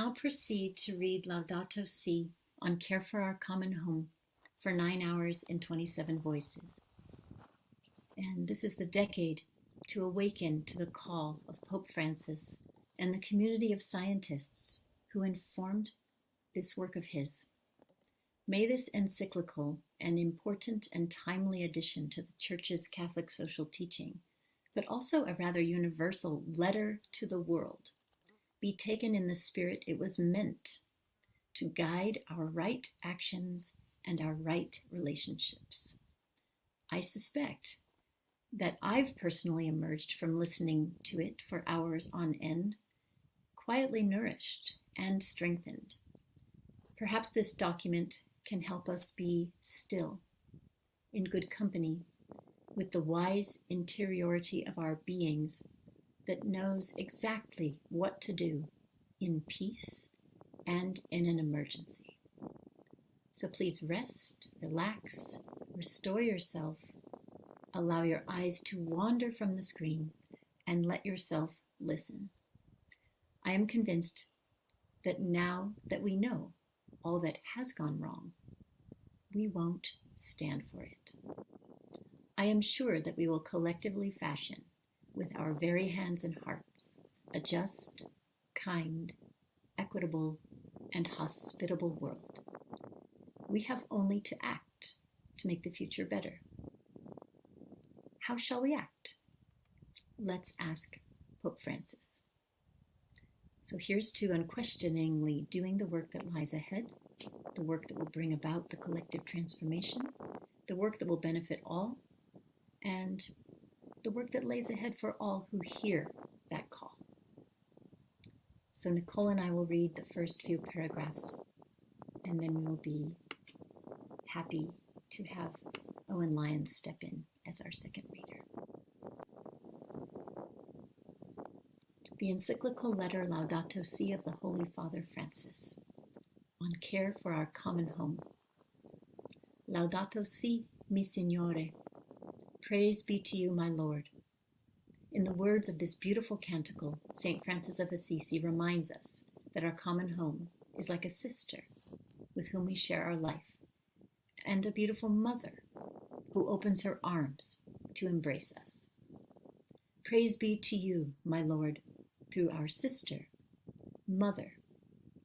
now proceed to read Laudato Si on Care for Our Common Home for 9 hours in 27 voices. And this is the decade to awaken to the call of Pope Francis and the community of scientists who informed this work of his. May this encyclical, an important and timely addition to the Church's Catholic social teaching, but also a rather universal letter to the world, be taken in the spirit it was meant to guide our right actions and our right relationships. I suspect that I've personally emerged from listening to it for hours on end, quietly nourished and strengthened. Perhaps this document can help us be still, in good company, with the wise interiority of our beings that knows exactly what to do in peace and in an emergency. So please rest, relax, restore yourself, allow your eyes to wander from the screen, and let yourself listen. I am convinced that now that we know all that has gone wrong, we won't stand for it. I am sure that we will collectively fashion, with our very hands and hearts, a just, kind, equitable, and hospitable world. We have only to act to make the future better. How shall we act? Let's ask Pope Francis. So here's to unquestioningly doing the work that lies ahead, the work that will bring about the collective transformation, the work that will benefit all, and the work that lays ahead for all who hear that call. So Nicole and I will read the first few paragraphs, and then we will be happy to have Owen Lyons step in as our second reader. The encyclical letter Laudato Si of the Holy Father Francis on care for our common home. Laudato Si, mi Signore. Praise be to you, my Lord. In the words of this beautiful canticle, St. Francis of Assisi reminds us that our common home is like a sister with whom we share our life, and a beautiful mother who opens her arms to embrace us. Praise be to you, my Lord, through our sister, Mother,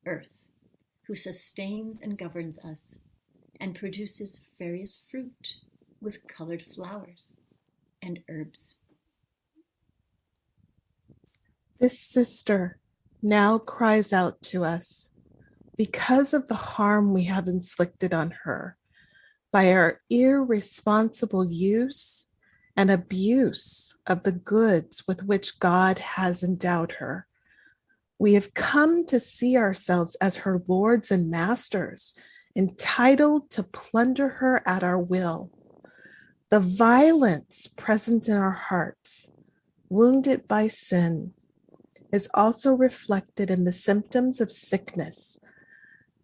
Earth, who sustains and governs us and produces various fruit with colored flowers and herbs. This sister now cries out to us because of the harm we have inflicted on her by our irresponsible use and abuse of the goods with which God has endowed her. We have come to see ourselves as her lords and masters, entitled to plunder her at our will. The violence present in our hearts, wounded by sin, is also reflected in the symptoms of sickness,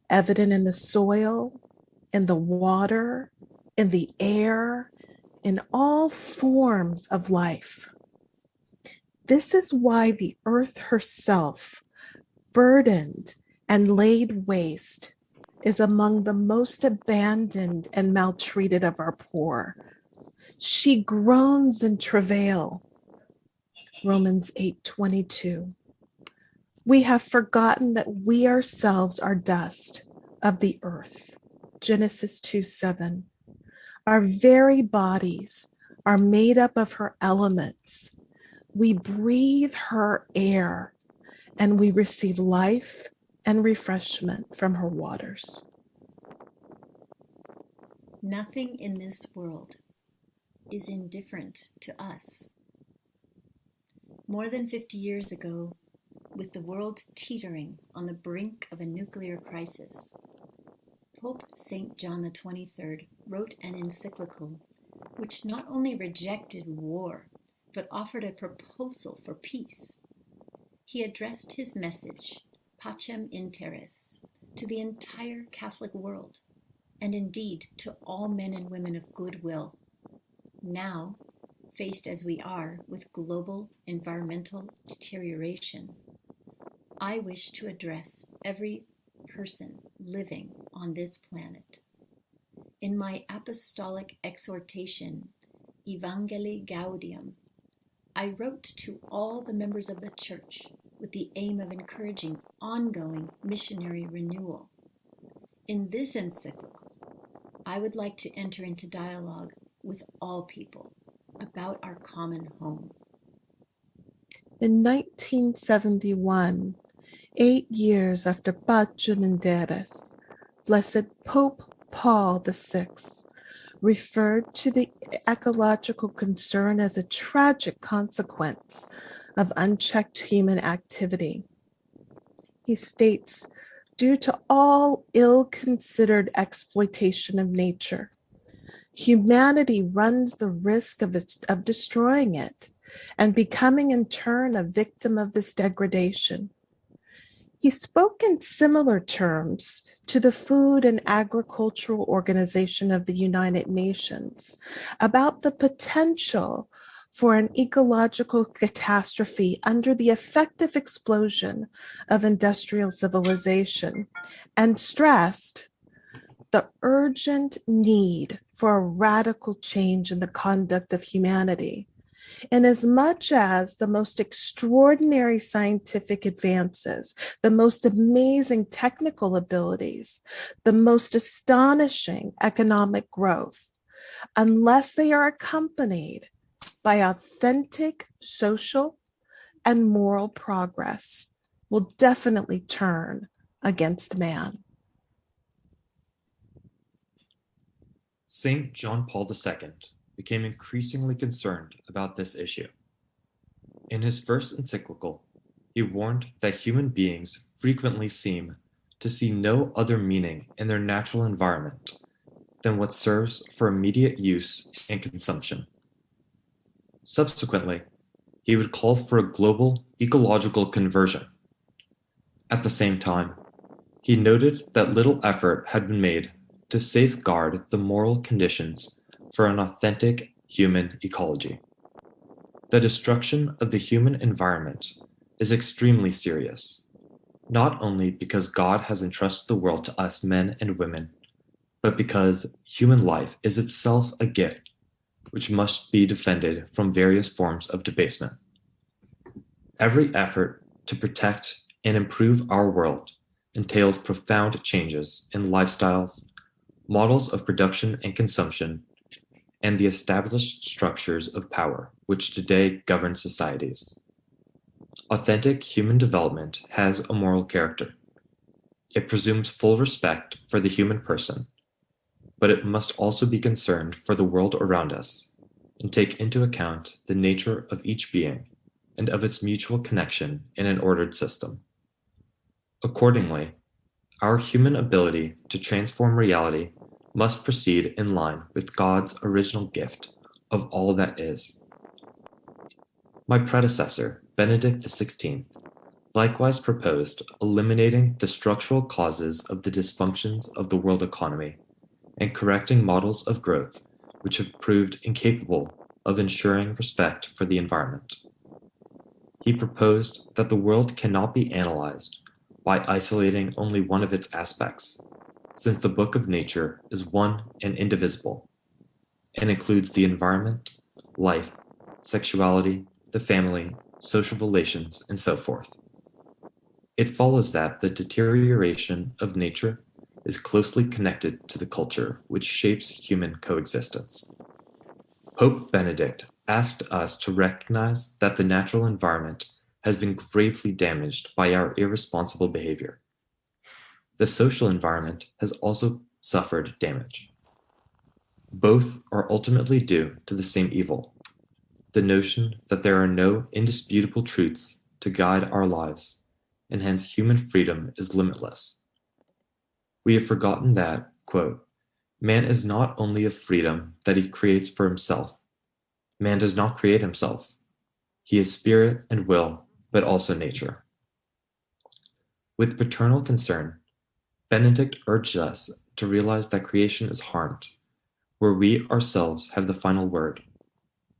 evident in the soil, in the water, in the air, in all forms of life. This is why the earth herself, burdened and laid waste, is among the most abandoned and maltreated of our poor. She groans in travail. Romans 8:22. We have forgotten that we ourselves are dust of the earth. Genesis 2:7. Our very bodies are made up of her elements. We breathe her air, and we receive life and refreshment from her waters. Nothing in this world is indifferent to us. More than 50 years ago, with the world teetering on the brink of a nuclear crisis, Pope St. John the 23rd wrote an encyclical which not only rejected war, but offered a proposal for peace. He addressed his message, Pacem in Terris, to the entire Catholic world, and indeed to all men and women of goodwill. Now, faced as we are with global environmental deterioration, I wish to address every person living on this planet. In my apostolic exhortation, Evangelii Gaudium, I wrote to all the members of the Church with the aim of encouraging ongoing missionary renewal. In this encyclical, I would like to enter into dialogue with all people about our common home. In 1971, 8 years after Pacem in Terris, Blessed Pope Paul VI referred to the ecological concern as a tragic consequence of unchecked human activity. He states, due to all ill-considered exploitation of nature, humanity runs the risk of destroying it and becoming in turn a victim of this degradation. He spoke in similar terms to the Food and Agricultural Organization of the United Nations about the potential for an ecological catastrophe under the effective explosion of industrial civilization, and stressed the urgent need for a radical change in the conduct of humanity, inasmuch as the most extraordinary scientific advances, the most amazing technical abilities, the most astonishing economic growth, unless they are accompanied by authentic social and moral progress, will definitely turn against man. Saint John Paul II became increasingly concerned about this issue. In his first encyclical, he warned that human beings frequently seem to see no other meaning in their natural environment than what serves for immediate use and consumption. Subsequently, he would call for a global ecological conversion. At the same time, he noted that little effort had been made to safeguard the moral conditions for an authentic human ecology. The destruction of the human environment is extremely serious, not only because God has entrusted the world to us men and women, but because human life is itself a gift which must be defended from various forms of debasement. Every effort to protect and improve our world entails profound changes in lifestyles, models of production and consumption, and the established structures of power which today govern societies. Authentic human development has a moral character. It presumes full respect for the human person, but it must also be concerned for the world around us and take into account the nature of each being and of its mutual connection in an ordered system. Accordingly, our human ability to transform reality must proceed in line with God's original gift of all that is. My predecessor, Benedict XVI, likewise proposed eliminating the structural causes of the dysfunctions of the world economy and correcting models of growth which have proved incapable of ensuring respect for the environment. He proposed that the world cannot be analyzed by isolating only one of its aspects, since the book of nature is one and indivisible, and includes the environment, life, sexuality, the family, social relations, and so forth. It follows that the deterioration of nature is closely connected to the culture which shapes human coexistence. Pope Benedict asked us to recognize that the natural environment has been gravely damaged by our irresponsible behavior. The social environment has also suffered damage. Both are ultimately due to the same evil, the notion that there are no indisputable truths to guide our lives, and hence human freedom is limitless. We have forgotten that, quote, man is not only a freedom that he creates for himself. Man does not create himself. He is spirit and will, but also nature. With paternal concern, Benedict urged us to realize that creation is harmed, where we ourselves have the final word,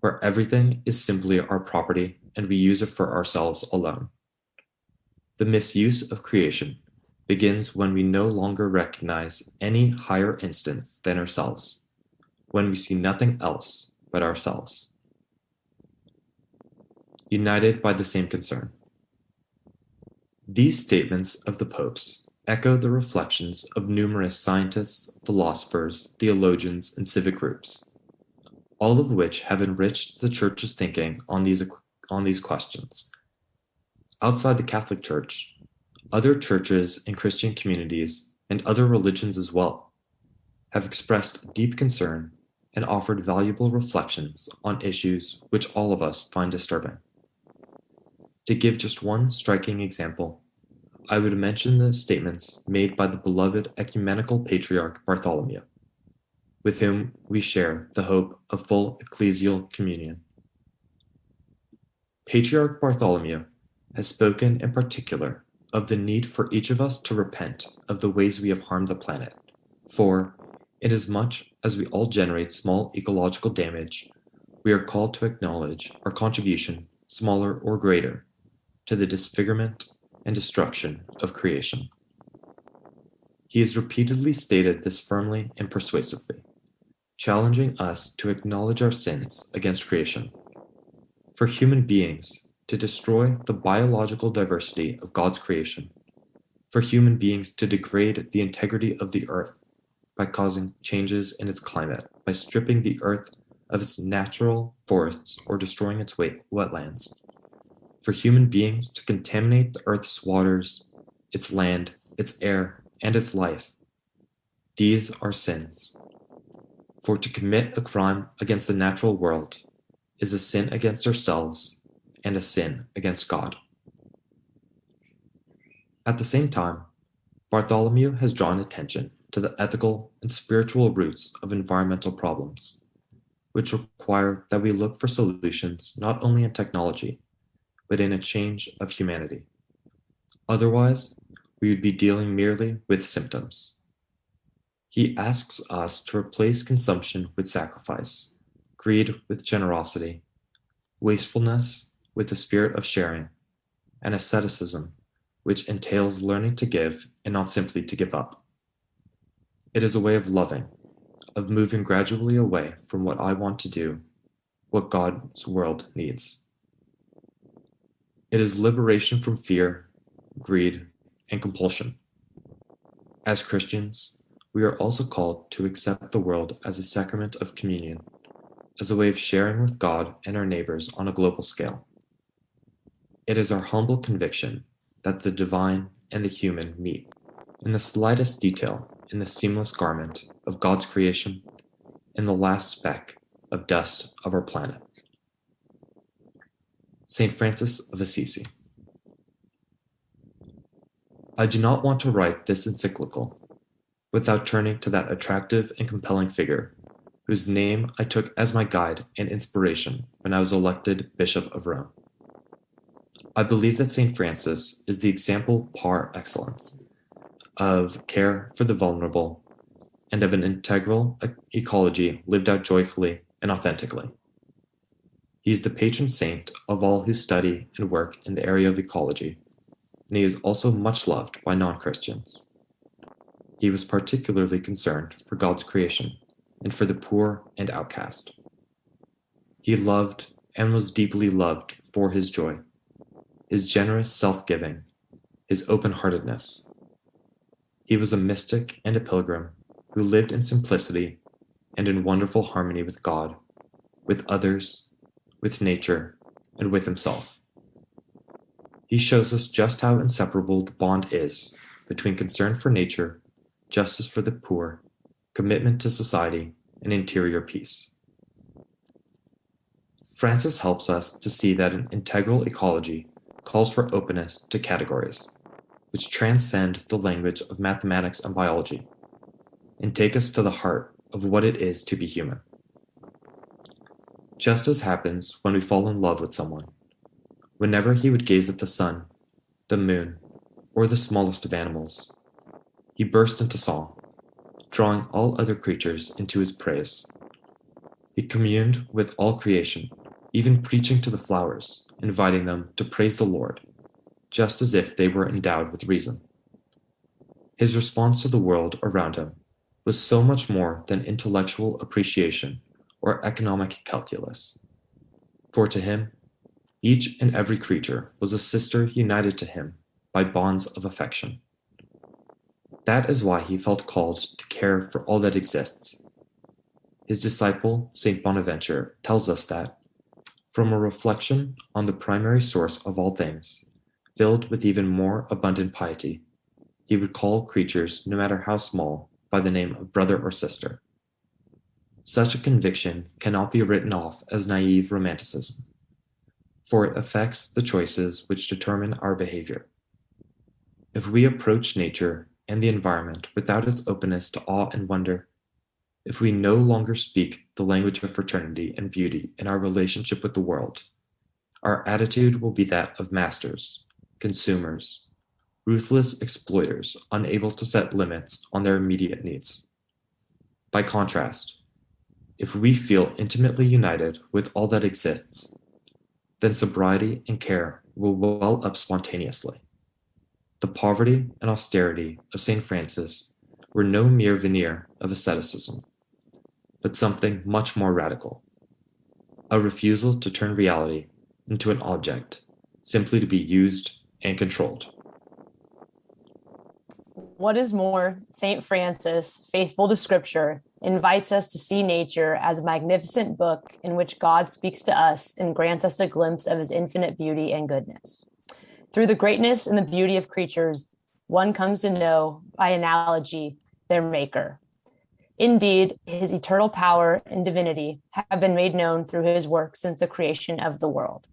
where everything is simply our property and we use it for ourselves alone. The misuse of creation begins when we no longer recognize any higher instance than ourselves, when we see nothing else but ourselves. United by the same concern. These statements of the popes echo the reflections of numerous scientists, philosophers, theologians, and civic groups, all of which have enriched the Church's thinking on these questions. Outside the Catholic Church, other churches and Christian communities, and other religions as well, have expressed deep concern and offered valuable reflections on issues which all of us find disturbing. To give just one striking example, I would mention the statements made by the beloved ecumenical patriarch Bartholomew, with whom we share the hope of full ecclesial communion. Patriarch Bartholomew has spoken in particular of the need for each of us to repent of the ways we have harmed the planet, for, inasmuch as we all generate small ecological damage, we are called to acknowledge our contribution, smaller or greater, to the disfigurement and destruction of creation. He has repeatedly stated this firmly and persuasively, challenging us to acknowledge our sins against creation. For human beings to destroy the biological diversity of God's creation, for human beings to degrade the integrity of the earth by causing changes in its climate, by stripping the earth of its natural forests or destroying its wetlands, for human beings to contaminate the earth's waters, its land, its air, and its life. These are sins. For to commit a crime against the natural world is a sin against ourselves and a sin against God. At the same time, Bartholomew has drawn attention to the ethical and spiritual roots of environmental problems, which require that we look for solutions not only in technology, but in a change of humanity. Otherwise, we would be dealing merely with symptoms. He asks us to replace consumption with sacrifice, greed with generosity, wastefulness with the spirit of sharing, and asceticism, which entails learning to give and not simply to give up. It is a way of loving, of moving gradually away from what I want to do, what God's world needs. It is liberation from fear, greed, and compulsion. As Christians, we are also called to accept the world as a sacrament of communion, as a way of sharing with God and our neighbors on a global scale. It is our humble conviction that the divine and the human meet in the slightest detail in the seamless garment of God's creation, in the last speck of dust of our planet. St. Francis of Assisi. I do not want to write this encyclical without turning to that attractive and compelling figure whose name I took as my guide and inspiration when I was elected Bishop of Rome. I believe that St. Francis is the example par excellence of care for the vulnerable and of an integral ecology lived out joyfully and authentically. He is the patron saint of all who study and work in the area of ecology, and he is also much loved by non-Christians. He was particularly concerned for God's creation and for the poor and outcast. He loved and was deeply loved for his joy, his generous self-giving, his open-heartedness. He was a mystic and a pilgrim who lived in simplicity and in wonderful harmony with God, with others, with nature, and with himself. He shows us just how inseparable the bond is between concern for nature, justice for the poor, commitment to society, and interior peace. Francis helps us to see that an integral ecology calls for openness to categories, which transcend the language of mathematics and biology, and take us to the heart of what it is to be human. Just as happens when we fall in love with someone, whenever he would gaze at the sun, the moon, or the smallest of animals, he burst into song, drawing all other creatures into his praise. He communed with all creation, even preaching to the flowers, inviting them to praise the Lord, just as if they were endowed with reason. His response to the world around him was so much more than intellectual appreciation or economic calculus. For to him, each and every creature was a sister united to him by bonds of affection. That is why he felt called to care for all that exists. His disciple, St. Bonaventure, tells us that, from a reflection on the primary source of all things, filled with even more abundant piety, he would call creatures, no matter how small, by the name of brother or sister. Such a conviction cannot be written off as naive romanticism, for it affects the choices which determine our behavior. If we approach nature and the environment without its openness to awe and wonder, if we no longer speak the language of fraternity and beauty in our relationship with the world, our attitude will be that of masters, consumers, ruthless exploiters unable to set limits on their immediate needs. By contrast, if we feel intimately united with all that exists, then sobriety and care will well up spontaneously. The poverty and austerity of St. Francis were no mere veneer of asceticism, but something much more radical, a refusal to turn reality into an object, simply to be used and controlled. What is more, St. Francis, faithful to Scripture, invites us to see nature as a magnificent book in which God speaks to us and grants us a glimpse of his infinite beauty and goodness. Through the greatness and the beauty of creatures, one comes to know, by analogy, their maker. Indeed, his eternal power and divinity have been made known through his work since the creation of the world.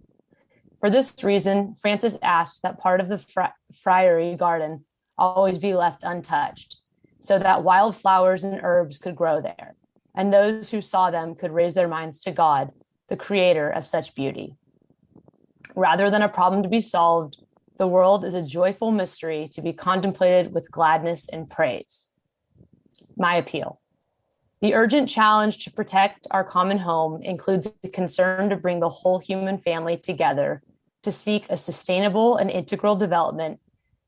For this reason, Francis asked that part of the friary garden always be left untouched, so that wild flowers and herbs could grow there, and those who saw them could raise their minds to God, the creator of such beauty. Rather than a problem to be solved, the world is a joyful mystery to be contemplated with gladness and praise. My appeal. The urgent challenge to protect our common home includes the concern to bring the whole human family together to seek a sustainable and integral development,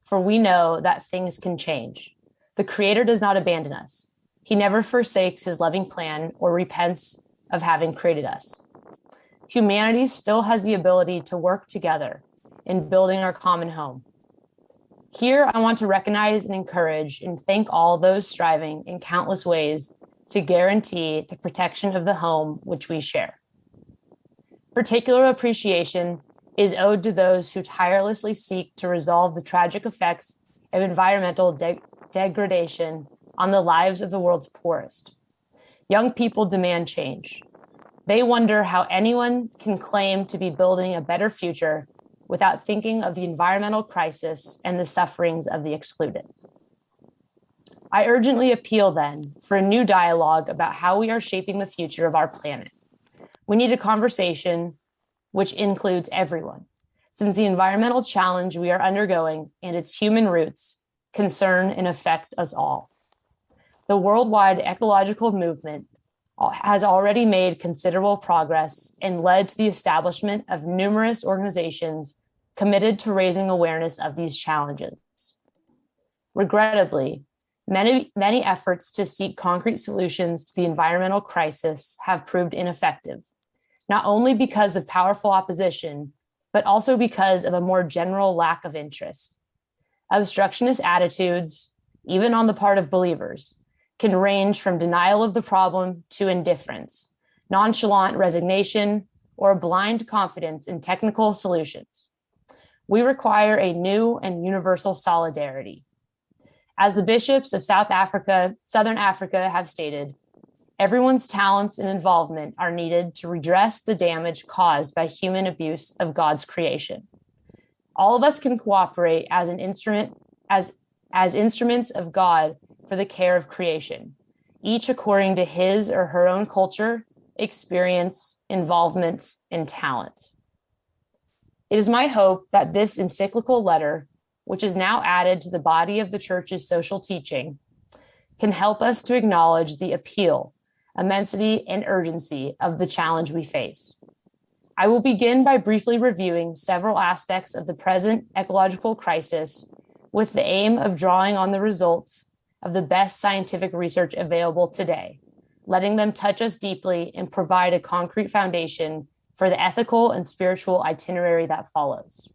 for we know that things can change. The Creator does not abandon us. He never forsakes his loving plan or repents of having created us. Humanity still has the ability to work together in building our common home. Here, I want to recognize and encourage and thank all those striving in countless ways to guarantee the protection of the home which we share. Particular appreciation is owed to those who tirelessly seek to resolve the tragic effects of environmental degradation on the lives of the world's poorest. Young people demand change. They wonder how anyone can claim to be building a better future without thinking of the environmental crisis and the sufferings of the excluded. I urgently appeal then for a new dialogue about how we are shaping the future of our planet. We need a conversation which includes everyone, since the environmental challenge we are undergoing and its human roots concern and affect us all. The worldwide ecological movement has already made considerable progress and led to the establishment of numerous organizations committed to raising awareness of these challenges. Regrettably, many efforts to seek concrete solutions to the environmental crisis have proved ineffective, not only because of powerful opposition, but also because of a more general lack of interest. Obstructionist attitudes, even on the part of believers, can range from denial of the problem to indifference, nonchalant resignation, or blind confidence in technical solutions. We require a new and universal solidarity. As the bishops of Southern Africa have stated, everyone's talents and involvement are needed to redress the damage caused by human abuse of God's creation. All of us can cooperate as instruments of God for the care of creation, each according to his or her own culture, experience, involvement, and talent. It is my hope that this encyclical letter, which is now added to the body of the Church's social teaching, can help us to acknowledge the appeal, immensity, and urgency of the challenge we face. I will begin by briefly reviewing several aspects of the present ecological crisis with the aim of drawing on the results of the best scientific research available today, letting them touch us deeply and provide a concrete foundation for the ethical and spiritual itinerary that follows.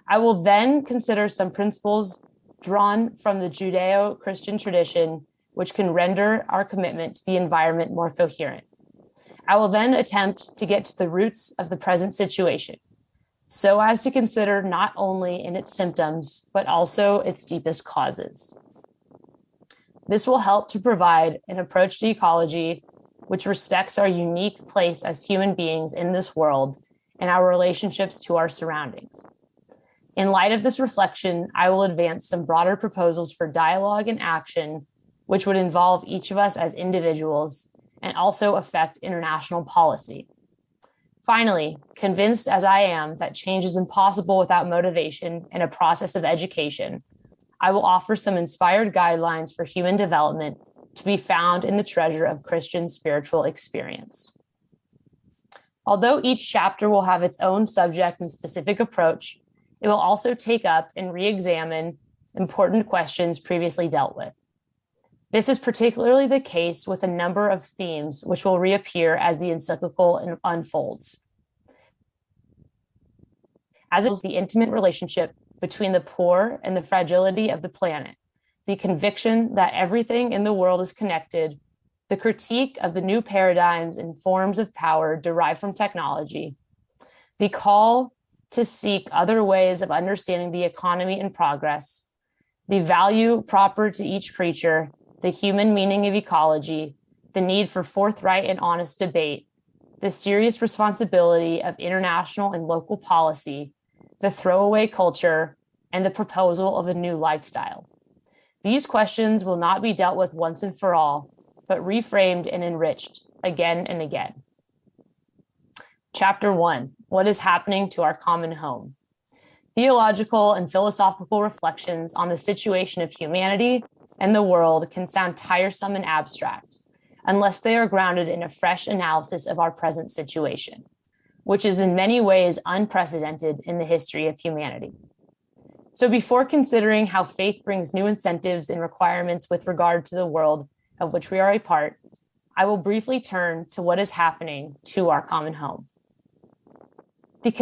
I will then consider some principles drawn from the Judeo-Christian tradition, which can render our commitment to the environment more coherent. I will then attempt to get to the roots of the present situation, so as to consider not only in its symptoms, but also its deepest causes. This will help to provide an approach to ecology which respects our unique place as human beings in this world and our relationships to our surroundings. In light of this reflection, I will advance some broader proposals for dialogue and action, which would involve each of us as individuals and also affect international policy. Finally, convinced as I am that change is impossible without motivation and a process of education, I will offer some inspired guidelines for human development to be found in the treasure of Christian spiritual experience. Although each chapter will have its own subject and specific approach, it will also take up and re-examine important questions previously dealt with. This is particularly the case with a number of themes which will reappear as the encyclical unfolds. As it is the intimate relationship between the poor and the fragility of the planet, the conviction that everything in the world is connected, the critique of the new paradigms and forms of power derived from technology, the call to seek other ways of understanding the economy and progress, the value proper to each creature, the human meaning of ecology, the need for forthright and honest debate, the serious responsibility of international and local policy, the throwaway culture, and the proposal of a new lifestyle. These questions will not be dealt with once and for all, but reframed and enriched again and again. Chapter 1, what is happening to our common home? Theological and philosophical reflections on the situation of humanity and the world can sound tiresome and abstract, unless they are grounded in a fresh analysis of our present situation, which is in many ways unprecedented in the history of humanity. So before considering how faith brings new incentives and requirements with regard to the world of which we are a part, I will briefly turn to what is happening to our common home. The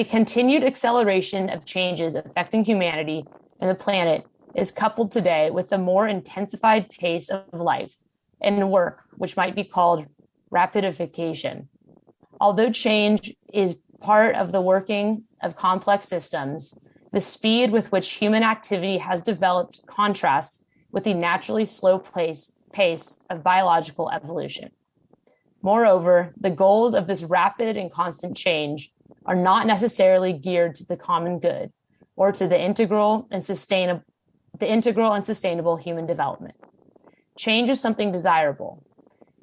continued acceleration of changes affecting humanity and the planet is coupled today with the more intensified pace of life and work, which might be called rapidification. Although change is part of the working of complex systems, the speed with which human activity has developed contrasts with the naturally slow pace of biological evolution. Moreover, the goals of this rapid and constant change are not necessarily geared to the common good or to the integral and sustainable human development. Change is something desirable,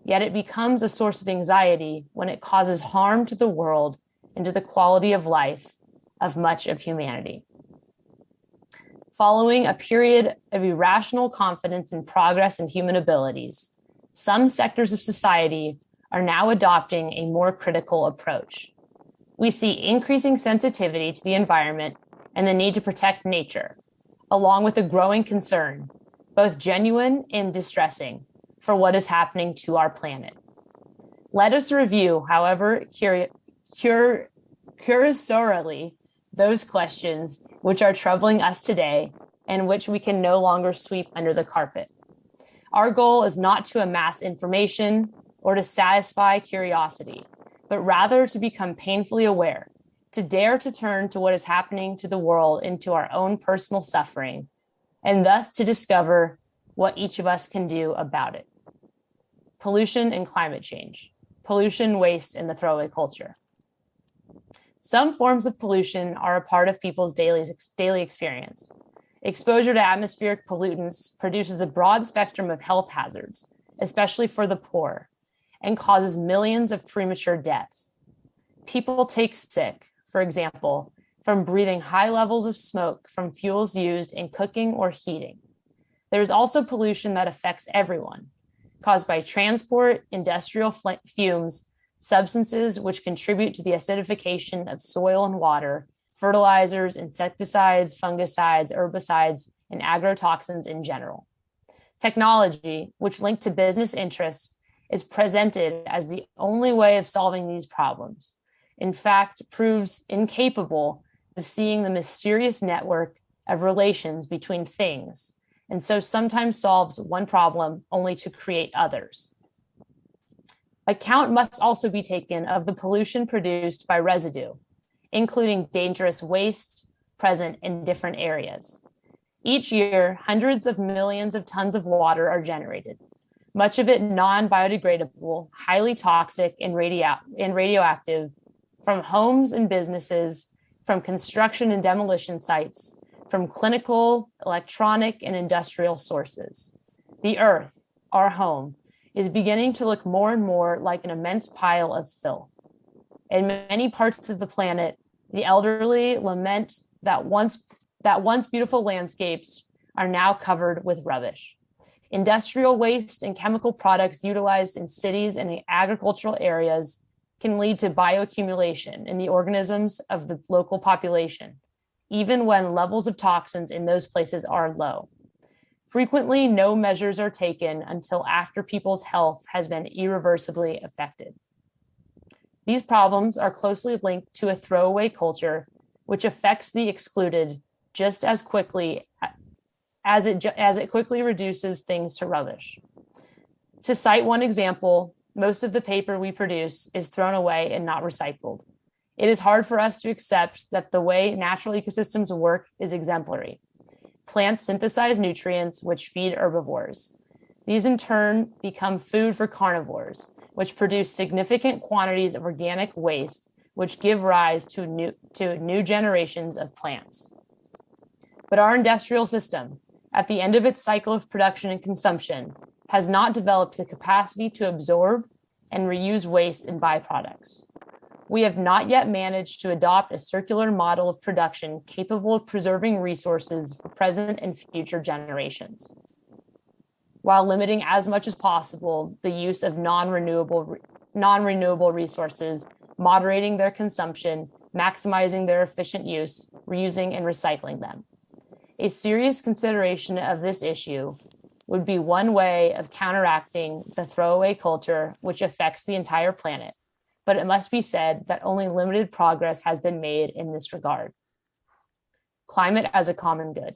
yet it becomes a source of anxiety when it causes harm to the world and to the quality of life of much of humanity. Following a period of irrational confidence in progress and human abilities, some sectors of society are now adopting a more critical approach. We see increasing sensitivity to the environment and the need to protect nature, along with a growing concern, both genuine and distressing, for what is happening to our planet. Let us review, however, cursorily, those questions which are troubling us today and which we can no longer sweep under the carpet. Our goal is not to amass information or to satisfy curiosity, but rather to become painfully aware, to dare to turn to what is happening to the world into our own personal suffering, and thus to discover what each of us can do about it. Pollution and climate change, pollution, waste, and the throwaway culture. Some forms of pollution are a part of people's daily experience. Exposure to atmospheric pollutants produces a broad spectrum of health hazards, especially for the poor, and causes millions of premature deaths. People take sick, for example, from breathing high levels of smoke from fuels used in cooking or heating. There is also pollution that affects everyone, caused by transport, industrial fumes, substances which contribute to the acidification of soil and water, fertilizers, insecticides, fungicides, herbicides, and agrotoxins in general. Technology, which linked to business interests, is presented as the only way of solving these problems. In fact, proves incapable of seeing the mysterious network of relations between things, and so sometimes solves one problem only to create others. Account must also be taken of the pollution produced by residue, including dangerous waste present in different areas. Each year, hundreds of millions of tons of water are generated, much of it non-biodegradable, highly toxic, and radioactive, from homes and businesses, from construction and demolition sites, from clinical, electronic, and industrial sources. The earth, our home, is beginning to look more and more like an immense pile of filth. In many parts of the planet, the elderly lament that once beautiful landscapes are now covered with rubbish. Industrial waste and chemical products utilized in cities and in agricultural areas can lead to bioaccumulation in the organisms of the local population, even when levels of toxins in those places are low. Frequently, no measures are taken until after people's health has been irreversibly affected. These problems are closely linked to a throwaway culture, which affects the excluded just as quickly as it quickly reduces things to rubbish. To cite one example, most of the paper we produce is thrown away and not recycled. It is hard for us to accept that the way natural ecosystems work is exemplary. Plants synthesize nutrients which feed herbivores. These in turn become food for carnivores, which produce significant quantities of organic waste, which give rise to new generations of plants. But our industrial system, at the end of its cycle of production and consumption, has not developed the capacity to absorb and reuse waste and byproducts. We have not yet managed to adopt a circular model of production capable of preserving resources for present and future generations, while limiting as much as possible the use of non-renewable resources, moderating their consumption, maximizing their efficient use, reusing and recycling them. A serious consideration of this issue would be one way of counteracting the throwaway culture which affects the entire planet, but it must be said that only limited progress has been made in this regard. Climate as a common good.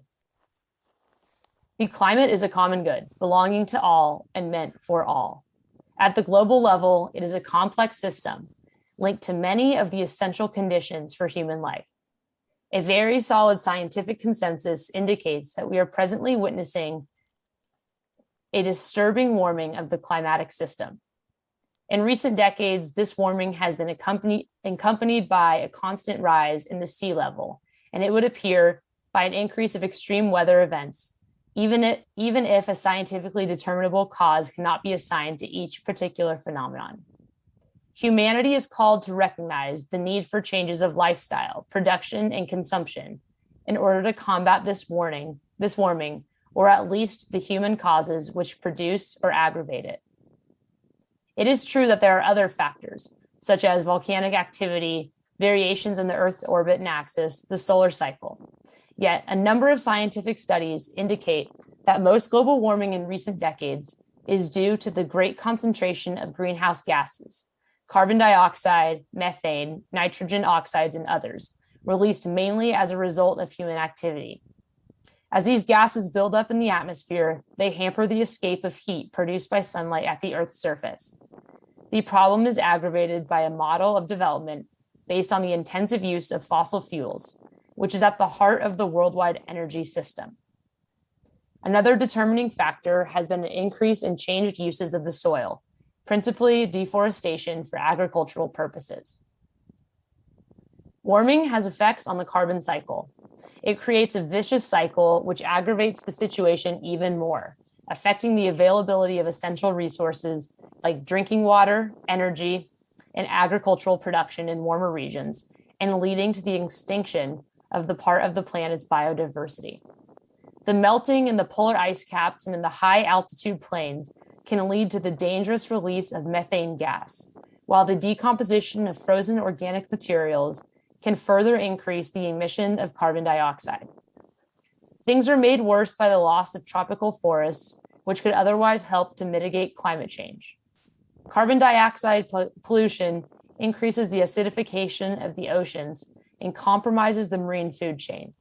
The climate is a common good, belonging to all and meant for all. At the global level, it is a complex system linked to many of the essential conditions for human life. A very solid scientific consensus indicates that we are presently witnessing a disturbing warming of the climatic system. In recent decades, this warming has been accompanied by a constant rise in the sea level, and it would appear by an increase of extreme weather events, even if a scientifically determinable cause cannot be assigned to each particular phenomenon. Humanity is called to recognize the need for changes of lifestyle, production, and consumption in order to combat this warming, or at least the human causes which produce or aggravate it. It is true that there are other factors, such as volcanic activity, variations in the Earth's orbit and axis, the solar cycle. Yet, a number of scientific studies indicate that most global warming in recent decades is due to the great concentration of greenhouse gases, carbon dioxide, methane, nitrogen oxides, and others, released mainly as a result of human activity. As these gases build up in the atmosphere, they hamper the escape of heat produced by sunlight at the Earth's surface. The problem is aggravated by a model of development based on the intensive use of fossil fuels, which is at the heart of the worldwide energy system. Another determining factor has been an increase in changed uses of the soil, principally deforestation for agricultural purposes. Warming has effects on the carbon cycle. It creates a vicious cycle which aggravates the situation even more, affecting the availability of essential resources like drinking water, energy, and agricultural production in warmer regions, and leading to the extinction of the part of the planet's biodiversity. The melting in the polar ice caps and in the high altitude plains can lead to the dangerous release of methane gas, while the decomposition of frozen organic materials can further increase the emission of carbon dioxide. Things are made worse by the loss of tropical forests, which could otherwise help to mitigate climate change. Carbon dioxide pollution increases the acidification of the oceans and compromises the marine food chain.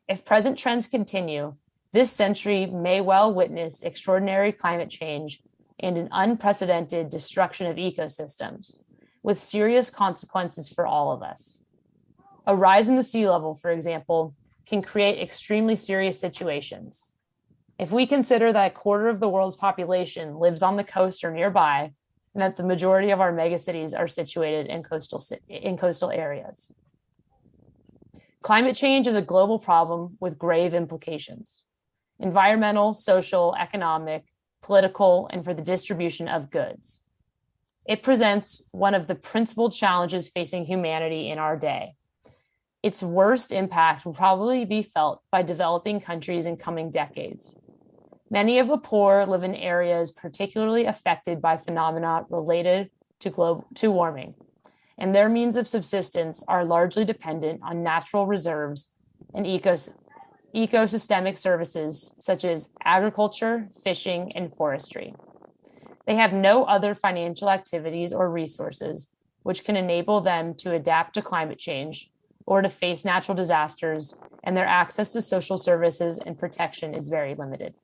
If present trends continue, this century may well witness extraordinary climate change and an unprecedented destruction of ecosystems, with serious consequences for all of us. A rise in the sea level, for example, can create extremely serious situations. If we consider that a quarter of the world's population lives on the coast or nearby, and that the majority of our megacities are situated in coastal areas. Climate change is a global problem with grave implications: environmental, social, economic, political, and for the distribution of goods. It presents one of the principal challenges facing humanity in our day. Its worst impact will probably be felt by developing countries in coming decades. Many of the poor live in areas particularly affected by phenomena related to warming, and their means of subsistence are largely dependent on natural reserves and ecosystemic services such as agriculture, fishing, and forestry. They have no other financial activities or resources which can enable them to adapt to climate change or to face natural disasters, and their access to social services and protection is very limited.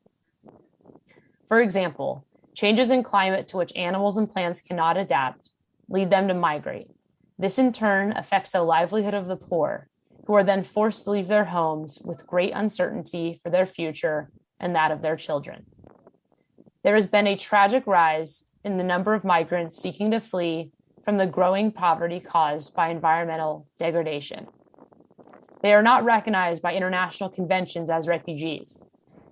For example, changes in climate to which animals and plants cannot adapt lead them to migrate. This in turn affects the livelihood of the poor, who are then forced to leave their homes with great uncertainty for their future and that of their children. There has been a tragic rise in the number of migrants seeking to flee from the growing poverty caused by environmental degradation. They are not recognized by international conventions as refugees.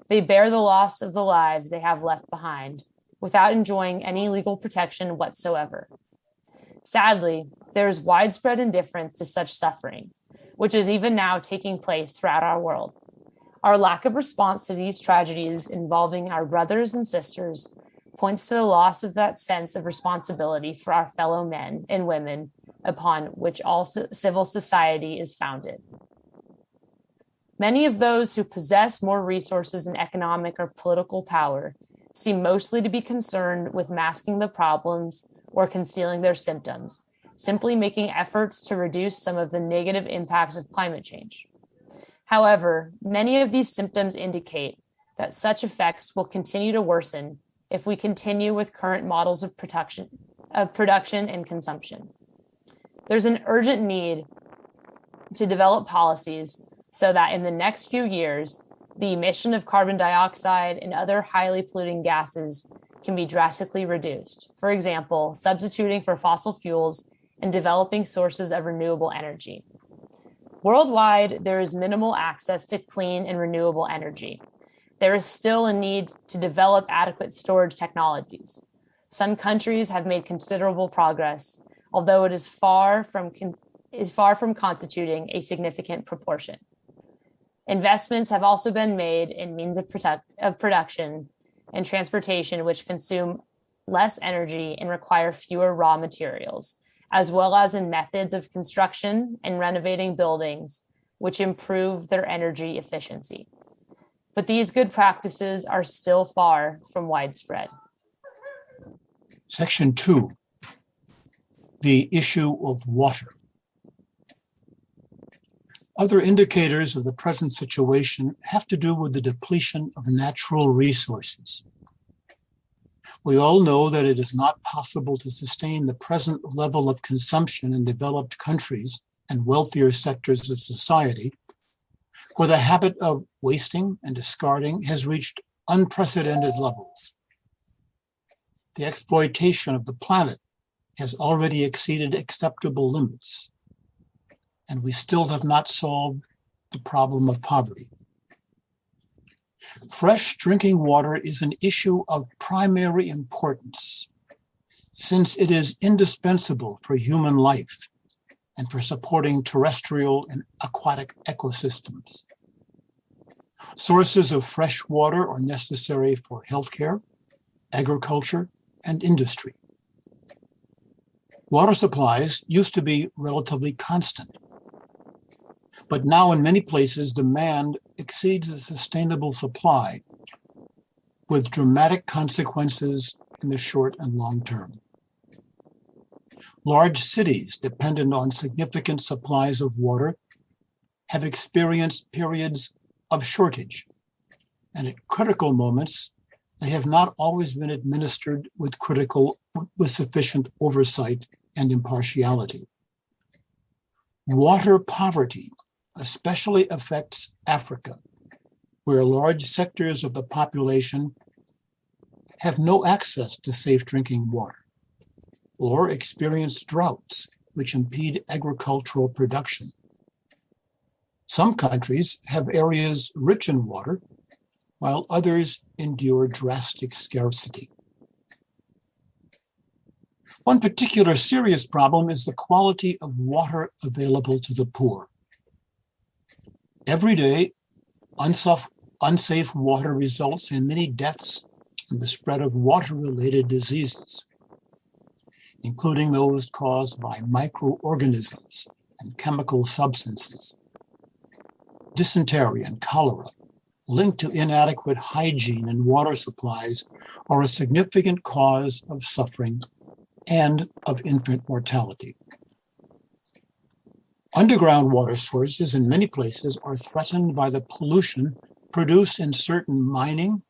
They bear the loss of the lives they have left behind without enjoying any legal protection whatsoever. Sadly, there is widespread indifference to such suffering, which is even now taking place throughout our world. Our lack of response to these tragedies involving our brothers and sisters points to the loss of that sense of responsibility for our fellow men and women upon which all civil society is founded. Many of those who possess more resources and economic or political power seem mostly to be concerned with masking the problems or concealing their symptoms, simply making efforts to reduce some of the negative impacts of climate change. However, many of these symptoms indicate that such effects will continue to worsen if we continue with current models of production and consumption. There's an urgent need to develop policies so that in the next few years, the emission of carbon dioxide and other highly polluting gases can be drastically reduced. For example, substituting for fossil fuels and developing sources of renewable energy. Worldwide, there is minimal access to clean and renewable energy. There is still a need to develop adequate storage technologies. Some countries have made considerable progress, although it is far from constituting a significant proportion. Investments have also been made in means of production and transportation which consume less energy and require fewer raw materials, as well as in methods of construction and renovating buildings which improve their energy efficiency. But these good practices are still far from widespread. Section 2, the issue of water. Other indicators of the present situation have to do with the depletion of natural resources. We all know that it is not possible to sustain the present level of consumption in developed countries and wealthier sectors of society, where the habit of wasting and discarding has reached unprecedented levels. The exploitation of the planet has already exceeded acceptable limits, and we still have not solved the problem of poverty. Fresh drinking water is an issue of primary importance, since it is indispensable for human life and for supporting terrestrial and aquatic ecosystems. Sources of fresh water are necessary for healthcare, agriculture, and industry. Water supplies used to be relatively constant, but now in many places demand exceeds the sustainable supply, with dramatic consequences in the short and long term. Large cities dependent on significant supplies of water have experienced periods of shortage, and at critical moments, they have not always been administered with sufficient oversight and impartiality. Water poverty especially affects Africa, where large sectors of the population have no access to safe drinking water, or experience droughts which impede agricultural production. Some countries have areas rich in water, while others endure drastic scarcity. One particular serious problem is the quality of water available to the poor. Every day, unsafe water results in many deaths and the spread of water-related diseases, including those caused by microorganisms and chemical substances. Dysentery and cholera, linked to inadequate hygiene and water supplies, are a significant cause of suffering and of infant mortality. Underground water sources in many places are threatened by the pollution produced in certain mining,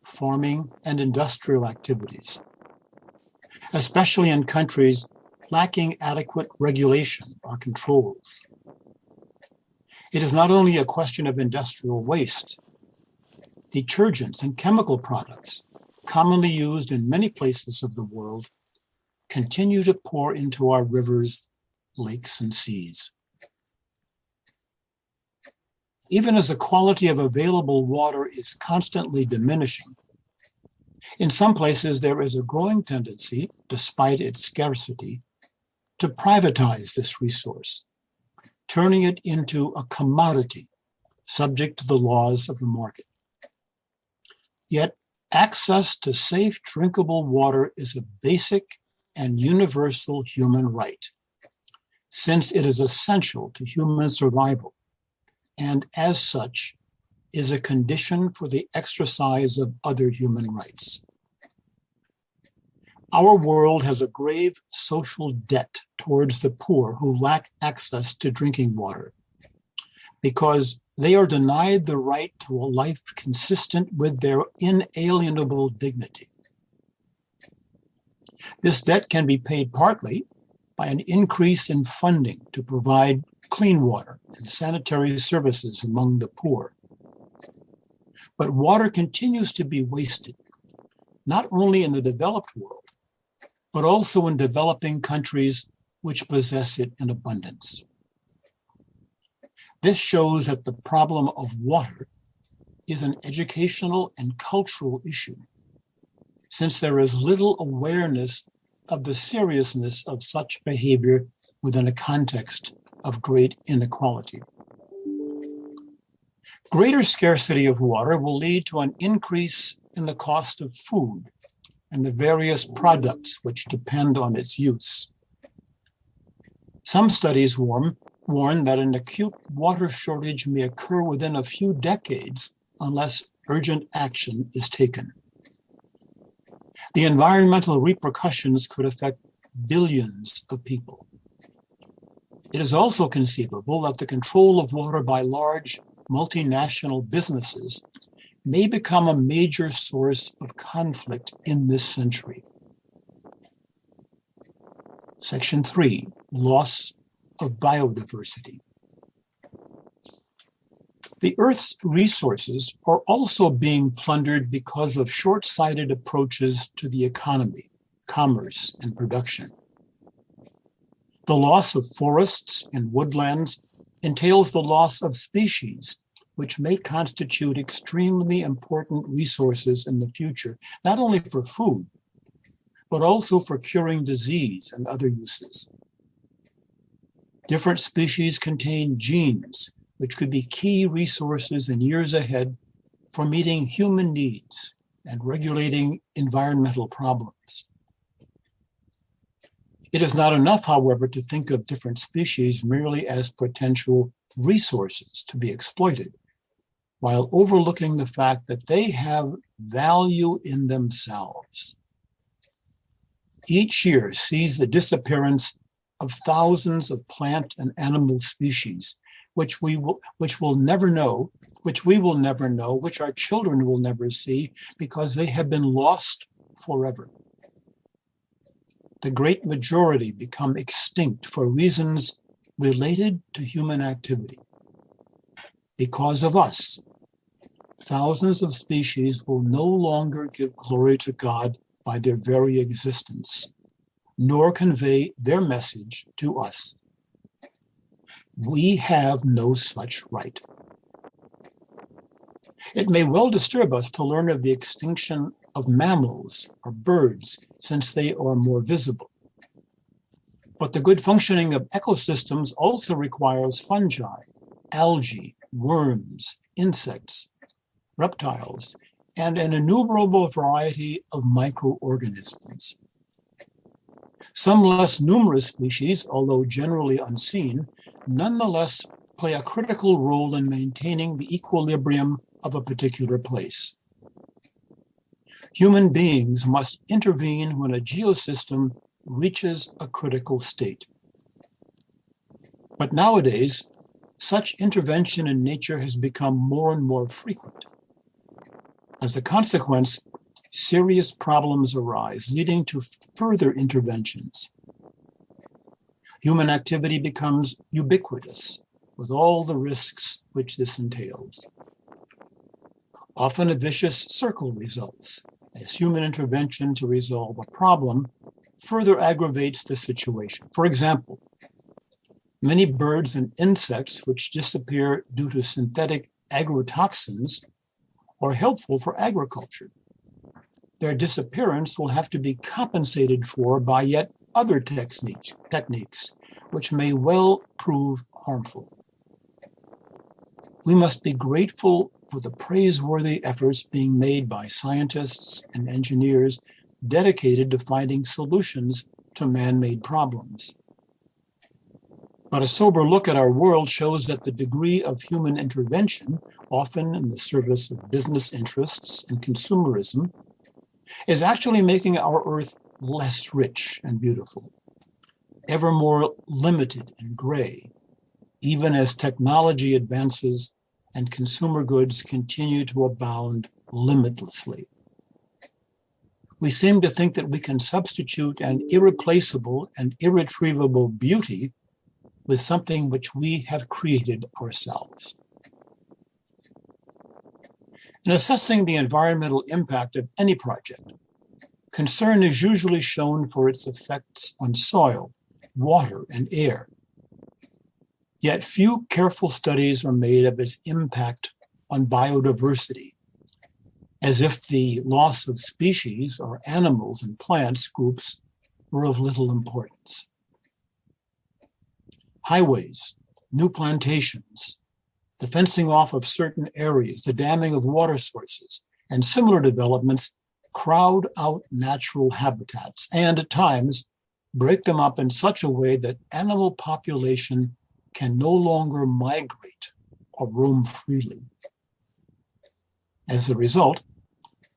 farming, and industrial activities, especially in countries lacking adequate regulation or controls. It is not only a question of industrial waste. Detergents and chemical products, commonly used in many places of the world, continue to pour into our rivers, lakes, and seas. Even as the quality of available water is constantly diminishing, in some places there is a growing tendency, despite its scarcity, to privatize this resource, turning it into a commodity subject to the laws of the market. Yet, access to safe, drinkable water is a basic and universal human right, since it is essential to human survival, and as such, is a condition for the exercise of other human rights. Our world has a grave social debt towards the poor who lack access to drinking water, because they are denied the right to a life consistent with their inalienable dignity. This debt can be paid partly by an increase in funding to provide clean water and sanitary services among the poor. But water continues to be wasted, not only in the developed world, but also in developing countries which possess it in abundance. This shows that the problem of water is an educational and cultural issue, since there is little awareness of the seriousness of such behavior within a context of great inequality. Greater scarcity of water will lead to an increase in the cost of food and the various products which depend on its use. Some studies warn that an acute water shortage may occur within a few decades unless urgent action is taken. The environmental repercussions could affect billions of people. It is also conceivable that the control of water by large multinational businesses may become a major source of conflict in this century. Section 3, loss of biodiversity. The Earth's resources are also being plundered because of short-sighted approaches to the economy, commerce, and production. The loss of forests and woodlands entails the loss of species, which may constitute extremely important resources in the future, not only for food, but also for curing disease and other uses. Different species contain genes, which could be key resources in years ahead for meeting human needs and regulating environmental problems. It is not enough, however, to think of different species merely as potential resources to be exploited, while overlooking the fact that they have value in themselves. Each year sees the disappearance of thousands of plant and animal species, which we will never know, which our children will never see, because they have been lost forever. The great majority become extinct for reasons related to human activity. Because of us, thousands of species will no longer give glory to God by their very existence, nor convey their message to us. We have no such right. It may well disturb us to learn of the extinction of mammals or birds, since they are more visible. But the good functioning of ecosystems also requires fungi, algae, worms, insects, reptiles, and an innumerable variety of microorganisms. Some less numerous species, although generally unseen, nonetheless play a critical role in maintaining the equilibrium of a particular place. Human beings must intervene when a geosystem reaches a critical state. But nowadays, such intervention in nature has become more and more frequent. As a consequence, serious problems arise, leading to further interventions. Human activity becomes ubiquitous, with all the risks which this entails. Often a vicious circle results, as human intervention to resolve a problem further aggravates the situation. For example, many birds and insects which disappear due to synthetic agrotoxins are helpful for agriculture. Their disappearance will have to be compensated for by yet other techniques, which may well prove harmful. We must be grateful for the praiseworthy efforts being made by scientists and engineers dedicated to finding solutions to man-made problems. But a sober look at our world shows that the degree of human intervention, often in the service of business interests and consumerism, is actually making our earth less rich and beautiful, ever more limited and gray, even as technology advances and consumer goods continue to abound limitlessly. We seem to think that we can substitute an irreplaceable and irretrievable beauty with something which we have created ourselves. In assessing the environmental impact of any project, concern is usually shown for its effects on soil, water, and air. Yet few careful studies are made of its impact on biodiversity, as if the loss of species or animals and plants groups were of little importance. Highways, new plantations, the fencing off of certain areas, the damming of water sources, and similar developments crowd out natural habitats and at times break them up in such a way that animal population can no longer migrate or roam freely. As a result,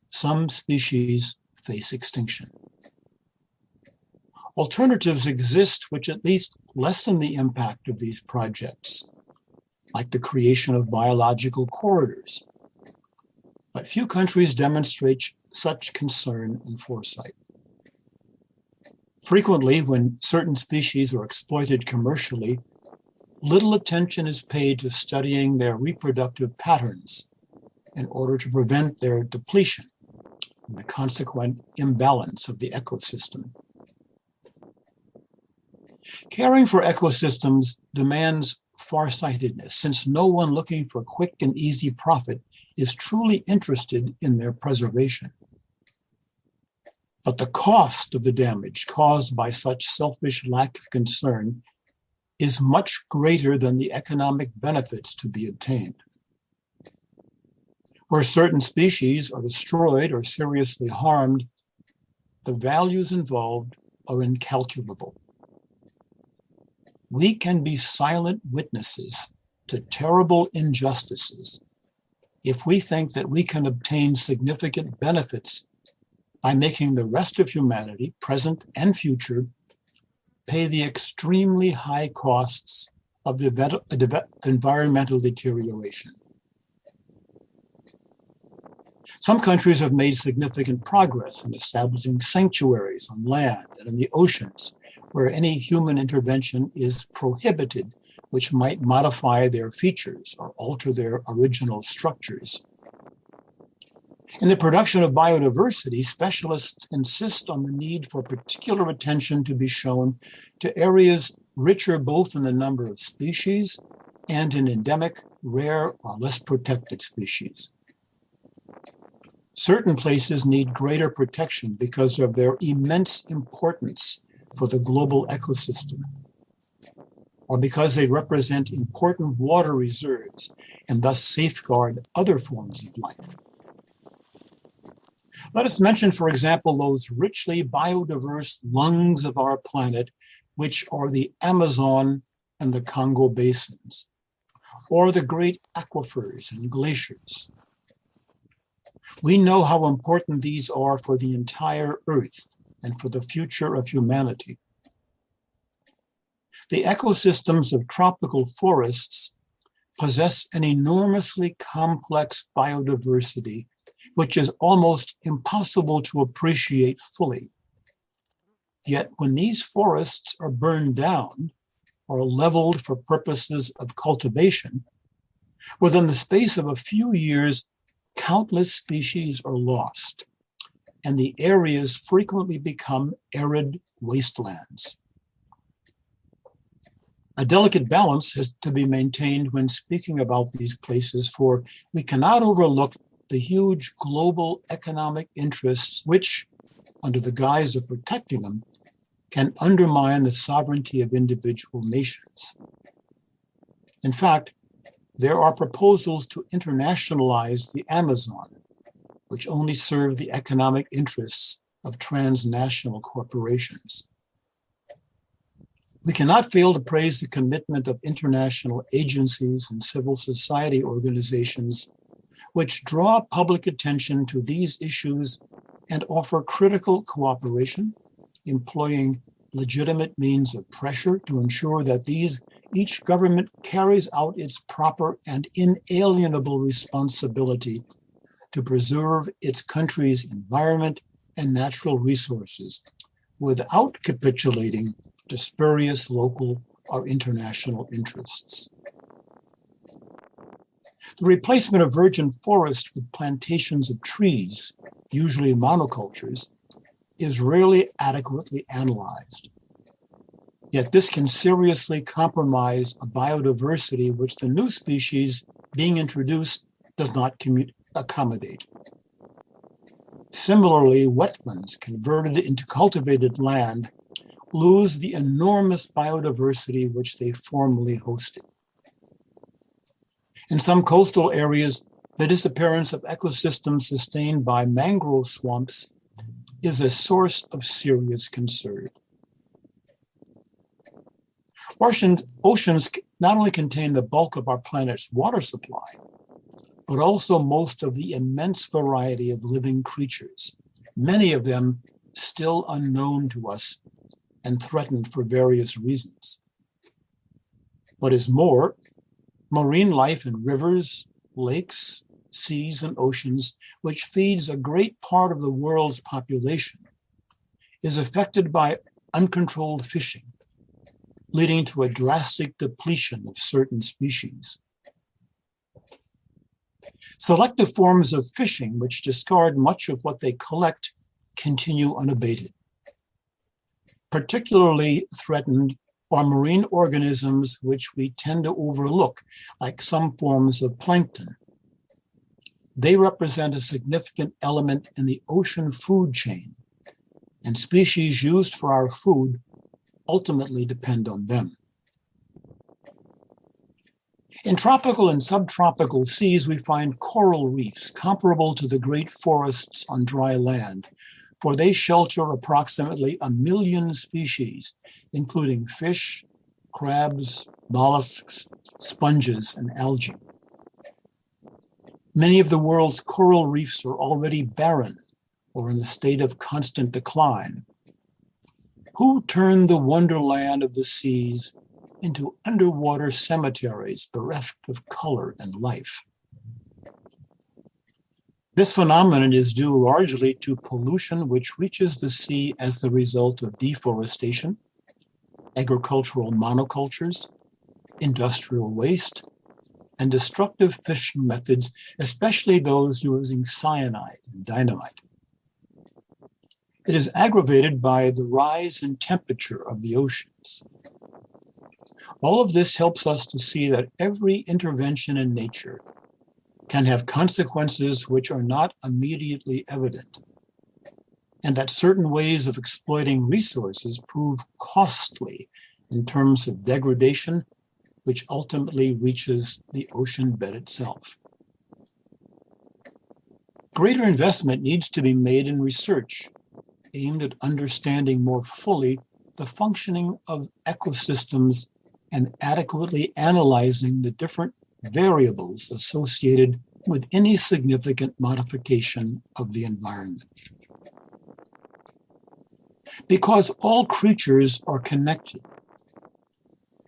some species face extinction. Alternatives exist which at least lessen the impact of these projects, like the creation of biological corridors. But few countries demonstrate such concern and foresight. Frequently, when certain species are exploited commercially, little attention is paid to studying their reproductive patterns in order to prevent their depletion and the consequent imbalance of the ecosystem. Caring for ecosystems demands farsightedness, since no one looking for quick and easy profit is truly interested in their preservation. But the cost of the damage caused by such selfish lack of concern is much greater than the economic benefits to be obtained. Where certain species are destroyed or seriously harmed, the values involved are incalculable. we can be silent witnesses to terrible injustices if we think that we can obtain significant benefits by making the rest of humanity, present and future, pay the extremely high costs of environmental deterioration. Some countries have made significant progress in establishing sanctuaries on land and in the oceans where any human intervention is prohibited, which might modify their features or alter their original structures. In the production of biodiversity, specialists insist on the need for particular attention to be shown to areas richer both in the number of species and in endemic, rare, or less protected species. Certain places need greater protection because of their immense importance for the global ecosystem, or because they represent important water reserves and thus safeguard other forms of life. Let us mention, for example, those richly biodiverse lungs of our planet, which are the Amazon and the Congo basins, or the great aquifers and glaciers. We know how important these are for the entire Earth and for the future of humanity. The ecosystems of tropical forests possess an enormously complex biodiversity, which is almost impossible to appreciate fully. Yet when these forests are burned down or leveled for purposes of cultivation, within the space of a few years, countless species are lost, and the areas frequently become arid wastelands. A delicate balance has to be maintained when speaking about these places, for we cannot overlook the huge global economic interests which, under the guise of protecting them, can undermine the sovereignty of individual nations. In fact, there are proposals to internationalize the Amazon, which only serve the economic interests of transnational corporations. We cannot fail to praise the commitment of international agencies and civil society organizations which draw public attention to these issues and offer critical cooperation, employing legitimate means of pressure to ensure that each government carries out its proper and inalienable responsibility to preserve its country's environment and natural resources without capitulating to spurious local or international interests. The replacement of virgin forest with plantations of trees, usually monocultures, is rarely adequately analyzed. Yet this can seriously compromise a biodiversity which the new species being introduced does not accommodate. Similarly, wetlands converted into cultivated land lose the enormous biodiversity which they formerly hosted. In some coastal areas, the disappearance of ecosystems sustained by mangrove swamps is a source of serious concern. Oceans not only contain the bulk of our planet's water supply, but also most of the immense variety of living creatures, many of them still unknown to us and threatened for various reasons. What is more, marine life in rivers, lakes, seas, and oceans, which feeds a great part of the world's population, is affected by uncontrolled fishing, leading to a drastic depletion of certain species. Selective forms of fishing, which discard much of what they collect, continue unabated. Particularly threatened are marine organisms which we tend to overlook, like some forms of plankton. They represent a significant element in the ocean food chain, and species used for our food ultimately depend on them. In tropical and subtropical seas, we find coral reefs comparable to the great forests on dry land, for they shelter approximately 1 million species, including fish, crabs, mollusks, sponges, and algae. Many of the world's coral reefs are already barren or in a state of constant decline. Who turned the wonderland of the seas into underwater cemeteries bereft of color and life? This phenomenon is due largely to pollution which reaches the sea as the result of deforestation, agricultural monocultures, industrial waste, and destructive fishing methods, especially those using cyanide and dynamite. It is aggravated by the rise in temperature of the oceans. All of this helps us to see that every intervention in nature can have consequences which are not immediately evident, and that certain ways of exploiting resources prove costly in terms of degradation, which ultimately reaches the ocean bed itself. Greater investment needs to be made in research aimed at understanding more fully the functioning of ecosystems and adequately analyzing the different variables associated with any significant modification of the environment. Because all creatures are connected,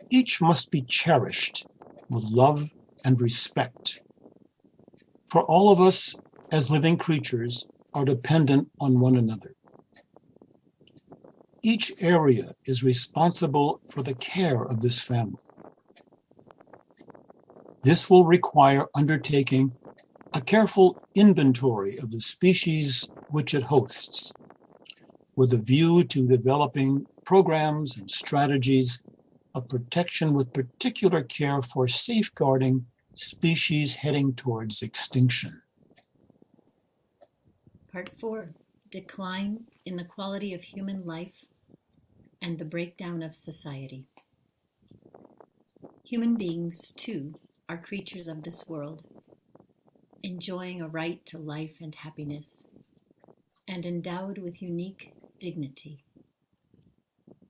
each must be cherished with love and respect. For all of us as living creatures are dependent on one another. Each area is responsible for the care of this family. This will require undertaking a careful inventory of the species which it hosts, with a view to developing programs and strategies of protection with particular care for safeguarding species heading towards extinction. Part 4, Decline in the Quality of Human Life and the Breakdown of Society. Human beings, too, are creatures of this world, enjoying a right to life and happiness, and endowed with unique dignity.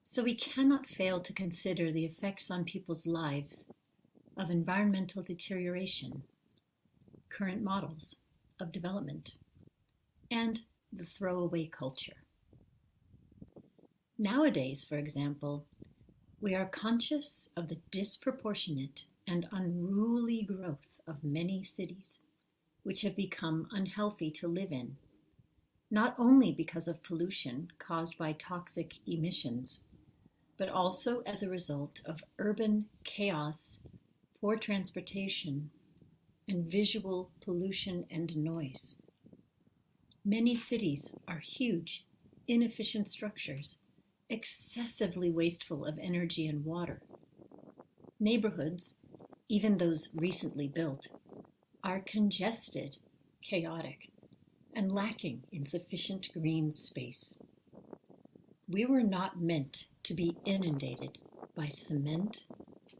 So we cannot fail to consider the effects on people's lives of environmental deterioration, current models of development, and the throwaway culture. Nowadays, for example, we are conscious of the disproportionate and unruly growth of many cities, which have become unhealthy to live in, not only because of pollution caused by toxic emissions, but also as a result of urban chaos, poor transportation, and visual pollution and noise. Many cities are huge, inefficient structures, excessively wasteful of energy and water. Neighborhoods, even those recently built, are congested, chaotic, and lacking in sufficient green space. We were not meant to be inundated by cement,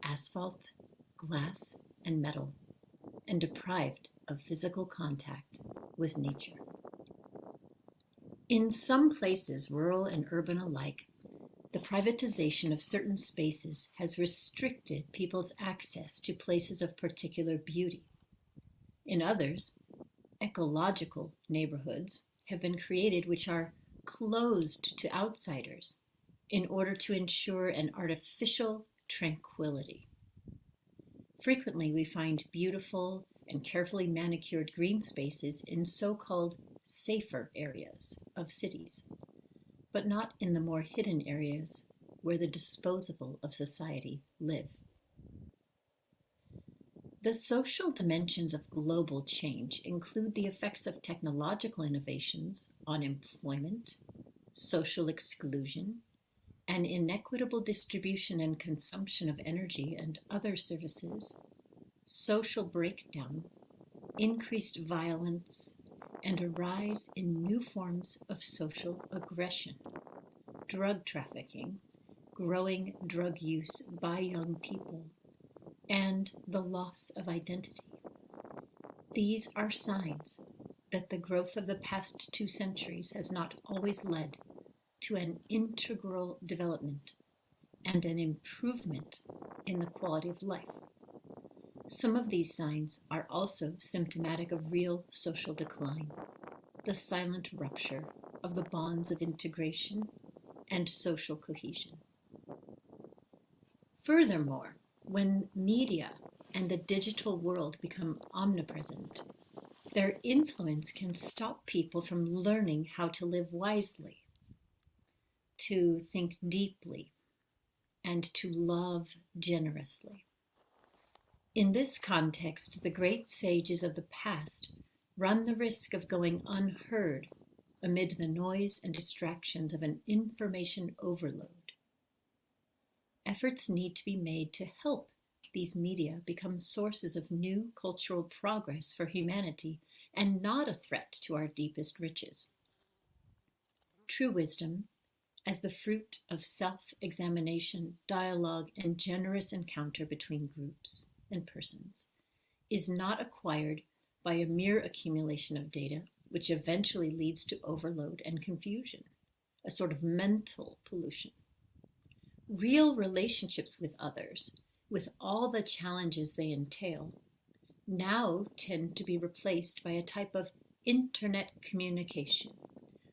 asphalt, glass, and metal, and deprived of physical contact with nature. In some places, rural and urban alike, the privatization of certain spaces has restricted people's access to places of particular beauty. In others, ecological neighborhoods have been created which are closed to outsiders in order to ensure an artificial tranquility. Frequently, we find beautiful and carefully manicured green spaces in so-called safer areas of cities, but not in the more hidden areas where the disposable of society live. The social dimensions of global change include the effects of technological innovations on employment, social exclusion, and inequitable distribution and consumption of energy and other services, social breakdown, increased violence, and a rise in new forms of social aggression, drug trafficking, growing drug use by young people, and the loss of identity. These are signs that the growth of the past 2 centuries has not always led to an integral development and an improvement in the quality of life. Some of these signs are also symptomatic of real social decline, the silent rupture of the bonds of integration and social cohesion. Furthermore, when media and the digital world become omnipresent, their influence can stop people from learning how to live wisely, to think deeply, and to love generously. In this context, the great sages of the past run the risk of going unheard amid the noise and distractions of an information overload. Efforts need to be made to help these media become sources of new cultural progress for humanity and not a threat to our deepest riches. True wisdom, as the fruit of self-examination, dialogue, and generous encounter between groups and persons, is not acquired by a mere accumulation of data, which eventually leads to overload and confusion, a sort of mental pollution. Real relationships with others, with all the challenges they entail, now tend to be replaced by a type of internet communication,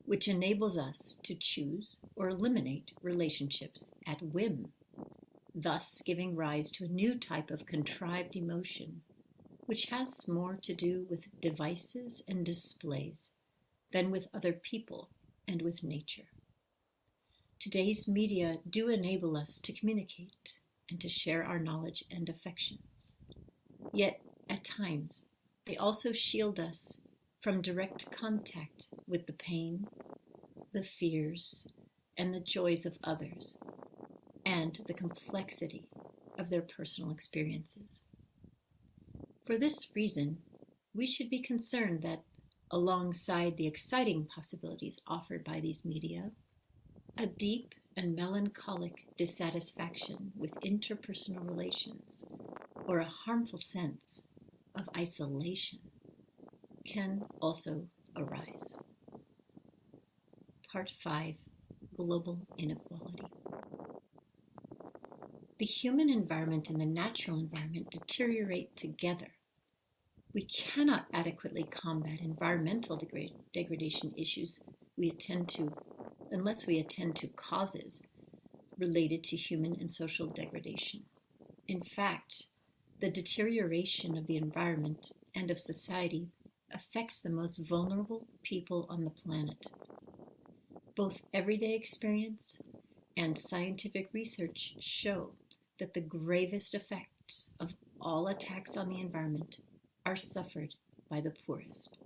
which enables us to choose or eliminate relationships at whim, thus giving rise to a new type of contrived emotion, which has more to do with devices and displays than with other people and with nature. Today's media do enable us to communicate and to share our knowledge and affections. Yet, at times, they also shield us from direct contact with the pain, the fears, and the joys of others, and the complexity of their personal experiences. For this reason, we should be concerned that, alongside the exciting possibilities offered by these media, a deep and melancholic dissatisfaction with interpersonal relations, or a harmful sense of isolation, can also arise. Part 5, Global Inequality. The human environment and the natural environment deteriorate together. We cannot adequately combat environmental degradation issues unless we attend to causes related to human and social degradation. In fact, the deterioration of the environment and of society affects the most vulnerable people on the planet. Both everyday experience and scientific research show that the gravest effects of all attacks on the environment are suffered by the poorest.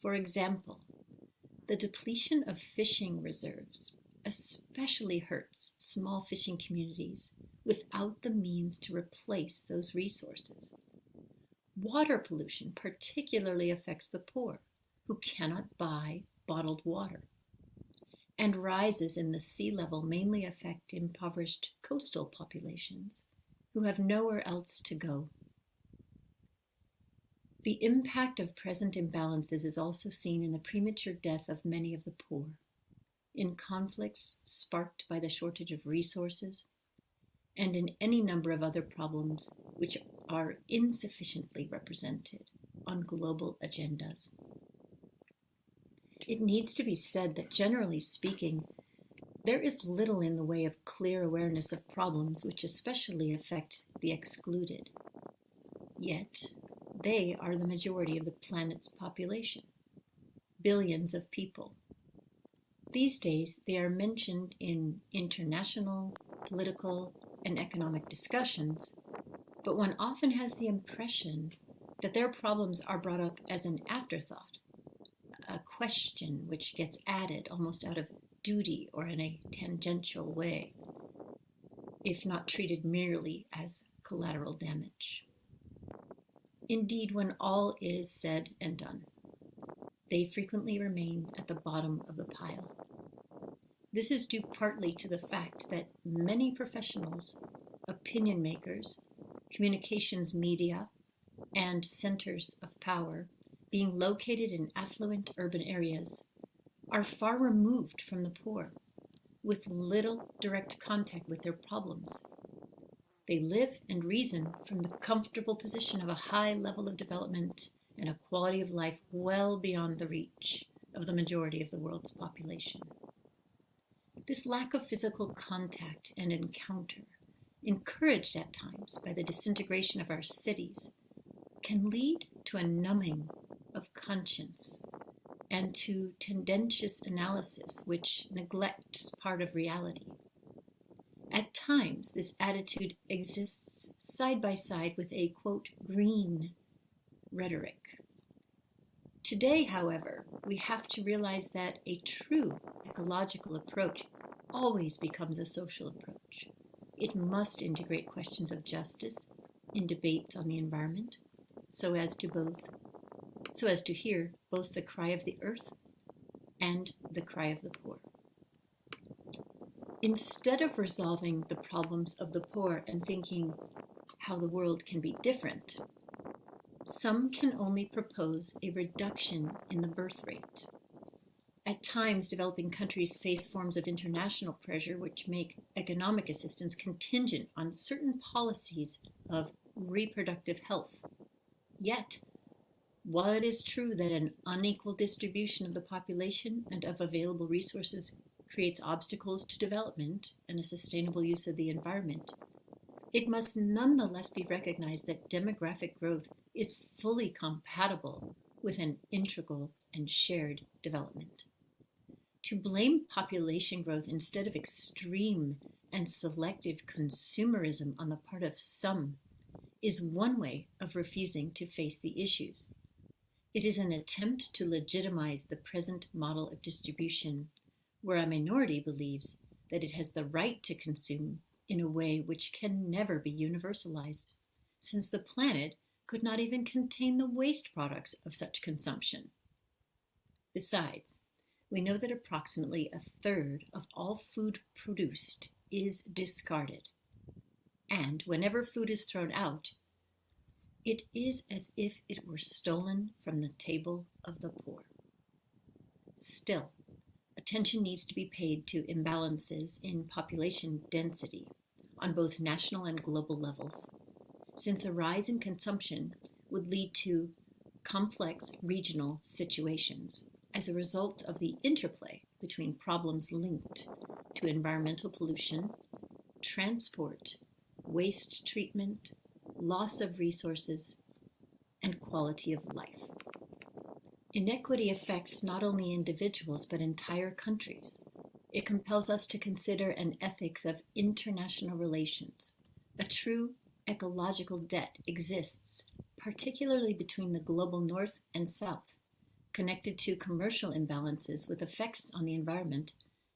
For example, the depletion of fishing reserves especially hurts small fishing communities without the means to replace those resources. Water pollution particularly affects the poor, who cannot buy bottled water. And rises in the sea level mainly affect impoverished coastal populations, who have nowhere else to go. The impact of present imbalances is also seen in the premature death of many of the poor, in conflicts sparked by the shortage of resources, and in any number of other problems which are insufficiently represented on global agendas. It needs to be said that, generally speaking, there is little in the way of clear awareness of problems which especially affect the excluded. Yet, they are the majority of the planet's population, billions of people. These days, they are mentioned in international, political, and economic discussions, but one often has the impression that their problems are brought up as an afterthought, a question which gets added almost out of duty or in a tangential way, if not treated merely as collateral damage. Indeed, when all is said and done, they frequently remain at the bottom of the pile. This is due partly to the fact that many professionals, opinion makers, communications media, and centers of power, being located in affluent urban areas, are far removed from the poor, with little direct contact with their problems. They live and reason from the comfortable position of a high level of development and a quality of life well beyond the reach of the majority of the world's population. This lack of physical contact and encounter, encouraged at times by the disintegration of our cities, can lead to a numbing of conscience and to tendentious analysis which neglects part of reality. At times, this attitude exists side by side with a, quote, green rhetoric. Today, however, we have to realize that a true ecological approach always becomes a social approach. It must integrate questions of justice in debates on the environment so as to hear both the cry of the earth and the cry of the poor. Instead of resolving the problems of the poor and thinking how the world can be different, some can only propose a reduction in the birth rate. At times, developing countries face forms of international pressure which make economic assistance contingent on certain policies of reproductive health. Yet, while it is true that an unequal distribution of the population and of available resources creates obstacles to development and a sustainable use of the environment, it must nonetheless be recognized that demographic growth is fully compatible with an integral and shared development. To blame population growth instead of extreme and selective consumerism on the part of some is one way of refusing to face the issues. It is an attempt to legitimize the present model of distribution, where a minority believes that it has the right to consume in a way which can never be universalized, since the planet could not even contain the waste products of such consumption. Besides, we know that approximately a third of all food produced is discarded, and whenever food is thrown out, it is as if it were stolen from the table of the poor. Still, attention needs to be paid to imbalances in population density on both national and global levels, since a rise in consumption would lead to complex regional situations as a result of the interplay between problems linked to environmental pollution, transport, waste treatment, loss of resources, and quality of life. Inequity affects not only individuals but entire countries. It compels us to consider an ethics of international relations. A true ecological debt exists, particularly between the global north and south, connected to commercial imbalances with effects on the environment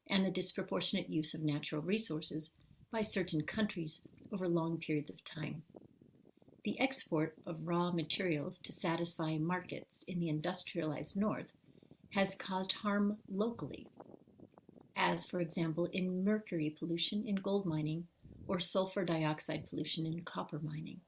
and the disproportionate use of natural resources by certain countries over long periods of time. The export of raw materials to satisfy markets in the industrialized north has caused harm locally, as, for example, in mercury pollution in gold mining or sulfur dioxide pollution in copper mining.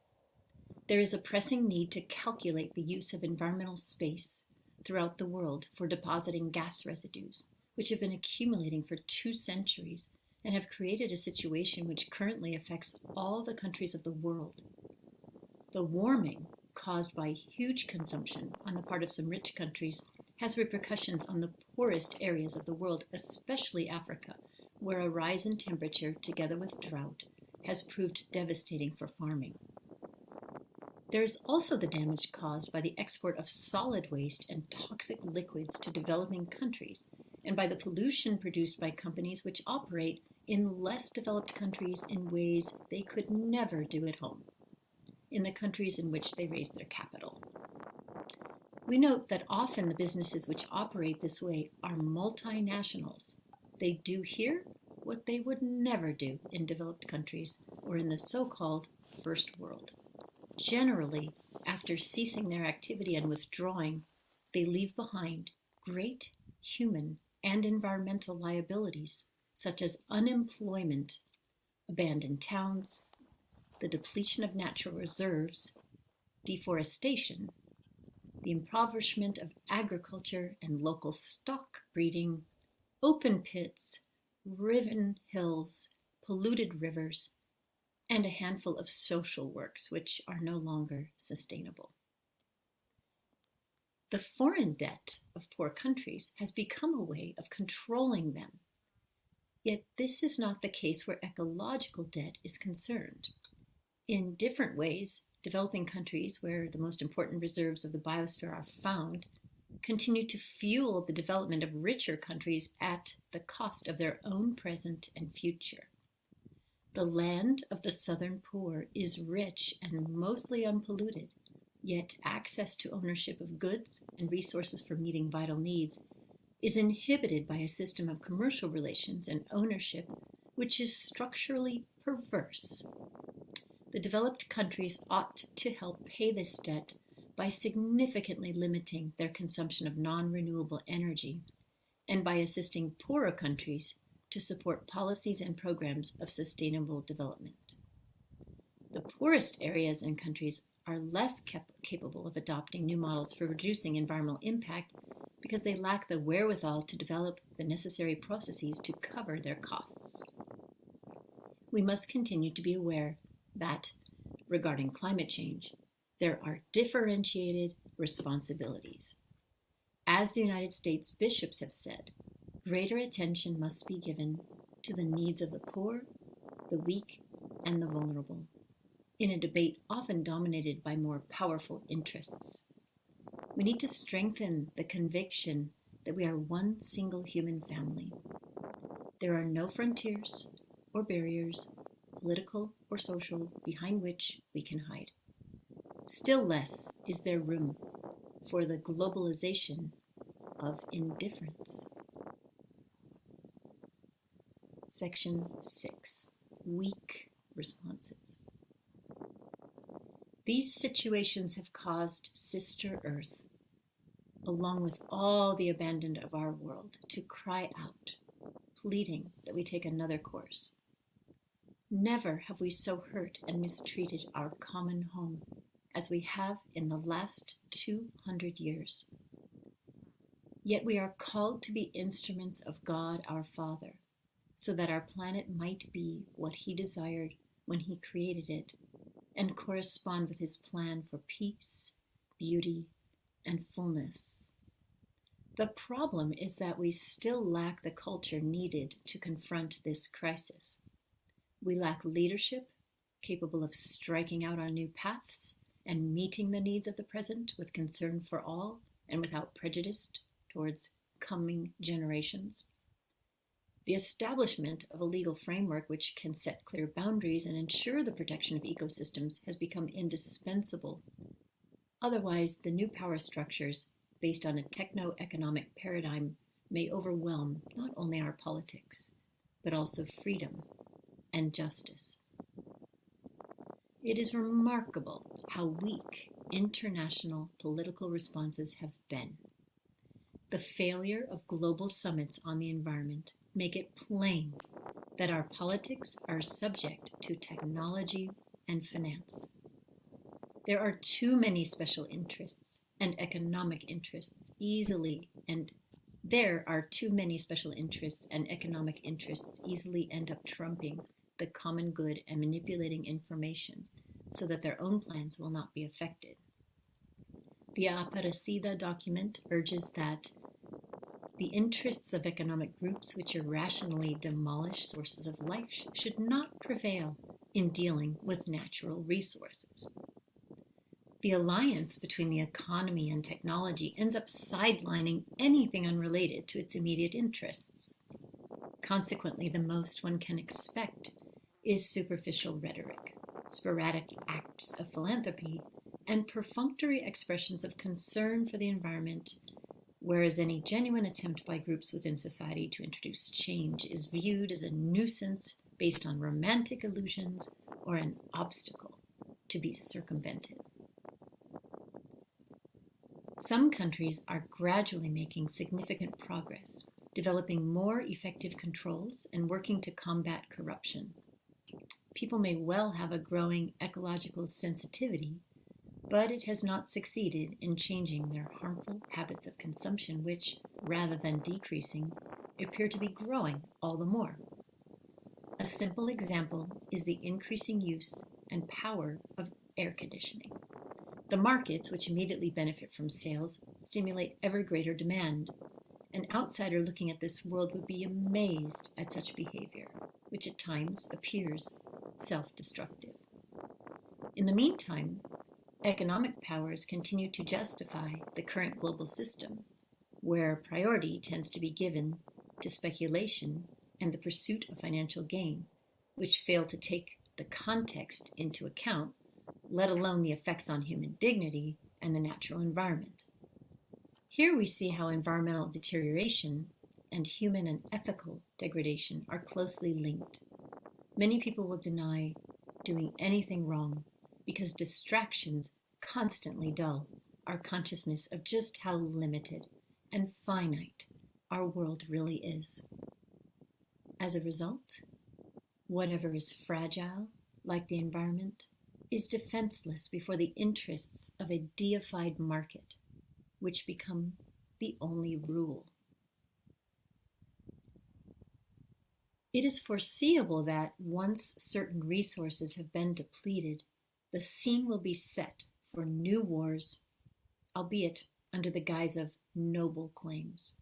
There is a pressing need to calculate the use of environmental space throughout the world for depositing gas residues, which have been accumulating for 2 centuries and have created a situation which currently affects all the countries of the world. The warming caused by huge consumption on the part of some rich countries has repercussions on the poorest areas of the world, especially Africa, where a rise in temperature together with drought has proved devastating for farming. There is also the damage caused by the export of solid waste and toxic liquids to developing countries, and by the pollution produced by companies which operate in less developed countries in ways they could never do at home, in the countries in which they raise their capital. We note that often the businesses which operate this way are multinationals. They do here what they would never do in developed countries or in the so-called first world. Generally, after ceasing their activity and withdrawing, they leave behind great human and environmental liabilities, such as unemployment, abandoned towns, the depletion of natural reserves, deforestation, the impoverishment of agriculture and local stock breeding, open pits, riven hills, polluted rivers, and a handful of social works which are no longer sustainable. The foreign debt of poor countries has become a way of controlling them. Yet this is not the case where ecological debt is concerned. In different ways, developing countries, where the most important reserves of the biosphere are found, continue to fuel the development of richer countries at the cost of their own present and future. The land of the southern poor is rich and mostly unpolluted, yet access to ownership of goods and resources for meeting vital needs is inhibited by a system of commercial relations and ownership which is structurally perverse. The developed countries ought to help pay this debt by significantly limiting their consumption of non-renewable energy and by assisting poorer countries to support policies and programs of sustainable development. The poorest areas and countries are less capable of adopting new models for reducing environmental impact because they lack the wherewithal to develop the necessary processes to cover their costs. We must continue to be aware that, regarding climate change, there are differentiated responsibilities. As the United States bishops have said, greater attention must be given to the needs of the poor, the weak, and the vulnerable, in a debate often dominated by more powerful interests. We need to strengthen the conviction that we are one single human family. There are no frontiers or barriers, political or social, behind which we can hide. Still less is there room for the globalization of indifference. Section 6. Weak responses. These situations have caused Sister Earth, along with all the abandoned of our world, to cry out, pleading that we take another course. Never have we so hurt and mistreated our common home as we have in the last 200 years. Yet we are called to be instruments of God our Father, so that our planet might be what He desired when He created it, and correspond with His plan for peace, beauty, and fullness. The problem is that we still lack the culture needed to confront this crisis. We lack leadership capable of striking out on new paths and meeting the needs of the present with concern for all and without prejudice towards coming generations. The establishment of a legal framework which can set clear boundaries and ensure the protection of ecosystems has become indispensable. Otherwise, the new power structures based on a techno-economic paradigm may overwhelm not only our politics, but also freedom and justice. It is remarkable how weak international political responses have been. The failure of global summits on the environment make it plain that our politics are subject to technology and finance. There are too many special interests and economic interests easily end up trumping the common good and manipulating information so that their own plans will not be affected. The Aparecida document urges that the interests of economic groups which irrationally demolish sources of life should not prevail in dealing with natural resources. The alliance between the economy and technology ends up sidelining anything unrelated to its immediate interests. Consequently, the most one can expect is superficial rhetoric, sporadic acts of philanthropy, and perfunctory expressions of concern for the environment, whereas any genuine attempt by groups within society to introduce change is viewed as a nuisance based on romantic illusions or an obstacle to be circumvented. Some countries are gradually making significant progress, developing more effective controls and working to combat corruption. People may well have a growing ecological sensitivity, but it has not succeeded in changing their harmful habits of consumption, which, rather than decreasing, appear to be growing all the more. A simple example is the increasing use and power of air conditioning. The markets, which immediately benefit from sales, stimulate ever greater demand. An outsider looking at this world would be amazed at such behavior, which at times appears self-destructive. In the meantime, economic powers continue to justify the current global system, where priority tends to be given to speculation and the pursuit of financial gain, which fail to take the context into account, let alone the effects on human dignity and the natural environment. Here we see how environmental deterioration and human and ethical degradation are closely linked. Many people will deny doing anything wrong because distractions constantly dull our consciousness of just how limited and finite our world really is. As a result, whatever is fragile, like the environment, is defenseless before the interests of a deified market, which become the only rule. It is foreseeable that once certain resources have been depleted, the scene will be set for new wars, albeit under the guise of noble claims.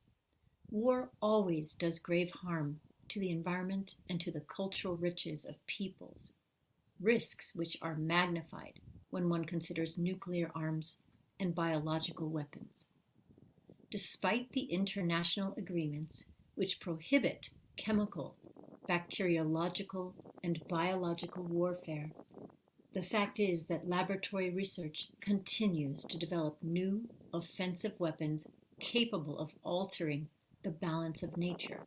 War always does grave harm to the environment and to the cultural riches of peoples, risks which are magnified when one considers nuclear arms and biological weapons. Despite the international agreements which prohibit chemical, bacteriological, and biological warfare, the fact is that laboratory research continues to develop new offensive weapons capable of altering the balance of nature.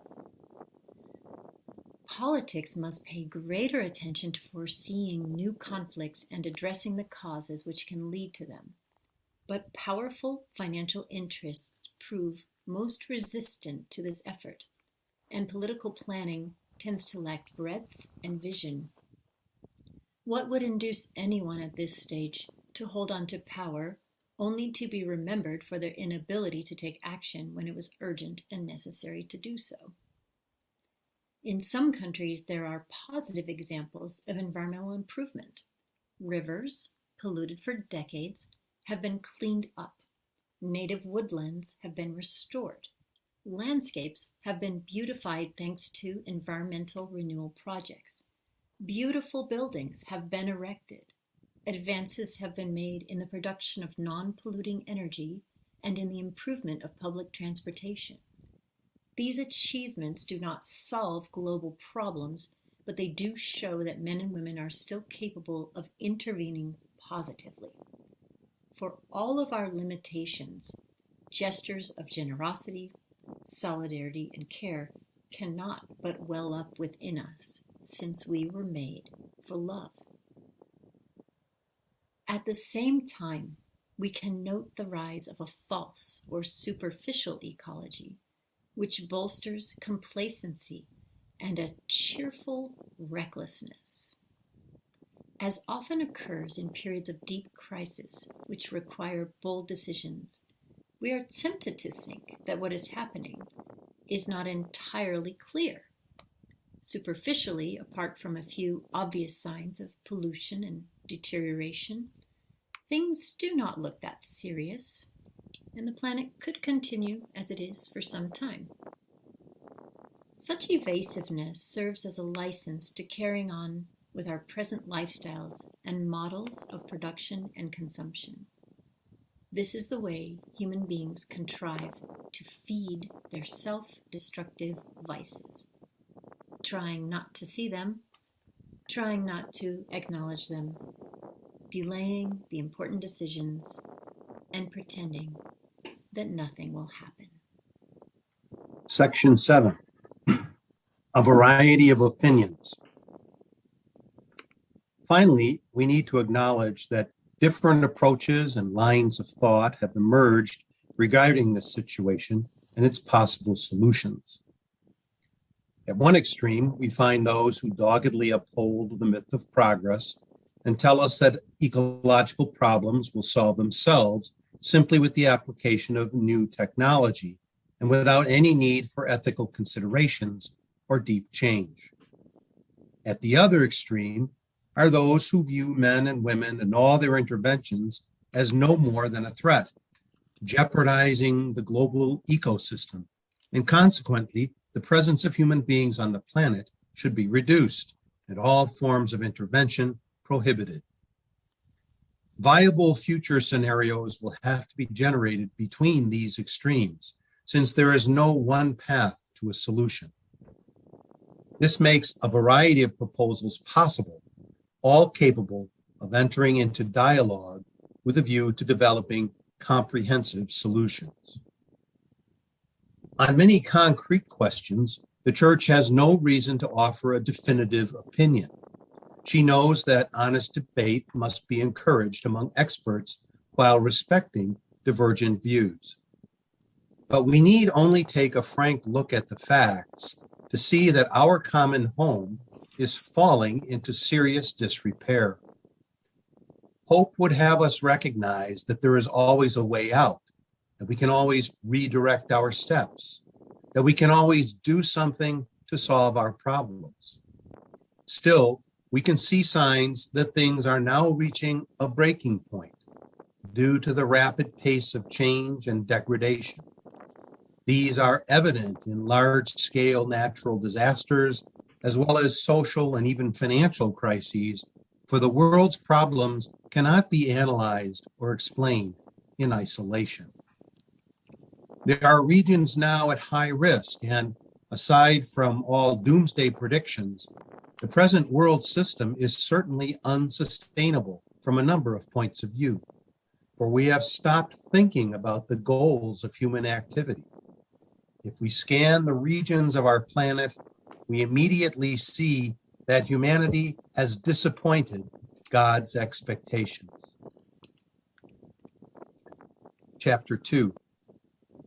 Politics must pay greater attention to foreseeing new conflicts and addressing the causes which can lead to them. But powerful financial interests prove most resistant to this effort, and political planning tends to lack breadth and vision. What would induce anyone at this stage to hold on to power only to be remembered for their inability to take action when it was urgent and necessary to do so? In some countries, there are positive examples of environmental improvement. Rivers, polluted for decades, have been cleaned up. Native woodlands have been restored. Landscapes have been beautified thanks to environmental renewal projects. Beautiful buildings have been erected. Advances have been made in the production of non-polluting energy and in the improvement of public transportation. These achievements do not solve global problems, but they do show that men and women are still capable of intervening positively. For all of our limitations, gestures of generosity, solidarity, and care cannot but well up within us, since we were made for love. At the same time, we can note the rise of a false or superficial ecology, which bolsters complacency and a cheerful recklessness. As often occurs in periods of deep crisis, which require bold decisions, we are tempted to think that what is happening is not entirely clear. Superficially, apart from a few obvious signs of pollution and deterioration, things do not look that serious, and the planet could continue as it is for some time. Such evasiveness serves as a license to carrying on with our present lifestyles and models of production and consumption. This is the way human beings contrive to feed their self-destructive vices, trying not to see them, trying not to acknowledge them, delaying the important decisions, and pretending that nothing will happen. Section 7, a variety of opinions. Finally, we need to acknowledge that different approaches and lines of thought have emerged regarding this situation and its possible solutions. At one extreme, we find those who doggedly uphold the myth of progress and tell us that ecological problems will solve themselves simply with the application of new technology and without any need for ethical considerations or deep change. At the other extreme are those who view men and women and all their interventions as no more than a threat, jeopardizing the global ecosystem, and consequently, the presence of human beings on the planet should be reduced and all forms of intervention prohibited. Viable future scenarios will have to be generated between these extremes, since there is no one path to a solution. This makes a variety of proposals possible, all capable of entering into dialogue with a view to developing comprehensive solutions. On many concrete questions, the Church has no reason to offer a definitive opinion. She knows that honest debate must be encouraged among experts while respecting divergent views. But we need only take a frank look at the facts to see that our common home is falling into serious disrepair. Hope would have us recognize that there is always a way out, that we can always redirect our steps, that we can always do something to solve our problems. Still, we can see signs that things are now reaching a breaking point due to the rapid pace of change and degradation. These are evident in large-scale natural disasters, as well as social and even financial crises, for the world's problems cannot be analyzed or explained in isolation. There are regions now at high risk, and aside from all doomsday predictions, the present world system is certainly unsustainable from a number of points of view, for we have stopped thinking about the goals of human activity. If we scan the regions of our planet, we immediately see that humanity has disappointed God's expectations. Chapter 2,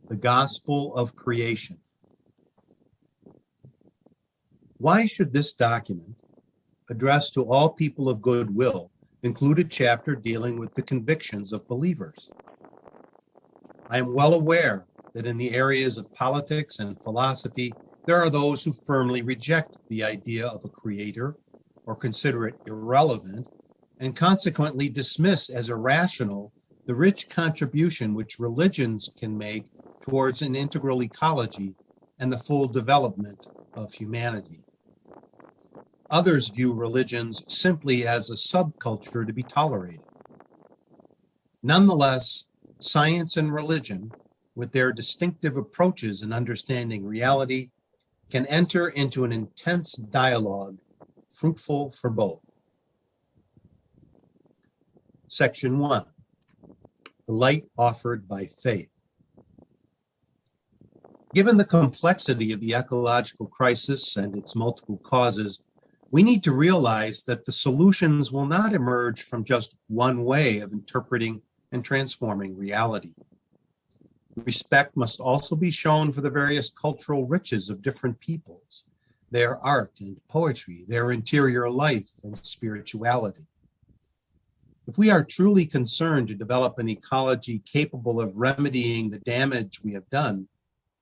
the Gospel of Creation. Why should this document, addressed to all people of goodwill, include a chapter dealing with the convictions of believers? I am well aware that in the areas of politics and philosophy, there are those who firmly reject the idea of a creator or consider it irrelevant, and consequently dismiss as irrational the rich contribution which religions can make towards an integral ecology and the full development of humanity. Others view religions simply as a subculture to be tolerated. Nonetheless, science and religion, with their distinctive approaches in understanding reality, can enter into an intense dialogue, fruitful for both. Section 1, the light offered by faith. Given the complexity of the ecological crisis and its multiple causes, we need to realize that the solutions will not emerge from just one way of interpreting and transforming reality. Respect must also be shown for the various cultural riches of different peoples, their art and poetry, their interior life and spirituality. If we are truly concerned to develop an ecology capable of remedying the damage we have done,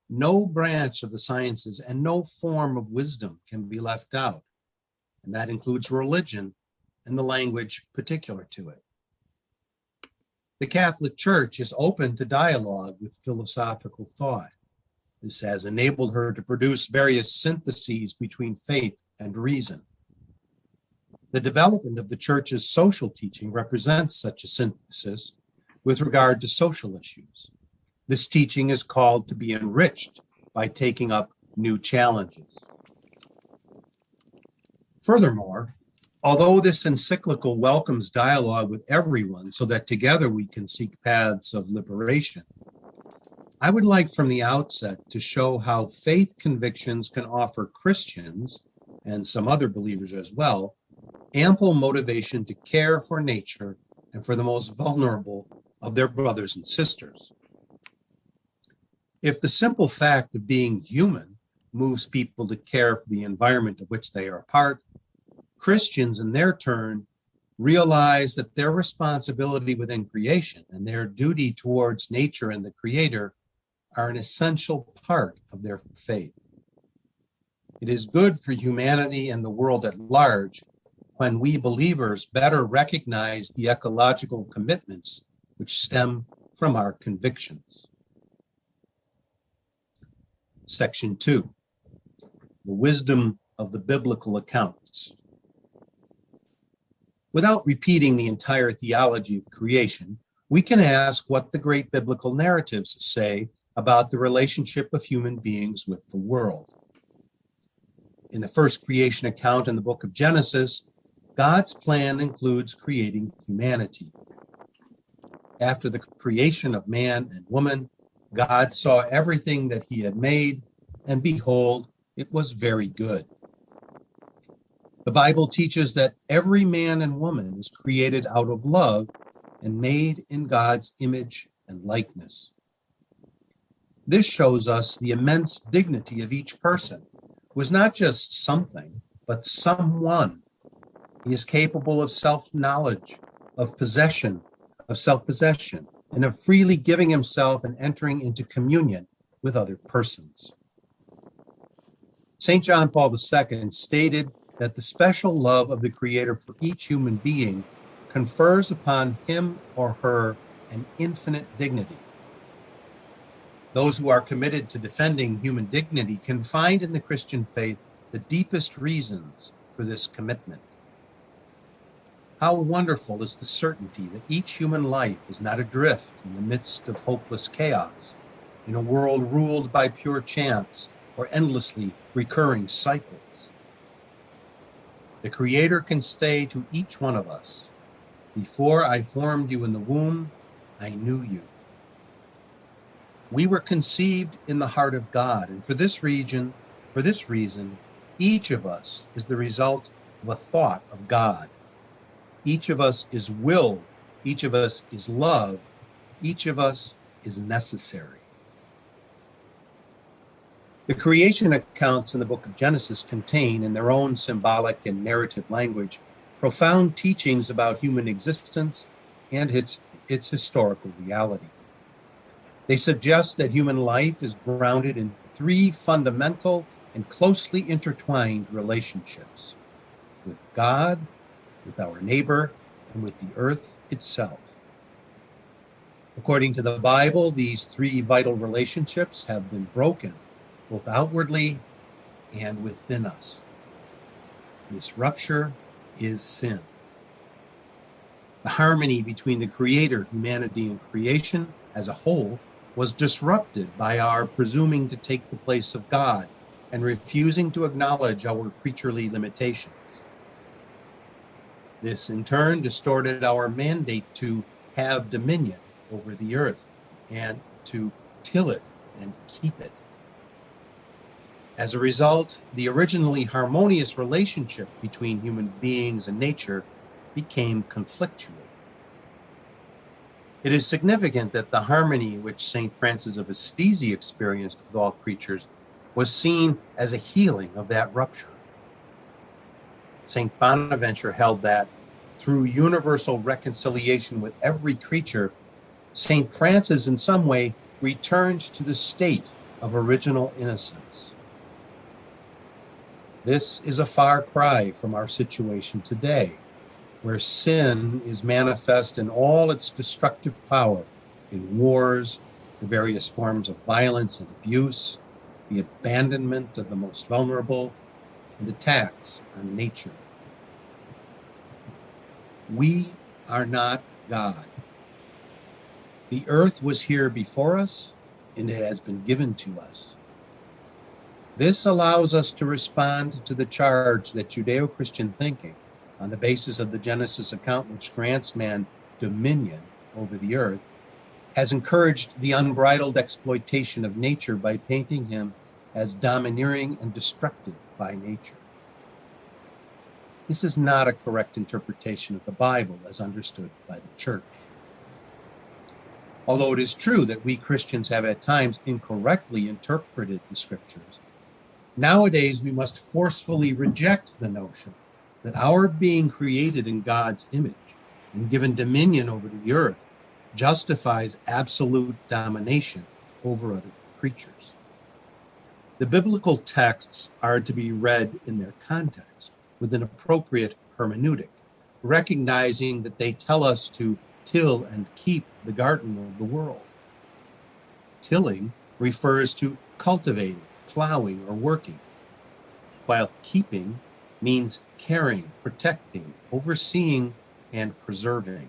no branch of the sciences and no form of wisdom can be left out, and that includes religion and the language particular to it. The Catholic Church is open to dialogue with philosophical thought. This has enabled her to produce various syntheses between faith and reason. The development of the Church's social teaching represents such a synthesis with regard to social issues. This teaching is called to be enriched by taking up new challenges. Furthermore, although this encyclical welcomes dialogue with everyone so that together we can seek paths of liberation, I would like from the outset to show how faith convictions can offer Christians, and some other believers as well, ample motivation to care for nature and for the most vulnerable of their brothers and sisters. If the simple fact of being human moves people to care for the environment of which they are a part, Christians, in their turn, realize that their responsibility within creation and their duty towards nature and the Creator are an essential part of their faith. It is good for humanity and the world at large when we believers better recognize the ecological commitments which stem from our convictions. Section 2, the wisdom of the biblical accounts. Without repeating the entire theology of creation, we can ask what the great biblical narratives say about the relationship of human beings with the world. In the first creation account in the book of Genesis, God's plan includes creating humanity. After the creation of man and woman, God saw everything that he had made, and behold, it was very good. The Bible teaches that every man and woman is created out of love and made in God's image and likeness. This shows us the immense dignity of each person, who is not just something, but someone. He is capable of self-knowledge, of self-possession, and of freely giving himself and entering into communion with other persons. St. John Paul II stated that the special love of the Creator for each human being confers upon him or her an infinite dignity. Those who are committed to defending human dignity can find in the Christian faith the deepest reasons for this commitment. How wonderful is the certainty that each human life is not adrift in the midst of hopeless chaos, in a world ruled by pure chance or endlessly recurring cycles. The Creator can say to each one of us, "Before I formed you in the womb, I knew you." We were conceived in the heart of God, and for this reason, each of us is the result of a thought of God. Each of us is willed, each of us is loved, each of us is necessary. The creation accounts in the book of Genesis contain, in their own symbolic and narrative language, profound teachings about human existence and its historical reality. They suggest that human life is grounded in three fundamental and closely intertwined relationships: with God, with our neighbor, and with the earth itself. According to the Bible, these three vital relationships have been broken, both outwardly and within us. This rupture is sin. The harmony between the Creator, humanity, and creation as a whole was disrupted by our presuming to take the place of God and refusing to acknowledge our creaturely limitations. This, in turn, distorted our mandate to have dominion over the earth and to till it and keep it. As a result, the originally harmonious relationship between human beings and nature became conflictual. It is significant that the harmony which St. Francis of Assisi experienced with all creatures was seen as a healing of that rupture. St. Bonaventure held that through universal reconciliation with every creature, St. Francis in some way returned to the state of original innocence. This is a far cry from our situation today, where sin is manifest in all its destructive power, in wars, the various forms of violence and abuse, the abandonment of the most vulnerable, and attacks on nature. We are not God. The earth was here before us, and it has been given to us. This allows us to respond to the charge that Judeo-Christian thinking, on the basis of the Genesis account which grants man dominion over the earth, has encouraged the unbridled exploitation of nature by painting him as domineering and destructive by nature. This is not a correct interpretation of the Bible as understood by the Church. Although it is true that we Christians have at times incorrectly interpreted the Scriptures, nowadays we must forcefully reject the notion that our being created in God's image and given dominion over the earth justifies absolute domination over other creatures. The biblical texts are to be read in their context with an appropriate hermeneutic, recognizing that they tell us to till and keep the garden of the world. Tilling refers to cultivating, plowing, or working, while keeping means caring, protecting, overseeing, and preserving.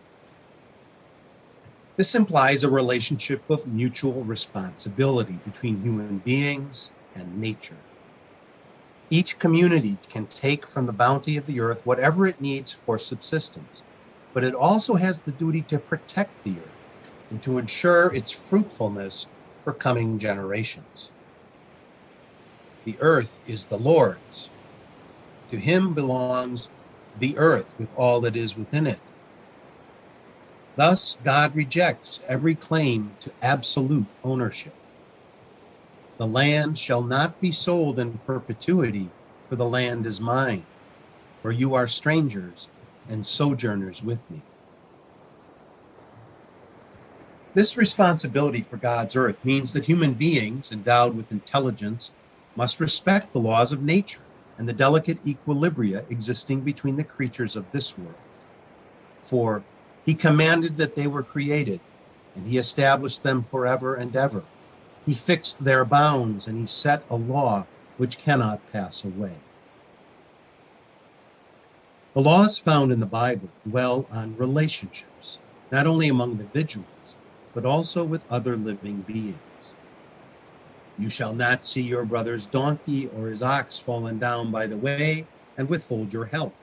This implies a relationship of mutual responsibility between human beings and nature. Each community can take from the bounty of the earth whatever it needs for subsistence, but it also has the duty to protect the earth and to ensure its fruitfulness for coming generations. The earth is the Lord's. To him belongs the earth with all that is within it. Thus, God rejects every claim to absolute ownership. The land shall not be sold in perpetuity, for the land is mine, for you are strangers and sojourners with me. This responsibility for God's earth means that human beings endowed with intelligence must respect the laws of nature and the delicate equilibria existing between the creatures of this world. For he commanded that they were created, and he established them forever and ever. He fixed their bounds, and he set a law which cannot pass away. The laws found in the Bible dwell on relationships, not only among individuals, but also with other living beings. You shall not see your brother's donkey or his ox fallen down by the way and withhold your help.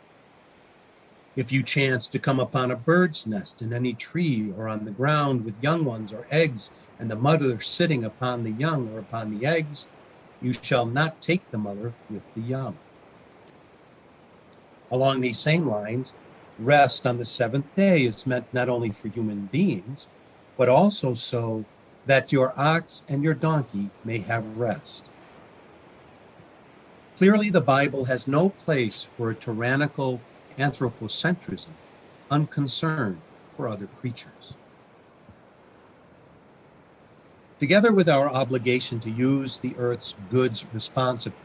If you chance to come upon a bird's nest in any tree or on the ground with young ones or eggs, and the mother sitting upon the young or upon the eggs, you shall not take the mother with the young. Along these same lines, rest on the seventh day is meant not only for human beings, but also so that your ox and your donkey may have rest. Clearly, the Bible has no place for a tyrannical anthropocentrism, unconcerned for other creatures. Together with our obligation to use the earth's goods responsibly,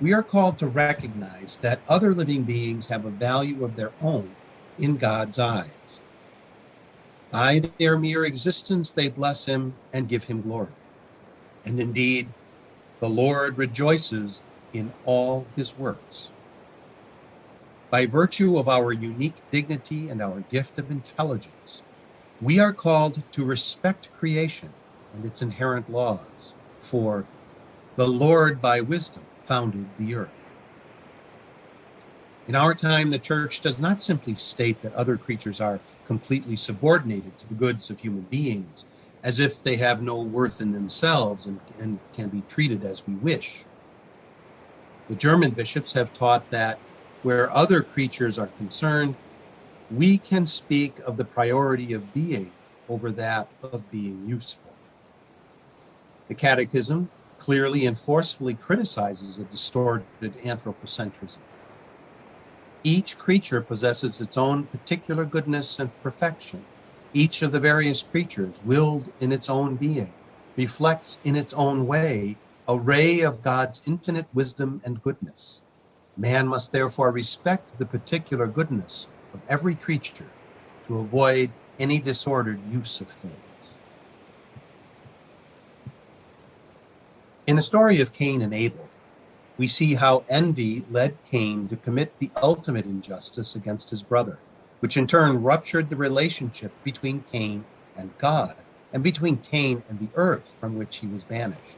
we are called to recognize that other living beings have a value of their own in God's eyes. By their mere existence, they bless him and give him glory. And indeed, the Lord rejoices in all his works. By virtue of our unique dignity and our gift of intelligence, we are called to respect creation and its inherent laws, for the Lord by wisdom founded the earth. In our time, the church does not simply state that other creatures are completely subordinated to the goods of human beings, as if they have no worth in themselves and can be treated as we wish. The German bishops have taught that where other creatures are concerned, we can speak of the priority of being over that of being useful. The Catechism clearly and forcefully criticizes a distorted anthropocentrism. Each creature possesses its own particular goodness and perfection. Each of the various creatures, willed in its own being, reflects in its own way a ray of God's infinite wisdom and goodness. Man must therefore respect the particular goodness of every creature to avoid any disordered use of things. In the story of Cain and Abel, we see how envy led Cain to commit the ultimate injustice against his brother, which in turn ruptured the relationship between Cain and God, and between Cain and the earth from which he was banished.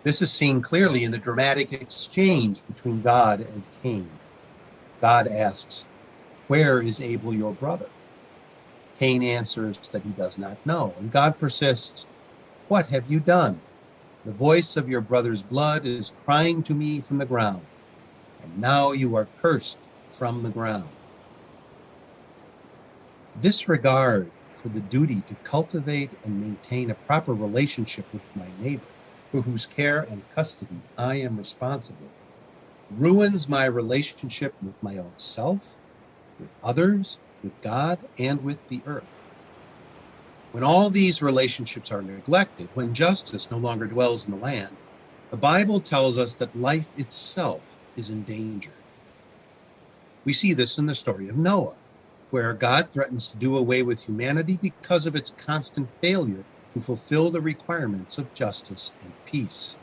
This is seen clearly in the dramatic exchange between God and Cain. God asks, "Where is Abel your brother?" Cain answers that he does not know, and God persists, "What have you done? The voice of your brother's blood is crying to me from the ground, and now you are cursed from the ground." Disregard for the duty to cultivate and maintain a proper relationship with my neighbor, for whose care and custody I am responsible, ruins my relationship with my own self, with others, with God, and with the earth. When all these relationships are neglected, when justice no longer dwells in the land, the Bible tells us that life itself is in danger. We see this in the story of Noah, where God threatens to do away with humanity because of its constant failure to fulfill the requirements of justice and peace.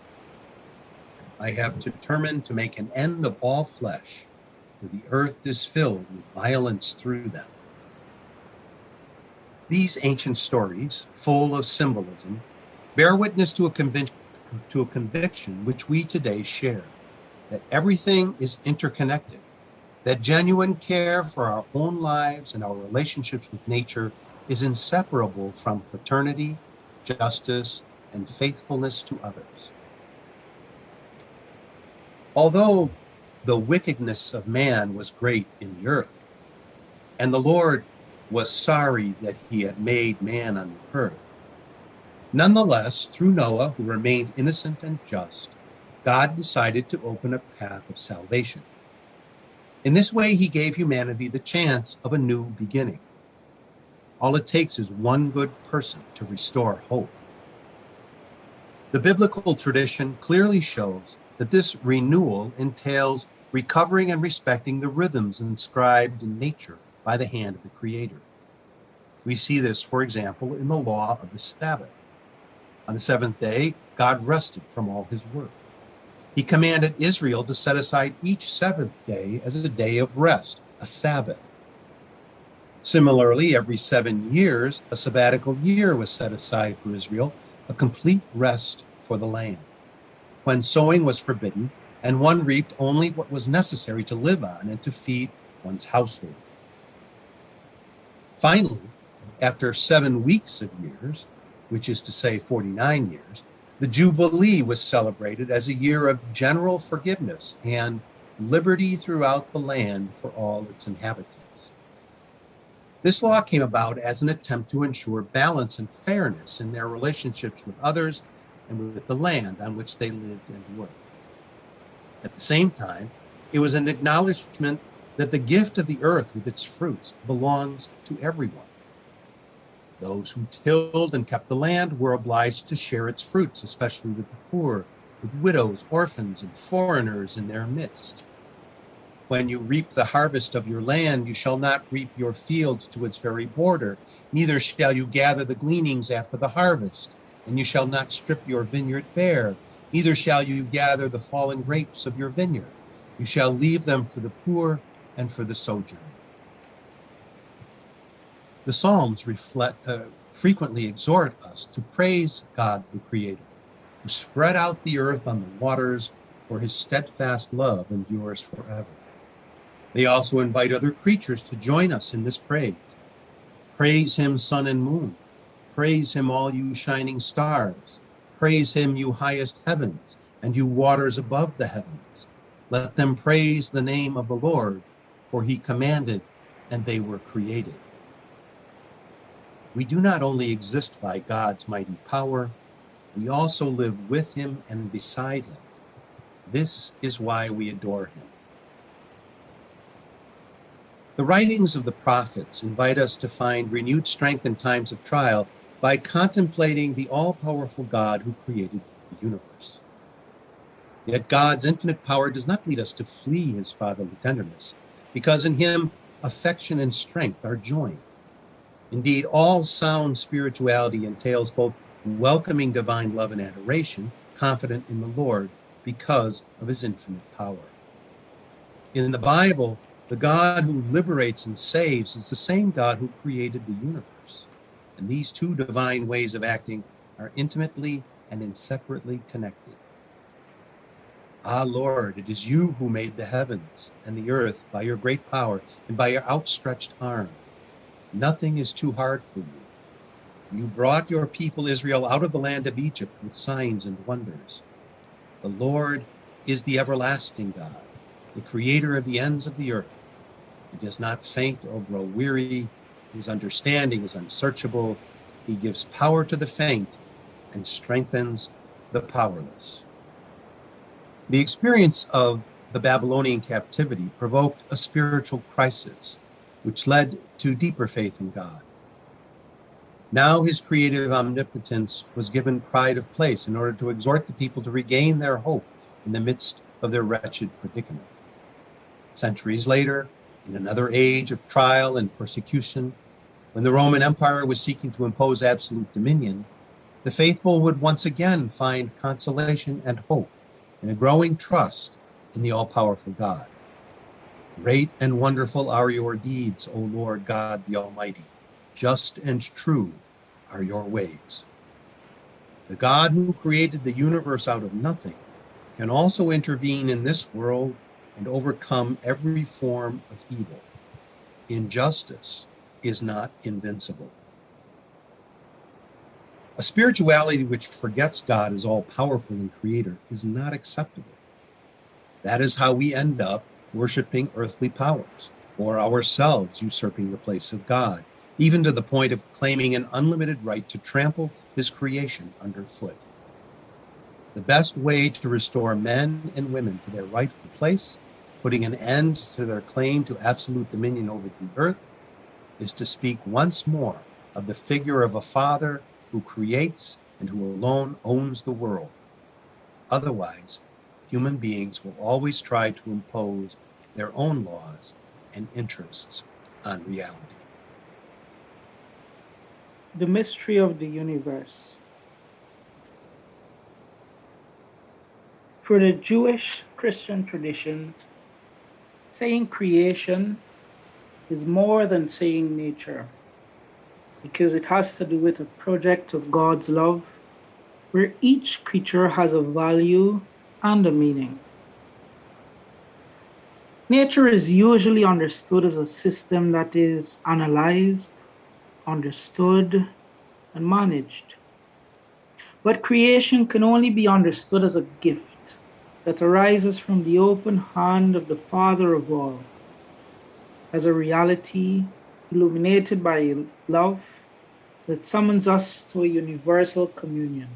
I have determined to make an end of all flesh, for the earth is filled with violence through them. These ancient stories, full of symbolism, bear witness to a conviction which we today share, that everything is interconnected, that genuine care for our own lives and our relationships with nature is inseparable from fraternity, justice, and faithfulness to others. Although the wickedness of man was great in the earth, and the Lord was sorry that he had made man on the earth, nonetheless, through Noah, who remained innocent and just, God decided to open a path of salvation. In this way, he gave humanity the chance of a new beginning. All it takes is one good person to restore hope. The biblical tradition clearly shows that this renewal entails recovering and respecting the rhythms inscribed in nature by the hand of the Creator. We see this, for example, in the law of the Sabbath. On the seventh day, God rested from all his work. He commanded Israel to set aside each seventh day as a day of rest, a Sabbath. Similarly, every 7 years, a sabbatical year was set aside for Israel, a complete rest for the land, when sowing was forbidden, and one reaped only what was necessary to live on and to feed one's household. Finally, after 7 weeks of years, which is to say 49 years, the Jubilee was celebrated as a year of general forgiveness and liberty throughout the land for all its inhabitants. This law came about as an attempt to ensure balance and fairness in their relationships with others and with the land on which they lived and worked. At the same time, it was an acknowledgement that the gift of the earth with its fruits belongs to everyone. Those who tilled and kept the land were obliged to share its fruits, especially with the poor, with widows, orphans, and foreigners in their midst. When you reap the harvest of your land, you shall not reap your field to its very border, neither shall you gather the gleanings after the harvest, and you shall not strip your vineyard bare, neither shall you gather the fallen grapes of your vineyard. You shall leave them for the poor and for the sojourner. The Psalms frequently exhort us to praise God the Creator, who spread out the earth on the waters, for his steadfast love endures forever. They also invite other creatures to join us in this praise. Praise him, sun and moon. Praise him, all you shining stars. Praise him, you highest heavens, and you waters above the heavens. Let them praise the name of the Lord, for he commanded, and they were created. We do not only exist by God's mighty power, we also live with him and beside him. This is why we adore him. The writings of the prophets invite us to find renewed strength in times of trial by contemplating the all-powerful God who created the universe. Yet God's infinite power does not lead us to flee his fatherly tenderness, because in him affection and strength are joined. Indeed, all sound spirituality entails both welcoming divine love and adoration, confident in the Lord because of his infinite power. In the Bible, the God who liberates and saves is the same God who created the universe. And these two divine ways of acting are intimately and inseparably connected. Ah, Lord, it is you who made the heavens and the earth by your great power and by your outstretched arm. Nothing is too hard for you. You brought your people Israel out of the land of Egypt with signs and wonders. The Lord is the everlasting God, the creator of the ends of the earth. He does not faint or grow weary. His understanding is unsearchable. He gives power to the faint and strengthens the powerless. The experience of the Babylonian captivity provoked a spiritual crisis, which led to deeper faith in God. Now his creative omnipotence was given pride of place in order to exhort the people to regain their hope in the midst of their wretched predicament. Centuries later, in another age of trial and persecution, when the Roman Empire was seeking to impose absolute dominion, the faithful would once again find consolation and hope in a growing trust in the all-powerful God. Great and wonderful are your deeds, O Lord God the Almighty. Just and true are your ways. The God who created the universe out of nothing can also intervene in this world and overcome every form of evil. Injustice is not invincible. A spirituality which forgets God as all-powerful and creator is not acceptable. That is how we end up worshiping earthly powers, or ourselves usurping the place of God, even to the point of claiming an unlimited right to trample his creation underfoot. The best way to restore men and women to their rightful place, putting an end to their claim to absolute dominion over the earth, is to speak once more of the figure of a father who creates and who alone owns the world. Otherwise, human beings will always try to impose their own laws and interests on reality. The mystery of the universe. For the Jewish Christian tradition, saying creation is more than saying nature, because it has to do with a project of God's love, where each creature has a value and a meaning. Nature is usually understood as a system that is analyzed, understood, and managed. But creation can only be understood as a gift that arises from the open hand of the Father of all, as a reality illuminated by love that summons us to a universal communion.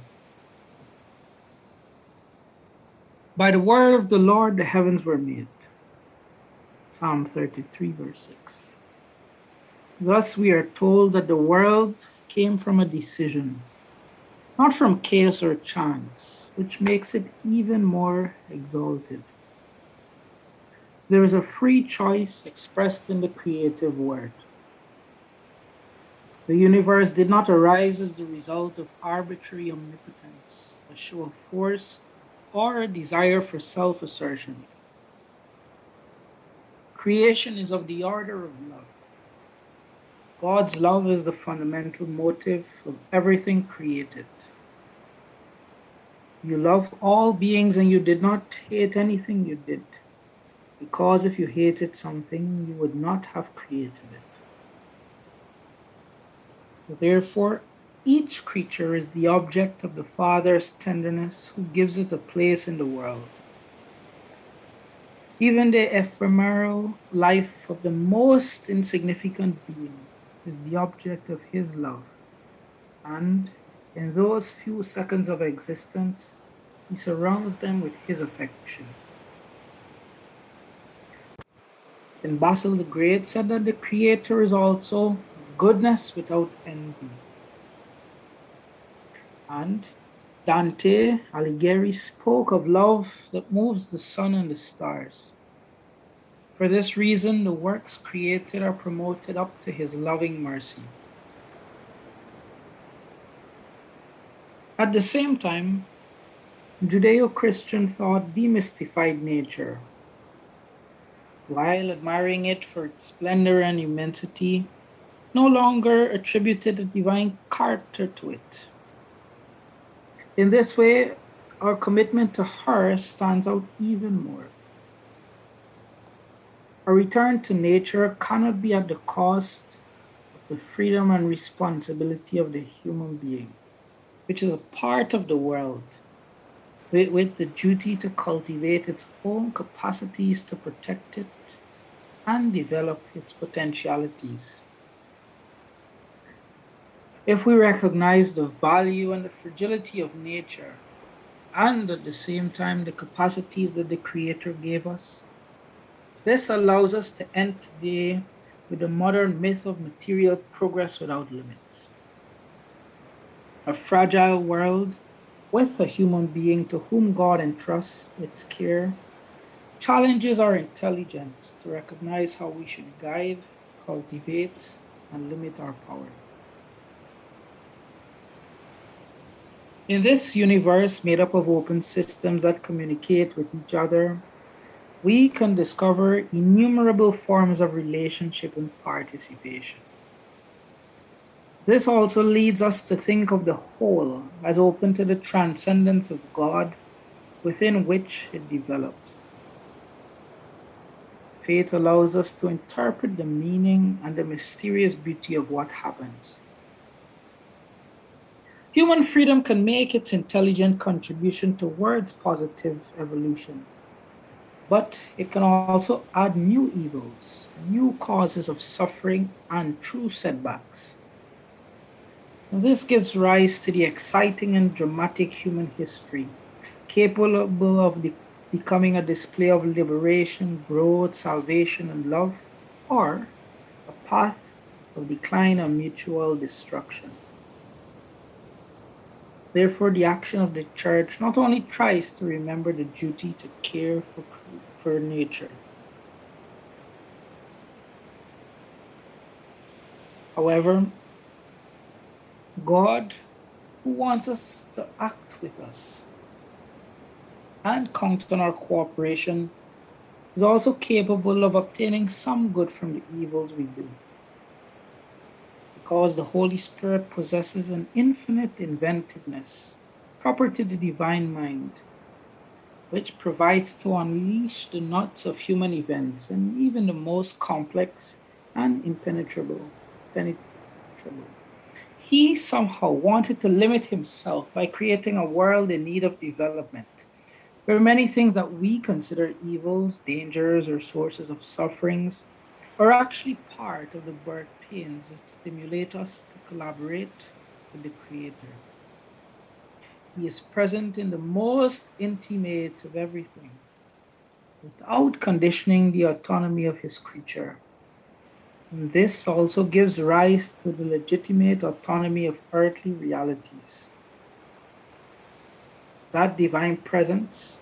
By the word of the Lord, the heavens were made. Psalm 33, verse 6. Thus we are told that the world came from a decision, not from chaos or chance, which makes it even more exalted. There is a free choice expressed in the creative word. The universe did not arise as the result of arbitrary omnipotence, a show of force, or a desire for self-assertion. Creation is of the order of love. God's love is the fundamental motive of everything created. You love all beings and you did not hate anything you did, because if you hated something, you would not have created it. Therefore, each creature is the object of the Father's tenderness who gives it a place in the world. Even the ephemeral life of the most insignificant being is the object of his love. And in those few seconds of existence, he surrounds them with his affection. St. Basil the Great said that the Creator is also goodness without envy. And Dante Alighieri spoke of love that moves the sun and the stars. For this reason, the works created are promoted up to his loving mercy. At the same time, Judeo-Christian thought demystified nature. While admiring it for its splendor and immensity, no longer attributed a divine character to it. In this way, our commitment to her stands out even more. A return to nature cannot be at the cost of the freedom and responsibility of the human being, which is a part of the world, with the duty to cultivate its own capacities to protect it and develop its potentialities. If we recognize the value and the fragility of nature and at the same time the capacities that the Creator gave us. This allows us to end today with the modern myth of material progress without limits. A fragile world with a human being to whom God entrusts its care challenges our intelligence to recognize how we should guide, cultivate, and limit our power. In this universe made up of open systems that communicate with each other, we can discover innumerable forms of relationship and participation. This also leads us to think of the whole as open to the transcendence of God within which it develops. Faith allows us to interpret the meaning and the mysterious beauty of what happens. Human freedom can make its intelligent contribution towards positive evolution, but it can also add new evils, new causes of suffering, and true setbacks. This gives rise to the exciting and dramatic human history, capable of becoming a display of liberation, growth, salvation, and love, or a path of decline and mutual destruction. Therefore, the action of the Church not only tries to remember the duty to care for nature. However, God, who wants us to act with us and count on our cooperation, is also capable of obtaining some good from the evils we do. Because the Holy Spirit possesses an infinite inventiveness proper to the divine mind, which provides to unleash the nuts of human events and even the most complex and impenetrable. He somehow wanted to limit himself by creating a world in need of development, where many things that we consider evils, dangers, or sources of sufferings are actually part of the birth pains that stimulate us to collaborate with the Creator. He is present in the most intimate of everything, without conditioning the autonomy of his creature. And this also gives rise to the legitimate autonomy of earthly realities. That divine presence,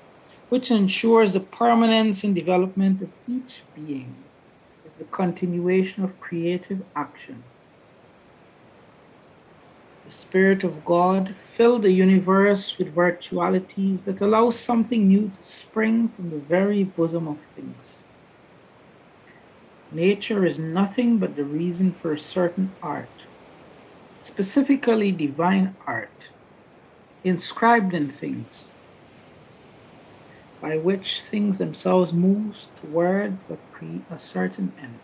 which ensures the permanence and development of each being, is the continuation of creative action. The Spirit of God filled the universe with virtualities that allow something new to spring from the very bosom of things. Nature is nothing but the reason for a certain art, specifically divine art, inscribed in things, by which things themselves move towards a certain end.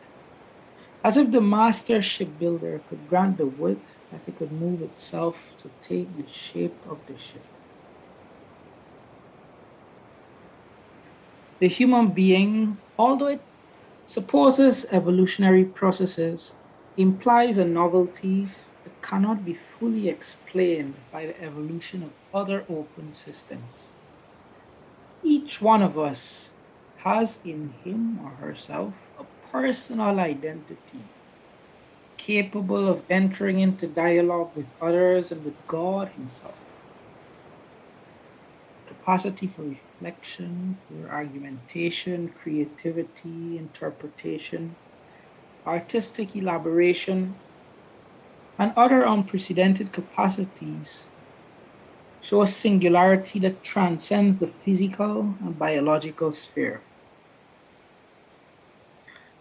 As if the master shipbuilder could grant the wood that it could move itself to take the shape of the ship. The human being, although it supposes evolutionary processes, implies a novelty that cannot be fully explained by the evolution of other open systems. Each one of us has in him or herself a personal identity, capable of entering into dialogue with others and with God himself. Capacity for reflection, for argumentation, creativity, interpretation, artistic elaboration, and other unprecedented capacities show a singularity that transcends the physical and biological sphere.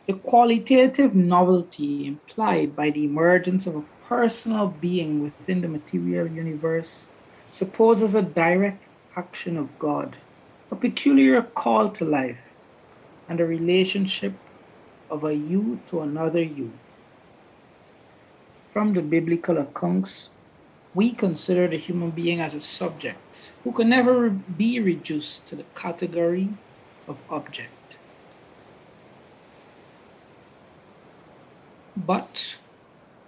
The qualitative novelty implied by the emergence of a personal being within the material universe supposes a direct action of God, a peculiar call to life, and a relationship of a you to another you. From the biblical accounts, we consider the human being as a subject who can never be reduced to the category of object. But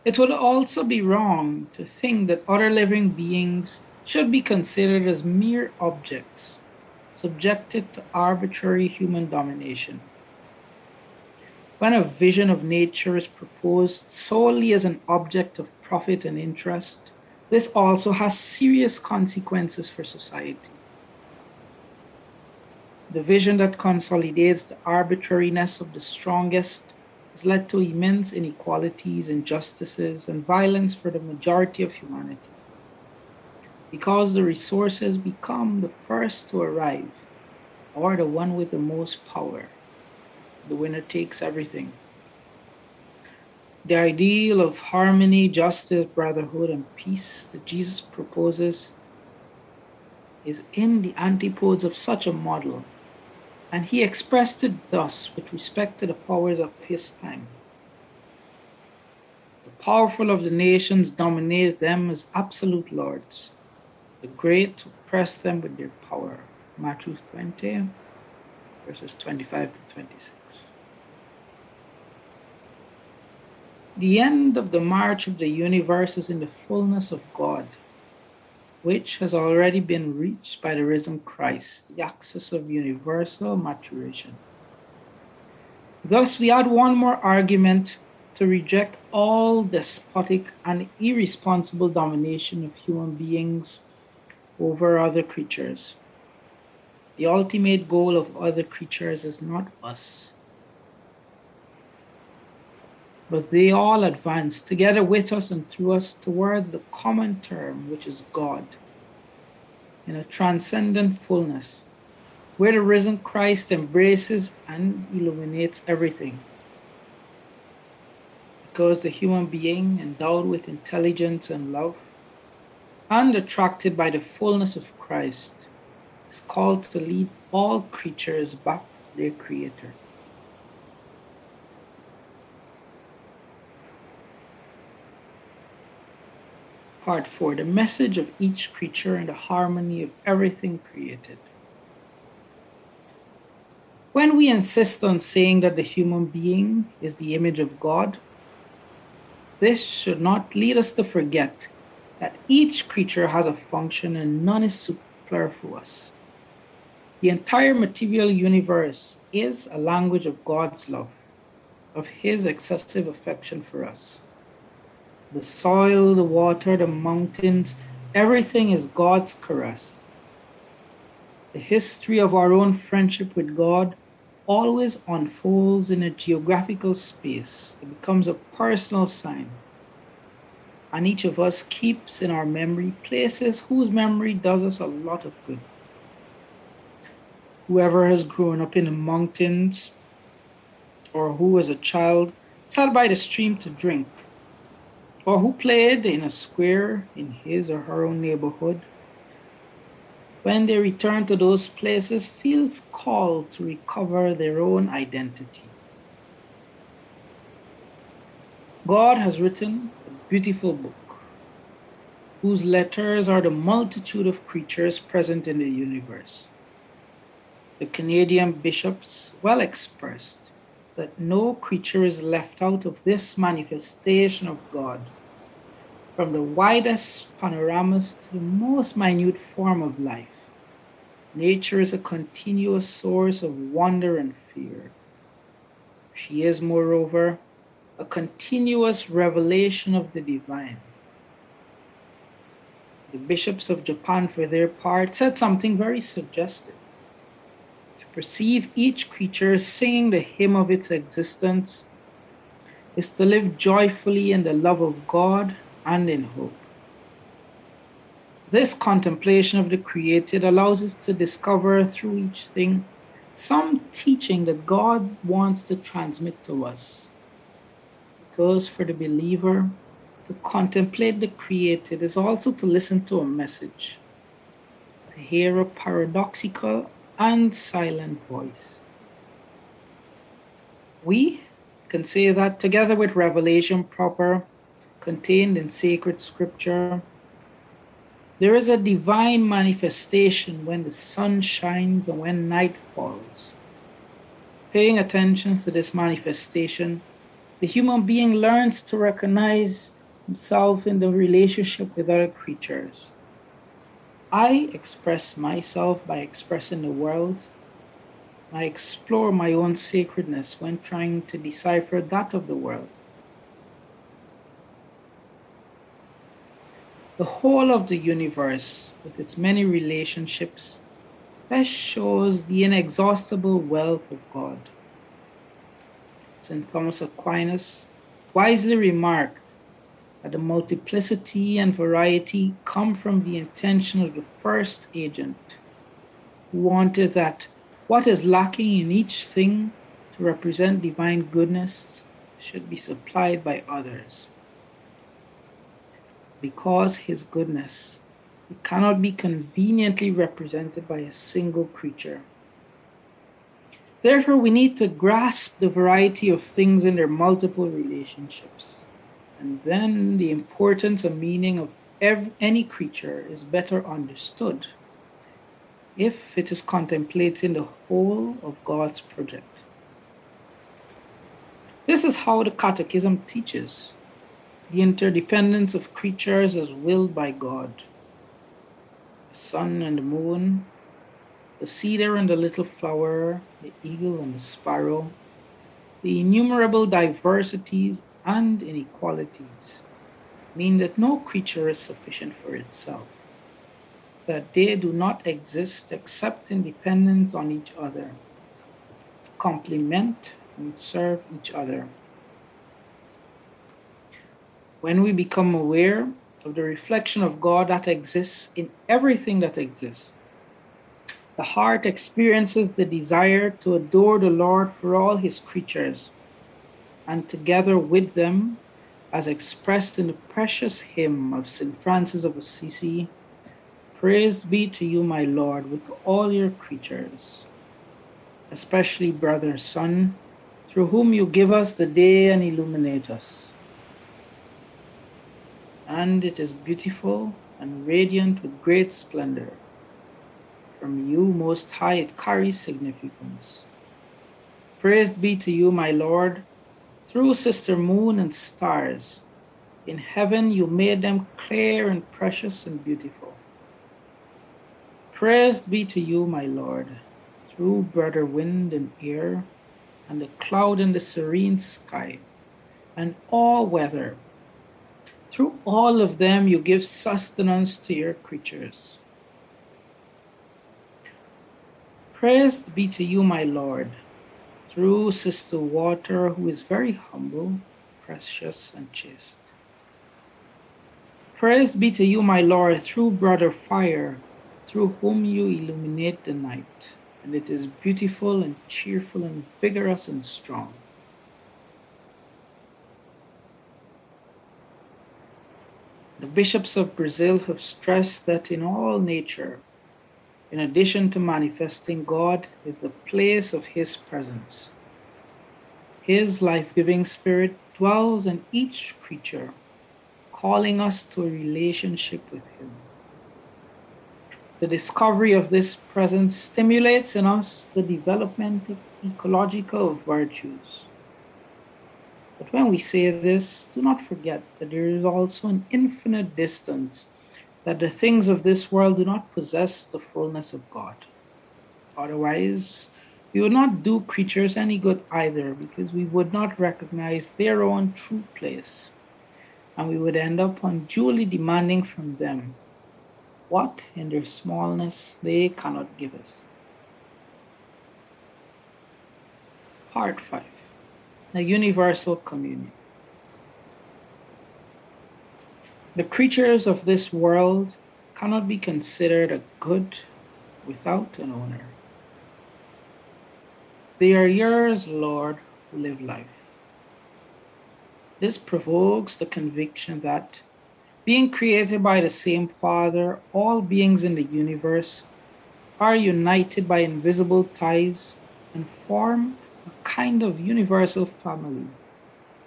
it would also be wrong to think that other living beings should be considered as mere objects, subjected to arbitrary human domination. When a vision of nature is proposed solely as an object of profit and interest, this also has serious consequences for society. The vision that consolidates the arbitrariness of the strongest has led to immense inequalities, injustices, and violence for the majority of humanity. Because the resources become the first to arrive, or the one with the most power, the winner takes everything. The ideal of harmony, justice, brotherhood, and peace that Jesus proposes is in the antipodes of such a model, and he expressed it thus with respect to the powers of his time. The powerful of the nations dominated them as absolute lords. The great oppressed them with their power. Matthew 20, verses 25 to 26. The end of the march of the universe is in the fullness of God, which has already been reached by the risen Christ, the axis of universal maturation. Thus, we add one more argument to reject all despotic and irresponsible domination of human beings over other creatures. The ultimate goal of other creatures is not us, but they all advance together with us and through us towards the common term, which is God, in a transcendent fullness, where the risen Christ embraces and illuminates everything. Because the human being, endowed with intelligence and love, and attracted by the fullness of Christ, is called to lead all creatures back to their Creator. Part 4, the message of each creature and the harmony of everything created. When we insist on saying that the human being is the image of God, this should not lead us to forget that each creature has a function and none is superfluous. The entire material universe is a language of God's love, of his excessive affection for us. The soil, the water, the mountains, everything is God's caress. The history of our own friendship with God always unfolds in a geographical space. It becomes a personal sign. And each of us keeps in our memory places whose memory does us a lot of good. Whoever has grown up in the mountains, or who as a child sat by the stream to drink, or who played in a square in his or her own neighborhood, when they return to those places, feels called to recover their own identity. God has written a beautiful book, whose letters are the multitude of creatures present in the universe. The Canadian bishops well expressed that no creature is left out of this manifestation of God, from the widest panoramas to the most minute form of life. Nature is a continuous source of wonder and fear. She is, moreover, a continuous revelation of the divine. The bishops of Japan, for their part, said something very suggestive. To perceive each creature singing the hymn of its existence is to live joyfully in the love of God and in hope. This contemplation of the created allows us to discover through each thing some teaching that God wants to transmit to us. Because for the believer, to contemplate the created is also to listen to a message, to hear a paradoxical and silent voice. We can say that together with revelation proper, contained in sacred scripture, there is a divine manifestation when the sun shines and when night falls. Paying attention to this manifestation, the human being learns to recognize himself in the relationship with other creatures. I express myself by expressing the world. I explore my own sacredness when trying to decipher that of the world. The whole of the universe, with its many relationships, best shows the inexhaustible wealth of God. St. Thomas Aquinas wisely remarked that the multiplicity and variety come from the intention of the first agent, who wanted that what is lacking in each thing to represent divine goodness should be supplied by others. Because his goodness, it cannot be conveniently represented by a single creature. Therefore, we need to grasp the variety of things in their multiple relationships. And then the importance and meaning of any creature is better understood if it is contemplating the whole of God's project. This is how the Catechism teaches the interdependence of creatures as willed by God. The sun and the moon, the cedar and the little flower, the eagle and the sparrow, the innumerable diversities and inequalities mean that no creature is sufficient for itself, that they do not exist except in dependence on each other, to complement and serve each other. When we become aware of the reflection of God that exists in everything that exists, the heart experiences the desire to adore the Lord for all his creatures, and together with them, as expressed in the precious hymn of St. Francis of Assisi, "Praise be to you, my Lord, with all your creatures, especially brother sun, through whom you give us the day and illuminate us." And it is beautiful and radiant with great splendor. From you, Most High, it carries significance. Praised be to you, my Lord, through sister moon and stars. In heaven you made them clear and precious and beautiful. Praised be to you, my Lord, through brother wind and air, and the cloud and the serene sky, and all weather. Through all of them you give sustenance to your creatures. Praised be to you, my Lord, through sister water, who is very humble, precious, and chaste. Praised be to you, my Lord, through brother fire, through whom you illuminate the night, and it is beautiful and cheerful and vigorous and strong. The bishops of Brazil have stressed that in all nature, in addition to manifesting God, is the place of his presence. His life-giving spirit dwells in each creature, calling us to a relationship with him. The discovery of this presence stimulates in us the development of ecological virtues. But when we say this, do not forget that there is also an infinite distance, that the things of this world do not possess the fullness of God. Otherwise, we would not do creatures any good either, because we would not recognize their own true place, and we would end up unduly demanding from them what, in their smallness, they cannot give us. Part 5. The Universal Communion. The creatures of this world cannot be considered a good without an owner. They are yours, Lord, who live life. This provokes the conviction that, being created by the same Father, all beings in the universe are united by invisible ties and form a kind of universal family,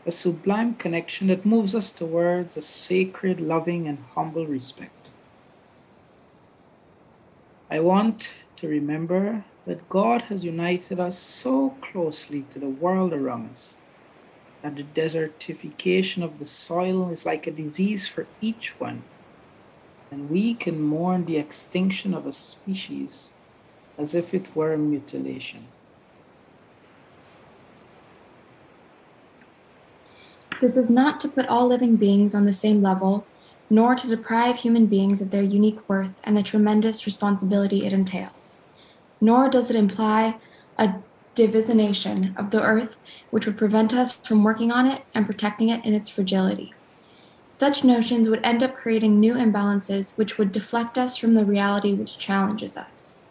a sublime connection that moves us towards a sacred, loving, and humble respect. I want to remember that God has united us so closely to the world around us that the desertification of the soil is like a disease for each one, and we can mourn the extinction of a species as if it were a mutilation. This is not to put all living beings on the same level, nor to deprive human beings of their unique worth and the tremendous responsibility it entails. Nor does it imply a divisionation of the earth which would prevent us from working on it and protecting it in its fragility. Such notions would end up creating new imbalances which would deflect us from the reality which challenges us.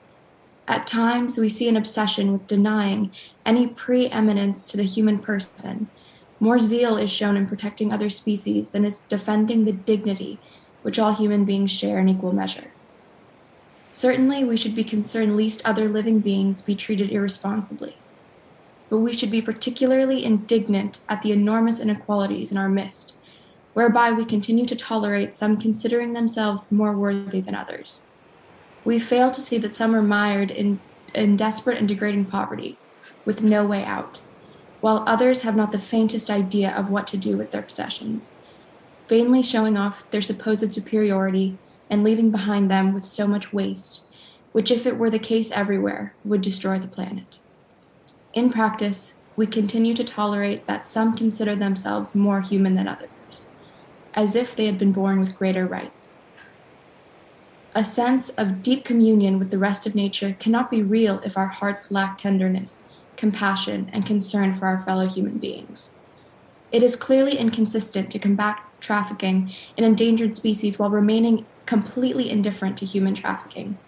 At times, we see an obsession with denying any preeminence to the human person. More zeal is shown in protecting other species than is defending the dignity which all human beings share in equal measure. Certainly, we should be concerned lest other living beings be treated irresponsibly. But we should be particularly indignant at the enormous inequalities in our midst, whereby we continue to tolerate some considering themselves more worthy than others. We fail to see that some are mired in desperate and degrading poverty, with no way out, while others have not the faintest idea of what to do with their possessions, vainly showing off their supposed superiority and leaving behind them with so much waste, which, if it were the case everywhere, would destroy the planet. In practice, we continue to tolerate that some consider themselves more human than others, as if they had been born with greater rights. A sense of deep communion with the rest of nature cannot be real if our hearts lack tenderness, compassion, and concern for our fellow human beings. It is clearly inconsistent to combat trafficking in endangered species while remaining completely indifferent to human trafficking,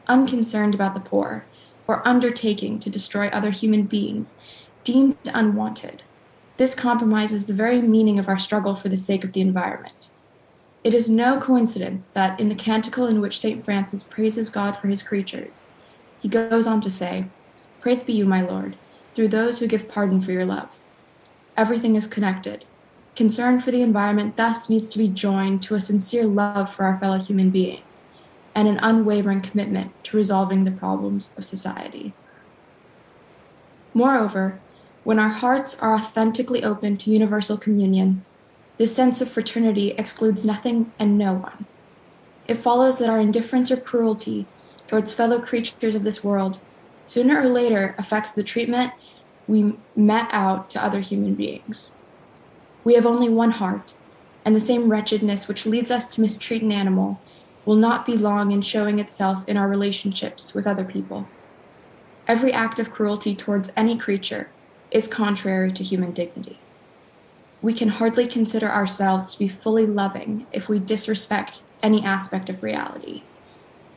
unconcerned about the poor, or undertaking to destroy other human beings deemed unwanted. This compromises the very meaning of our struggle for the sake of the environment. It is no coincidence that in the canticle in which St. Francis praises God for his creatures, he goes on to say, "Praise be you, my Lord, through those who give pardon for your love." Everything is connected. Concern for the environment thus needs to be joined to a sincere love for our fellow human beings and an unwavering commitment to resolving the problems of society. Moreover, when our hearts are authentically open to universal communion, this sense of fraternity excludes nothing and no one. It follows that our indifference or cruelty towards fellow creatures of this world sooner or later affects the treatment we met out to other human beings. We have only one heart, and the same wretchedness which leads us to mistreat an animal will not be long in showing itself in our relationships with other people. Every act of cruelty towards any creature is contrary to human dignity. We can hardly consider ourselves to be fully loving if we disrespect any aspect of reality.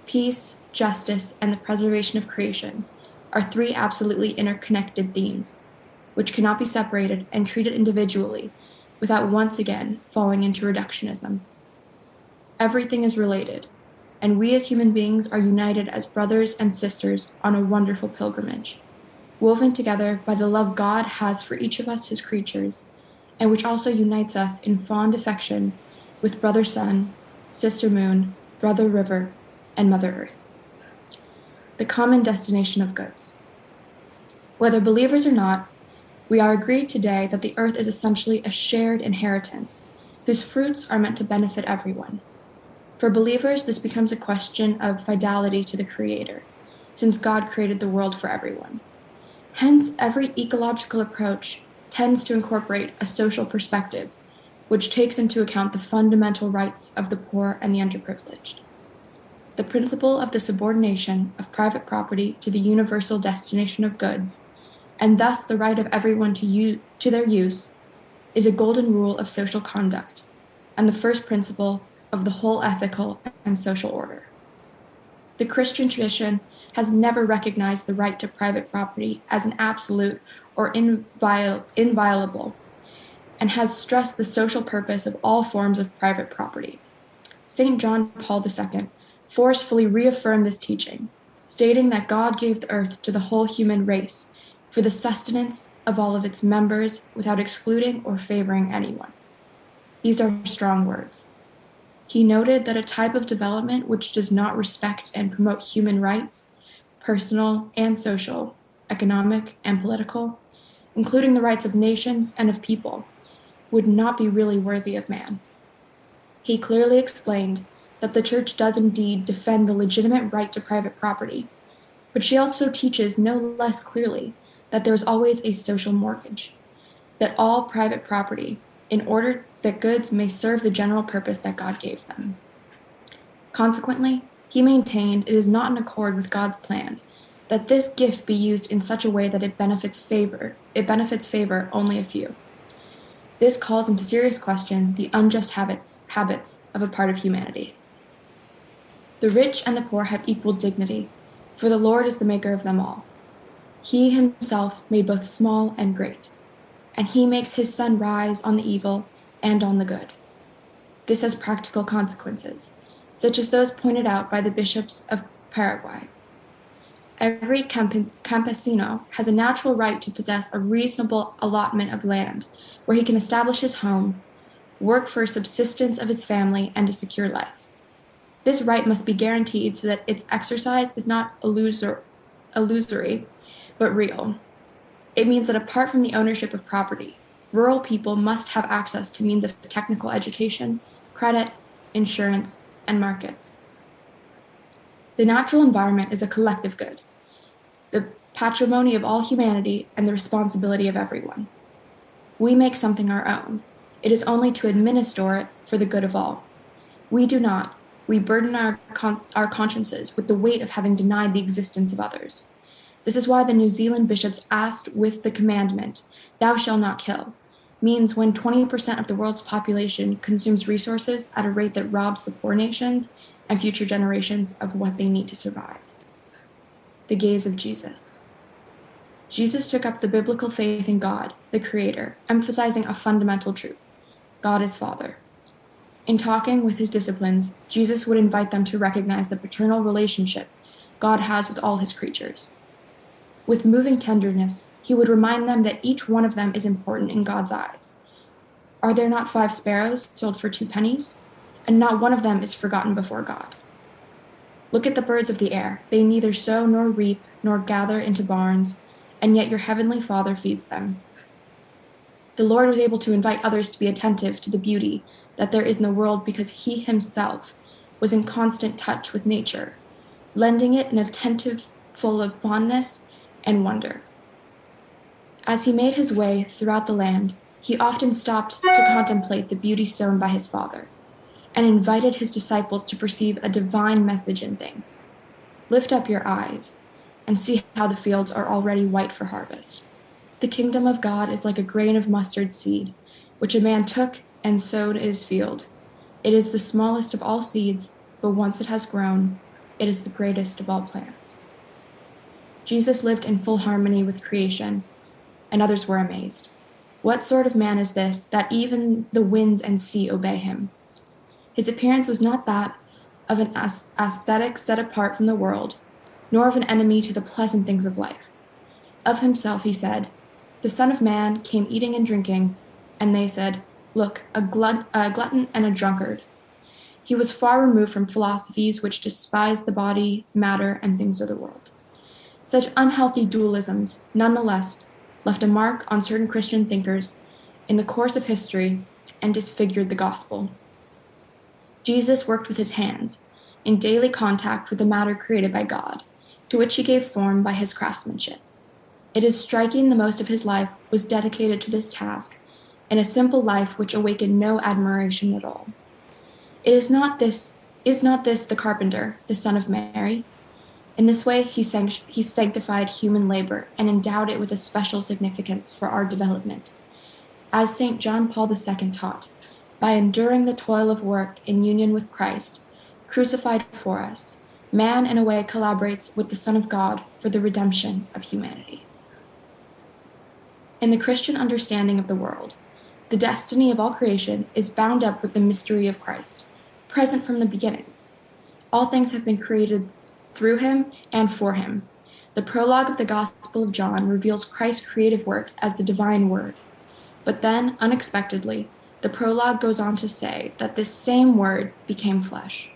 Peace, justice, and the preservation of creation are three absolutely interconnected themes, which cannot be separated and treated individually without once again falling into reductionism. Everything is related, and we as human beings are united as brothers and sisters on a wonderful pilgrimage, woven together by the love God has for each of us, his creatures, and which also unites us in fond affection with brother sun, sister moon, brother river, and mother earth. The common destination of goods. Whether believers or not, we are agreed today that the earth is essentially a shared inheritance, whose fruits are meant to benefit everyone. For believers, this becomes a question of fidelity to the Creator, since God created the world for everyone. Hence, every ecological approach tends to incorporate a social perspective, which takes into account the fundamental rights of the poor and the underprivileged. The principle of the subordination of private property to the universal destination of goods, and thus the right of everyone to their use, is a golden rule of social conduct, and the first principle of the whole ethical and social order. The Christian tradition has never recognized the right to private property as an absolute or inviolable, and has stressed the social purpose of all forms of private property. St. John Paul II forcefully reaffirmed this teaching, stating that God gave the earth to the whole human race for the sustenance of all of its members without excluding or favoring anyone. These are strong words. He noted that a type of development which does not respect and promote human rights, personal and social, economic and political, including the rights of nations and of people, would not be really worthy of man. He clearly explained that the church does indeed defend the legitimate right to private property, but she also teaches no less clearly that there is always a social mortgage, that all private property, in order that goods may serve the general purpose that God gave them. Consequently, he maintained it is not in accord with God's plan that this gift be used in such a way that it benefits favor only a few. This calls into serious question the unjust habits of a part of humanity. The rich and the poor have equal dignity, for the Lord is the maker of them all. He himself made both small and great, and he makes his sun rise on the evil and on the good. This has practical consequences, such as those pointed out by the bishops of Paraguay. Every campesino has a natural right to possess a reasonable allotment of land where he can establish his home, work for subsistence of his family, and a secure life. This right must be guaranteed so that its exercise is not illusory, but real. It means that apart from the ownership of property, rural people must have access to means of technical education, credit, insurance, and markets. The natural environment is a collective good, the patrimony of all humanity and the responsibility of everyone. We make something our own. It is only to administer it for the good of all. We do not. We burden our consciences with the weight of having denied the existence of others. This is why the New Zealand bishops asked with the commandment, "Thou shalt not kill," means when 20% of the world's population consumes resources at a rate that robs the poor nations and future generations of what they need to survive. The gaze of Jesus. Jesus took up the biblical faith in God, the Creator, emphasizing a fundamental truth: God is Father. In talking with his disciples, Jesus would invite them to recognize the paternal relationship God has with all his creatures. With moving tenderness, he would remind them that each one of them is important in God's eyes. Are there not 5 sparrows sold for 2 pennies? And not one of them is forgotten before God. Look at the birds of the air. They neither sow nor reap nor gather into barns, and yet your heavenly Father feeds them. The Lord was able to invite others to be attentive to the beauty that there is in the world because he himself was in constant touch with nature, lending it an attentive full of fondness and wonder. As he made his way throughout the land, he often stopped to contemplate the beauty sown by his Father, and invited his disciples to perceive a divine message in things. Lift up your eyes and see how the fields are already white for harvest. The kingdom of God is like a grain of mustard seed, which a man took and sowed in his field. It is the smallest of all seeds, but once it has grown, it is the greatest of all plants. Jesus lived in full harmony with creation, and others were amazed. What sort of man is this, that even the winds and sea obey him? His appearance was not that of an ascetic set apart from the world, nor of an enemy to the pleasant things of life. Of himself he said, "The Son of Man came eating and drinking," and they said, "Look, a glutton and a drunkard." He was far removed from philosophies which despise the body, matter, and things of the world. Such unhealthy dualisms, nonetheless, left a mark on certain Christian thinkers in the course of history and disfigured the gospel. Jesus worked with his hands, in daily contact with the matter created by God, to which he gave form by his craftsmanship. It is striking the most of his life was dedicated to this task, in a simple life which awakened no admiration at all. Is not this the carpenter, the son of Mary? In this way, he sanctified human labor and endowed it with a special significance for our development. As St. John Paul II taught, by enduring the toil of work in union with Christ, crucified for us, man in a way collaborates with the Son of God for the redemption of humanity. In the Christian understanding of the world, the destiny of all creation is bound up with the mystery of Christ, present from the beginning. All things have been created through him and for him. The prologue of the Gospel of John reveals Christ's creative work as the divine word. But then, unexpectedly, the prologue goes on to say that this same word became flesh.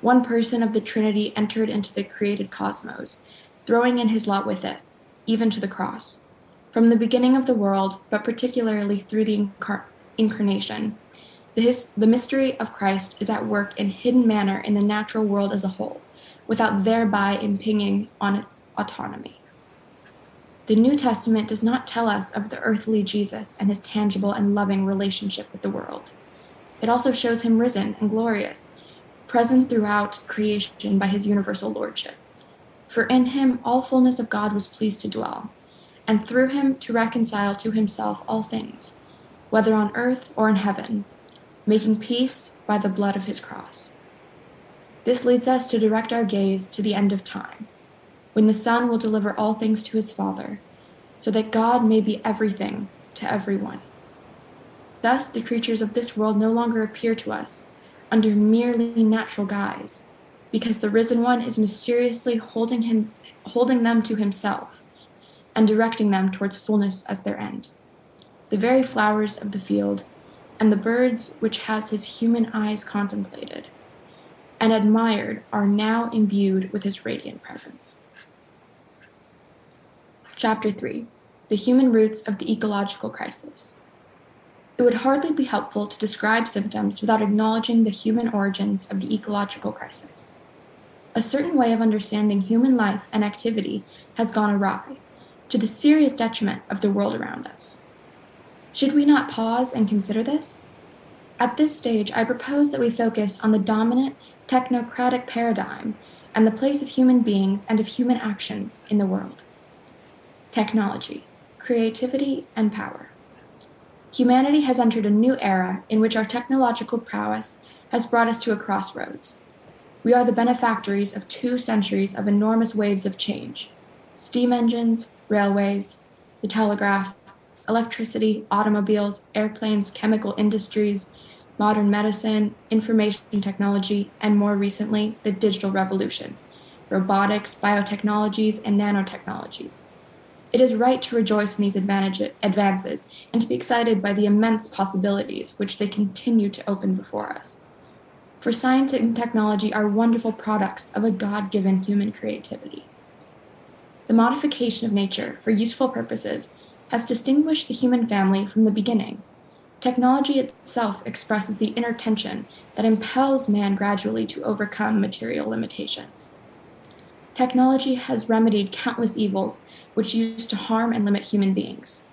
One person of the Trinity entered into the created cosmos, throwing in his lot with it, even to the cross. From the beginning of the world, but particularly through the incarnation, The mystery of Christ is at work in hidden manner in the natural world as a whole, without thereby impinging on its autonomy. The New Testament does not tell us of the earthly Jesus and his tangible and loving relationship with the world. It also shows him risen and glorious, present throughout creation by his universal lordship. For in him all fullness of God was pleased to dwell, and through him to reconcile to himself all things, whether on earth or in heaven, making peace by the blood of his cross. This leads us to direct our gaze to the end of time, when the Son will deliver all things to his Father, so that God may be everything to everyone. Thus, the creatures of this world no longer appear to us under merely natural guise, because the risen one is mysteriously holding them to himself and directing them towards fullness as their end. The very flowers of the field and the birds which has his human eyes contemplated and admired are now imbued with his radiant presence. Chapter 3: The Human Roots of the Ecological Crisis. It would hardly be helpful to describe symptoms without acknowledging the human origins of the ecological crisis. A certain way of understanding human life and activity has gone awry, to the serious detriment of the world around us. Should we not pause and consider this? At this stage, I propose that we focus on the dominant technocratic paradigm and the place of human beings and of human actions in the world. Technology, creativity, and power. Humanity has entered a new era in which our technological prowess has brought us to a crossroads. We are the benefactories of 2 centuries of enormous waves of change: steam engines, railways, the telegraph, electricity, automobiles, airplanes, chemical industries, modern medicine, information technology, and more recently, the digital revolution, robotics, biotechnologies, and nanotechnologies. It is right to rejoice in these advances and to be excited by the immense possibilities which they continue to open before us. For science and technology are wonderful products of a God-given human creativity. The modification of nature for useful purposes has distinguished the human family from the beginning. Technology itself expresses the inner tension that impels man gradually to overcome material limitations. Technology has remedied countless evils which used to harm and limit human beings.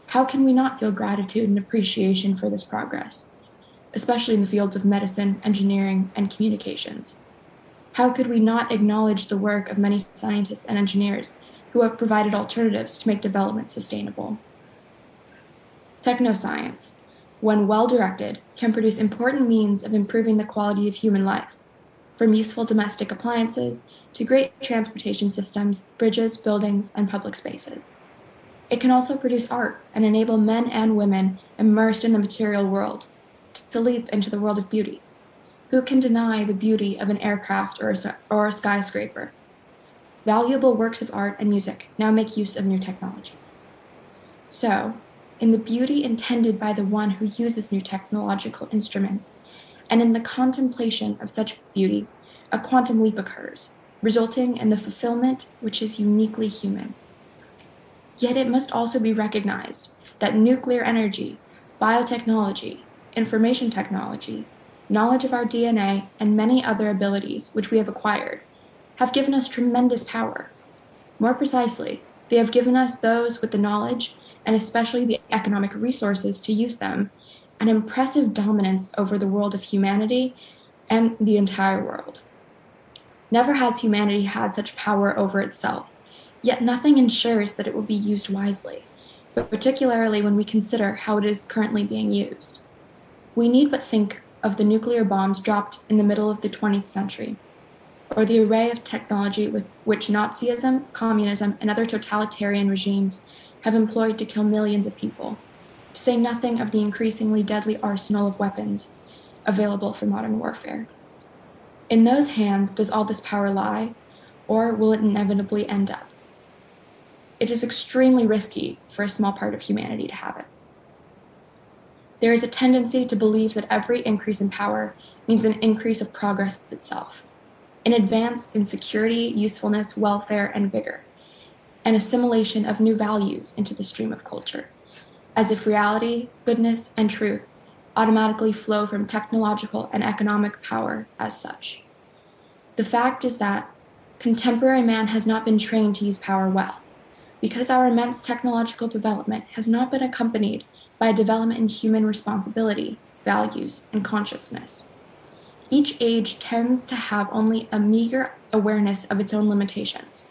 How can we not feel gratitude and appreciation for this progress, especially in the fields of medicine, engineering, and communications? How could we not acknowledge the work of many scientists and engineers who have provided alternatives to make development sustainable? Technoscience, when well directed, can produce important means of improving the quality of human life, from useful domestic appliances to great transportation systems, bridges, buildings, and public spaces. It can also produce art and enable men and women immersed in the material world to leap into the world of beauty. Who can deny the beauty of an aircraft or a skyscraper? Valuable works of art and music now make use of new technologies. So, in the beauty intended by the one who uses new technological instruments, and in the contemplation of such beauty, a quantum leap occurs, resulting in the fulfillment which is uniquely human. Yet it must also be recognized that nuclear energy, biotechnology, information technology, knowledge of our DNA, and many other abilities which we have acquired have given us tremendous power. More precisely, they have given us those with the knowledge and especially the economic resources to use them, an impressive dominance over the world of humanity and the entire world. Never has humanity had such power over itself, yet nothing ensures that it will be used wisely, but particularly when we consider how it is currently being used. We need but think of the nuclear bombs dropped in the middle of the 20th century, or the array of technology with which Nazism, communism, and other totalitarian regimes have employed to kill millions of people, to say nothing of the increasingly deadly arsenal of weapons available for modern warfare. In those hands does all this power lie, or will it inevitably end up? It is extremely risky for a small part of humanity to have it. There is a tendency to believe that every increase in power means an increase of progress itself, an advance in security, usefulness, welfare, and vigor, an assimilation of new values into the stream of culture, as if reality, goodness, and truth automatically flow from technological and economic power as such. The fact is that contemporary man has not been trained to use power well, because our immense technological development has not been accompanied by a development in human responsibility, values, and consciousness. Each age tends to have only a meager awareness of its own limitations.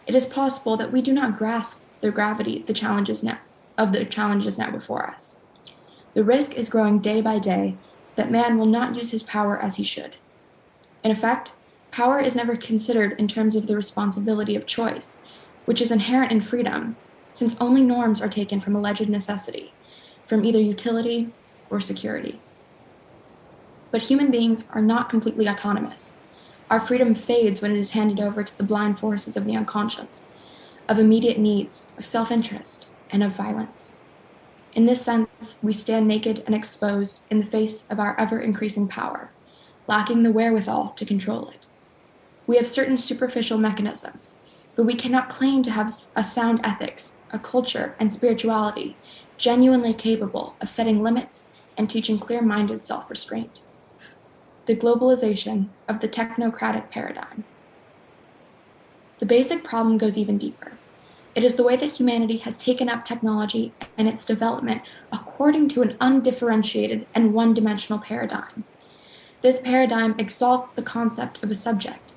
It is possible that we do not grasp the gravity of the challenges now before us. The risk is growing day by day that man will not use his power as he should. In effect, power is never considered in terms of the responsibility of choice, which is inherent in freedom, since only norms are taken from alleged necessity, from either utility or security. But human beings are not completely autonomous. Our freedom fades when it is handed over to the blind forces of the unconscious, of immediate needs, of self-interest, and of violence. In this sense, we stand naked and exposed in the face of our ever-increasing power, lacking the wherewithal to control it. We have certain superficial mechanisms, but we cannot claim to have a sound ethics, a culture, and spirituality genuinely capable of setting limits and teaching clear-minded self-restraint. The globalization of the technocratic paradigm. The basic problem goes even deeper. It is the way that humanity has taken up technology and its development according to an undifferentiated and one-dimensional paradigm. This paradigm exalts the concept of a subject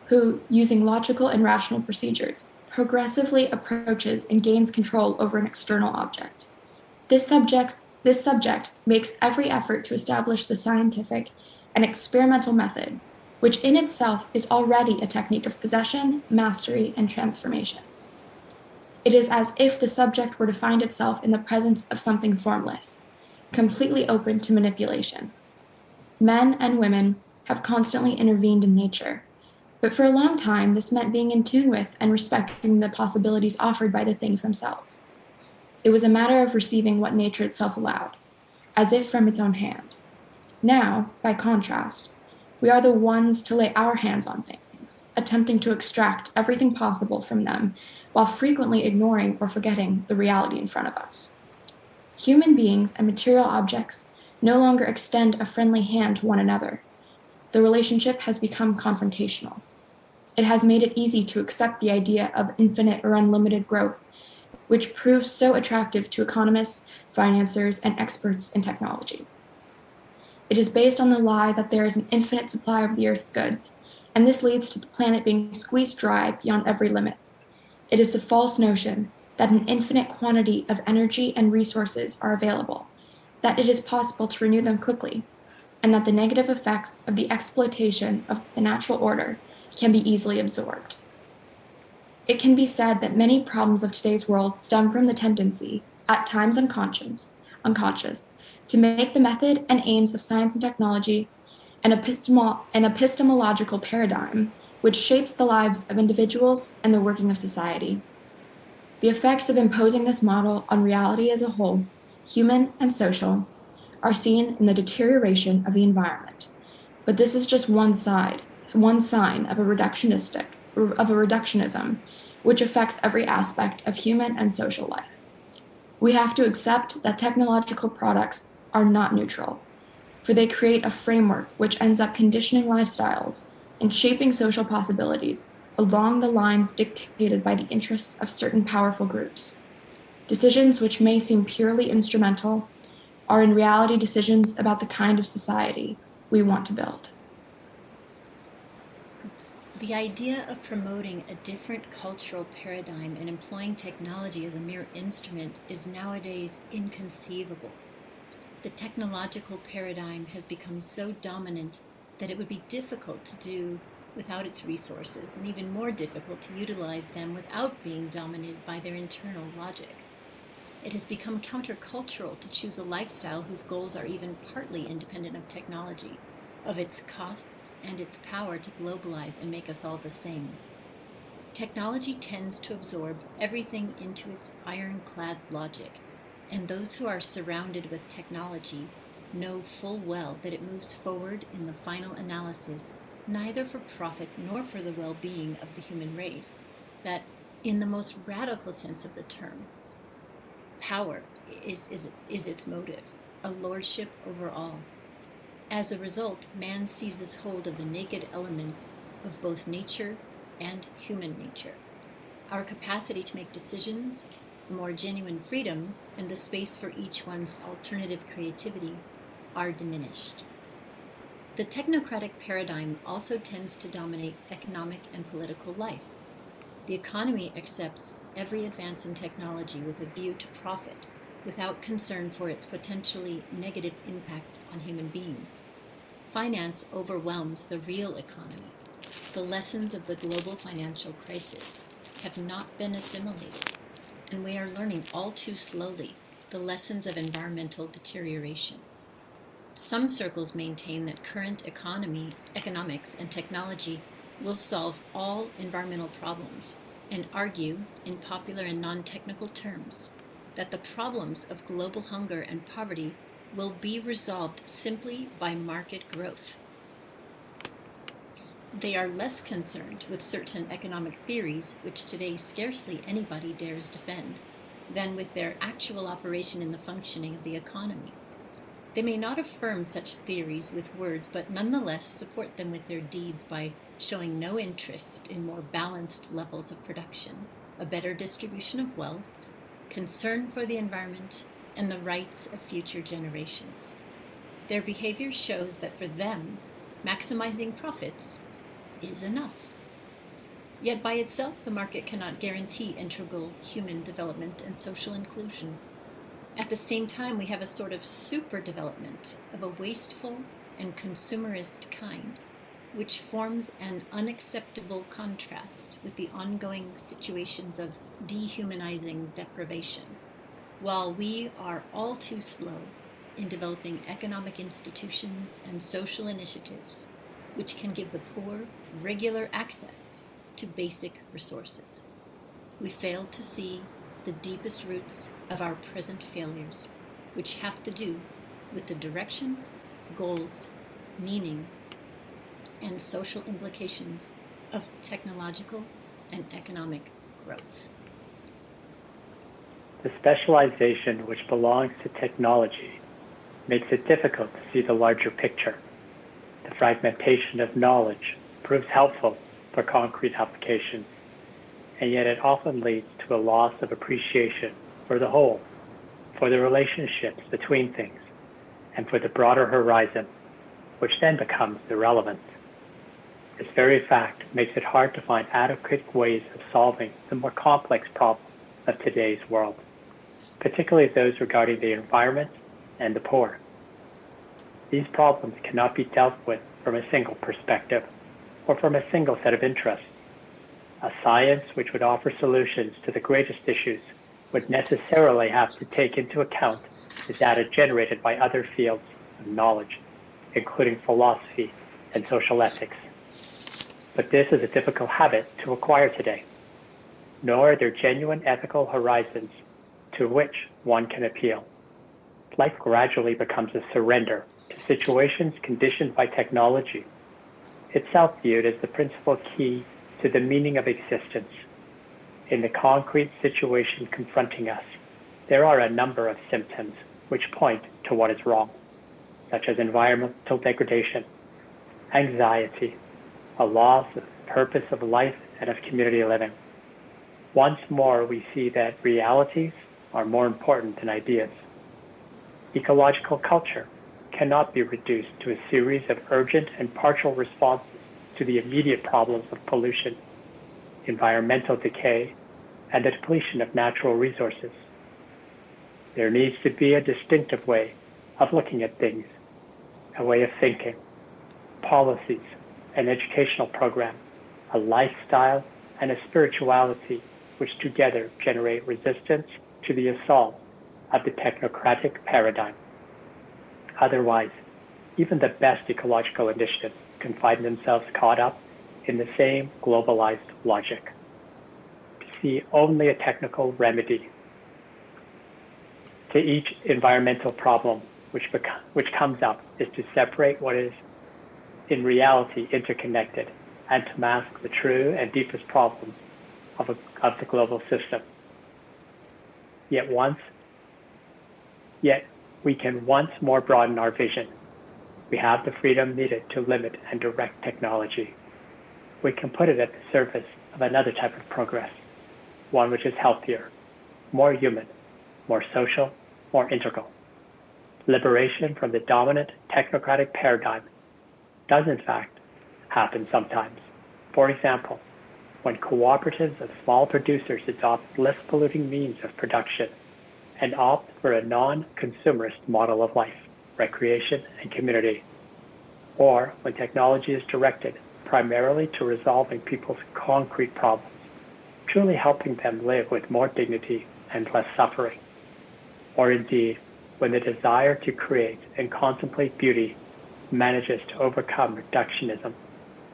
who, using logical and rational procedures, progressively approaches and gains control over an external object. This subject makes every effort to establish the scientific and experimental method, which in itself is already a technique of possession, mastery, and transformation. It is as if the subject were to find itself in the presence of something formless, completely open to manipulation. Men and women have constantly intervened in nature, but for a long time this meant being in tune with and respecting the possibilities offered by the things themselves. It was a matter of receiving what nature itself allowed, as if from its own hand. Now, by contrast, we are the ones to lay our hands on things, attempting to extract everything possible from them, while frequently ignoring or forgetting the reality in front of us. Human beings and material objects no longer extend a friendly hand to one another. The relationship has become confrontational. It has made it easy to accept the idea of infinite or unlimited growth, which proves so attractive to economists, financiers, and experts in technology. It is based on the lie that there is an infinite supply of the Earth's goods, and this leads to the planet being squeezed dry beyond every limit. It is the false notion that an infinite quantity of energy and resources are available, that it is possible to renew them quickly, and that the negative effects of the exploitation of the natural order can be easily absorbed. It can be said that many problems of today's world stem from the tendency, at times unconscious, to make the method and aims of science and technology an epistemological paradigm which shapes the lives of individuals and the working of society. The effects of imposing this model on reality as a whole, human and social, are seen in the deterioration of the environment. But this is just one sign of a reductionism, which affects every aspect of human and social life. We have to accept that technological products are not neutral, for they create a framework which ends up conditioning lifestyles and shaping social possibilities along the lines dictated by the interests of certain powerful groups. Decisions which may seem purely instrumental are in reality decisions about the kind of society we want to build. The idea of promoting a different cultural paradigm and employing technology as a mere instrument is nowadays inconceivable. The technological paradigm has become so dominant that it would be difficult to do without its resources, and even more difficult to utilize them without being dominated by their internal logic. It has become countercultural to choose a lifestyle whose goals are even partly independent of technology, of its costs, and its power to globalize and make us all the same. Technology tends to absorb everything into its ironclad logic, and those who are surrounded with technology know full well that it moves forward in the final analysis neither for profit nor for the well-being of the human race, that in the most radical sense of the term, power is its motive. a lordship over all. As a result, man seizes hold of the naked elements of both nature and human nature. Our capacity to make decisions, a more genuine freedom, and the space for each one's alternative creativity are diminished. The technocratic paradigm also tends to dominate economic and political life. The economy accepts every advance in technology with a view to profit, without concern for its potentially negative impact on human beings. Finance overwhelms the real economy. The lessons of the global financial crisis have not been assimilated, and we are learning all too slowly the lessons of environmental deterioration. Some circles maintain that current economics, and technology will solve all environmental problems, and argue, in popular and non-technical terms, that the problems of global hunger and poverty will be resolved simply by market growth. They are less concerned with certain economic theories, which today scarcely anybody dares defend, than with their actual operation in the functioning of the economy. They may not affirm such theories with words, but nonetheless support them with their deeds by showing no interest in more balanced levels of production, a better distribution of wealth, concern for the environment, and the rights of future generations. Their behavior shows that for them, maximizing profits is enough. Yet by itself, the market cannot guarantee integral human development and social inclusion. At the same time, we have a sort of super development of a wasteful and consumerist kind, which forms an unacceptable contrast with the ongoing situations of dehumanizing deprivation, while we are all too slow in developing economic institutions and social initiatives which can give the poor regular access to basic resources. We fail to see the deepest roots of our present failures, which have to do with the direction, goals, meaning, and social implications of technological and economic growth. The specialization which belongs to technology makes it difficult to see the larger picture. The fragmentation of knowledge proves helpful for concrete applications, and yet it often leads to a loss of appreciation for the whole, for the relationships between things, and for the broader horizon, which then becomes irrelevant. This very fact makes it hard to find adequate ways of solving the more complex problems of today's world, particularly those regarding the environment and the poor. These problems cannot be dealt with from a single perspective or from a single set of interests. A science which would offer solutions to the greatest issues would necessarily have to take into account the data generated by other fields of knowledge, including philosophy and social ethics. But this is a difficult habit to acquire today, nor are there genuine ethical horizons to which one can appeal. Life gradually becomes a surrender to situations conditioned by technology, itself viewed as the principal key to the meaning of existence. In the concrete situation confronting us, there are a number of symptoms which point to what is wrong, such as environmental degradation, anxiety, a loss of purpose of life and of community living. Once more, we see that realities are more important than ideas. Ecological culture cannot be reduced to a series of urgent and partial responses to the immediate problems of pollution, environmental decay, and the depletion of natural resources. There needs to be a distinctive way of looking at things, a way of thinking, policies, an educational program, a lifestyle, and a spirituality which together generate resistance to the assault of the technocratic paradigm. Otherwise, even the best ecological initiatives can find themselves caught up in the same globalized logic. To see only a technical remedy to each environmental problem which comes up is to separate what is in reality interconnected and to mask the true and deepest problems of the global system. Yet we can once more broaden our vision. We have the freedom needed to limit and direct technology. We can put it at the service of another type of progress, one which is healthier, more human, more social, more integral. Liberation from the dominant technocratic paradigm does in fact happen sometimes. For example, when cooperatives of small producers adopt less polluting means of production and opt for a non-consumerist model of life, recreation, and community, or when technology is directed primarily to resolving people's concrete problems, truly helping them live with more dignity and less suffering, or indeed, when the desire to create and contemplate beauty manages to overcome reductionism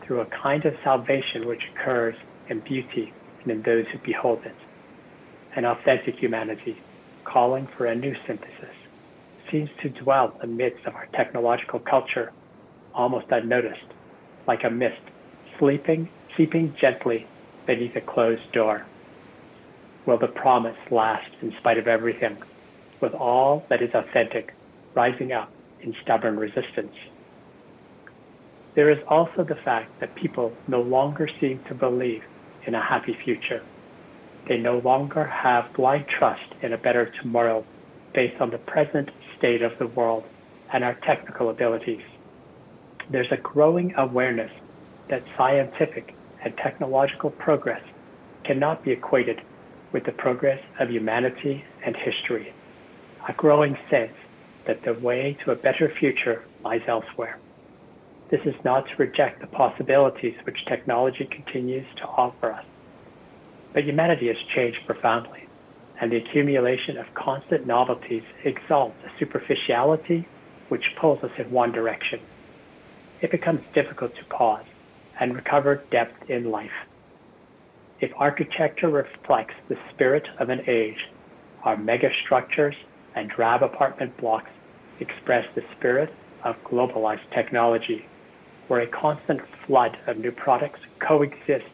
through a kind of salvation which occurs in beauty and in those who behold it. An authentic humanity, calling for a new synthesis, seems to dwell amidst of our technological culture, almost unnoticed, like a mist seeping gently beneath a closed door. Will the promise last in spite of everything, with all that is authentic rising up in stubborn resistance? There is also the fact that people no longer seem to believe in a happy future. They no longer have blind trust in a better tomorrow based on the present state of the world and our technical abilities. There's a growing awareness that scientific and technological progress cannot be equated with the progress of humanity and history. A growing sense that the way to a better future lies elsewhere. This is not to reject the possibilities which technology continues to offer us. But humanity has changed profoundly, and the accumulation of constant novelties exalts a superficiality which pulls us in one direction. It becomes difficult to pause and recover depth in life. If architecture reflects the spirit of an age, our megastructures and drab apartment blocks express the spirit of globalized technology, where a constant flood of new products coexists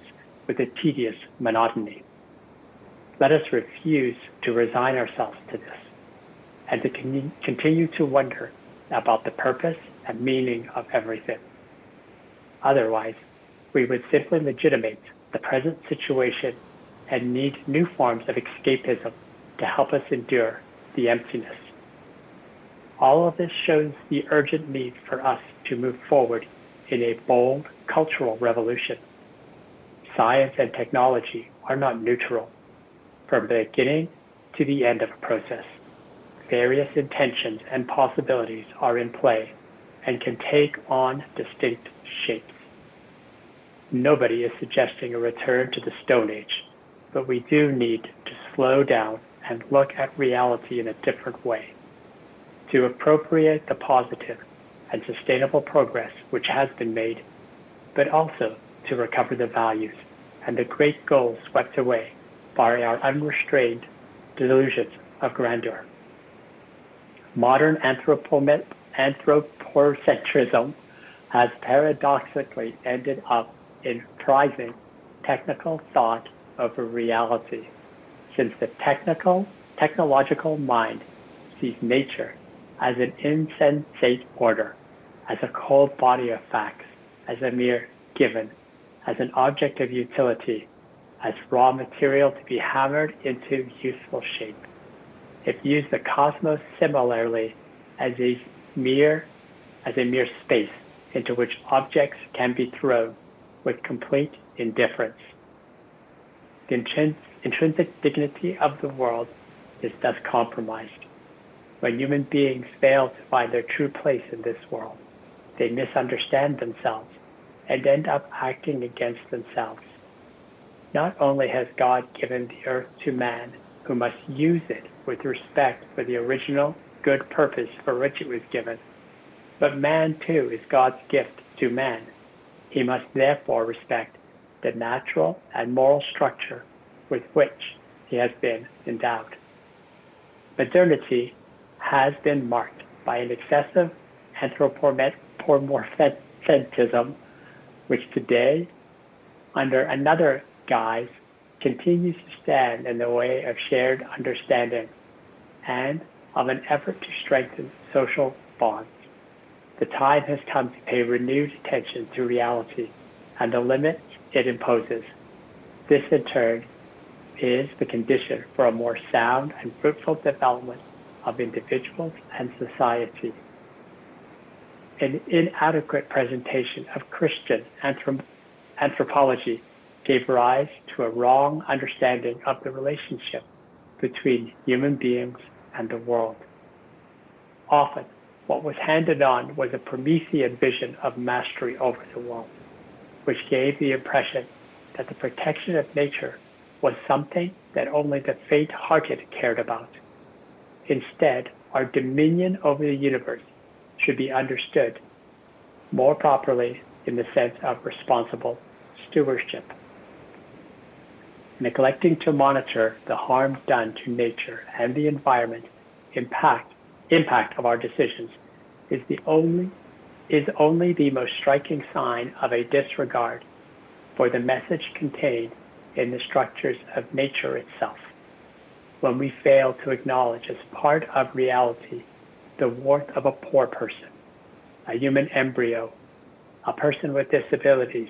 with a tedious monotony. Let us refuse to resign ourselves to this and to continue to wonder about the purpose and meaning of everything. Otherwise, we would simply legitimate the present situation and need new forms of escapism to help us endure the emptiness. All of this shows the urgent need for us to move forward in a bold cultural revolution. Science and technology are not neutral. From the beginning to the end of a process, various intentions and possibilities are in play and can take on distinct shapes. Nobody is suggesting a return to the Stone Age, but we do need to slow down and look at reality in a different way, to appropriate the positive and sustainable progress which has been made, but also to recover the values and the great goals swept away by our unrestrained delusions of grandeur. Modern anthropocentrism has paradoxically ended up in prizing technical thought over reality, since the technological mind sees nature as an insensate order, as a cold body of facts, as a mere given, as an object of utility, as raw material to be hammered into useful shape. It views the cosmos similarly as a mere space into which objects can be thrown with complete indifference. The intrinsic dignity of the world is thus compromised. When human beings fail to find their true place in this world, they misunderstand themselves and end up acting against themselves. Not only has God given the earth to man, who must use it with respect for the original good purpose for which it was given, but man too is God's gift to man. He must therefore respect the natural and moral structure with which he has been endowed. Modernity has been marked by an excessive anthropomorphism, which today, under another guise, continues to stand in the way of shared understanding and of an effort to strengthen social bonds. The time has come to pay renewed attention to reality and the limits it imposes. This, in turn, is the condition for a more sound and fruitful development of individuals and society. An inadequate presentation of Christian anthropology gave rise to a wrong understanding of the relationship between human beings and the world. Often, what was handed on was a Promethean vision of mastery over the world, which gave the impression that the protection of nature was something that only the faint-hearted cared about. Instead, our dominion over the universe should be understood more properly in the sense of responsible stewardship. Neglecting to monitor the harm done to nature and the environment impact of our decisions is only the most striking sign of a disregard for the message contained in the structures of nature itself. When we fail to acknowledge as part of reality the worth of a poor person, a human embryo, a person with disabilities,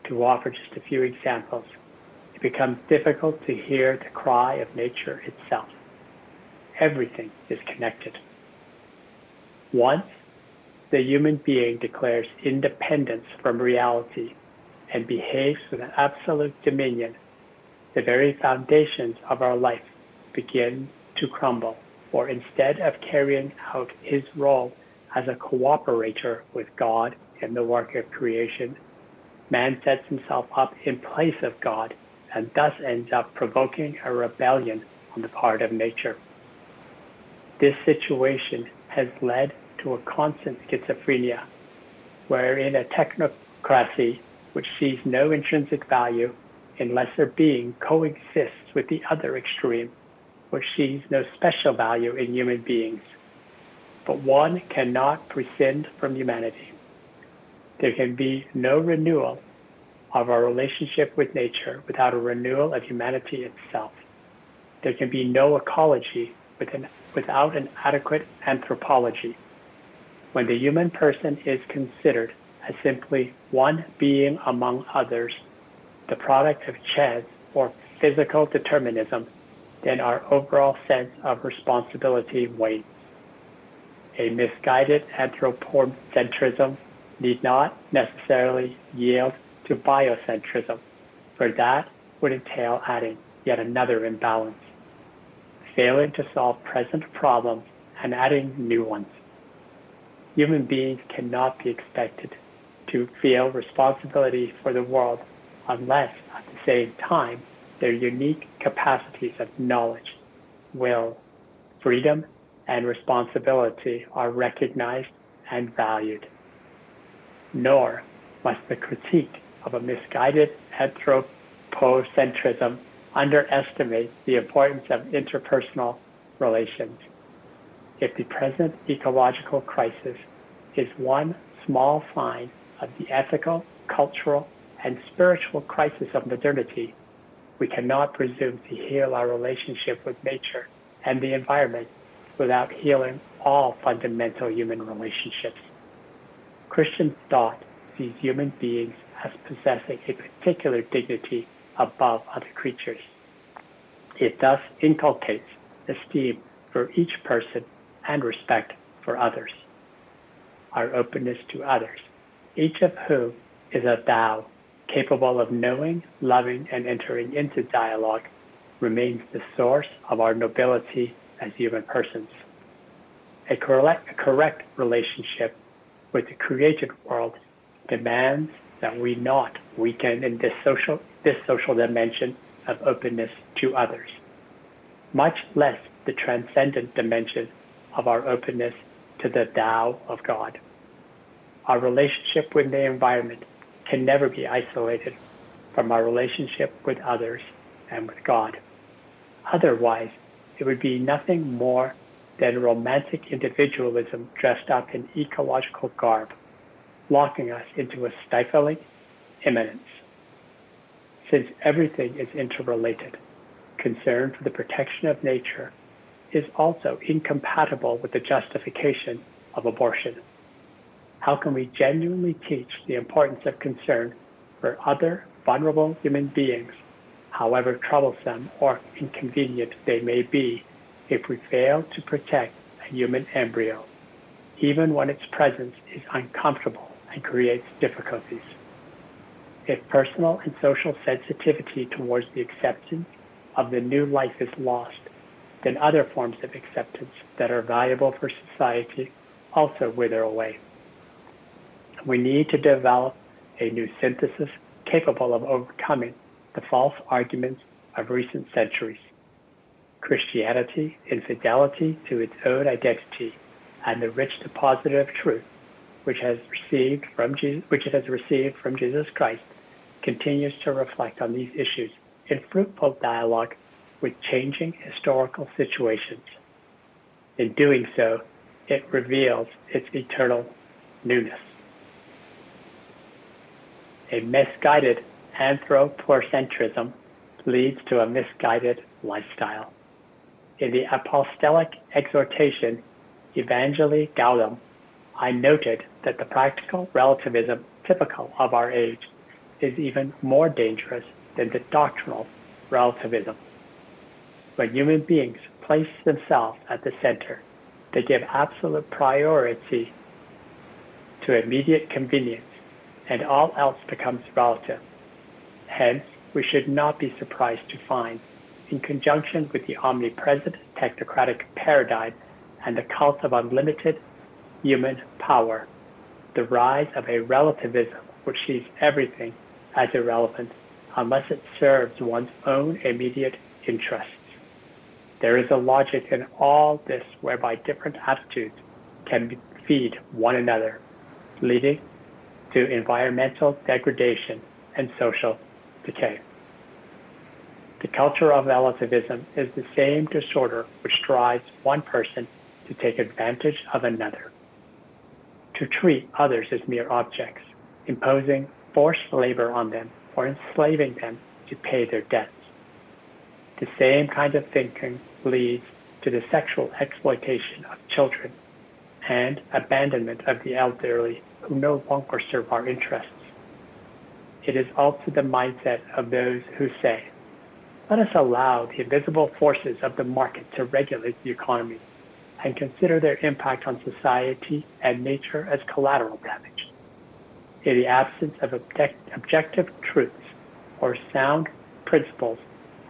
to offer just a few examples, it becomes difficult to hear the cry of nature itself. Everything is connected. Once the human being declares independence from reality and behaves with an absolute dominion, the very foundations of our life begin to crumble, for instead of carrying out his role as a cooperator with God in the work of creation, man sets himself up in place of God and thus ends up provoking a rebellion on the part of nature. This situation has led to a constant schizophrenia, wherein a technocracy which sees no intrinsic value in lesser being coexists with the other extreme, which sees no special value in human beings. But one cannot prescind from humanity. There can be no renewal of our relationship with nature without a renewal of humanity itself. There can be no ecology without an adequate anthropology. When the human person is considered as simply one being among others, the product of chance or physical determinism, then our overall sense of responsibility wanes. A misguided anthropocentrism need not necessarily yield to biocentrism, for that would entail adding yet another imbalance, failing to solve present problems and adding new ones. Human beings cannot be expected to feel responsibility for the world unless, at the same time, their unique capacities of knowledge, will, freedom, and responsibility are recognized and valued. Nor must the critique of a misguided anthropocentrism underestimate the importance of interpersonal relations. If the present ecological crisis is one small sign of the ethical, cultural, and spiritual crisis of modernity, we cannot presume to heal our relationship with nature and the environment without healing all fundamental human relationships. Christian thought sees human beings as possessing a particular dignity above other creatures. It thus inculcates esteem for each person and respect for others. Our openness to others, each of whom is a Tao, capable of knowing, loving, and entering into dialogue, remains the source of our nobility as human persons. A correct relationship with the created world demands that we not weaken in this social dimension of openness to others, much less the transcendent dimension of our openness to the Tao of God. Our relationship with the environment can never be isolated from our relationship with others and with God. Otherwise, it would be nothing more than romantic individualism dressed up in ecological garb, locking us into a stifling immanence. Since everything is interrelated, concern for the protection of nature is also incompatible with the justification of abortion. How can we genuinely teach the importance of concern for other vulnerable human beings, however troublesome or inconvenient they may be, if we fail to protect a human embryo, even when its presence is uncomfortable and creates difficulties? If personal and social sensitivity towards the acceptance of the new life is lost, then other forms of acceptance that are valuable for society also wither away. We need to develop a new synthesis capable of overcoming the false arguments of recent centuries. Christianity, in fidelity to its own identity and the rich deposit of truth which it has received from Jesus Christ, continues to reflect on these issues in fruitful dialogue with changing historical situations. In doing so, it reveals its eternal newness. A misguided anthropocentrism leads to a misguided lifestyle. In the apostolic exhortation Evangelii Gaudium, I noted that the practical relativism typical of our age is even more dangerous than the doctrinal relativism. When human beings place themselves at the center, they give absolute priority to immediate convenience, and all else becomes relative. Hence, we should not be surprised to find, in conjunction with the omnipresent technocratic paradigm and the cult of unlimited human power, the rise of a relativism which sees everything as irrelevant unless it serves one's own immediate interests. There is a logic in all this whereby different attitudes can feed one another, leading to environmental degradation and social decay. The culture of relativism is the same disorder which drives one person to take advantage of another, to treat others as mere objects, imposing forced labor on them or enslaving them to pay their debts. The same kind of thinking leads to the sexual exploitation of children and abandonment of the elderly who no longer serve our interests. It is also the mindset of those who say, let us allow the invisible forces of the market to regulate the economy and consider their impact on society and nature as collateral damage. In the absence of objective truths or sound principles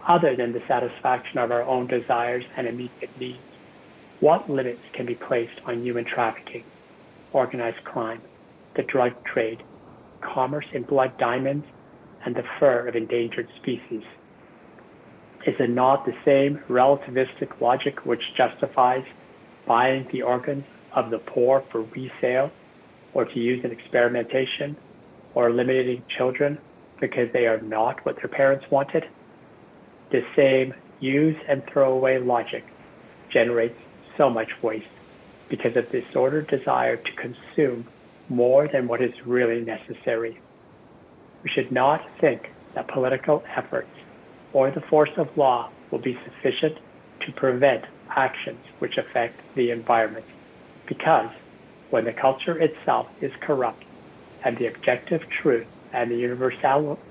other than the satisfaction of our own desires and immediate needs, what limits can be placed on human trafficking, organized crime, the drug trade, commerce in blood diamonds, and the fur of endangered species? Is it not the same relativistic logic which justifies buying the organs of the poor for resale, or to use in experimentation, or eliminating children because they are not what their parents wanted? The same use and throw away logic generates so much waste because of disordered desire to consume more than what is really necessary. We should not think that political efforts or the force of law will be sufficient to prevent actions which affect the environment, because when the culture itself is corrupt and the objective truth and the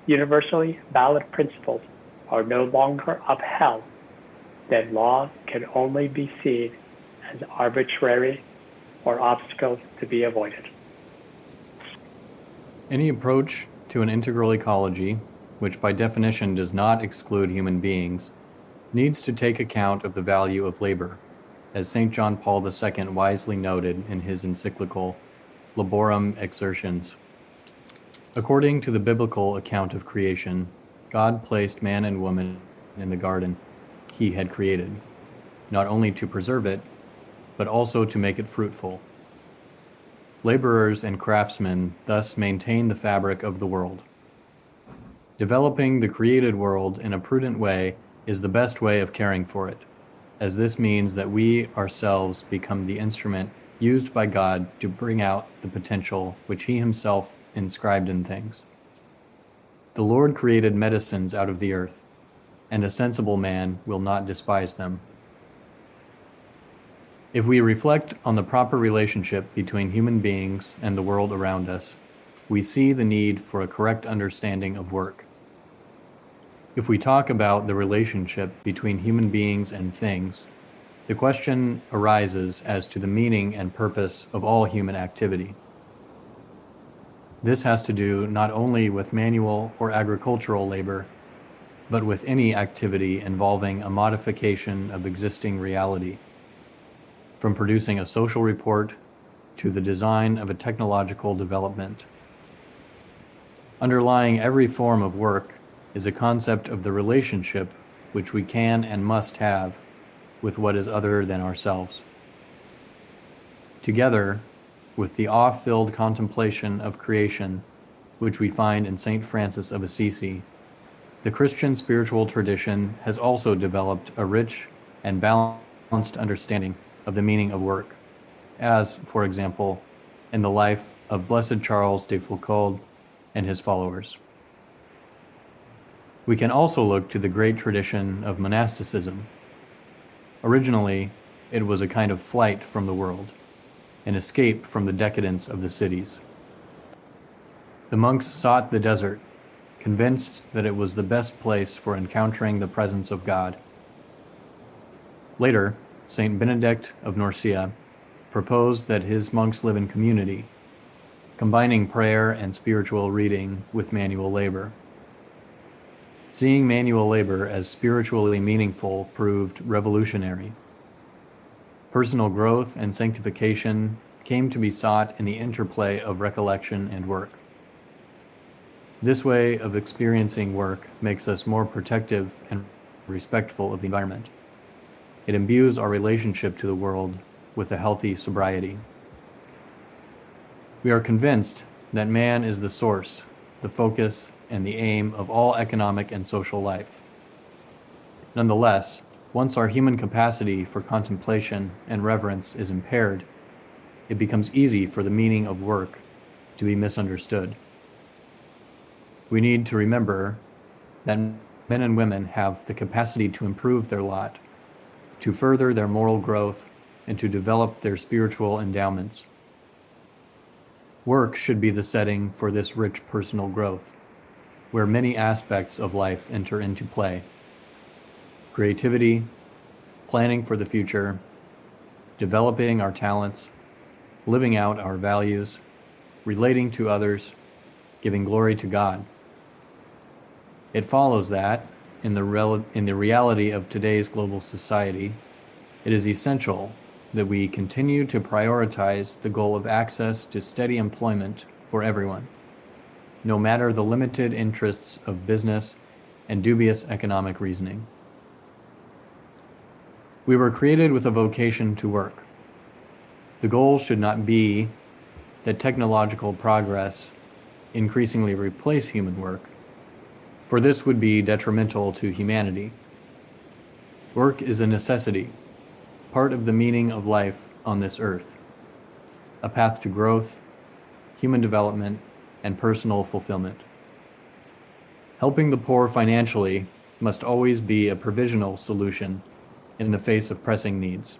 universally valid principles are no longer upheld, then laws can only be seen as arbitrary or obstacles to be avoided. Any approach to an integral ecology, which by definition does not exclude human beings, needs to take account of the value of labor, as St. John Paul II wisely noted in his encyclical Laborum Exerciens. According to the biblical account of creation, God placed man and woman in the garden he had created, not only to preserve it, but also to make it fruitful. Laborers and craftsmen thus maintain the fabric of the world. Developing the created world in a prudent way is the best way of caring for it, as this means that we ourselves become the instrument used by God to bring out the potential which he himself inscribed in things. The Lord created medicines out of the earth, and a sensible man will not despise them. If we reflect on the proper relationship between human beings and the world around us, we see the need for a correct understanding of work. If we talk about the relationship between human beings and things, the question arises as to the meaning and purpose of all human activity. This has to do not only with manual or agricultural labor, but with any activity involving a modification of existing reality, from producing a social report to the design of a technological development. Underlying every form of work is a concept of the relationship which we can and must have with what is other than ourselves. Together with the awe-filled contemplation of creation, which we find in St. Francis of Assisi, the Christian spiritual tradition has also developed a rich and balanced understanding of the meaning of work, as, for example, in the life of Blessed Charles de Foucauld and his followers. We can also look to the great tradition of monasticism. Originally, it was a kind of flight from the world, an escape from the decadence of the cities. The monks sought the desert, convinced that it was the best place for encountering the presence of God. Later, Saint Benedict of Nursia proposed that his monks live in community, combining prayer and spiritual reading with manual labor. Seeing manual labor as spiritually meaningful proved revolutionary. Personal growth and sanctification came to be sought in the interplay of recollection and work. This way of experiencing work makes us more protective and respectful of the environment. It imbues our relationship to the world with a healthy sobriety. We are convinced that man is the source, the focus, and the aim of all economic and social life. Nonetheless, once our human capacity for contemplation and reverence is impaired, it becomes easy for the meaning of work to be misunderstood. We need to remember that men and women have the capacity to improve their lot, to further their moral growth, and to develop their spiritual endowments. Work should be the setting for this rich personal growth, where many aspects of life enter into play. Creativity, planning for the future, developing our talents, living out our values, relating to others, giving glory to God. It follows that, in the reality of today's global society, it is essential that we continue to prioritize the goal of access to steady employment for everyone, no matter the limited interests of business and dubious economic reasoning. We were created with a vocation to work. The goal should not be that technological progress increasingly replace human work, for this would be detrimental to humanity. Work is a necessity, part of the meaning of life on this earth, a path to growth, human development, and personal fulfillment. Helping the poor financially must always be a provisional solution in the face of pressing needs.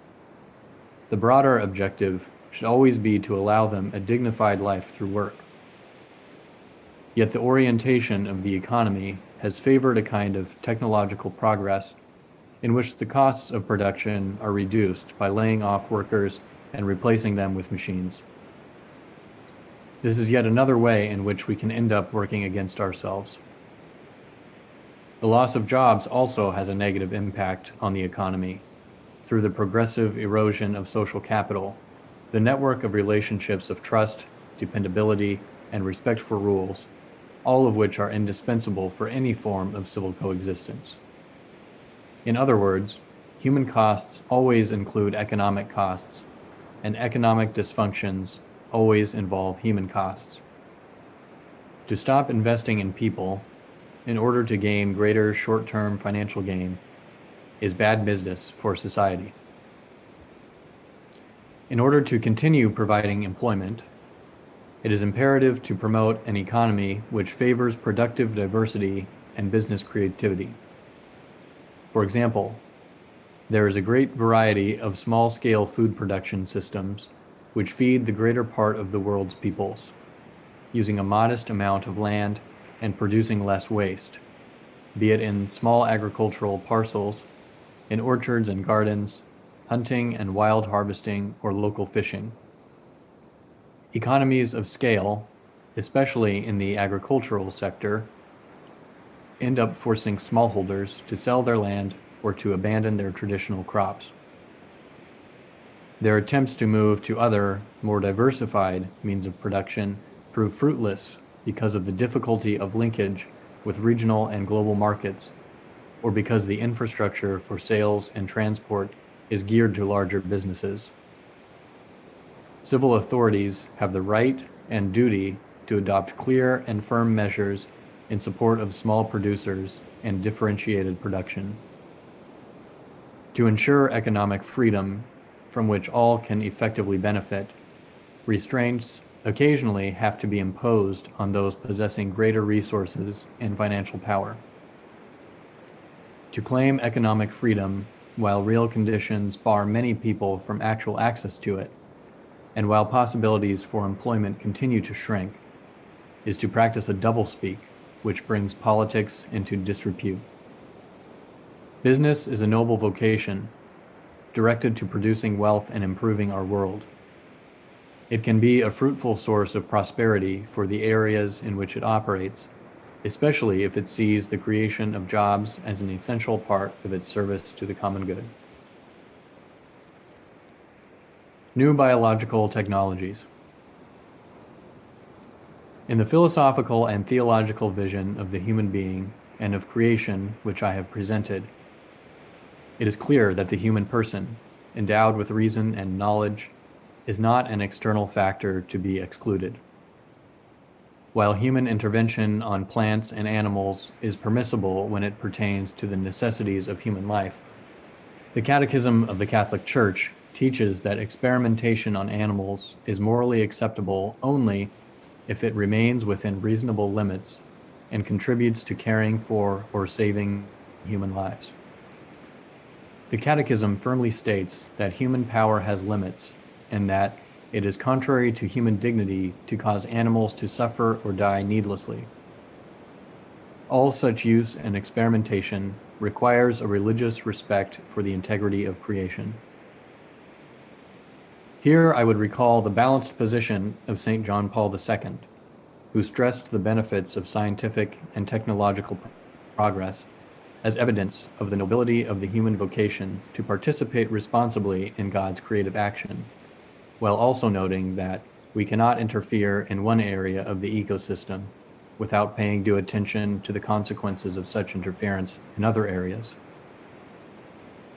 The broader objective should always be to allow them a dignified life through work. Yet the orientation of the economy has favored a kind of technological progress in which the costs of production are reduced by laying off workers and replacing them with machines. This is yet another way in which we can end up working against ourselves. The loss of jobs also has a negative impact on the economy through the progressive erosion of social capital, the network of relationships of trust, dependability, and respect for rules, all of which are indispensable for any form of civil coexistence. In other words, human costs always include economic costs, and economic dysfunctions always involve human costs. To stop investing in people in order to gain greater short-term financial gain is bad business for society. In order to continue providing employment, it is imperative to promote an economy which favors productive diversity and business creativity. For example, There is a great variety of small-scale food production systems which feed the greater part of the world's peoples, using a modest amount of land and producing less waste, be it in small agricultural parcels, in orchards and gardens, hunting and wild harvesting, or local fishing. Economies of scale, especially in the agricultural sector, end up forcing smallholders to sell their land or to abandon their traditional crops. Their attempts to move to other, more diversified means of production prove fruitless because of the difficulty of linkage with regional and global markets, or because the infrastructure for sales and transport is geared to larger businesses. Civil authorities have the right and duty to adopt clear and firm measures in support of small producers and differentiated production. To ensure economic freedom from which all can effectively benefit, restraints occasionally have to be imposed on those possessing greater resources and financial power. To claim economic freedom while real conditions bar many people from actual access to it, and while possibilities for employment continue to shrink, is to practice a doublespeak which brings politics into disrepute. Business is a noble vocation, directed to producing wealth and improving our world. It can be a fruitful source of prosperity for the areas in which it operates, especially if it sees the creation of jobs as an essential part of its service to the common good. New biological technologies. In the philosophical and theological vision of the human being and of creation which I have presented, it is clear that the human person, endowed with reason and knowledge, is not an external factor to be excluded. While human intervention on plants and animals is permissible when it pertains to the necessities of human life, the Catechism of the Catholic Church teaches that experimentation on animals is morally acceptable only if it remains within reasonable limits and contributes to caring for or saving human lives. The Catechism firmly states that human power has limits and that it is contrary to human dignity to cause animals to suffer or die needlessly. All such use and experimentation requires a religious respect for the integrity of creation. Here I would recall the balanced position of St. John Paul II, who stressed the benefits of scientific and technological progress as evidence of the nobility of the human vocation to participate responsibly in God's creative action, while also noting that we cannot interfere in one area of the ecosystem without paying due attention to the consequences of such interference in other areas.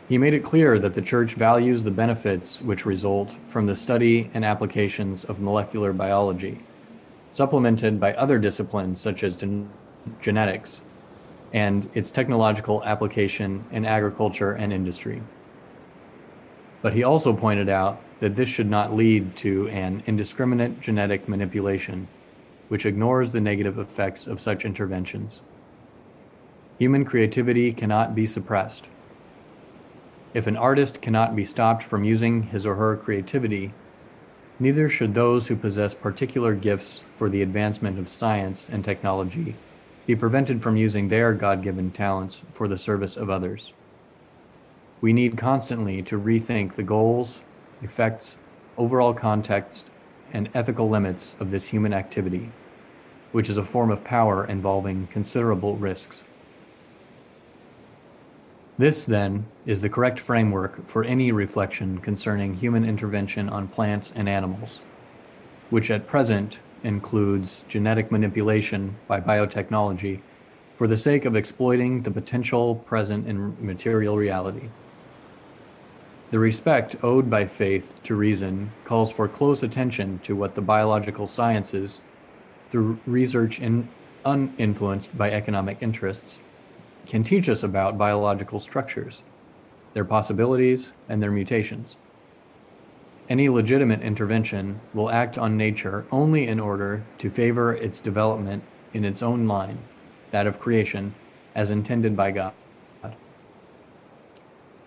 He made it clear that the Church values the benefits which result from the study and applications of molecular biology, supplemented by other disciplines such as genetics, and its technological application in agriculture and industry. But he also pointed out that this should not lead to an indiscriminate genetic manipulation, which ignores the negative effects of such interventions. Human creativity cannot be suppressed. If an artist cannot be stopped from using his or her creativity, neither should those who possess particular gifts for the advancement of science and technology be prevented from using their God-given talents for the service of others. We need constantly to rethink the goals, effects, overall context, and ethical limits of this human activity, which is a form of power involving considerable risks. This, then, is the correct framework for any reflection concerning human intervention on plants and animals, which at present includes genetic manipulation by biotechnology for the sake of exploiting the potential present in material reality. The respect owed by faith to reason calls for close attention to what the biological sciences, through research uninfluenced by economic interests, can teach us about biological structures, their possibilities, and their mutations. Any legitimate intervention will act on nature only in order to favor its development in its own line, that of creation, as intended by God.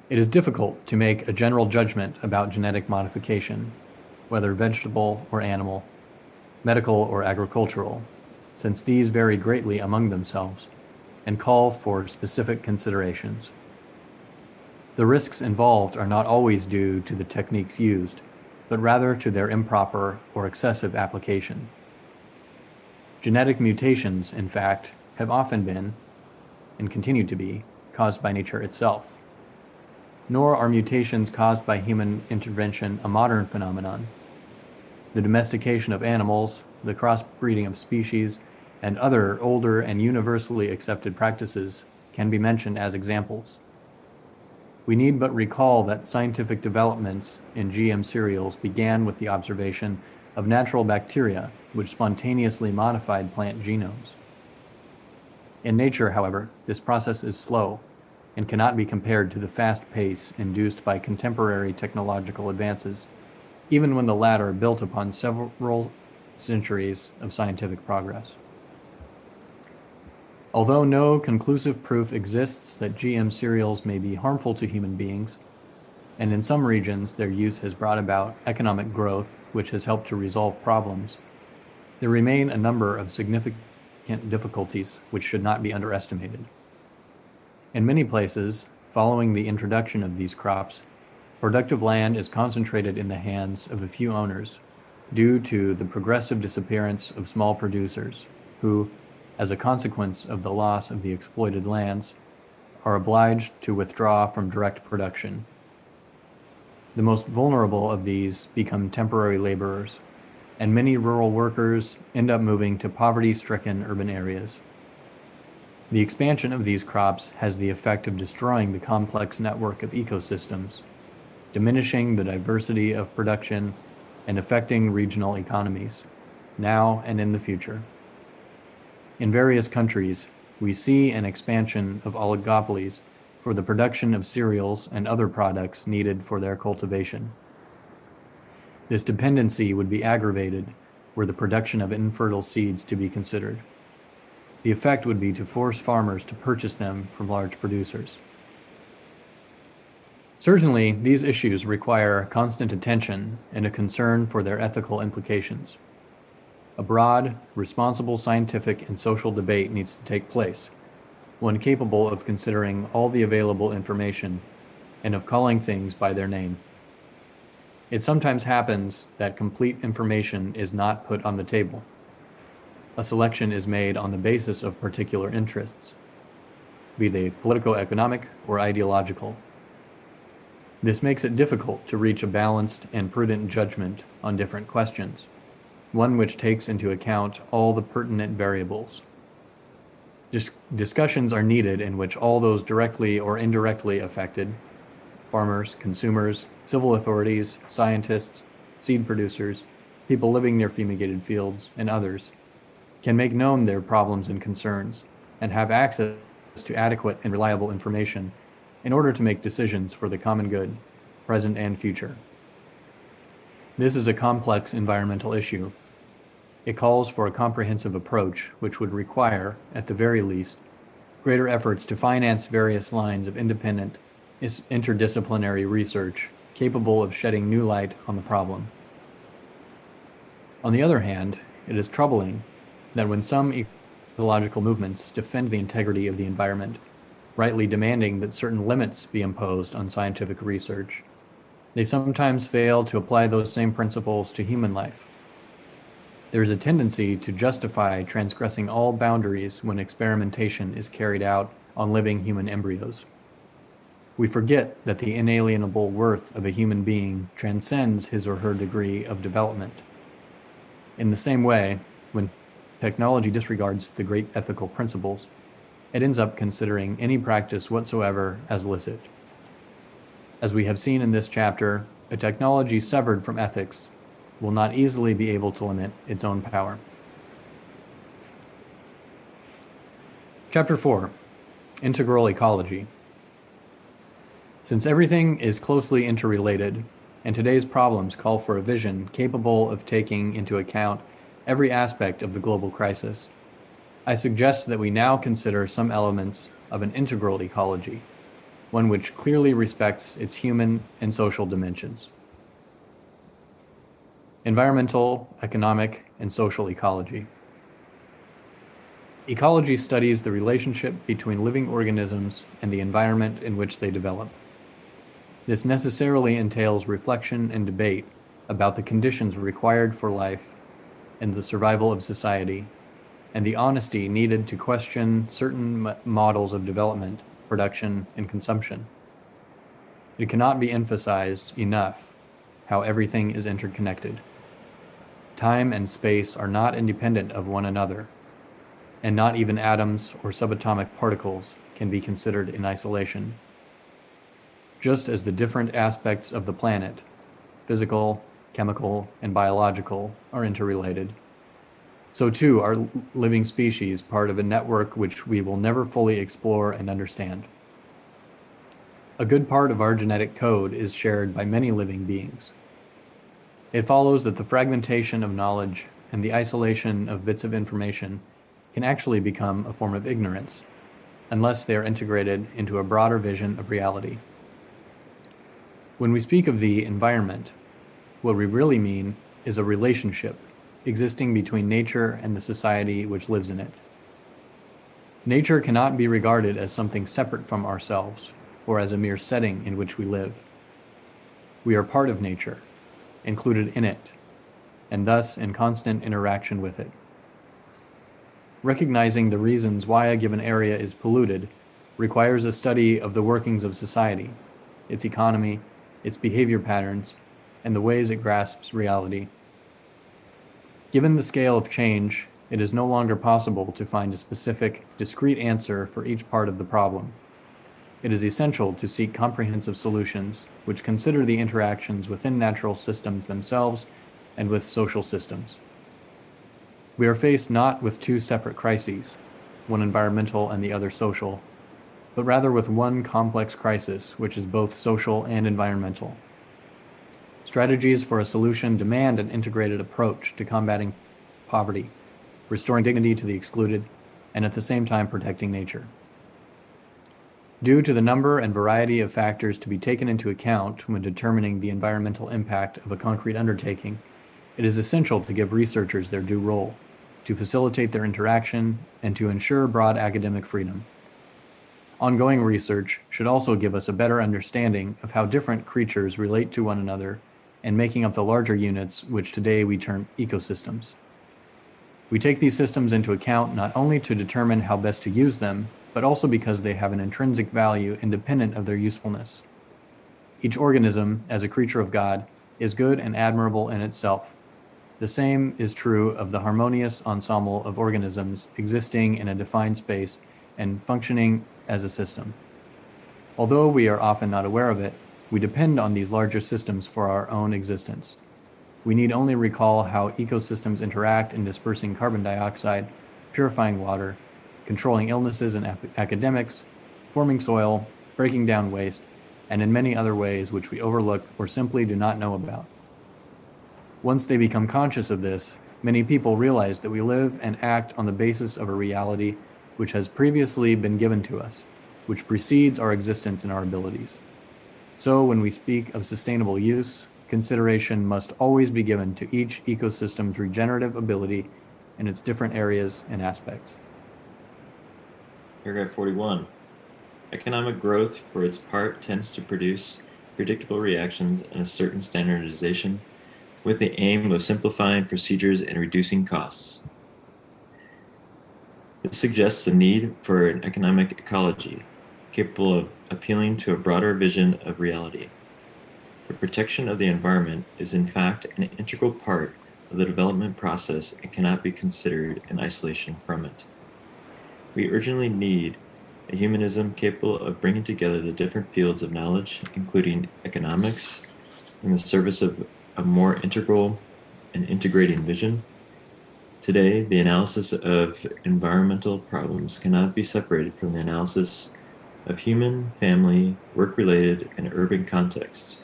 It is difficult to make a general judgment about genetic modification, whether vegetable or animal, medical or agricultural, since these vary greatly among themselves and call for specific considerations. The risks involved are not always due to the techniques used, but rather to their improper or excessive application. Genetic mutations, in fact, have often been, and continue to be, caused by nature itself. Nor are mutations caused by human intervention a modern phenomenon. The domestication of animals, the crossbreeding of species, and other older and universally accepted practices can be mentioned as examples. We need but recall that scientific developments in GM cereals began with the observation of natural bacteria which spontaneously modified plant genomes. In nature, however, this process is slow and cannot be compared to the fast pace induced by contemporary technological advances, even when the latter built upon several centuries of scientific progress. Although no conclusive proof exists that GM cereals may be harmful to human beings, and in some regions their use has brought about economic growth which has helped to resolve problems, there remain a number of significant difficulties which should not be underestimated. In many places, following the introduction of these crops, productive land is concentrated in the hands of a few owners due to the progressive disappearance of small producers who, as a consequence of the loss of the exploited lands, are obliged to withdraw from direct production. The most vulnerable of these become temporary laborers, and many rural workers end up moving to poverty-stricken urban areas. The expansion of these crops has the effect of destroying the complex network of ecosystems, diminishing the diversity of production, and affecting regional economies, now and in the future. In various countries, we see an expansion of oligopolies for the production of cereals and other products needed for their cultivation. This dependency would be aggravated were the production of infertile seeds to be considered. The effect would be to force farmers to purchase them from large producers. Certainly, these issues require constant attention and a concern for their ethical implications. A broad, responsible scientific and social debate needs to take place, one capable of considering all the available information and of calling things by their name. It sometimes happens that complete information is not put on the table. A selection is made on the basis of particular interests, be they politico-economic or ideological. This makes it difficult to reach a balanced and prudent judgment on different questions, one which takes into account all the pertinent variables. Discussions are needed in which all those directly or indirectly affected, farmers, consumers, civil authorities, scientists, seed producers, people living near fumigated fields, and others, can make known their problems and concerns and have access to adequate and reliable information in order to make decisions for the common good, present and future. This is a complex environmental issue. It calls for a comprehensive approach which would require, at the very least, greater efforts to finance various lines of independent, interdisciplinary research capable of shedding new light on the problem. On the other hand, it is troubling that when some ecological movements defend the integrity of the environment, rightly demanding that certain limits be imposed on scientific research, they sometimes fail to apply those same principles to human life. There is a tendency to justify transgressing all boundaries when experimentation is carried out on living human embryos. We forget that the inalienable worth of a human being transcends his or her degree of development. In the same way, when technology disregards the great ethical principles, it ends up considering any practice whatsoever as licit. As we have seen in this chapter, a technology severed from ethics will not easily be able to limit its own power. Chapter 4, Integral Ecology. Since everything is closely interrelated, and today's problems call for a vision capable of taking into account every aspect of the global crisis, I suggest that we now consider some elements of an integral ecology, one which clearly respects its human and social dimensions. Environmental, economic, and social ecology. Ecology studies the relationship between living organisms and the environment in which they develop. This necessarily entails reflection and debate about the conditions required for life and the survival of society, and the honesty needed to question certain models of development, production, and consumption. It cannot be emphasized enough how everything is interconnected. Time and space are not independent of one another, and not even atoms or subatomic particles can be considered in isolation. Just as the different aspects of the planet, physical, chemical, and biological, are interrelated, so too are living species part of a network which we will never fully explore and understand. A good part of our genetic code is shared by many living beings. It follows that the fragmentation of knowledge and the isolation of bits of information can actually become a form of ignorance, unless they are integrated into a broader vision of reality. When we speak of the environment, what we really mean is a relationship existing between nature and the society which lives in it. Nature cannot be regarded as something separate from ourselves or as a mere setting in which we live. We are part of nature, included in it, and thus in constant interaction with it. Recognizing the reasons why a given area is polluted requires a study of the workings of society, its economy, its behavior patterns, and the ways it grasps reality. Given the scale of change, it is no longer possible to find a specific, discrete answer for each part of the problem. It is essential to seek comprehensive solutions which consider the interactions within natural systems themselves and with social systems. We are faced not with two separate crises, one environmental and the other social, but rather with one complex crisis which is both social and environmental. Strategies for a solution demand an integrated approach to combating poverty, restoring dignity to the excluded, and at the same time protecting nature. Due to the number and variety of factors to be taken into account when determining the environmental impact of a concrete undertaking, it is essential to give researchers their due role, to facilitate their interaction, and to ensure broad academic freedom. Ongoing research should also give us a better understanding of how different creatures relate to one another and making up the larger units which today we term ecosystems. We take these systems into account not only to determine how best to use them, but also because they have an intrinsic value independent of their usefulness. Each organism, as a creature of God, is good and admirable in itself. The same is true of the harmonious ensemble of organisms existing in a defined space and functioning as a system. Although we are often not aware of it, we depend on these larger systems for our own existence. We need only recall how ecosystems interact in dispersing carbon dioxide, purifying water, controlling illnesses in academics, forming soil, breaking down waste, and in many other ways which we overlook or simply do not know about. Once they become conscious of this, many people realize that we live and act on the basis of a reality which has previously been given to us, which precedes our existence and our abilities. So when we speak of sustainable use, consideration must always be given to each ecosystem's regenerative ability in its different areas and aspects. Paragraph 41. Economic growth, for its part, tends to produce predictable reactions and a certain standardization with the aim of simplifying procedures and reducing costs. This suggests the need for an economic ecology capable of appealing to a broader vision of reality. The protection of the environment is in fact an integral part of the development process and cannot be considered in isolation from it. We urgently need a humanism capable of bringing together the different fields of knowledge, including economics, in the service of a more integral and integrating vision. Today, the analysis of environmental problems cannot be separated from the analysis of human, family, work-related, and urban contexts,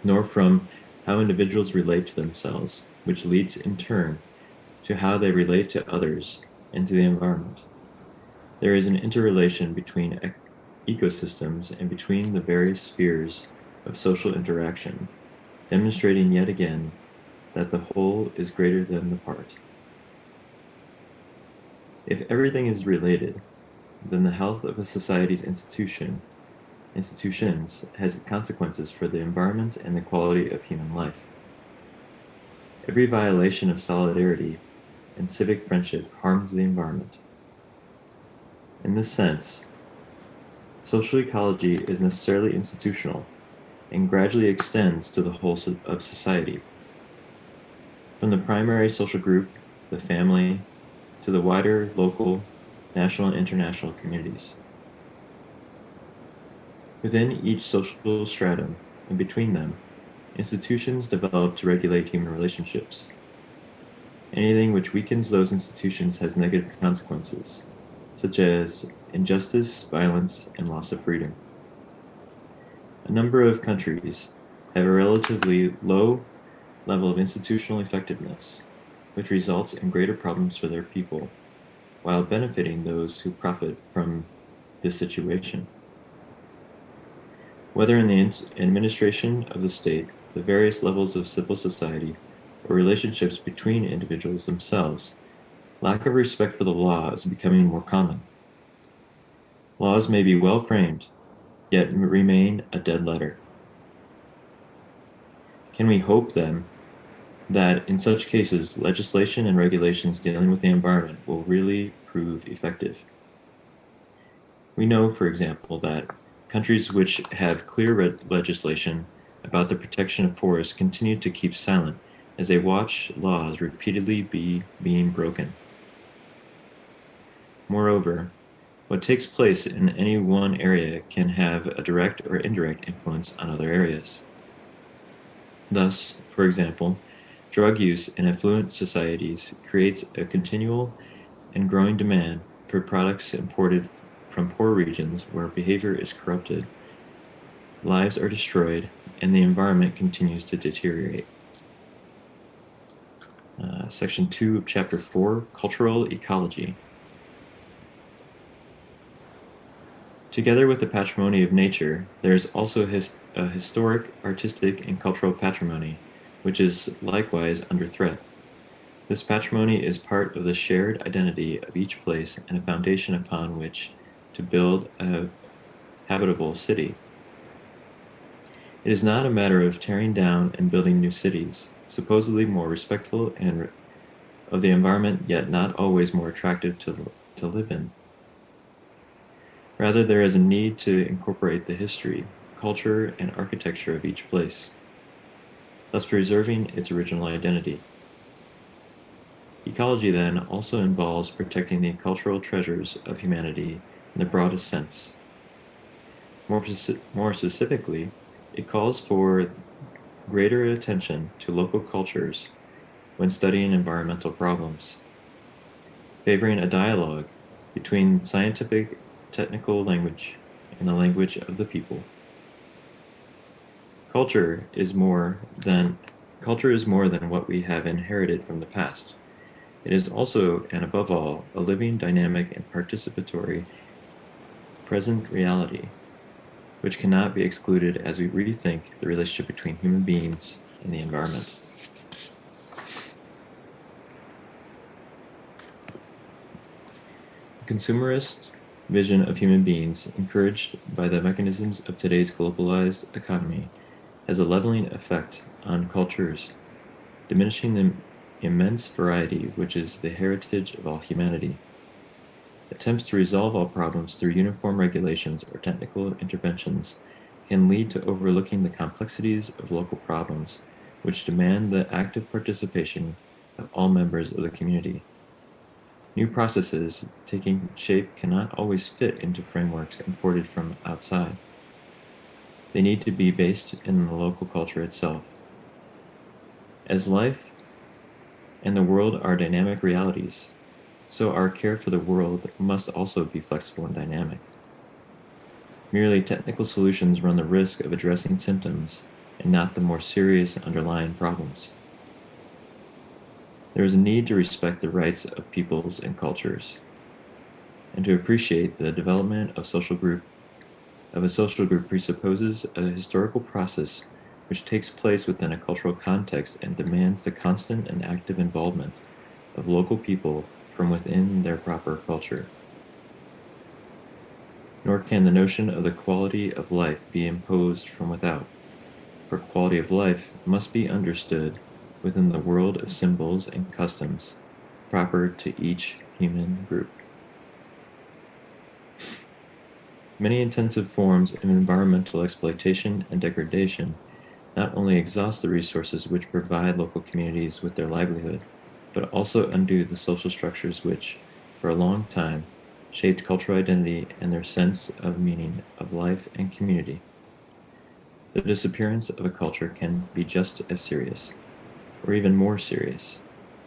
nor from how individuals relate to themselves, which leads in turn to how they relate to others and to the environment. There is an interrelation between ecosystems and between the various spheres of social interaction, demonstrating yet again that the whole is greater than the part. If everything is related, then the health of a society's institutions has consequences for the environment and the quality of human life. Every violation of solidarity and civic friendship harms the environment. In this sense, social ecology is necessarily institutional and gradually extends to the whole of society. From the primary social group, the family, to the wider local, national, and international communities. Within each social stratum and between them, institutions develop to regulate human relationships. Anything which weakens those institutions has negative consequences, such as injustice, violence, and loss of freedom. A number of countries have a relatively low level of institutional effectiveness, which results in greater problems for their people, while benefiting those who profit from this situation. Whether in the administration of the state, the various levels of civil society, or relationships between individuals themselves, lack of respect for the law is becoming more common. Laws may be well framed, yet remain a dead letter. Can we hope, then, that in such cases, legislation and regulations dealing with the environment will really prove effective? We know, for example, that countries which have clear legislation about the protection of forests continue to keep silent as they watch laws repeatedly being broken. Moreover, what takes place in any one area can have a direct or indirect influence on other areas. Thus, for example, drug use in affluent societies creates a continual and growing demand for products imported from poor regions where behavior is corrupted, lives are destroyed, and the environment continues to deteriorate. Section 2 of Chapter 4, Cultural Ecology. Together with the patrimony of nature, there is also a historic, artistic, and cultural patrimony, which is likewise under threat. This patrimony is part of the shared identity of each place and a foundation upon which to build a habitable city. It is not a matter of tearing down and building new cities, supposedly more respectful and of the environment, yet not always more attractive to live in. Rather, there is a need to incorporate the history, culture, and architecture of each place, thus preserving its original identity. Ecology, then, also involves protecting the cultural treasures of humanity in the broadest sense. More specifically, it calls for greater attention to local cultures when studying environmental problems, favoring a dialogue between scientific, technical language and the language of the people. Culture is more than what we have inherited from the past. It is also, and above all, a living, dynamic, and participatory present reality, which cannot be excluded as we rethink the relationship between human beings and the environment. The consumerist vision of human beings, encouraged by the mechanisms of today's globalized economy, has a leveling effect on cultures, diminishing the immense variety which is the heritage of all humanity. Attempts to resolve all problems through uniform regulations or technical interventions can lead to overlooking the complexities of local problems, which demand the active participation of all members of the community. New processes taking shape cannot always fit into frameworks imported from outside. They need to be based in the local culture itself. As life and the world are dynamic realities, so our care for the world must also be flexible and dynamic. Merely technical solutions run the risk of addressing symptoms and not the more serious underlying problems. There is a need to respect the rights of peoples and cultures, and to appreciate the development of social groups of a social group presupposes a historical process which takes place within a cultural context and demands the constant and active involvement of local people from within their proper culture. Nor can the notion of the quality of life be imposed from without, for quality of life must be understood within the world of symbols and customs proper to each human group. Many intensive forms of environmental exploitation and degradation not only exhaust the resources which provide local communities with their livelihood, but also undo the social structures which, for a long time, shaped cultural identity and their sense of meaning of life and community. The disappearance of a culture can be just as serious, or even more serious,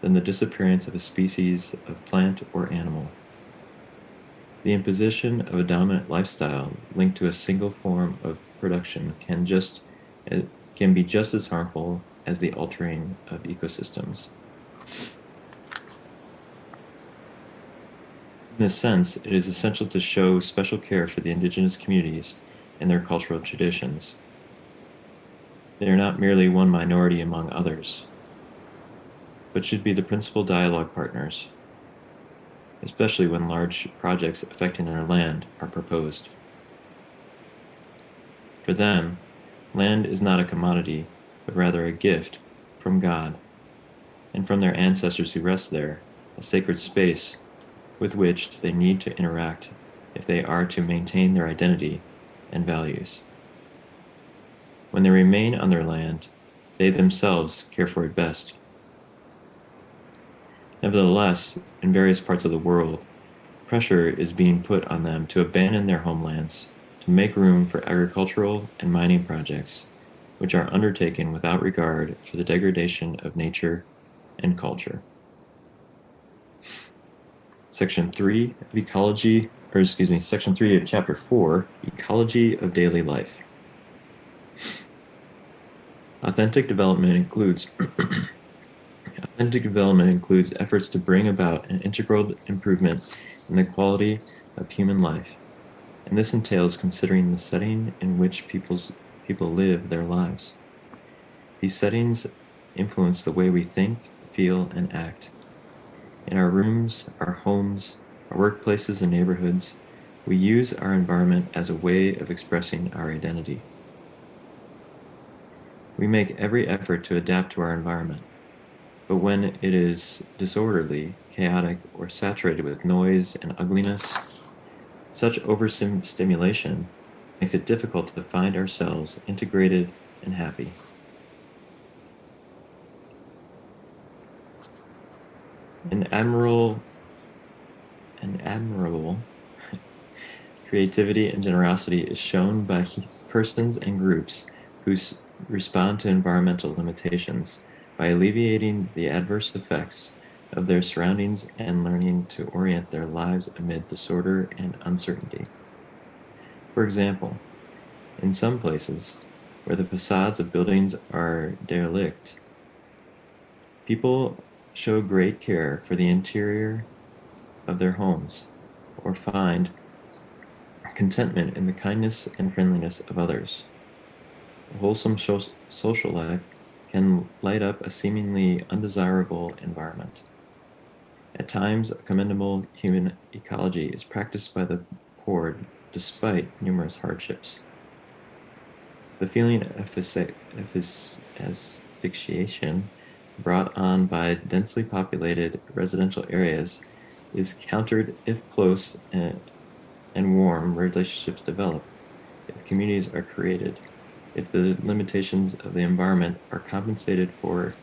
than the disappearance of a species of plant or animal. The imposition of a dominant lifestyle linked to a single form of production can be just as harmful as the altering of ecosystems. In this sense, it is essential to show special care for the indigenous communities and their cultural traditions. They are not merely one minority among others, but should be the principal dialogue partners, especially when large projects affecting their land are proposed. For them, land is not a commodity, but rather a gift from God and from their ancestors who rest there, a sacred space with which they need to interact if they are to maintain their identity and values. When they remain on their land, they themselves care for it best. Nevertheless, in various parts of the world, pressure is being put on them to abandon their homelands to make room for agricultural and mining projects, which are undertaken without regard for the degradation of nature and culture. Section 3 of Section 3 of Chapter 4, Ecology of Daily Life. Authentic development includes efforts to bring about an integral improvement in the quality of human life, and this entails considering the setting in which people live their lives. These settings influence the way we think, feel, and act. In our rooms, our homes, our workplaces, and neighborhoods, we use our environment as a way of expressing our identity. We make every effort to adapt to our environment, but when it is disorderly, chaotic, or saturated with noise and ugliness, such overstimulation makes it difficult to find ourselves integrated and happy. An admirable creativity and generosity is shown by persons and groups who respond to environmental limitations by alleviating the adverse effects of their surroundings and learning to orient their lives amid disorder and uncertainty. For example, in some places where the facades of buildings are derelict, people show great care for the interior of their homes, or find contentment in the kindness and friendliness of others. A wholesome social life can light up a seemingly undesirable environment. At times, a commendable human ecology is practiced by the poor despite numerous hardships. The feeling of asphyxiation brought on by densely populated residential areas is countered if close and warm relationships develop, if communities are created, if the limitations of the environment are compensated for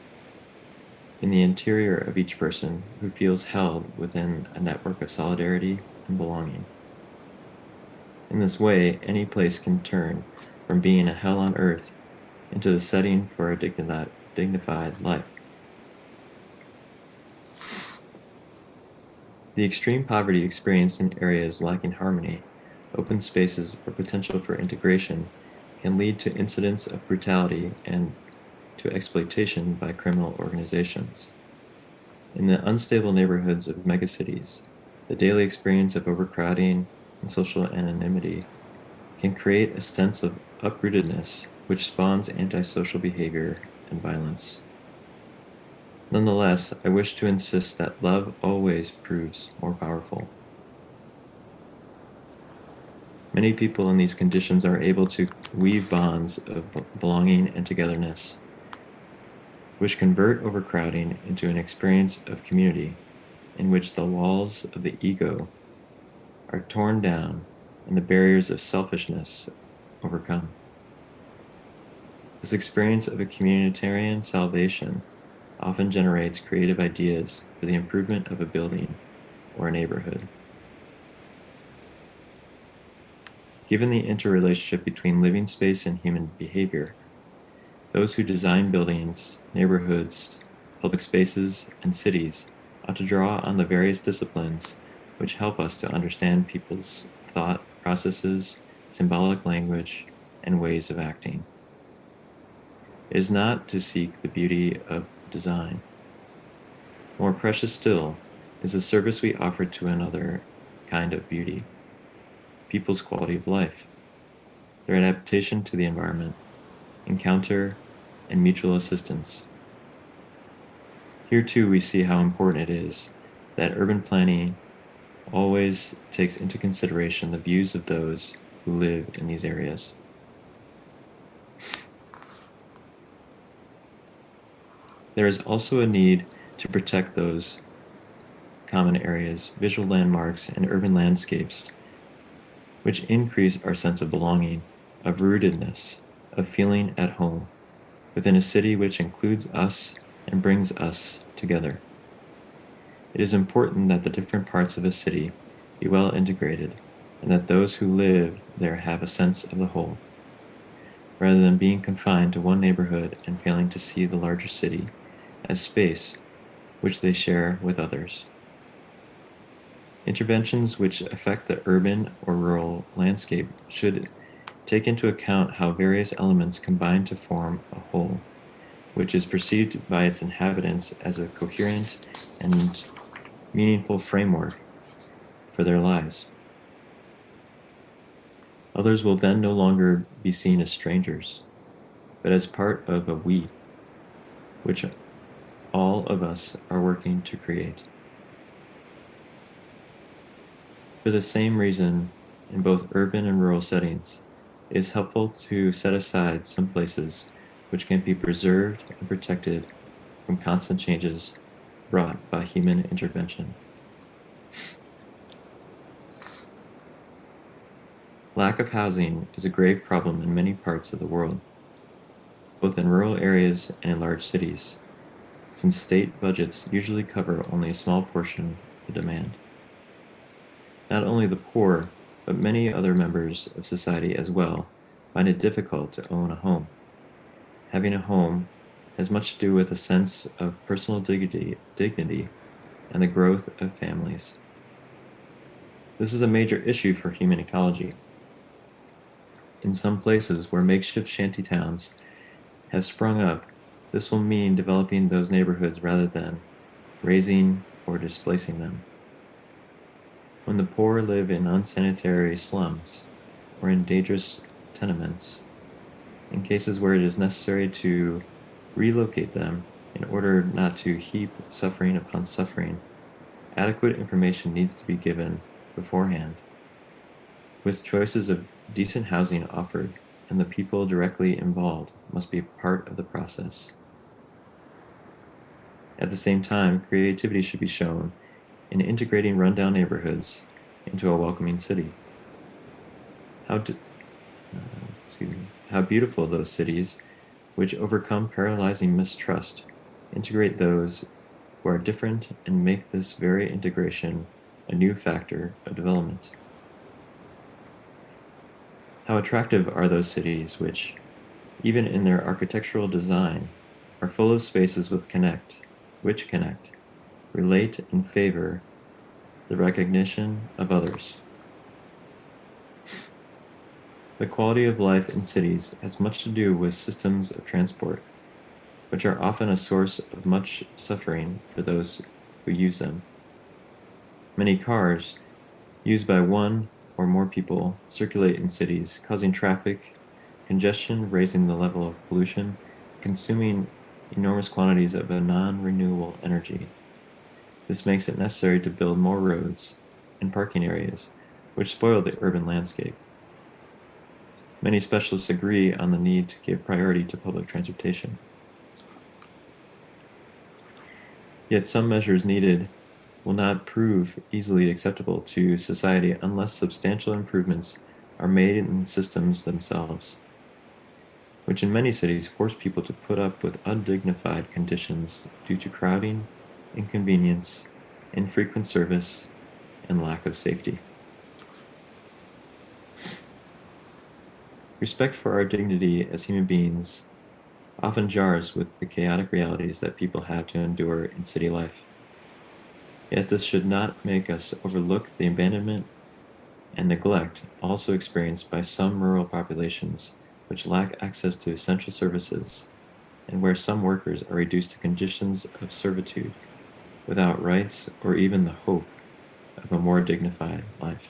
in the interior of each person who feels held within a network of solidarity and belonging. In this way, any place can turn from being a hell on earth into the setting for a dignified life. The extreme poverty experienced in areas lacking harmony, open spaces, or potential for integration can lead to incidents of brutality and to exploitation by criminal organizations. In the unstable neighborhoods of megacities, the daily experience of overcrowding and social anonymity can create a sense of uprootedness which spawns antisocial behavior and violence. Nonetheless, I wish to insist that love always proves more powerful. Many people in these conditions are able to weave bonds of belonging and togetherness, which convert overcrowding into an experience of community in which the walls of the ego are torn down and the barriers of selfishness overcome. This experience of a communitarian salvation often generates creative ideas for the improvement of a building or a neighborhood. Given the interrelationship between living space and human behavior, those who design buildings, neighborhoods, public spaces, and cities ought to draw on the various disciplines which help us to understand people's thought processes, symbolic language, and ways of acting. It is not to seek the beauty of design. More precious still is the service we offer to another kind of beauty, people's quality of life, their adaptation to the environment, encounter, and mutual assistance. Here too we see how important it is that urban planning always takes into consideration the views of those who live in these areas. There is also a need to protect those common areas, visual landmarks, and urban landscapes which increase our sense of belonging, of rootedness, of feeling at home within a city which includes us and brings us together. It is important that the different parts of a city be well integrated and that those who live there have a sense of the whole, rather than being confined to one neighborhood and failing to see the larger city as space which they share with others. Interventions which affect the urban or rural landscape should take into account how various elements combine to form a whole, which is perceived by its inhabitants as a coherent and meaningful framework for their lives. Others will then no longer be seen as strangers, but as part of a we, which all of us are working to create. For the same reason, in both urban and rural settings, it is helpful to set aside some places which can be preserved and protected from constant changes brought by human intervention. Lack of housing is a grave problem in many parts of the world, both in rural areas and in large cities, since state budgets usually cover only a small portion of the demand. Not only the poor, but many other members of society as well find it difficult to own a home. Having a home has much to do with a sense of personal dignity and the growth of families. This is a major issue for human ecology. In some places where makeshift shanty towns have sprung up, this will mean developing those neighborhoods rather than raising or displacing them. When the poor live in unsanitary slums or in dangerous tenements, in cases where it is necessary to relocate them in order not to heap suffering upon suffering, adequate information needs to be given beforehand, with choices of decent housing offered, and the people directly involved must be part of the process. At the same time, creativity should be shown in integrating rundown neighborhoods into a welcoming city. How beautiful those cities which overcome paralyzing mistrust, integrate those who are different, and make this very integration a new factor of development. How attractive are those cities which, even in their architectural design, are full of spaces which connect, relate, and favor the recognition of others. The quality of life in cities has much to do with systems of transport, which are often a source of much suffering for those who use them. Many cars, used by one or more people circulate in cities, causing traffic congestion, raising the level of pollution, consuming enormous quantities of a non-renewable energy. This makes it necessary to build more roads and parking areas, which spoil the urban landscape. Many specialists agree on the need to give priority to public transportation. Yet some measures needed will not prove easily acceptable to society unless substantial improvements are made in systems themselves, which in many cities force people to put up with undignified conditions due to crowding, inconvenience, infrequent service, and lack of safety. Respect for our dignity as human beings often jars with the chaotic realities that people have to endure in city life. Yet this should not make us overlook the abandonment and neglect also experienced by some rural populations which lack access to essential services and where some workers are reduced to conditions of servitude without rights or even the hope of a more dignified life.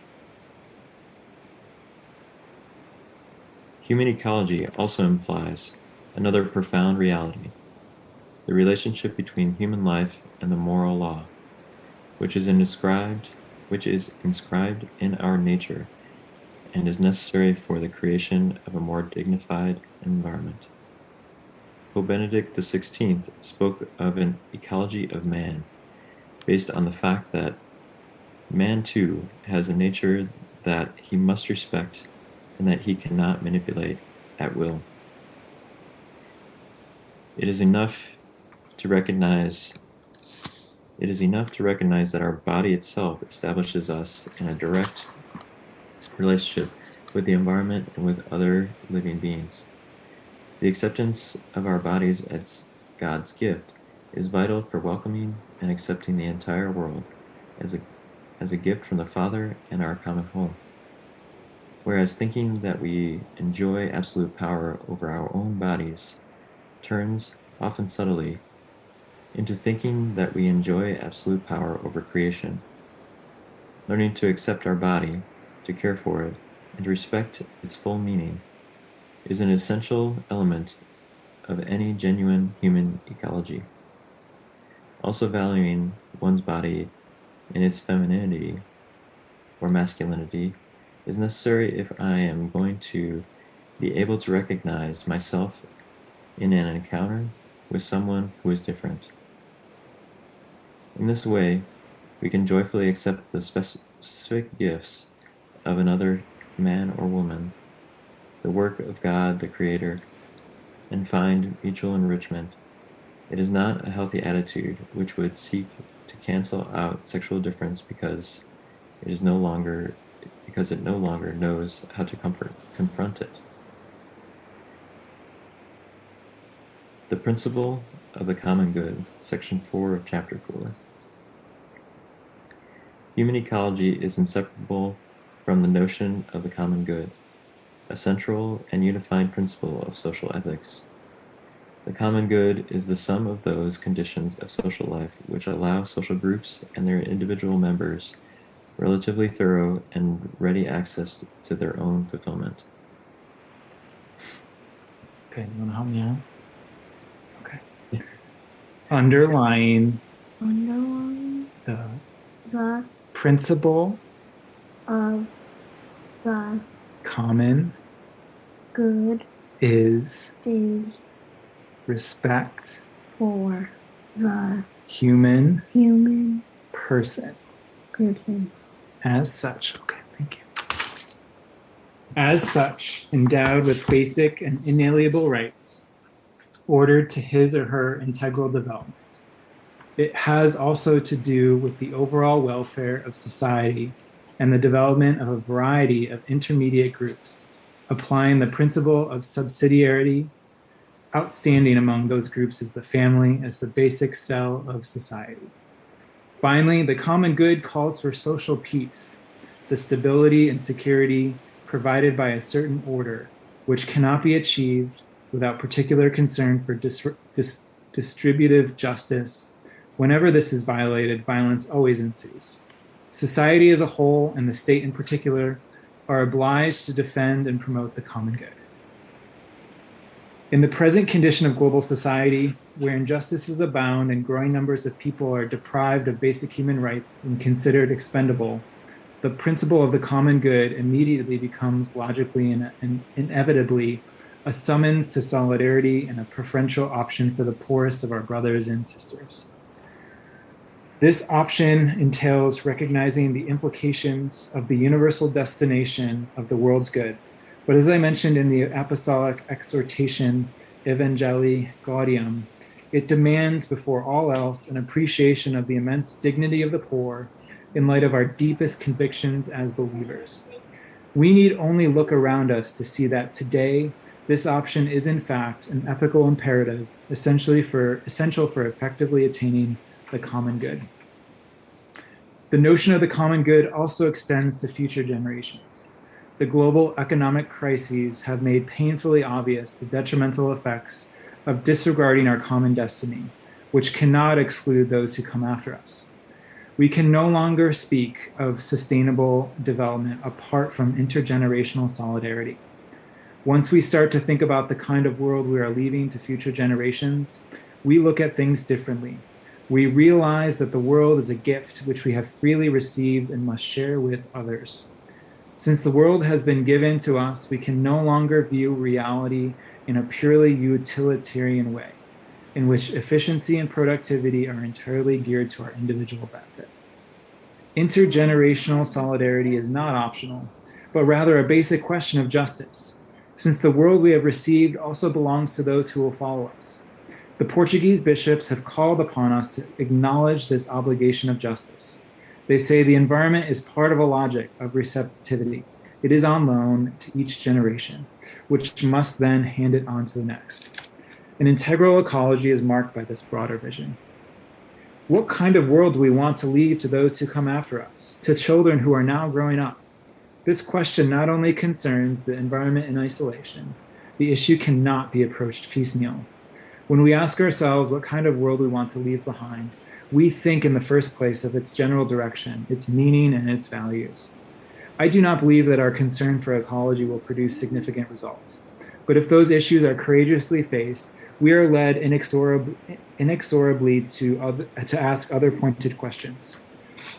Human ecology also implies another profound reality, the relationship between human life and the moral law, which is inscribed in our nature and is necessary for the creation of a more dignified environment. Pope Benedict XVI spoke of an ecology of man, based on the fact that man too has a nature that he must respect and that he cannot manipulate at will. It is enough to recognize that our body itself establishes us in a direct relationship with the environment and with other living beings. The acceptance of our bodies as God's gift is vital for welcoming and accepting the entire world as a gift from the Father and our common home. Whereas thinking that we enjoy absolute power over our own bodies turns, often subtly, into thinking that we enjoy absolute power over creation. Learning to accept our body, to care for it, and to respect its full meaning is an essential element of any genuine human ecology. Also valuing one's body in its femininity or masculinity is necessary if I am going to be able to recognize myself in an encounter with someone who is different. In this way, we can joyfully accept the specific gifts of another man or woman, the work of God the Creator, and find mutual enrichment. It is not a healthy attitude which would seek to cancel out sexual difference because it no longer knows how to confront it. The principle of the common good, section 4 of chapter 4. Human ecology is inseparable from the notion of the common good, a central and unifying principle of social ethics. The common good is the sum of those conditions of social life which allow social groups and their individual members relatively thorough and ready access to their own fulfillment. Okay, you want to help me out? Okay. Underlying the principle of the common good is respect for the human human person. person. As such, okay, thank you. As such, endowed with basic and inalienable rights, ordered to his or her integral development. It has also to do with the overall welfare of society and the development of a variety of intermediate groups, applying the principle of subsidiarity. Outstanding among those groups is the family as the basic cell of society. Finally, the common good calls for social peace, the stability and security provided by a certain order, which cannot be achieved without particular concern for distributive justice. Whenever this is violated, violence always ensues. Society as a whole, and the state in particular, are obliged to defend and promote the common good. In the present condition of global society, where injustices abound and growing numbers of people are deprived of basic human rights and considered expendable, the principle of the common good immediately becomes logically and inevitably a summons to solidarity and a preferential option for the poorest of our brothers and sisters. This option entails recognizing the implications of the universal destination of the world's goods. But as I mentioned in the apostolic exhortation Evangelii Gaudium, it demands before all else an appreciation of the immense dignity of the poor in light of our deepest convictions as believers. We need only look around us to see that today, this option is in fact an ethical imperative, essential for effectively attaining the common good. The notion of the common good also extends to future generations. The global economic crises have made painfully obvious the detrimental effects of disregarding our common destiny, which cannot exclude those who come after us. We can no longer speak of sustainable development apart from intergenerational solidarity. Once we start to think about the kind of world we are leaving to future generations, we look at things differently. We realize that the world is a gift which we have freely received and must share with others. Since the world has been given to us, we can no longer view reality in a purely utilitarian way, in which efficiency and productivity are entirely geared to our individual benefit. Intergenerational solidarity is not optional, but rather a basic question of justice, since the world we have received also belongs to those who will follow us. The Portuguese bishops have called upon us to acknowledge this obligation of justice. They say the environment is part of a logic of receptivity. It is on loan to each generation, which must then hand it on to the next. An integral ecology is marked by this broader vision. What kind of world do we want to leave to those who come after us, to children who are now growing up? This question not only concerns the environment in isolation, the issue cannot be approached piecemeal. When we ask ourselves what kind of world we want to leave behind, we think in the first place of its general direction, its meaning, and its values. I do not believe that our concern for ecology will produce significant results. But if those issues are courageously faced, we are led inexorably to ask other pointed questions.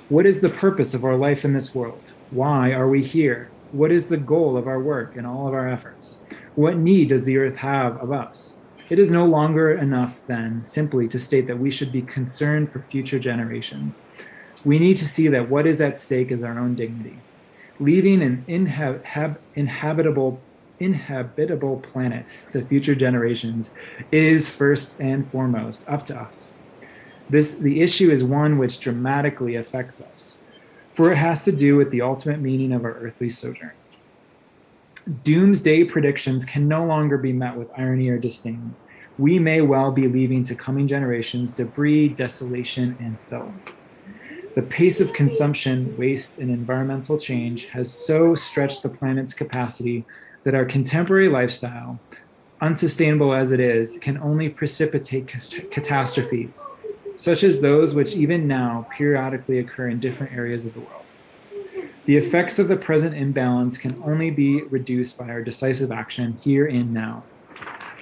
What is the purpose of our life in this world? Why are we here? What is the goal of our work and all of our efforts? What need does the earth have of us? It is no longer enough, then, simply to state that we should be concerned for future generations. We need to see that what is at stake is our own dignity. Leaving an inhabitable planet to future generations is first and foremost up to us. The issue is one which dramatically affects us, for it has to do with the ultimate meaning of our earthly sojourn. Doomsday predictions can no longer be met with irony or disdain. We may well be leaving to coming generations debris, desolation, and filth. The pace of consumption, waste, and environmental change has so stretched the planet's capacity that our contemporary lifestyle, unsustainable as it is, can only precipitate catastrophes, such as those which even now periodically occur in different areas of the world. The effects of the present imbalance can only be reduced by our decisive action here and now.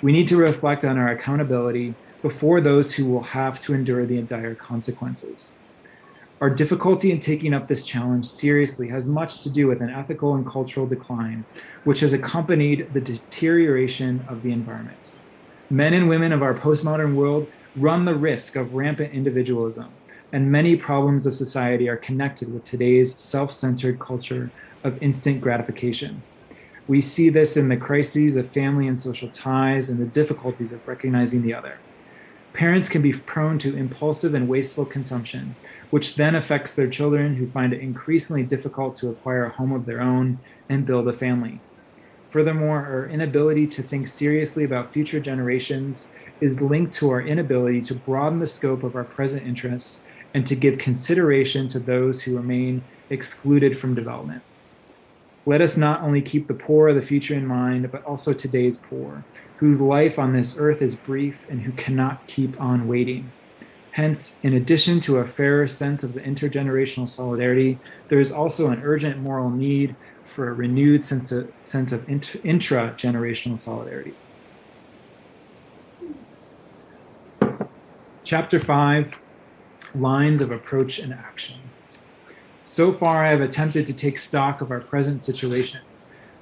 We need to reflect on our accountability before those who will have to endure the dire consequences. Our difficulty in taking up this challenge seriously has much to do with an ethical and cultural decline, which has accompanied the deterioration of the environment. Men and women of our postmodern world run the risk of rampant individualism, and many problems of society are connected with today's self-centered culture of instant gratification. We see this in the crises of family and social ties and the difficulties of recognizing the other. Parents can be prone to impulsive and wasteful consumption, which then affects their children, who find it increasingly difficult to acquire a home of their own and build a family. Furthermore, our inability to think seriously about future generations is linked to our inability to broaden the scope of our present interests and to give consideration to those who remain excluded from development. Let us not only keep the poor of the future in mind, but also today's poor, whose life on this earth is brief and who cannot keep on waiting. Hence, in addition to a fairer sense of the intergenerational solidarity, there is also an urgent moral need for a renewed sense of intra-generational solidarity. Chapter 5, Lines of Approach and Action. So far, I have attempted to take stock of our present situation,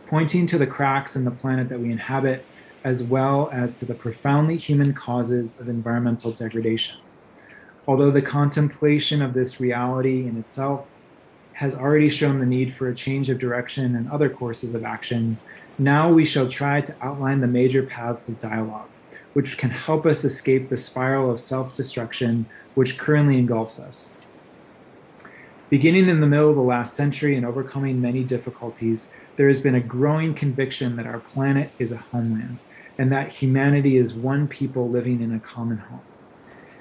pointing to the cracks in the planet that we inhabit, as well as to the profoundly human causes of environmental degradation. Although the contemplation of this reality in itself has already shown the need for a change of direction and other courses of action, now we shall try to outline the major paths of dialogue, which can help us escape the spiral of self-destruction which currently engulfs us. Beginning in the middle of the last century and overcoming many difficulties, there has been a growing conviction that our planet is a homeland and that humanity is one people living in a common home.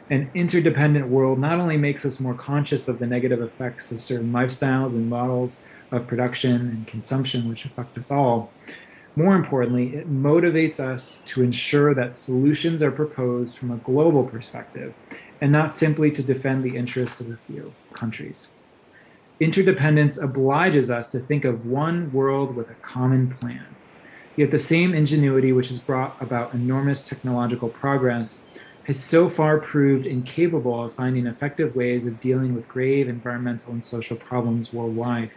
An interdependent world not only makes us more conscious of the negative effects of certain lifestyles and models of production and consumption which affect us all, more importantly, it motivates us to ensure that solutions are proposed from a global perspective and not simply to defend the interests of a few countries. Interdependence obliges us to think of one world with a common plan. Yet the same ingenuity which has brought about enormous technological progress has so far proved incapable of finding effective ways of dealing with grave environmental and social problems worldwide.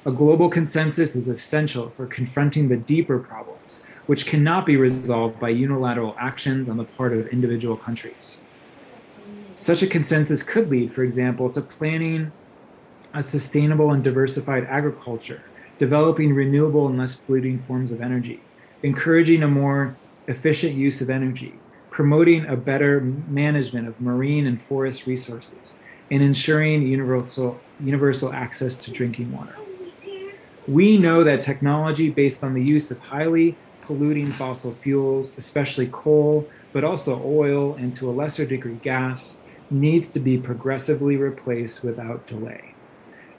A global consensus is essential for confronting the deeper problems, which cannot be resolved by unilateral actions on the part of individual countries. Such a consensus could lead, for example, to planning a sustainable and diversified agriculture, developing renewable and less polluting forms of energy, encouraging a more efficient use of energy, promoting a better management of marine and forest resources, and ensuring universal access to drinking water. We know that technology based on the use of highly polluting fossil fuels, especially coal, but also oil and to a lesser degree gas, needs to be progressively replaced without delay.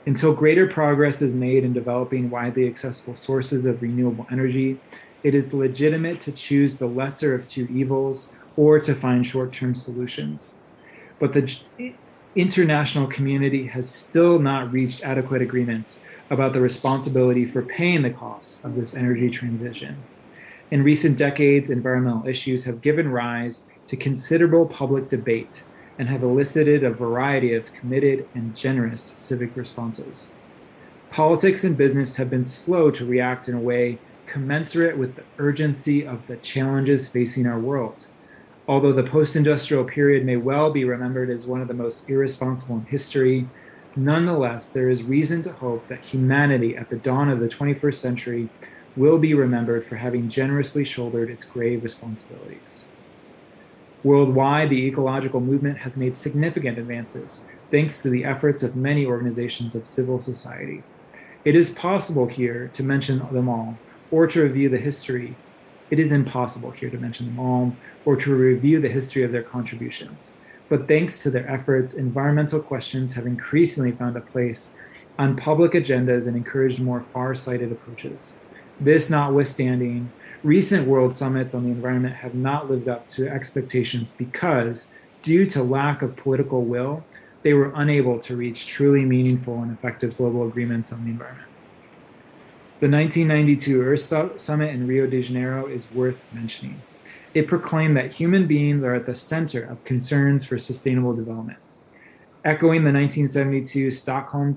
Until greater progress is made in developing widely accessible sources of renewable energy, it is legitimate to choose the lesser of two evils or to find short-term solutions. But the international community has still not reached adequate agreements about the responsibility for paying the costs of this energy transition. In recent decades, environmental issues have given rise to considerable public debate and have elicited a variety of committed and generous civic responses. Politics and business have been slow to react in a way commensurate with the urgency of the challenges facing our world. Although the post-industrial period may well be remembered as one of the most irresponsible in history, nonetheless, there is reason to hope that humanity at the dawn of the 21st century will be remembered for having generously shouldered its grave responsibilities. Worldwide, the ecological movement has made significant advances, thanks to the efforts of many organizations of civil society. It is possible here to mention them all, or to review the history. It is impossible here to mention them all, or to review the history of their contributions. But thanks to their efforts, environmental questions have increasingly found a place on public agendas and encouraged more far-sighted approaches. This notwithstanding, recent world summits on the environment have not lived up to expectations because, due to lack of political will, they were unable to reach truly meaningful and effective global agreements on the environment. The 1992 Earth Summit in Rio de Janeiro is worth mentioning. It proclaimed that human beings are at the center of concerns for sustainable development. Echoing the 1972 Stockholm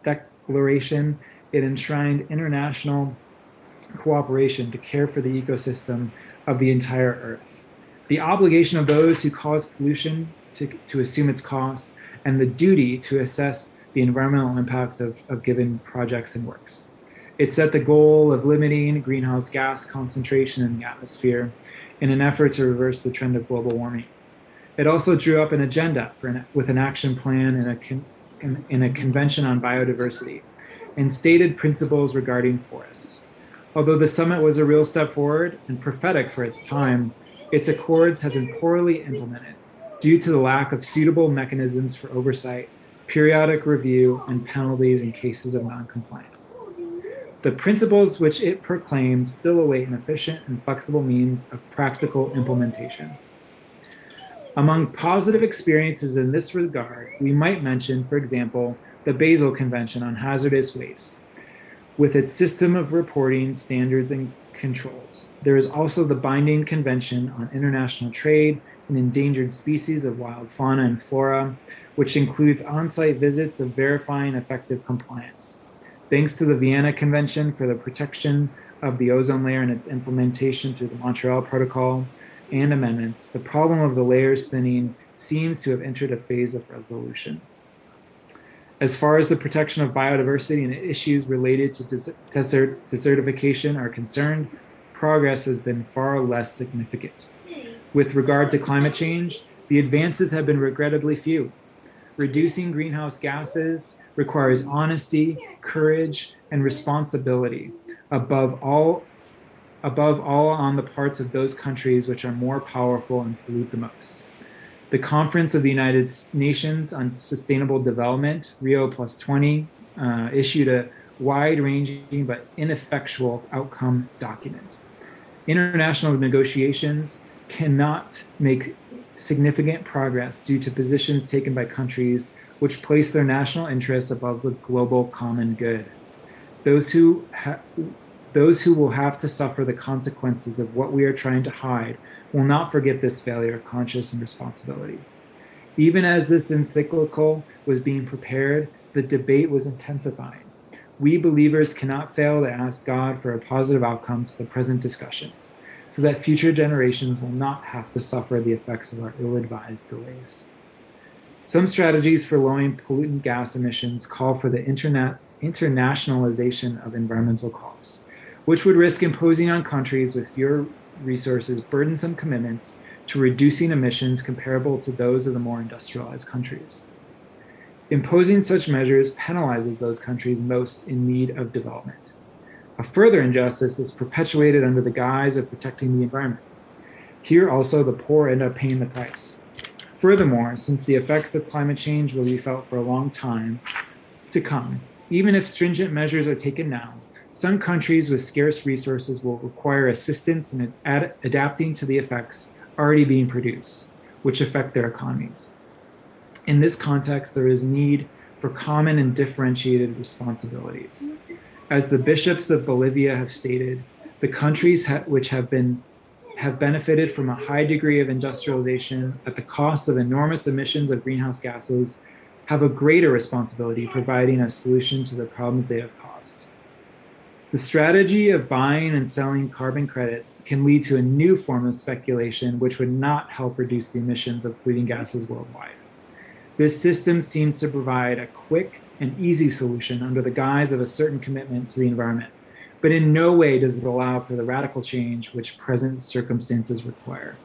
Declaration, it enshrined international cooperation to care for the ecosystem of the entire Earth. The obligation of those who cause pollution to assume its costs, and the duty to assess the environmental impact of given projects and works. It set the goal of limiting greenhouse gas concentration in the atmosphere in an effort to reverse the trend of global warming. It also drew up an agenda with an action plan and a convention on biodiversity, and stated principles regarding forests. Although the summit was a real step forward and prophetic for its time, its accords have been poorly implemented due to the lack of suitable mechanisms for oversight, periodic review, and penalties in cases of noncompliance. The principles which it proclaims still await an efficient and flexible means of practical implementation. Among positive experiences in this regard, we might mention, for example, the Basel Convention on Hazardous Waste, with its system of reporting, standards, and controls. There is also the binding Convention on International Trade in Endangered Species of Wild Fauna and Flora, which includes on-site visits of verifying effective compliance. Thanks to the Vienna Convention for the Protection of the Ozone Layer and its implementation through the Montreal Protocol and amendments, the problem of the layers thinning seems to have entered a phase of resolution. As far as the protection of biodiversity and issues related to desertification are concerned, progress has been far less significant. With regard to climate change, the advances have been regrettably few. Reducing greenhouse gases requires honesty, courage, and responsibility, above all on the parts of those countries which are more powerful and pollute the most. The Conference of the United Nations on Sustainable Development, Rio Plus 20, issued a wide-ranging but ineffectual outcome document. International negotiations cannot make significant progress due to positions taken by countries which place their national interests above the global common good. Those who will have to suffer the consequences of what we are trying to hide will not forget this failure of conscience and responsibility. Even as this encyclical was being prepared, the debate was intensifying. We believers cannot fail to ask God for a positive outcome to the present discussions, so that future generations will not have to suffer the effects of our ill-advised delays. Some strategies for lowering pollutant gas emissions call for the internationalization of environmental costs, which would risk imposing on countries with fewer resources burdensome commitments to reducing emissions comparable to those of the more industrialized countries. Imposing such measures penalizes those countries most in need of development. A further injustice is perpetuated under the guise of protecting the environment. Here also the poor end up paying the price. Furthermore, since the effects of climate change will be felt for a long time to come, even if stringent measures are taken now, some countries with scarce resources will require assistance in adapting to the effects already being produced, which affect their economies. In this context, there is need for common and differentiated responsibilities. As the bishops of Bolivia have stated, the countries which have benefited from a high degree of industrialization at the cost of enormous emissions of greenhouse gases have a greater responsibility providing a solution to the problems they have caused. The strategy of buying and selling carbon credits can lead to a new form of speculation which would not help reduce the emissions of polluting gases worldwide. This system seems to provide a quick and easy solution under the guise of a certain commitment to the environment, but in no way does it allow for the radical change which present circumstances require.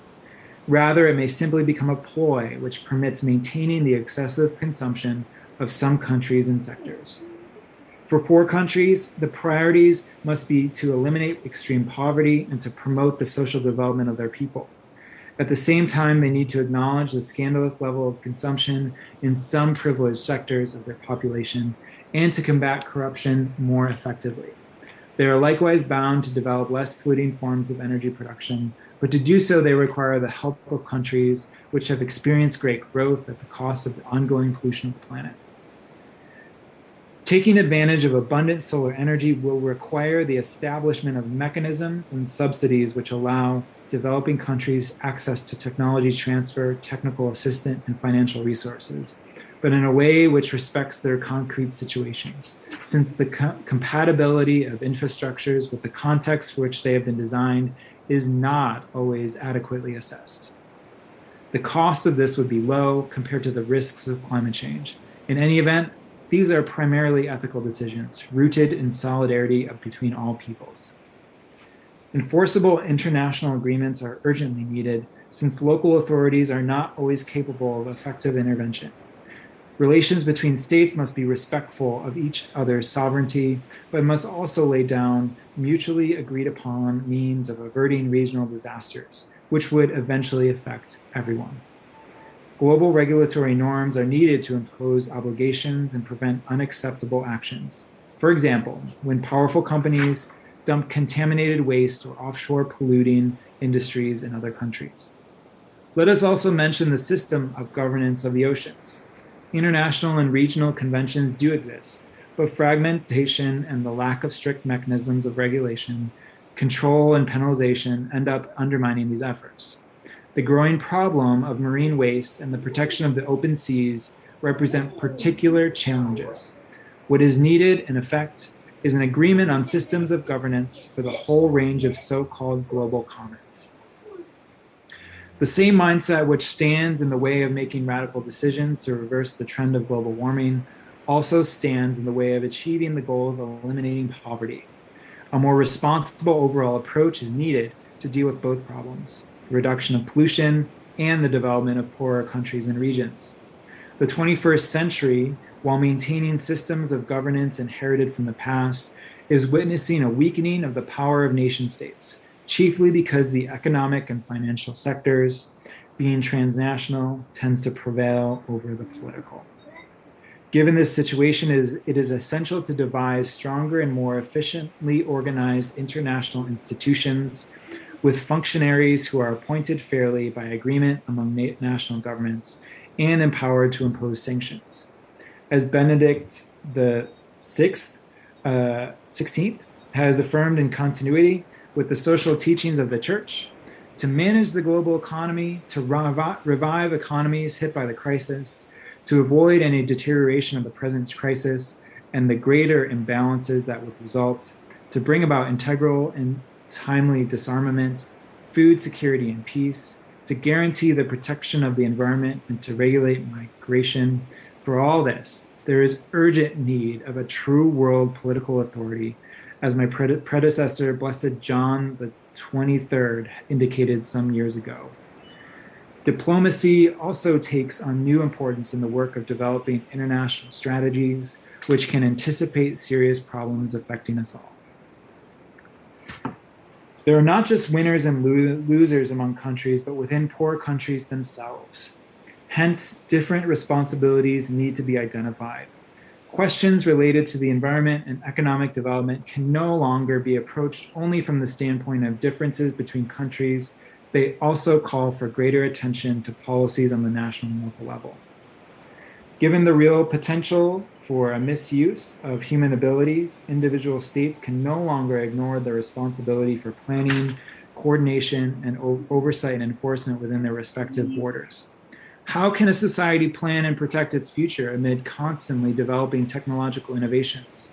Rather, it may simply become a ploy which permits maintaining the excessive consumption of some countries and sectors. For poor countries, the priorities must be to eliminate extreme poverty and to promote the social development of their people. At the same time, they need to acknowledge the scandalous level of consumption in some privileged sectors of their population and to combat corruption more effectively. They are likewise bound to develop less polluting forms of energy production, but to do so, they require the help of countries which have experienced great growth at the cost of the ongoing pollution of the planet. Taking advantage of abundant solar energy will require the establishment of mechanisms and subsidies which allow developing countries access to technology transfer, technical assistance, and financial resources, but in a way which respects their concrete situations, since the compatibility of infrastructures with the context for which they have been designed is not always adequately assessed. The cost of this would be low compared to the risks of climate change. In any event, these are primarily ethical decisions rooted in solidarity between all peoples. Enforceable international agreements are urgently needed since local authorities are not always capable of effective intervention. Relations between states must be respectful of each other's sovereignty, but must also lay down mutually agreed upon means of averting regional disasters, which would eventually affect everyone. Global regulatory norms are needed to impose obligations and prevent unacceptable actions. For example, when powerful companies dump contaminated waste or offshore polluting industries in other countries. Let us also mention the system of governance of the oceans. International and regional conventions do exist, but fragmentation and the lack of strict mechanisms of regulation, control, and penalization end up undermining these efforts. The growing problem of marine waste and the protection of the open seas represent particular challenges. What is needed, in effect, is an agreement on systems of governance for the whole range of so-called global commons. The same mindset which stands in the way of making radical decisions to reverse the trend of global warming also stands in the way of achieving the goal of eliminating poverty. A more responsible overall approach is needed to deal with both problems, the reduction of pollution and the development of poorer countries and regions. The 21st century, while maintaining systems of governance inherited from the past, is witnessing a weakening of the power of nation states, chiefly because the economic and financial sectors, being transnational, tends to prevail over the political. Given this situation, it is essential to devise stronger and more efficiently organized international institutions with functionaries who are appointed fairly by agreement among national governments and empowered to impose sanctions. As Benedict the 16th has affirmed in continuity with the social teachings of the Church, to manage the global economy, to revive economies hit by the crisis, to avoid any deterioration of the present crisis and the greater imbalances that would result, to bring about integral and timely disarmament, food security and peace, to guarantee the protection of the environment and to regulate migration. For all this, there is urgent need of a true world political authority, as my predecessor, Blessed John the 23rd, indicated some years ago. Diplomacy also takes on new importance in the work of developing international strategies, which can anticipate serious problems affecting us all. There are not just winners and losers among countries, but within poor countries themselves. Hence, different responsibilities need to be identified. Questions related to the environment and economic development can no longer be approached only from the standpoint of differences between countries. They also call for greater attention to policies on the national and local level. Given the real potential for a misuse of human abilities, individual states can no longer ignore their responsibility for planning, coordination, and oversight and enforcement within their respective borders. How can a society plan and protect its future amid constantly developing technological innovations?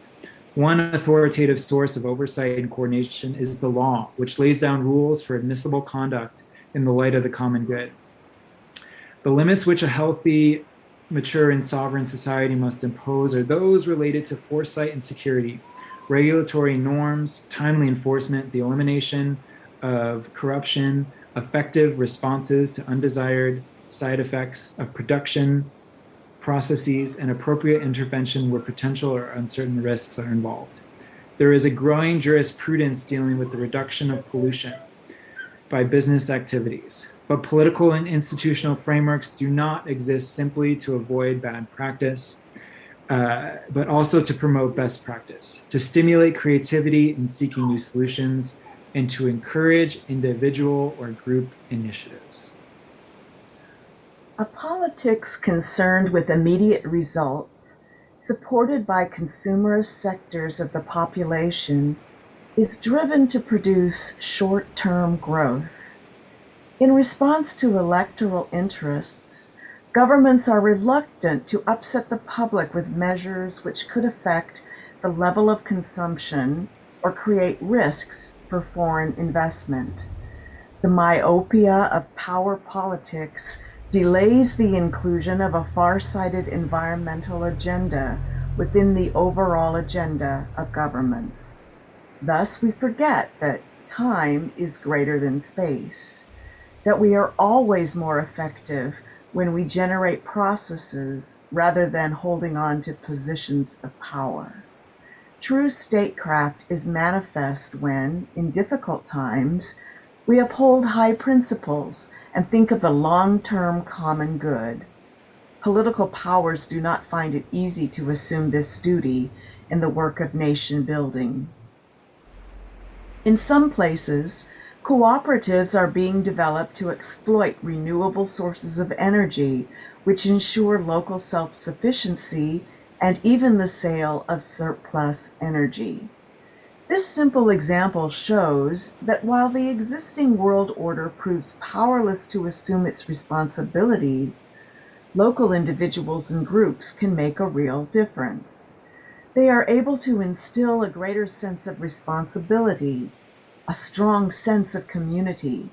One authoritative source of oversight and coordination is the law, which lays down rules for admissible conduct in the light of the common good. The limits which a healthy, mature, and sovereign society must impose are those related to foresight and security, regulatory norms, timely enforcement, the elimination of corruption, effective responses to undesired side effects of production processes, and appropriate intervention where potential or uncertain risks are involved. There is a growing jurisprudence dealing with the reduction of pollution by business activities, but political and institutional frameworks do not exist simply to avoid bad practice, but also to promote best practice, to stimulate creativity in seeking new solutions, and to encourage individual or group initiatives. A politics concerned with immediate results, supported by consumerist sectors of the population, is driven to produce short-term growth. In response to electoral interests, governments are reluctant to upset the public with measures which could affect the level of consumption or create risks for foreign investment. The myopia of power politics delays the inclusion of a far-sighted environmental agenda within the overall agenda of governments. Thus, we forget that time is greater than space, that we are always more effective when we generate processes rather than holding on to positions of power. True statecraft is manifest when, in difficult times, we uphold high principles and think of the long-term common good. Political powers do not find it easy to assume this duty in the work of nation building. In some places, cooperatives are being developed to exploit renewable sources of energy which ensure local self-sufficiency and even the sale of surplus energy. This simple example shows that while the existing world order proves powerless to assume its responsibilities, local individuals and groups can make a real difference. They are able to instill a greater sense of responsibility, a strong sense of community,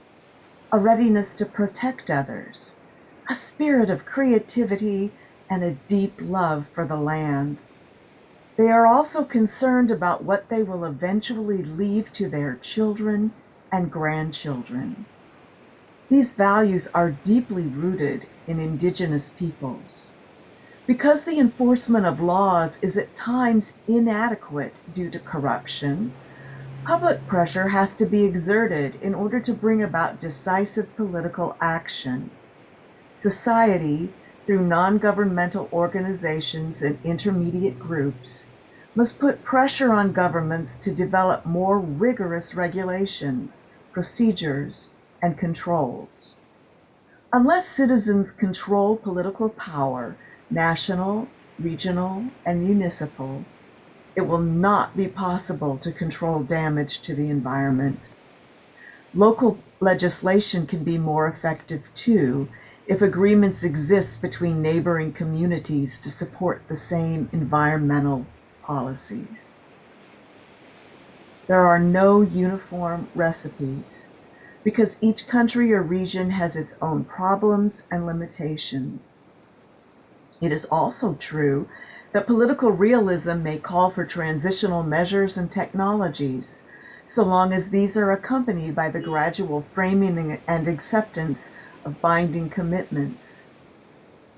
a readiness to protect others, a spirit of creativity, and a deep love for the land. They are also concerned about what they will eventually leave to their children and grandchildren. These values are deeply rooted in Indigenous peoples. Because the enforcement of laws is at times inadequate due to corruption, public pressure has to be exerted in order to bring about decisive political action. Society, through non-governmental organizations and intermediate groups, must put pressure on governments to develop more rigorous regulations, procedures, and controls. Unless citizens control political power, national, regional, and municipal, it will not be possible to control damage to the environment. Local legislation can be more effective too if agreements exist between neighboring communities to support the same environmental policies. There are no uniform recipes because each country or region has its own problems and limitations. It is also true that political realism may call for transitional measures and technologies, so long as these are accompanied by the gradual framing and acceptance of binding commitments.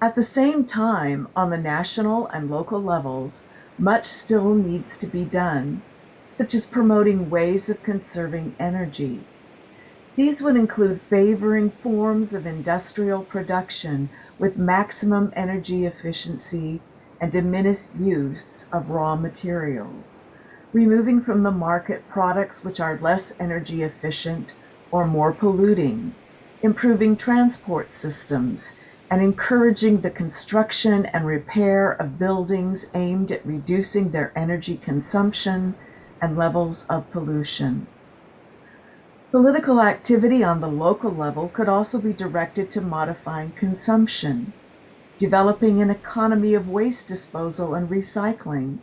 At the same time, on the national and local levels, much still needs to be done, such as promoting ways of conserving energy. These would include favoring forms of industrial production with maximum energy efficiency and diminished use of raw materials, removing from the market products which are less energy efficient or more polluting, improving transport systems, and encouraging the construction and repair of buildings aimed at reducing their energy consumption and levels of pollution. Political activity on the local level could also be directed to modifying consumption, developing an economy of waste disposal and recycling,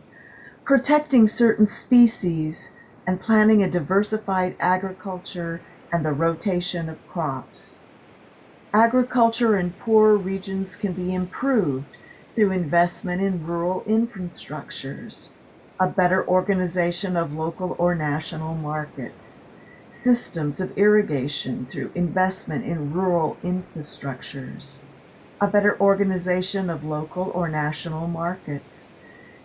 protecting certain species, and planning a diversified agriculture and the rotation of crops. Agriculture in poorer regions can be improved through investment in rural infrastructures, a better organization of local or national markets, systems of irrigation through investment in rural infrastructures, a better organization of local or national markets,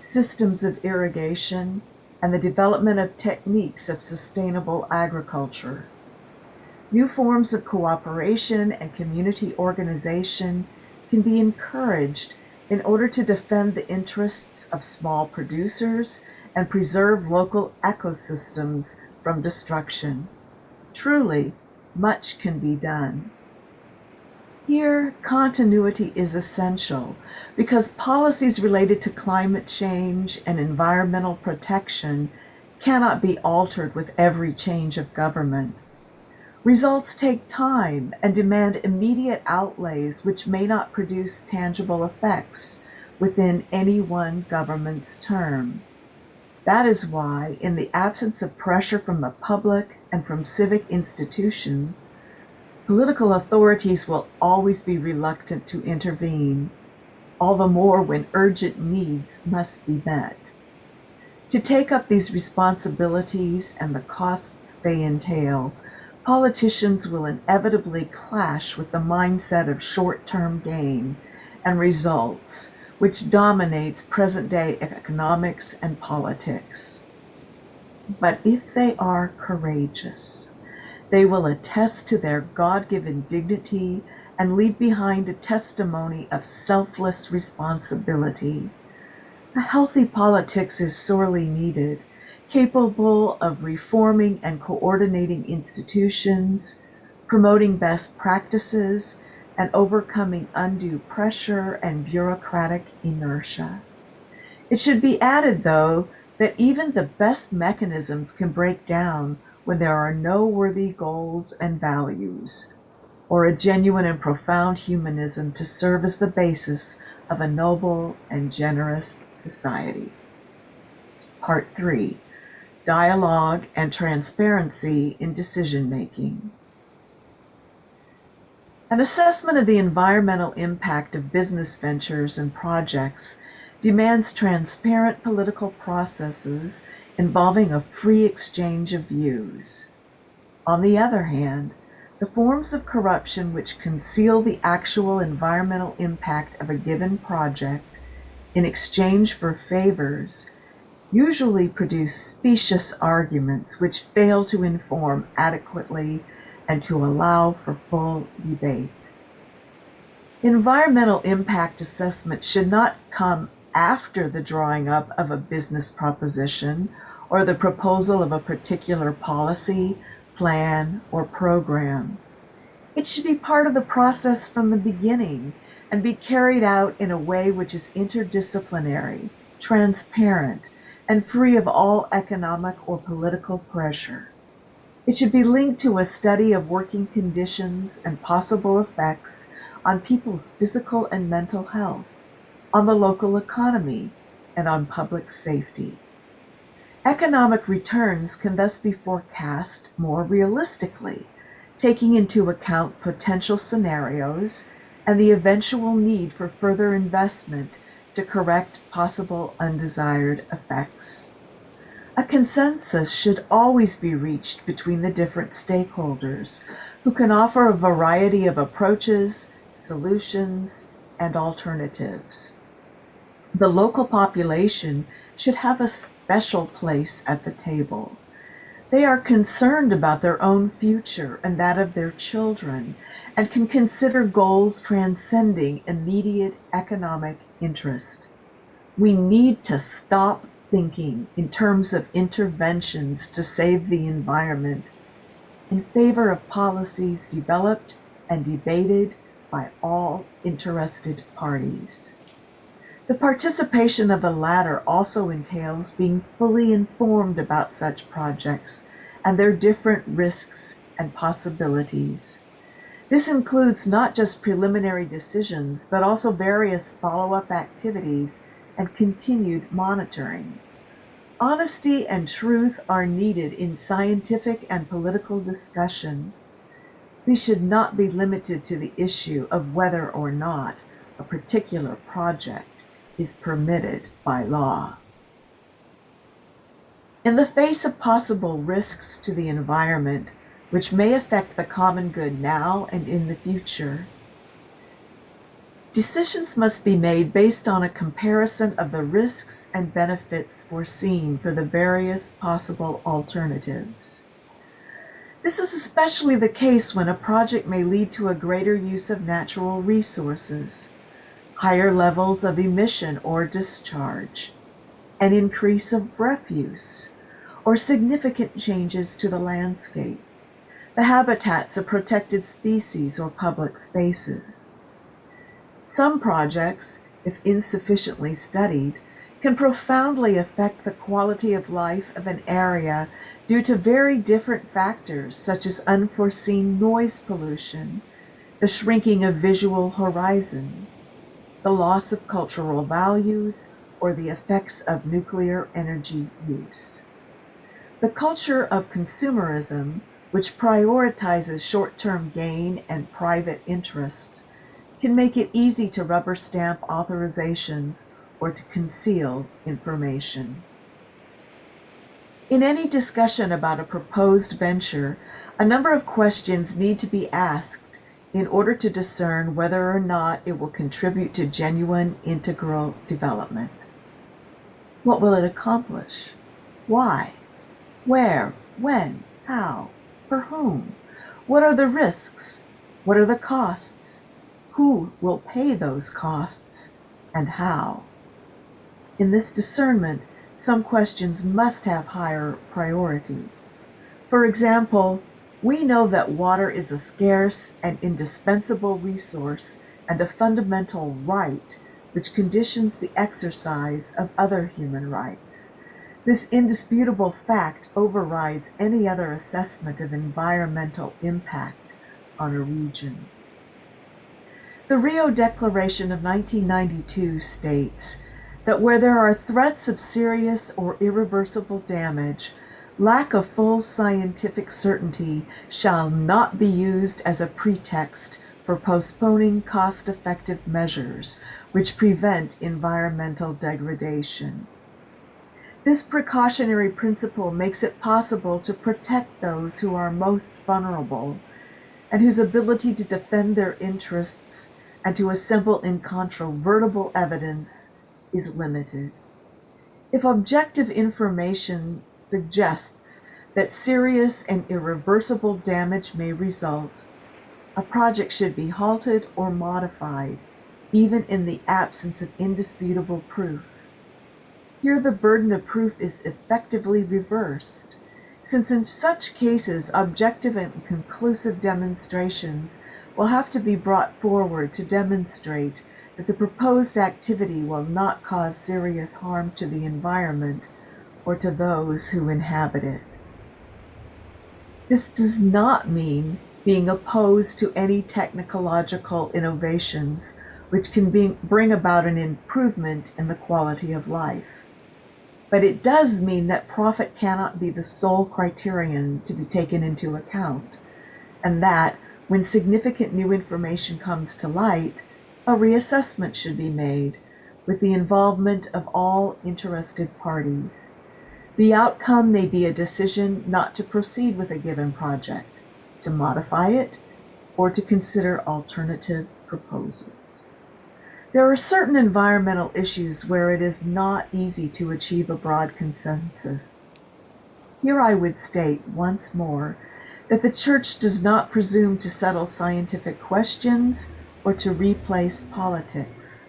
systems of irrigation, and the development of techniques of sustainable agriculture. New forms of cooperation and community organization can be encouraged in order to defend the interests of small producers and preserve local ecosystems from destruction. Truly, much can be done. Here, continuity is essential because policies related to climate change and environmental protection cannot be altered with every change of government. Results take time and demand immediate outlays which may not produce tangible effects within any one government's term. That is why, in the absence of pressure from the public and from civic institutions, political authorities will always be reluctant to intervene, all the more when urgent needs must be met. To take up these responsibilities and the costs they entail, politicians will inevitably clash with the mindset of short-term gain and results, which dominates present-day economics and politics. But if they are courageous, they will attest to their God-given dignity and leave behind a testimony of selfless responsibility. A healthy politics is sorely needed, capable of reforming and coordinating institutions, promoting best practices, and overcoming undue pressure and bureaucratic inertia. It should be added, though, that even the best mechanisms can break down when there are no worthy goals and values, or a genuine and profound humanism to serve as the basis of a noble and generous society. Part 3. Dialogue and transparency in decision-making. An assessment of the environmental impact of business ventures and projects demands transparent political processes involving a free exchange of views. On the other hand, the forms of corruption which conceal the actual environmental impact of a given project in exchange for favors usually produce specious arguments which fail to inform adequately and to allow for full debate. Environmental impact assessment should not come after the drawing up of a business proposition or the proposal of a particular policy, plan, or program. It should be part of the process from the beginning and be carried out in a way which is interdisciplinary, transparent, and free of all economic or political pressure. It should be linked to a study of working conditions and possible effects on people's physical and mental health, on the local economy, and on public safety. Economic returns can thus be forecast more realistically, taking into account potential scenarios and the eventual need for further investment to correct possible undesired effects. A consensus should always be reached between the different stakeholders, who can offer a variety of approaches, solutions, and alternatives. The local population should have a special place at the table. They are concerned about their own future and that of their children, and can consider goals transcending immediate economic interest. We need to stop thinking in terms of interventions to save the environment in favor of policies developed and debated by all interested parties. The participation of the latter also entails being fully informed about such projects and their different risks and possibilities. This includes not just preliminary decisions, but also various follow-up activities and continued monitoring. Honesty and truth are needed in scientific and political discussion. We should not be limited to the issue of whether or not a particular project is permitted by law. In the face of possible risks to the environment, which may affect the common good now and in the future, decisions must be made based on a comparison of the risks and benefits foreseen for the various possible alternatives. This is especially the case when a project may lead to a greater use of natural resources, higher levels of emission or discharge, an increase of refuse, or significant changes to the landscape, the habitats of protected species or public spaces. Some projects, if insufficiently studied, can profoundly affect the quality of life of an area due to very different factors such as unforeseen noise pollution, the shrinking of visual horizons, the loss of cultural values, or the effects of nuclear energy use. The culture of consumerism, which prioritizes short-term gain and private interests, can make it easy to rubber stamp authorizations or to conceal information. In any discussion about a proposed venture, a number of questions need to be asked in order to discern whether or not it will contribute to genuine integral development. What will it accomplish? Why? Where? When? How? For whom? What are the risks? What are the costs? Who will pay those costs? And how? In this discernment, some questions must have higher priority. For example, we know that water is a scarce and indispensable resource and a fundamental right which conditions the exercise of other human rights. This indisputable fact overrides any other assessment of environmental impact on a region. The Rio Declaration of 1992 states that where there are threats of serious or irreversible damage, lack of full scientific certainty shall not be used as a pretext for postponing cost-effective measures which prevent environmental degradation. This precautionary principle makes it possible to protect those who are most vulnerable and whose ability to defend their interests and to assemble incontrovertible evidence is limited. If objective information suggests that serious and irreversible damage may result, a project should be halted or modified, even in the absence of indisputable proof. Here the burden of proof is effectively reversed, since in such cases objective and conclusive demonstrations will have to be brought forward to demonstrate that the proposed activity will not cause serious harm to the environment or to those who inhabit it. This does not mean being opposed to any technological innovations which can bring about an improvement in the quality of life. But it does mean that profit cannot be the sole criterion to be taken into account, and that when significant new information comes to light, a reassessment should be made with the involvement of all interested parties. The outcome may be a decision not to proceed with a given project, to modify it, or to consider alternative proposals. There are certain environmental issues where it is not easy to achieve a broad consensus. Here I would state once more that the Church does not presume to settle scientific questions or to replace politics.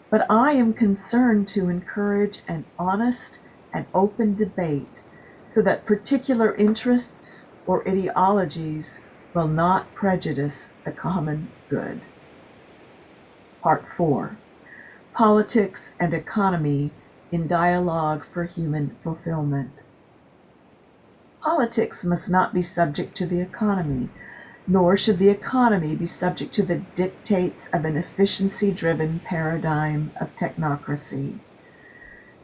But I am concerned to encourage an honest and open debate so that particular interests or ideologies will not prejudice the common good. Part 4. Politics and Economy in Dialogue for Human Fulfillment. Politics must not be subject to the economy, nor should the economy be subject to the dictates of an efficiency-driven paradigm of technocracy.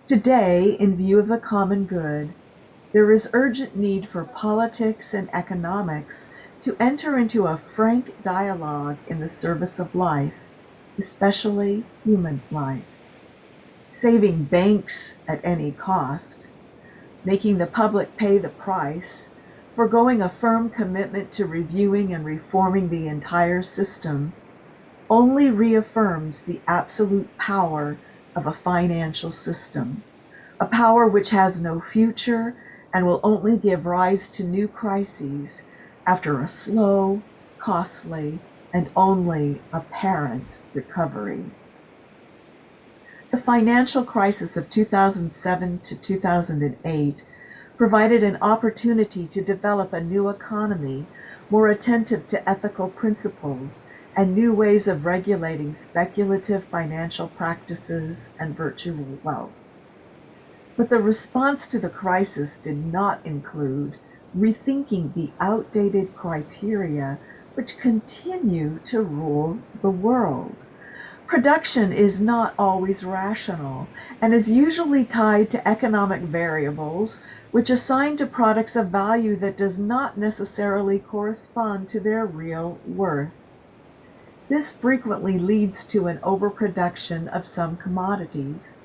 Today, in view of the common good, there is urgent need for politics and economics to enter into a frank dialogue in the service of life, especially human life. Saving banks at any cost, making the public pay the price, foregoing a firm commitment to reviewing and reforming the entire system, only reaffirms the absolute power of a financial system, a power which has no future and will only give rise to new crises after a slow, costly, and only apparent recovery. The financial crisis of 2007 to 2008 provided an opportunity to develop a new economy more attentive to ethical principles and new ways of regulating speculative financial practices and virtual wealth. But the response to the crisis did not include rethinking the outdated criteria which continue to rule the world. Production is not always rational and is usually tied to economic variables which assign to products a value that does not necessarily correspond to their real worth. This frequently leads to an overproduction of some commodities,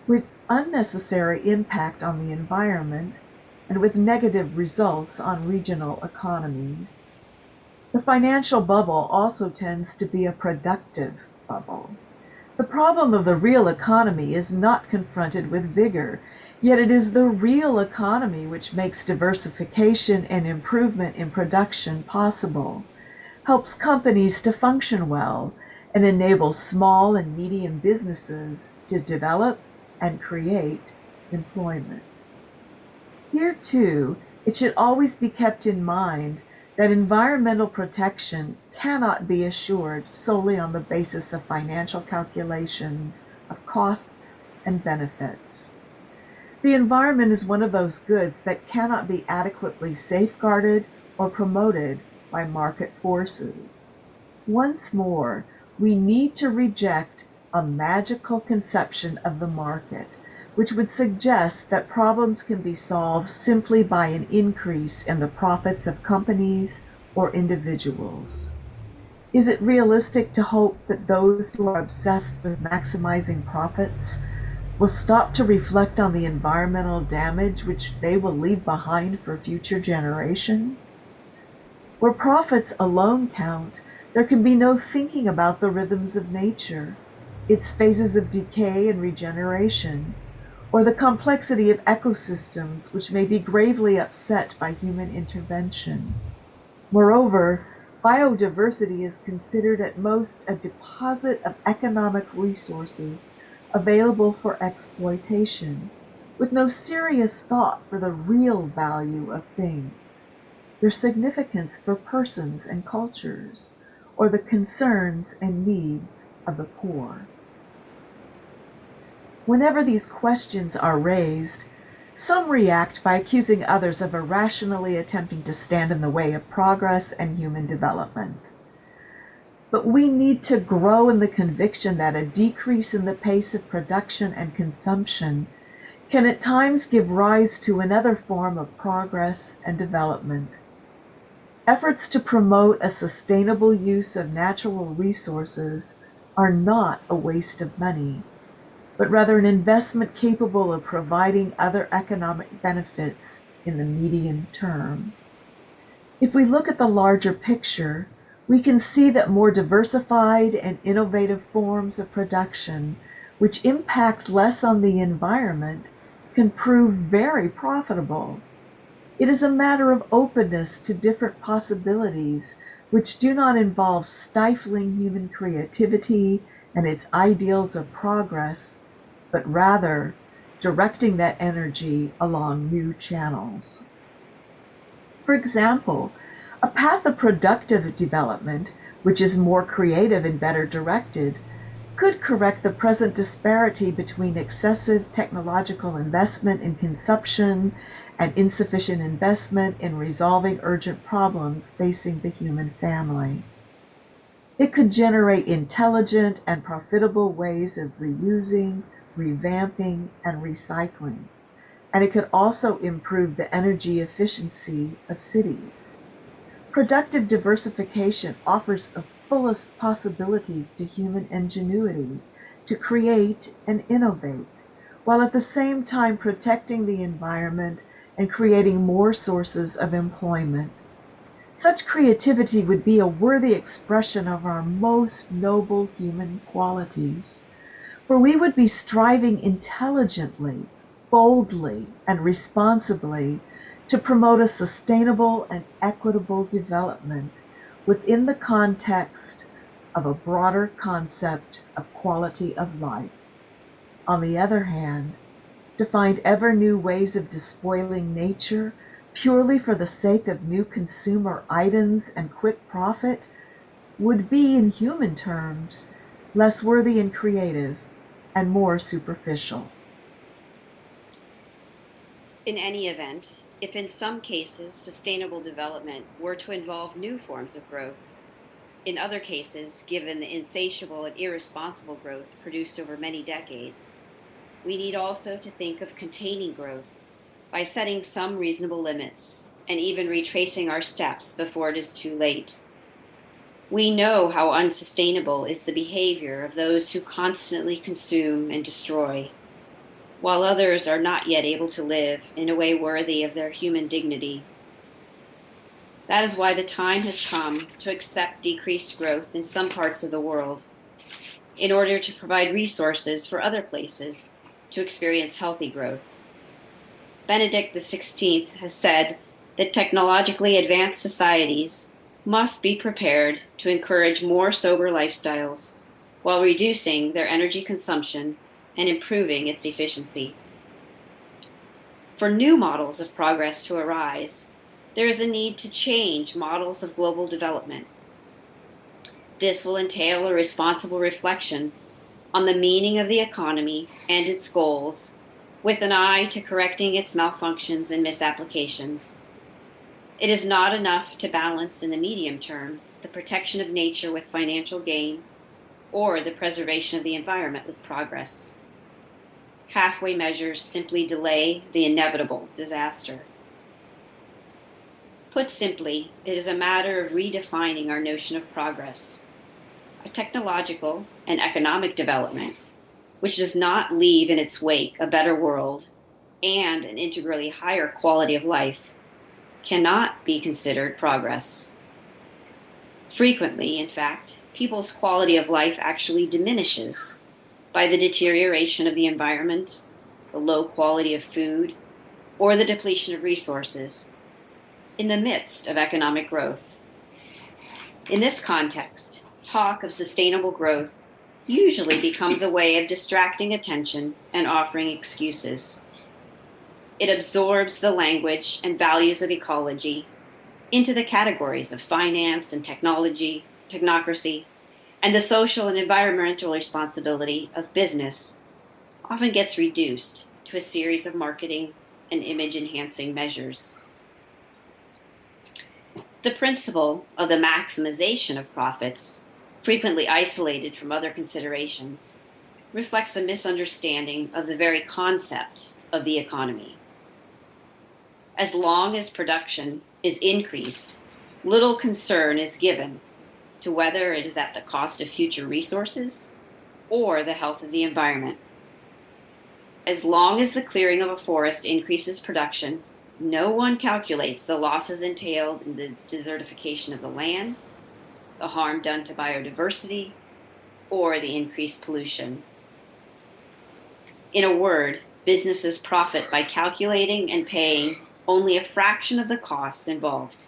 with unnecessary impact on the environment and with negative results on regional economies. The financial bubble also tends to be a productive bubble. The problem of the real economy is not confronted with vigor, yet it is the real economy which makes diversification and improvement in production possible, helps companies to function well, and enables small and medium businesses to develop and create employment. Here, too, it should always be kept in mind that environmental protection cannot be assured solely on the basis of financial calculations of costs and benefits. The environment is one of those goods that cannot be adequately safeguarded or promoted by market forces. Once more, we need to reject a magical conception of the market, which would suggest that problems can be solved simply by an increase in the profits of companies or individuals. Is it realistic to hope that those who are obsessed with maximizing profits will stop to reflect on the environmental damage which they will leave behind for future generations? Where profits alone count, there can be no thinking about the rhythms of nature, its phases of decay and regeneration, or the complexity of ecosystems which may be gravely upset by human intervention. Moreover, biodiversity is considered at most a deposit of economic resources available for exploitation, with no serious thought for the real value of things, their significance for persons and cultures, or the concerns and needs of the poor. Whenever these questions are raised, some react by accusing others of irrationally attempting to stand in the way of progress and human development. But we need to grow in the conviction that a decrease in the pace of production and consumption can at times give rise to another form of progress and development. Efforts to promote a sustainable use of natural resources are not a waste of money, but rather an investment capable of providing other economic benefits in the medium term. If we look at the larger picture, we can see that more diversified and innovative forms of production, which impact less on the environment, can prove very profitable. It is a matter of openness to different possibilities which do not involve stifling human creativity and its ideals of progress, but rather directing that energy along new channels. For example, a path of productive development, which is more creative and better directed, could correct the present disparity between excessive technological investment in consumption and insufficient investment in resolving urgent problems facing the human family. It could generate intelligent and profitable ways of reusing, revamping, and recycling, and it could also improve the energy efficiency of cities. Productive diversification offers the fullest possibilities to human ingenuity to create and innovate, while at the same time protecting the environment and creating more sources of employment. Such creativity would be a worthy expression of our most noble human qualities, for we would be striving intelligently, boldly, and responsibly to promote a sustainable and equitable development within the context of a broader concept of quality of life. On the other hand, to find ever new ways of despoiling nature purely for the sake of new consumer items and quick profit would be, in human terms, less worthy and creative and more superficial. In any event, if in some cases sustainable development were to involve new forms of growth, in other cases, given the insatiable and irresponsible growth produced over many decades, we need also to think of containing growth by setting some reasonable limits and even retracing our steps before it is too late. We know how unsustainable is the behavior of those who constantly consume and destroy, while others are not yet able to live in a way worthy of their human dignity. That is why the time has come to accept decreased growth in some parts of the world, in order to provide resources for other places to experience healthy growth. Benedict XVI has said that technologically advanced societies must be prepared to encourage more sober lifestyles while reducing their energy consumption and improving its efficiency. For new models of progress to arise, there is a need to change models of global development. This will entail a responsible reflection on the meaning of the economy and its goals, with an eye to correcting its malfunctions and misapplications. It is not enough to balance in the medium term the protection of nature with financial gain or the preservation of the environment with progress. Halfway measures simply delay the inevitable disaster. Put simply, it is a matter of redefining our notion of progress, a technological and economic development which does not leave in its wake a better world and an integrally higher quality of life cannot be considered progress. Frequently, in fact, people's quality of life actually diminishes by the deterioration of the environment, the low quality of food, or the depletion of resources in the midst of economic growth. In this context, talk of sustainable growth usually becomes a way of distracting attention and offering excuses. It absorbs the language and values of ecology into the categories of finance and technology, technocracy, and the social and environmental responsibility of business often gets reduced to a series of marketing and image-enhancing measures. The principle of the maximization of profits, frequently isolated from other considerations, reflects a misunderstanding of the very concept of the economy. As long as production is increased, little concern is given to whether it is at the cost of future resources or the health of the environment. As long as the clearing of a forest increases production, no one calculates the losses entailed in the desertification of the land, the harm done to biodiversity, or the increased pollution. In a word, businesses profit by calculating and paying only a fraction of the costs involved.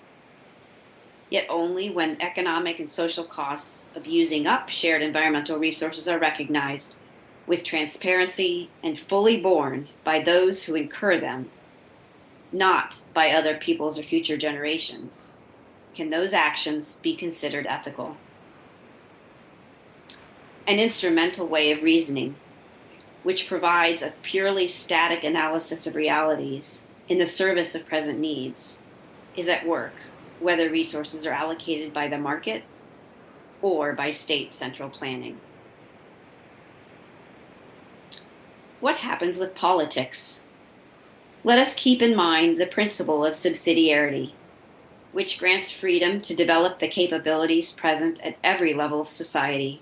Yet only when economic and social costs of using up shared environmental resources are recognized with transparency and fully borne by those who incur them, not by other peoples or future generations, can those actions be considered ethical. An instrumental way of reasoning, which provides a purely static analysis of realities in the service of present needs, is at work, whether resources are allocated by the market or by state central planning. What happens with politics? Let us keep in mind the principle of subsidiarity, which grants freedom to develop the capabilities present at every level of society,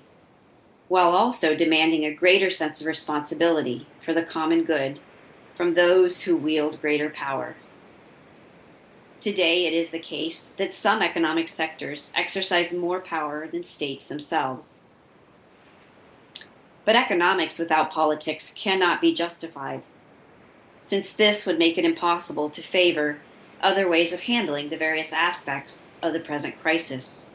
while also demanding a greater sense of responsibility for the common good from those who wield greater power. Today, it is the case that some economic sectors exercise more power than states themselves. But economics without politics cannot be justified, since this would make it impossible to favor other ways of handling the various aspects of the present crisis.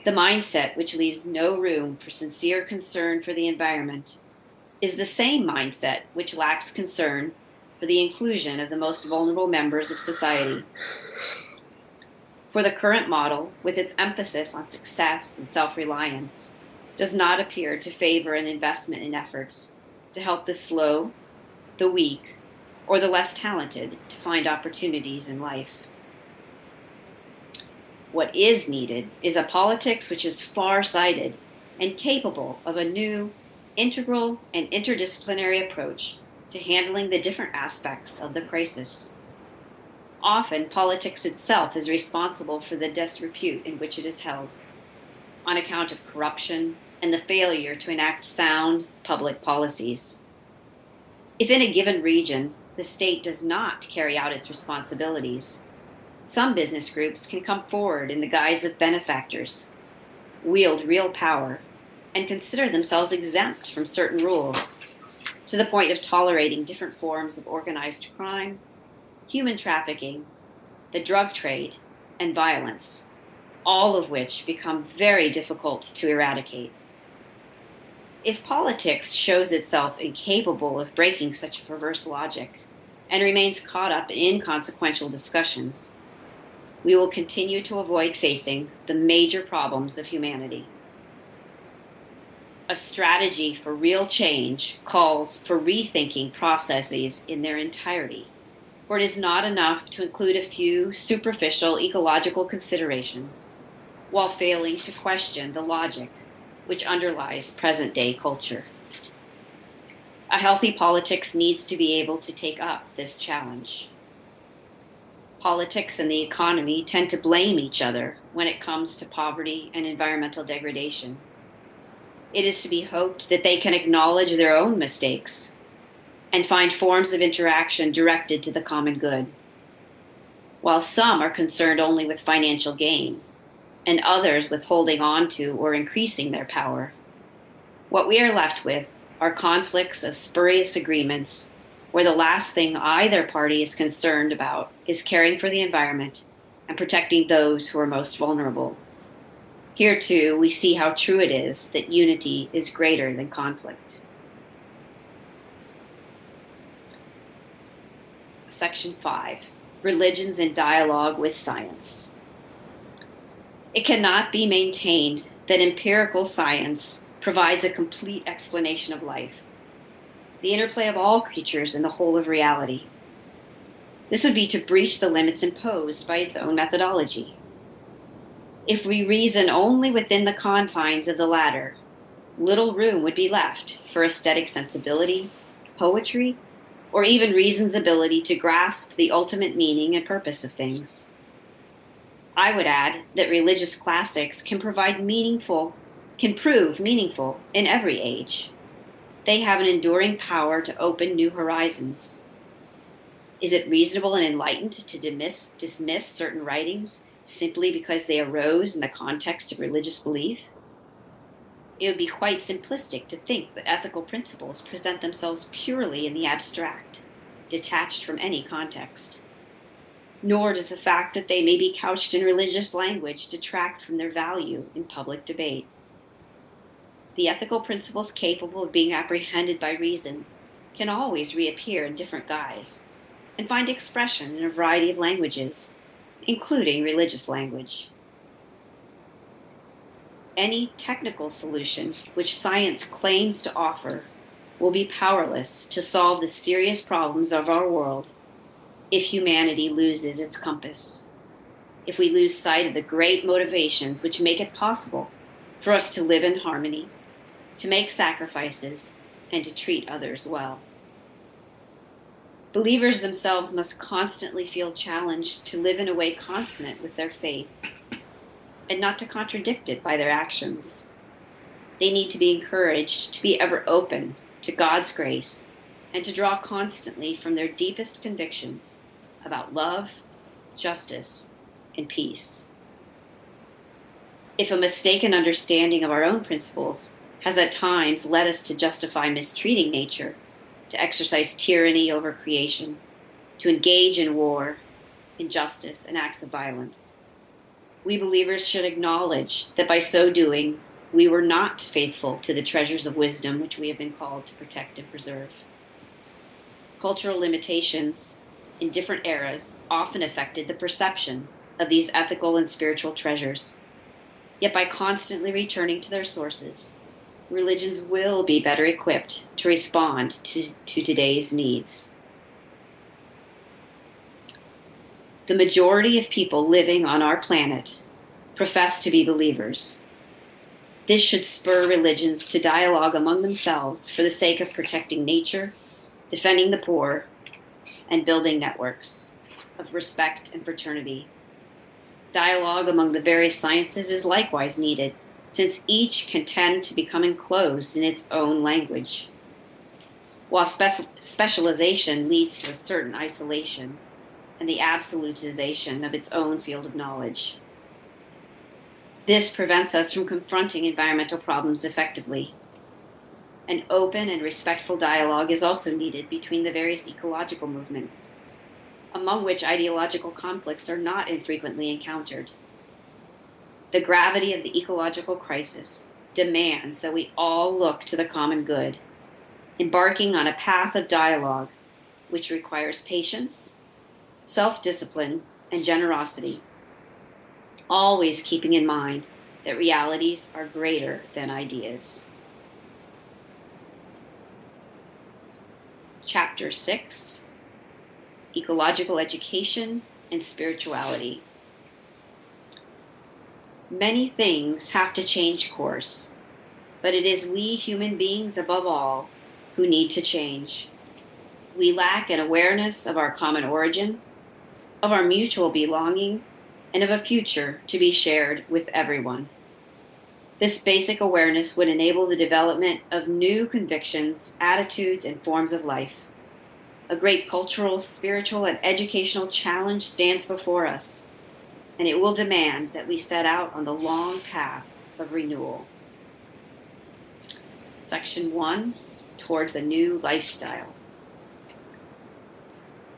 The mindset which leaves no room for sincere concern for the environment is the same mindset which lacks concern for the inclusion of the most vulnerable members of society. For the current model, with its emphasis on success and self-reliance, does not appear to favor an investment in efforts to help the slow, the weak, or the less talented to find opportunities in life. What is needed is a politics which is far-sighted and capable of a new, integral and interdisciplinary approach to handling the different aspects of the crisis. Often, politics itself is responsible for the disrepute in which it is held, on account of corruption and the failure to enact sound public policies. If in a given region, the state does not carry out its responsibilities, some business groups can come forward in the guise of benefactors, wield real power, and consider themselves exempt from certain rules, to the point of tolerating different forms of organized crime, human trafficking, the drug trade, and violence, all of which become very difficult to eradicate. If politics shows itself incapable of breaking such perverse logic and remains caught up in inconsequential discussions, we will continue to avoid facing the major problems of humanity. A strategy for real change calls for rethinking processes in their entirety, for it is not enough to include a few superficial ecological considerations while failing to question the logic which underlies present-day culture. A healthy politics needs to be able to take up this challenge. Politics and the economy tend to blame each other when it comes to poverty and environmental degradation. It is to be hoped that they can acknowledge their own mistakes and find forms of interaction directed to the common good. While some are concerned only with financial gain, and others with holding on to or increasing their power, what we are left with are conflicts of spurious agreements where the last thing either party is concerned about is caring for the environment and protecting those who are most vulnerable. Here too, we see how true it is that unity is greater than conflict. Section 5, Religions in Dialogue with Science. It cannot be maintained that empirical science provides a complete explanation of life, the interplay of all creatures and the whole of reality. This would be to breach the limits imposed by its own methodology. If we reason only within the confines of the latter, little room would be left for aesthetic sensibility, poetry, or even reason's ability to grasp the ultimate meaning and purpose of things. I would add that religious classics can prove meaningful in every age. They have an enduring power to open new horizons. Is it reasonable and enlightened to dismiss certain writings simply because they arose in the context of religious belief? It would be quite simplistic to think that ethical principles present themselves purely in the abstract, detached from any context. Nor does the fact that they may be couched in religious language detract from their value in public debate. The ethical principles capable of being apprehended by reason can always reappear in different guise and find expression in a variety of languages, including religious language. Any technical solution which science claims to offer will be powerless to solve the serious problems of our world if humanity loses its compass, if we lose sight of the great motivations which make it possible for us to live in harmony, to make sacrifices, and to treat others well. Believers themselves must constantly feel challenged to live in a way consonant with their faith and not to contradict it by their actions. They need to be encouraged to be ever open to God's grace and to draw constantly from their deepest convictions about love, justice, and peace. If a mistaken understanding of our own principles has at times led us to justify mistreating nature, to exercise tyranny over creation, to engage in war, injustice, and acts of violence, we believers should acknowledge that by so doing, we were not faithful to the treasures of wisdom which we have been called to protect and preserve. Cultural limitations in different eras often affected the perception of these ethical and spiritual treasures. Yet by constantly returning to their sources, religions will be better equipped to respond to today's needs. The majority of people living on our planet profess to be believers. This should spur religions to dialogue among themselves for the sake of protecting nature, defending the poor, and building networks of respect and fraternity. Dialogue among the various sciences is likewise needed, since each can tend to become enclosed in its own language. While specialization leads to a certain isolation and the absolutization of its own field of knowledge. This prevents us from confronting environmental problems effectively. An open and respectful dialogue is also needed between the various ecological movements, among which ideological conflicts are not infrequently encountered. The gravity of the ecological crisis demands that we all look to the common good, embarking on a path of dialogue which requires patience, self-discipline, and generosity always keeping in mind that realities are greater than ideas. Chapter 6, Ecological Education and Spirituality. Many things have to change course, but it is we human beings above all who need to change. We lack an awareness of our common origin, of our mutual belonging, and of a future to be shared with everyone. This basic awareness would enable the development of new convictions, attitudes, and forms of life. A great cultural, spiritual, and educational challenge stands before us, and it will demand that we set out on the long path of renewal. Section 1, Towards a New Lifestyle.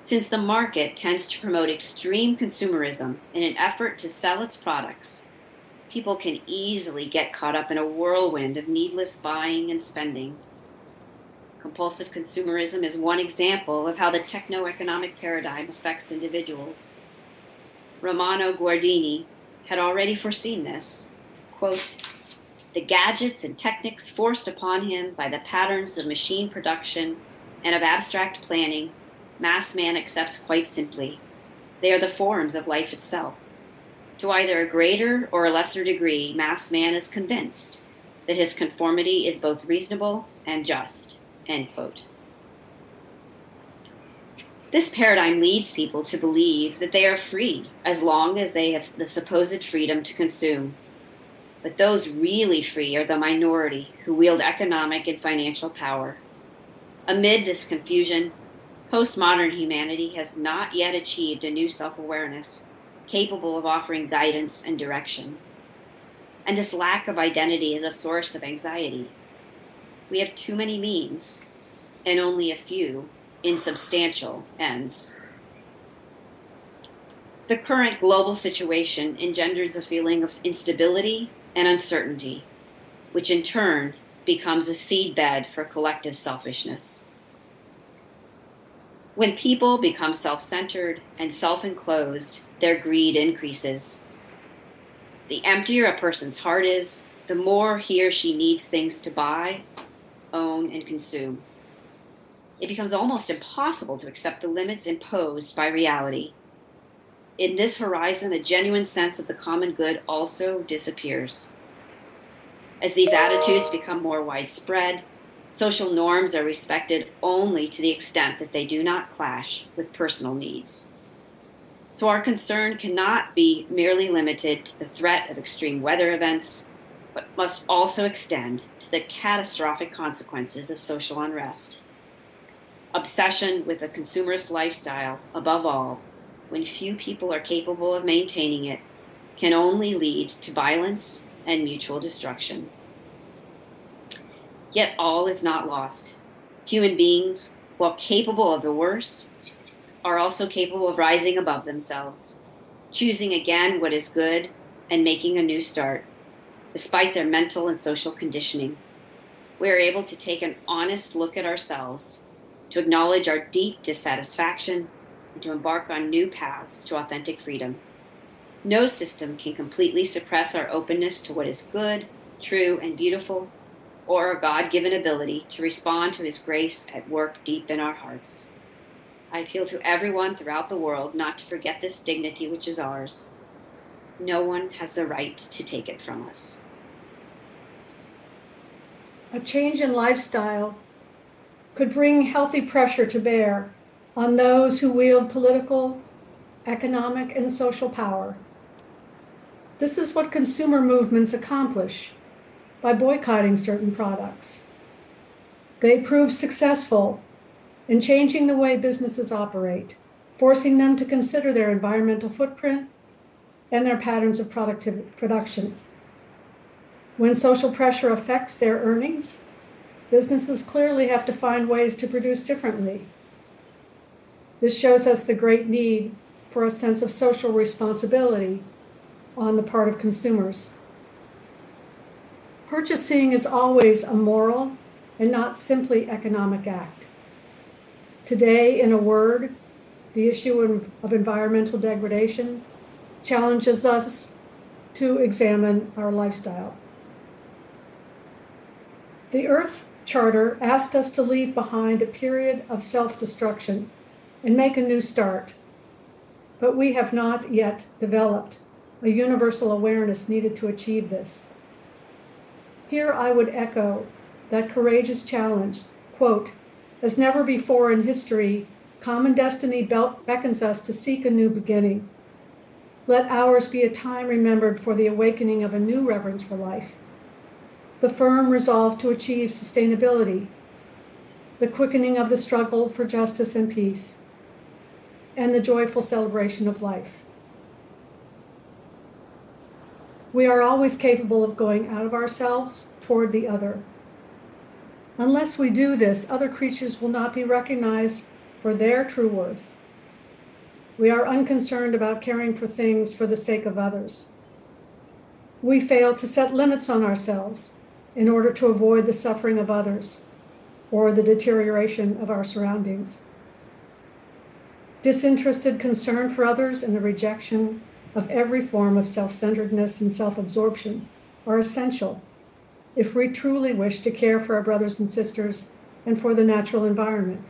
Since the market tends to promote extreme consumerism in an effort to sell its products, people can easily get caught up in a whirlwind of needless buying and spending. Compulsive consumerism is one example of how the techno-economic paradigm affects individuals. Romano Guardini had already foreseen this. Quote, "The gadgets and techniques forced upon him by the patterns of machine production and of abstract planning, mass man accepts quite simply. They are the forms of life itself. To either a greater or a lesser degree, mass man is convinced that his conformity is both reasonable and just." End quote. This paradigm leads people to believe that they are free as long as they have the supposed freedom to consume. But those really free are the minority who wield economic and financial power. Amid this confusion, postmodern humanity has not yet achieved a new self-awareness capable of offering guidance and direction. And this lack of identity is a source of anxiety. We have too many means and only a few insubstantial ends. The current global situation engenders a feeling of instability and uncertainty, which in turn becomes a seedbed for collective selfishness. When people become self-centered and self-enclosed, their greed increases. The emptier a person's heart is, the more he or she needs things to buy, own, and consume. It becomes almost impossible to accept the limits imposed by reality. In this horizon, a genuine sense of the common good also disappears. As these attitudes become more widespread, social norms are respected only to the extent that they do not clash with personal needs. So our concern cannot be merely limited to the threat of extreme weather events, but must also extend to the catastrophic consequences of social unrest. Obsession with a consumerist lifestyle, above all, when few people are capable of maintaining it, can only lead to violence and mutual destruction. Yet all is not lost. Human beings, while capable of the worst, are also capable of rising above themselves, choosing again what is good and making a new start, despite their mental and social conditioning. We are able to take an honest look at ourselves, to acknowledge our deep dissatisfaction, and to embark on new paths to authentic freedom. No system can completely suppress our openness to what is good, true, and beautiful, or our God-given ability to respond to His grace at work deep in our hearts. I appeal to everyone throughout the world not to forget this dignity which is ours. No one has the right to take it from us. A change in lifestyle could bring healthy pressure to bear on those who wield political, economic, and social power. This is what consumer movements accomplish by boycotting certain products. They prove successful in changing the way businesses operate, forcing them to consider their environmental footprint and their patterns of production. When social pressure affects their earnings, businesses clearly have to find ways to produce differently. This shows us the great need for a sense of social responsibility on the part of consumers. Purchasing is always a moral and not simply economic act. Today, in a word, the issue of environmental degradation challenges us to examine our lifestyle. The Earth Charter asked us to leave behind a period of self-destruction and make a new start, but we have not yet developed a universal awareness needed to achieve this. Here I would echo that courageous challenge, quote, "As never before in history, common destiny beckons us to seek a new beginning. Let ours be a time remembered for the awakening of a new reverence for life, the firm resolve to achieve sustainability, the quickening of the struggle for justice and peace, and the joyful celebration of life." We are always capable of going out of ourselves toward the other. Unless we do this, other creatures will not be recognized for their true worth. We are unconcerned about caring for things for the sake of others. We fail to set limits on ourselves in order to avoid the suffering of others or the deterioration of our surroundings. Disinterested concern for others and the rejection of every form of self-centeredness and self-absorption are essential if we truly wish to care for our brothers and sisters and for the natural environment.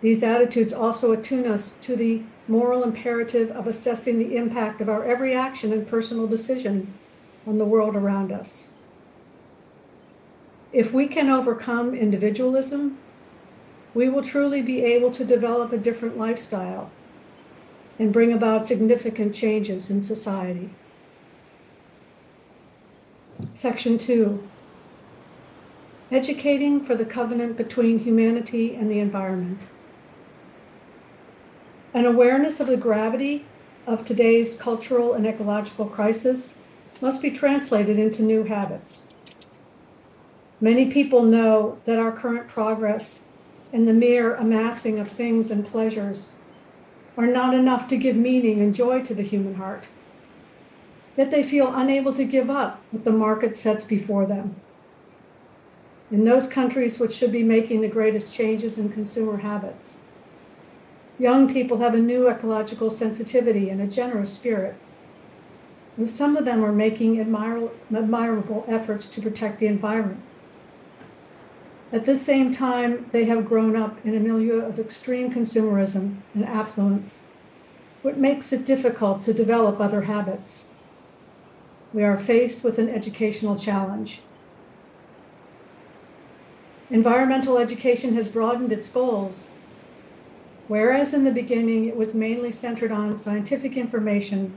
These attitudes also attune us to the moral imperative of assessing the impact of our every action and personal decision on the world around us. If we can overcome individualism, we will truly be able to develop a different lifestyle and bring about significant changes in society. Section 2, educating for the covenant between humanity and the environment. An awareness of the gravity of today's cultural and ecological crisis must be translated into new habits. Many people know that our current progress and the mere amassing of things and pleasures are not enough to give meaning and joy to the human heart. Yet they feel unable to give up what the market sets before them. In those countries which should be making the greatest changes in consumer habits, young people have a new ecological sensitivity and a generous spirit, and some of them are making admirable efforts to protect the environment. At the same time, they have grown up in a milieu of extreme consumerism and affluence, which makes it difficult to develop other habits. We are faced with an educational challenge. Environmental education has broadened its goals. Whereas in the beginning, it was mainly centered on scientific information,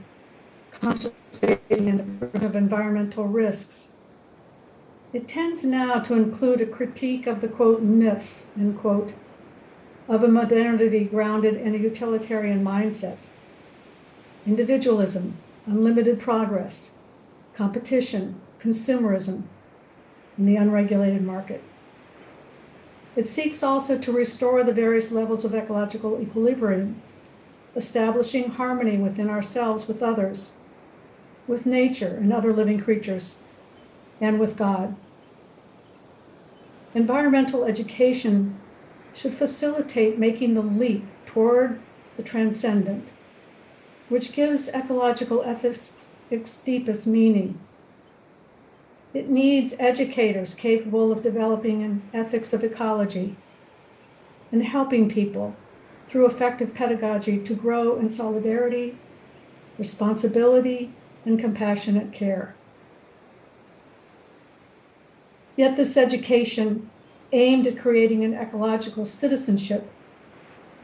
conscious raising, and the prevention of environmental risks, it tends now to include a critique of the, quote, myths, end quote, of a modernity grounded in a utilitarian mindset. Individualism, unlimited progress, competition, consumerism, and the unregulated market. It seeks also to restore the various levels of ecological equilibrium, establishing harmony within ourselves, with others, with nature and other living creatures, and with God. Environmental education should facilitate making the leap toward the transcendent, which gives ecological ethics its deepest meaning. It needs educators capable of developing an ethics of ecology and helping people through effective pedagogy to grow in solidarity, responsibility, and compassionate care. Yet this education, aimed at creating an ecological citizenship,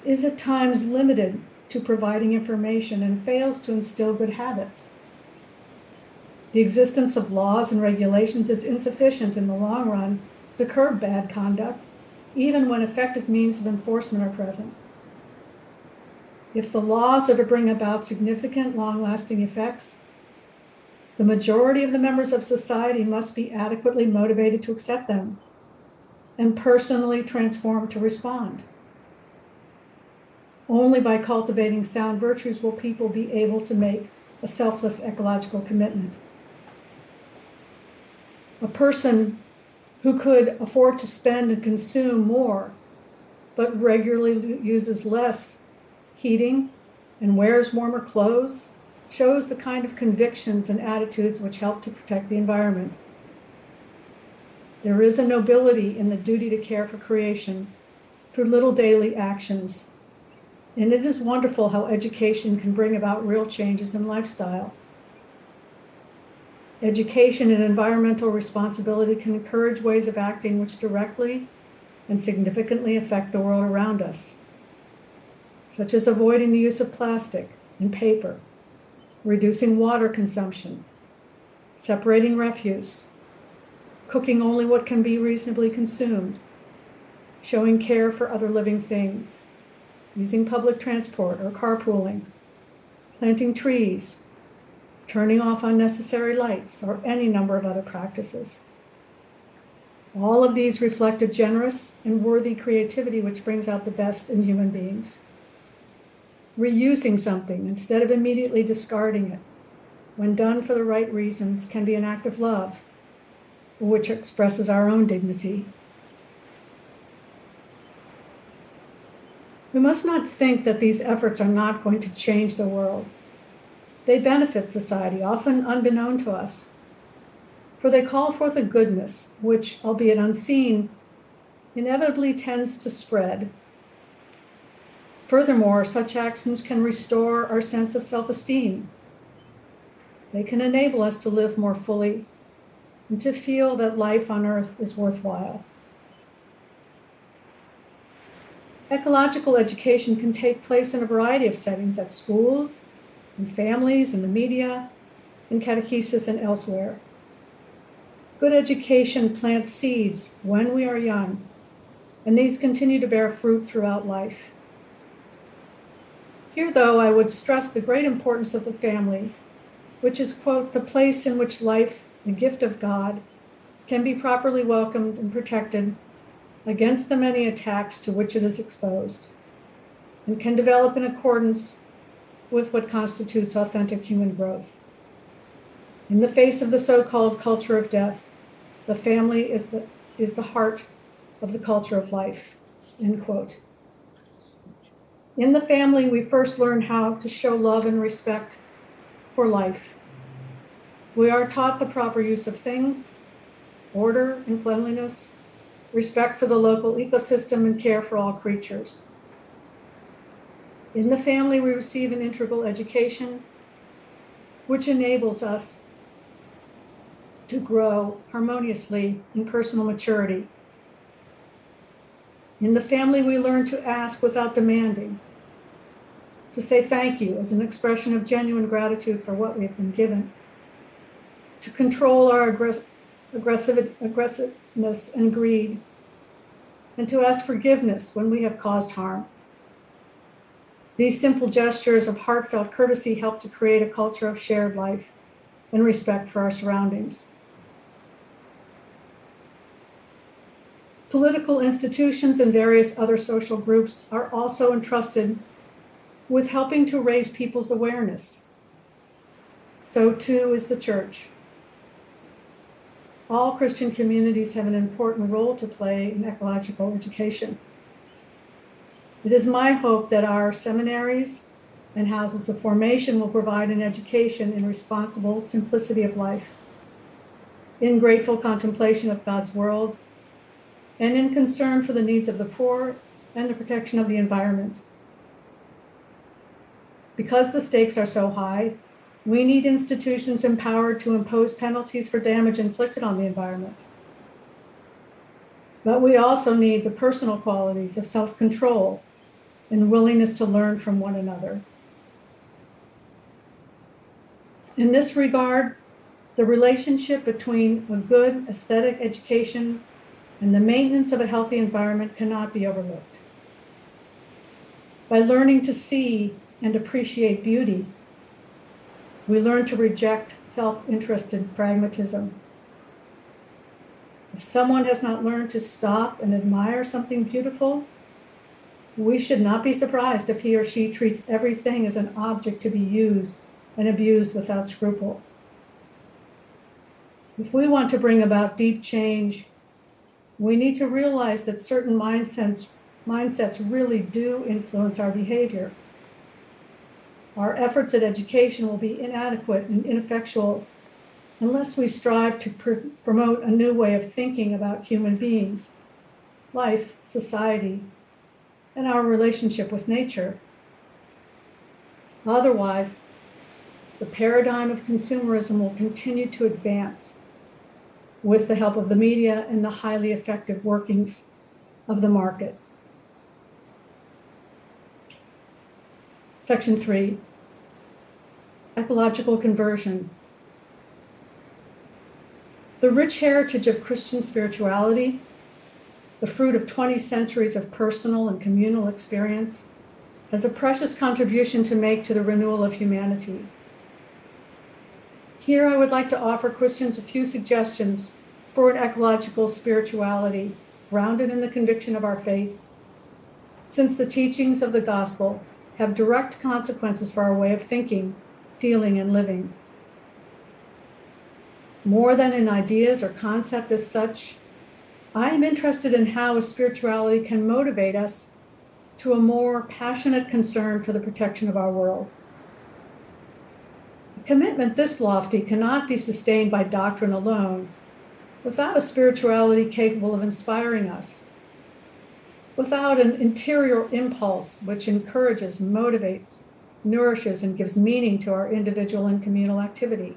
is at times limited to providing information and fails to instill good habits. The existence of laws and regulations is insufficient in the long run to curb bad conduct, even when effective means of enforcement are present. If the laws are to bring about significant, long-lasting effects, the majority of the members of society must be adequately motivated to accept them and personally transformed to respond. Only by cultivating sound virtues will people be able to make a selfless ecological commitment. A person who could afford to spend and consume more, but regularly uses less heating and wears warmer clothes shows the kind of convictions and attitudes which help to protect the environment. There is a nobility in the duty to care for creation through little daily actions. And it is wonderful how education can bring about real changes in lifestyle. Education and environmental responsibility can encourage ways of acting which directly and significantly affect the world around us, such as avoiding the use of plastic and paper, reducing water consumption, separating refuse, cooking only what can be reasonably consumed, showing care for other living things, using public transport or carpooling, planting trees, turning off unnecessary lights, or any number of other practices. All of these reflect a generous and worthy creativity which brings out the best in human beings. Reusing something instead of immediately discarding it, when done for the right reasons, can be an act of love, which expresses our own dignity. We must not think that these efforts are not going to change the world. They benefit society, often unbeknown to us, for they call forth a goodness which, albeit unseen, inevitably tends to spread. Furthermore, such actions can restore our sense of self-esteem. They can enable us to live more fully and to feel that life on Earth is worthwhile. Ecological education can take place in a variety of settings at schools, in families, in the media, in catechesis, and elsewhere. Good education plants seeds when we are young, and these continue to bear fruit throughout life. Here, though, I would stress the great importance of the family, which is, quote, the place in which life, the gift of God, can be properly welcomed and protected against the many attacks to which it is exposed, and can develop in accordance with what constitutes authentic human growth. In the face of the so-called culture of death, the family is the heart of the culture of life, end quote. In the family, we first learn how to show love and respect for life. We are taught the proper use of things, order and cleanliness, respect for the local ecosystem, and care for all creatures. In the family, we receive an integral education, which enables us to grow harmoniously in personal maturity. In the family, we learn to ask without demanding, to say thank you as an expression of genuine gratitude for what we have been given, to control our aggressiveness and greed, and to ask forgiveness when we have caused harm. These simple gestures of heartfelt courtesy help to create a culture of shared life and respect for our surroundings. Political institutions and various other social groups are also entrusted with helping to raise people's awareness. So too is the church. All Christian communities have an important role to play in ecological education. It is my hope that our seminaries and houses of formation will provide an education in responsible simplicity of life, in grateful contemplation of God's world, and in concern for the needs of the poor and the protection of the environment. Because the stakes are so high, we need institutions empowered to impose penalties for damage inflicted on the environment. But we also need the personal qualities of self-control and willingness to learn from one another. In this regard, the relationship between a good aesthetic education and the maintenance of a healthy environment cannot be overlooked. By learning to see and appreciate beauty, we learn to reject self-interested pragmatism. If someone has not learned to stop and admire something beautiful, we should not be surprised if he or she treats everything as an object to be used and abused without scruple. If we want to bring about deep change, we need to realize that certain mindsets really do influence our behavior. our efforts at education will be inadequate and ineffectual unless we strive to promote a new way of thinking about human beings, life, society, and our relationship with nature. Otherwise, the paradigm of consumerism will continue to advance with the help of the media and the highly effective workings of the market. Section 3, ecological conversion. The rich heritage of Christian spirituality, the fruit of 20 centuries of personal and communal experience, has a precious contribution to make to the renewal of humanity. Here I would like to offer Christians a few suggestions for an ecological spirituality grounded in the conviction of our faith, since the teachings of the gospel have direct consequences for our way of thinking, feeling, and living. More than in ideas or concept as such, I am interested in how a spirituality can motivate us to a more passionate concern for the protection of our world. A commitment this lofty cannot be sustained by doctrine alone without a spirituality capable of inspiring us, without an interior impulse which encourages, motivates, nourishes, and gives meaning to our individual and communal activity.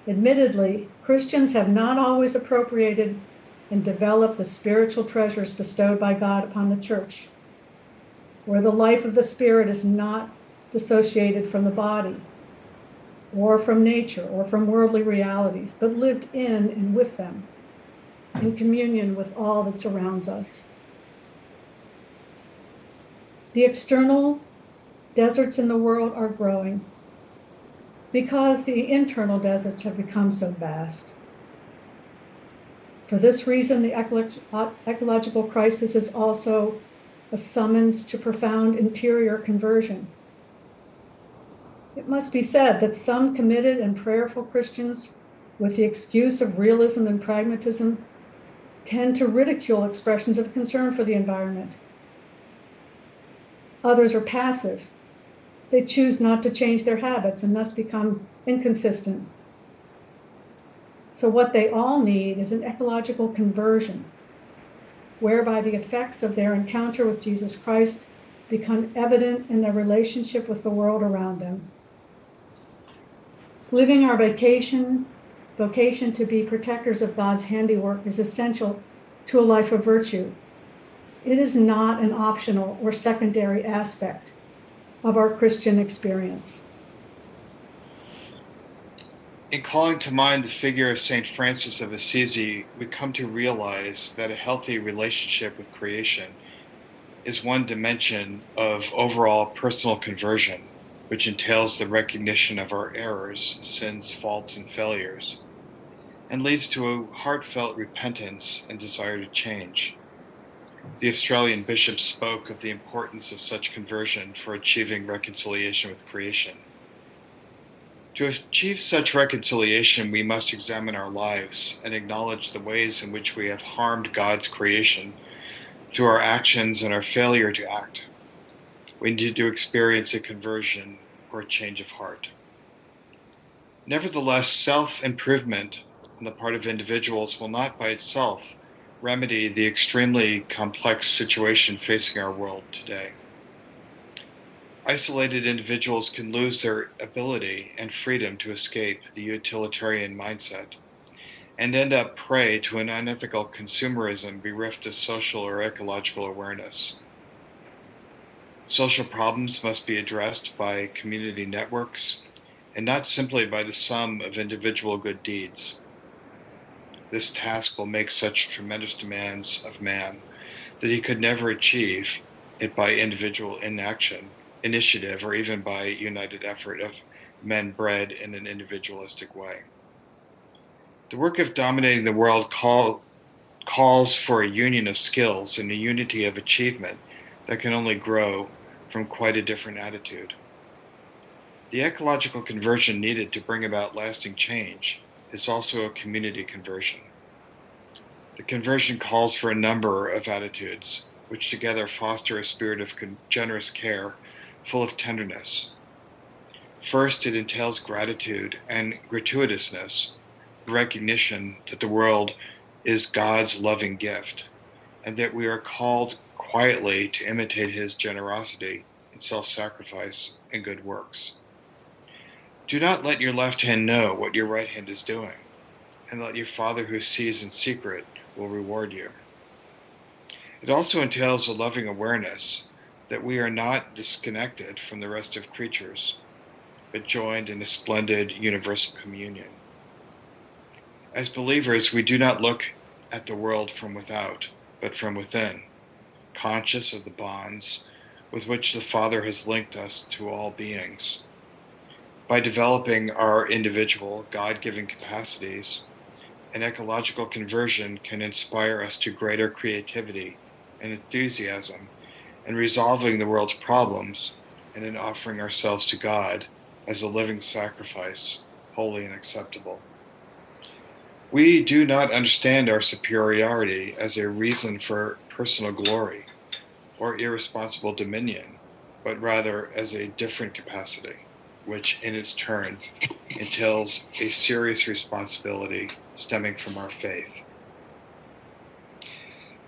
Admittedly, Christians have not always appropriated and developed the spiritual treasures bestowed by God upon the church, where the life of the Spirit is not dissociated from the body, or from nature, or from worldly realities, but lived in and with them, in communion with all that surrounds us. The external deserts in the world are growing because the internal deserts have become so vast. For this reason, the ecological crisis is also a summons to profound interior conversion. It must be said that some committed and prayerful Christians, with the excuse of realism and pragmatism, tend to ridicule expressions of concern for the environment. Others are passive. They choose not to change their habits and thus become inconsistent. So what they all need is an ecological conversion, whereby the effects of their encounter with Jesus Christ become evident in their relationship with the world around them. Living our vocation to be protectors of God's handiwork is essential to a life of virtue. It is not an optional or secondary aspect of our Christian experience. In calling to mind the figure of St. Francis of Assisi, we come to realize that a healthy relationship with creation is one dimension of overall personal conversion, which entails the recognition of our errors, sins, faults, and failures, and leads to a heartfelt repentance and desire to change. The Australian bishop spoke of the importance of such conversion for achieving reconciliation with creation. To achieve such reconciliation, we must examine our lives and acknowledge the ways in which we have harmed God's creation through our actions and our failure to act. We need to experience a conversion or a change of heart. Nevertheless, self-improvement on the part of individuals will not by itself remedy the extremely complex situation facing our world today. Isolated individuals can lose their ability and freedom to escape the utilitarian mindset and end up prey to an unethical consumerism bereft of social or ecological awareness. Social problems must be addressed by community networks and not simply by the sum of individual good deeds. This task will make such tremendous demands of man that he could never achieve it by individual initiative, or even by united effort of men bred in an individualistic way. The work of dominating the world calls for a union of skills and a unity of achievement that can only grow from quite a different attitude. The ecological conversion needed to bring about lasting change is also a community conversion. The conversion calls for a number of attitudes, which together foster a spirit of generous care full of tenderness. First, it entails gratitude and gratuitousness, the recognition that the world is God's loving gift, and that we are called quietly to imitate his generosity in self-sacrifice and good works. Do not let your left hand know what your right hand is doing, and let your Father who sees in secret will reward you. It also entails a loving awareness that we are not disconnected from the rest of creatures, but joined in a splendid universal communion. As believers, we do not look at the world from without, but from within, conscious of the bonds with which the Father has linked us to all beings. By developing our individual, God-given capacities, an ecological conversion can inspire us to greater creativity and enthusiasm in resolving the world's problems and in offering ourselves to God as a living sacrifice, holy and acceptable. We do not understand our superiority as a reason for personal glory or irresponsible dominion, but rather as a different capacity, which in its turn entails a serious responsibility stemming from our faith.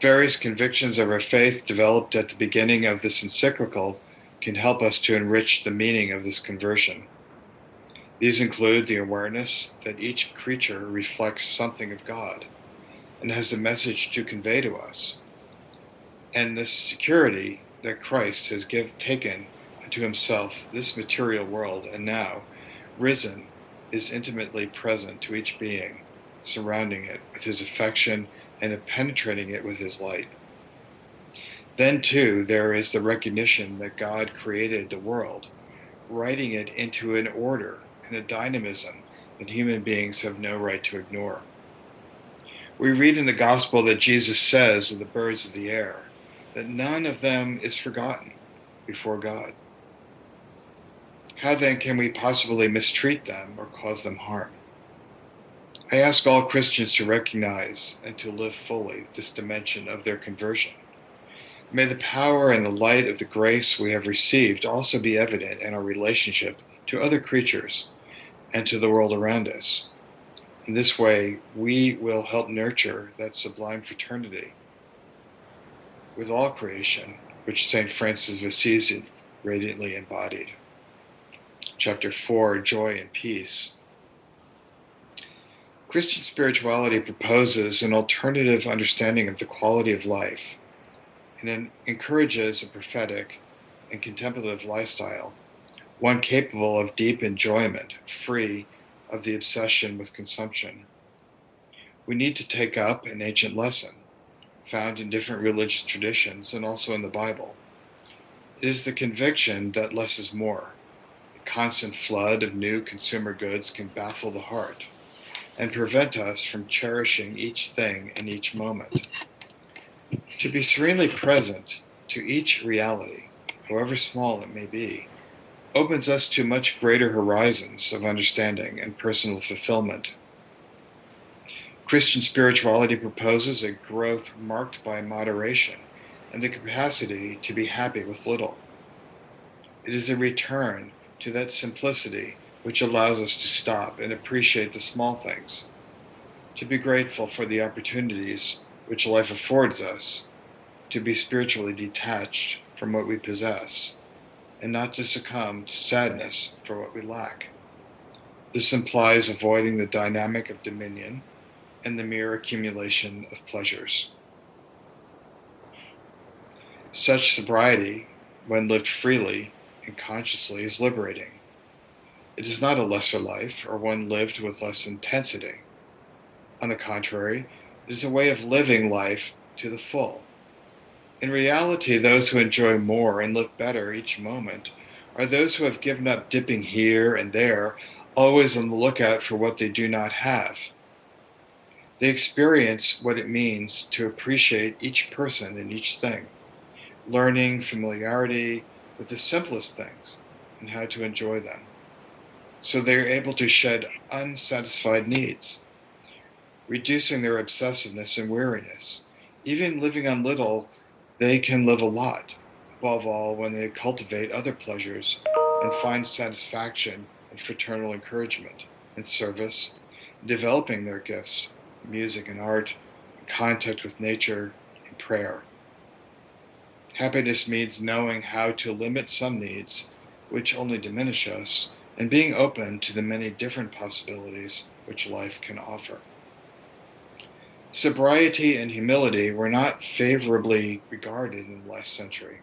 Various convictions of our faith developed at the beginning of this encyclical can help us to enrich the meaning of this conversion. These include the awareness that each creature reflects something of God and has a message to convey to us, and the security that Christ has taken unto himself this material world and now, risen, is intimately present to each being, surrounding it with his affection and penetrating it with his light. Then, too, there is the recognition that God created the world, writing it into an order and a dynamism that human beings have no right to ignore. We read in the gospel that Jesus says of the birds of the air that none of them is forgotten before God. How then can we possibly mistreat them or cause them harm? I ask all Christians to recognize and to live fully this dimension of their conversion. May the power and the light of the grace we have received also be evident in our relationship to other creatures and to the world around us. In this way, we will help nurture that sublime fraternity with all creation, which St. Francis of Assisi radiantly embodied. Chapter 4, Joy and Peace. Christian spirituality proposes an alternative understanding of the quality of life and encourages a prophetic and contemplative lifestyle, one capable of deep enjoyment, free of the obsession with consumption. We need to take up an ancient lesson found in different religious traditions and also in the Bible. It is the conviction that less is more. The constant flood of new consumer goods can baffle the heart and prevent us from cherishing each thing in each moment. To be serenely present to each reality, however small it may be, opens us to much greater horizons of understanding and personal fulfillment. Christian spirituality proposes a growth marked by moderation and the capacity to be happy with little. It is a return to that simplicity which allows us to stop and appreciate the small things, to be grateful for the opportunities which life affords us, to be spiritually detached from what we possess, and not to succumb to sadness for what we lack. This implies avoiding the dynamic of dominion and the mere accumulation of pleasures. Such sobriety, when lived freely and consciously, is liberating. It is not a lesser life or one lived with less intensity. On the contrary, it is a way of living life to the full. In reality, those who enjoy more and live better each moment are those who have given up dipping here and there, always on the lookout for what they do not have. They experience what it means to appreciate each person and each thing, learning familiarity with the simplest things and how to enjoy them. So they are able to shed unsatisfied needs, reducing their obsessiveness and weariness. Even living on little, they can live a lot, above all when they cultivate other pleasures and find satisfaction in fraternal encouragement and service, developing their gifts, music and art, in contact with nature, and prayer. Happiness means knowing how to limit some needs, which only diminish us, and being open to the many different possibilities which life can offer. Sobriety and humility were not favorably regarded in the last century.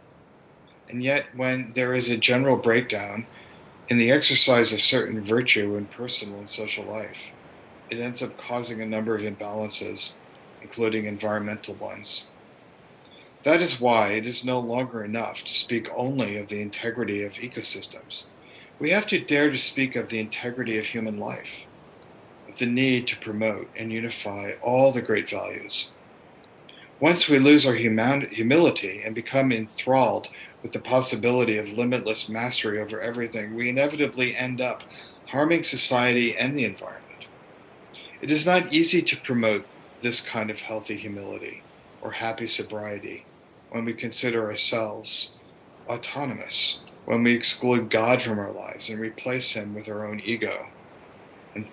And yet, when there is a general breakdown in the exercise of certain virtue in personal and social life, it ends up causing a number of imbalances, including environmental ones. That is why it is no longer enough to speak only of the integrity of ecosystems. We have to dare to speak of the integrity of human life, of the need to promote and unify all the great values. Once we lose our humility and become enthralled with the possibility of limitless mastery over everything, we inevitably end up harming society and the environment. It is not easy to promote this kind of healthy humility or happy sobriety when we consider ourselves autonomous, when we exclude God from our lives and replace him with our own ego, and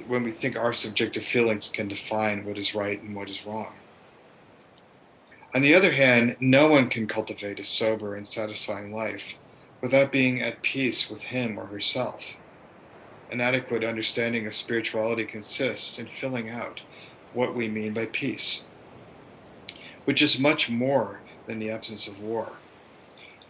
when we think our subjective feelings can define what is right and what is wrong. On the other hand, no one can cultivate a sober and satisfying life without being at peace with him or herself. An adequate understanding of spirituality consists in filling out what we mean by peace, which is much more than the absence of war.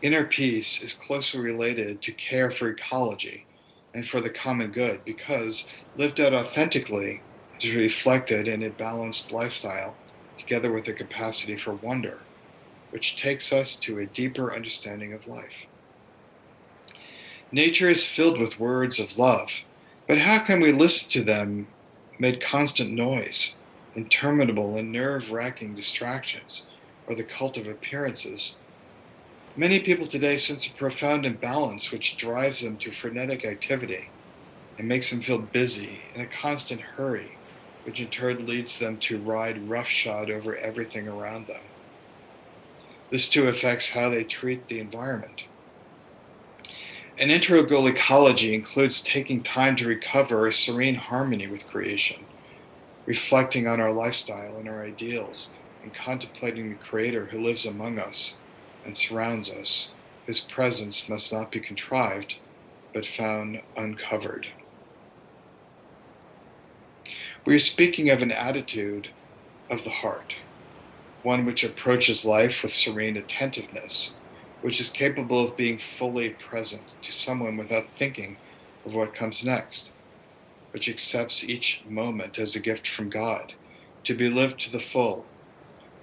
Inner peace is closely related to care for ecology and for the common good because, lived out authentically, it is reflected in a balanced lifestyle together with a capacity for wonder, which takes us to a deeper understanding of life. Nature is filled with words of love, but how can we listen to them amid constant noise, interminable and nerve-wracking distractions, or the cult of appearances? Many people today sense a profound imbalance which drives them to frenetic activity and makes them feel busy in a constant hurry, which in turn leads them to ride roughshod over everything around them. This too affects how they treat the environment. An integral ecology includes taking time to recover a serene harmony with creation, reflecting on our lifestyle and our ideals, and contemplating the Creator who lives among us and surrounds us, whose presence must not be contrived, but found uncovered. We are speaking of an attitude of the heart, one which approaches life with serene attentiveness, which is capable of being fully present to someone without thinking of what comes next, which accepts each moment as a gift from God, to be lived to the full.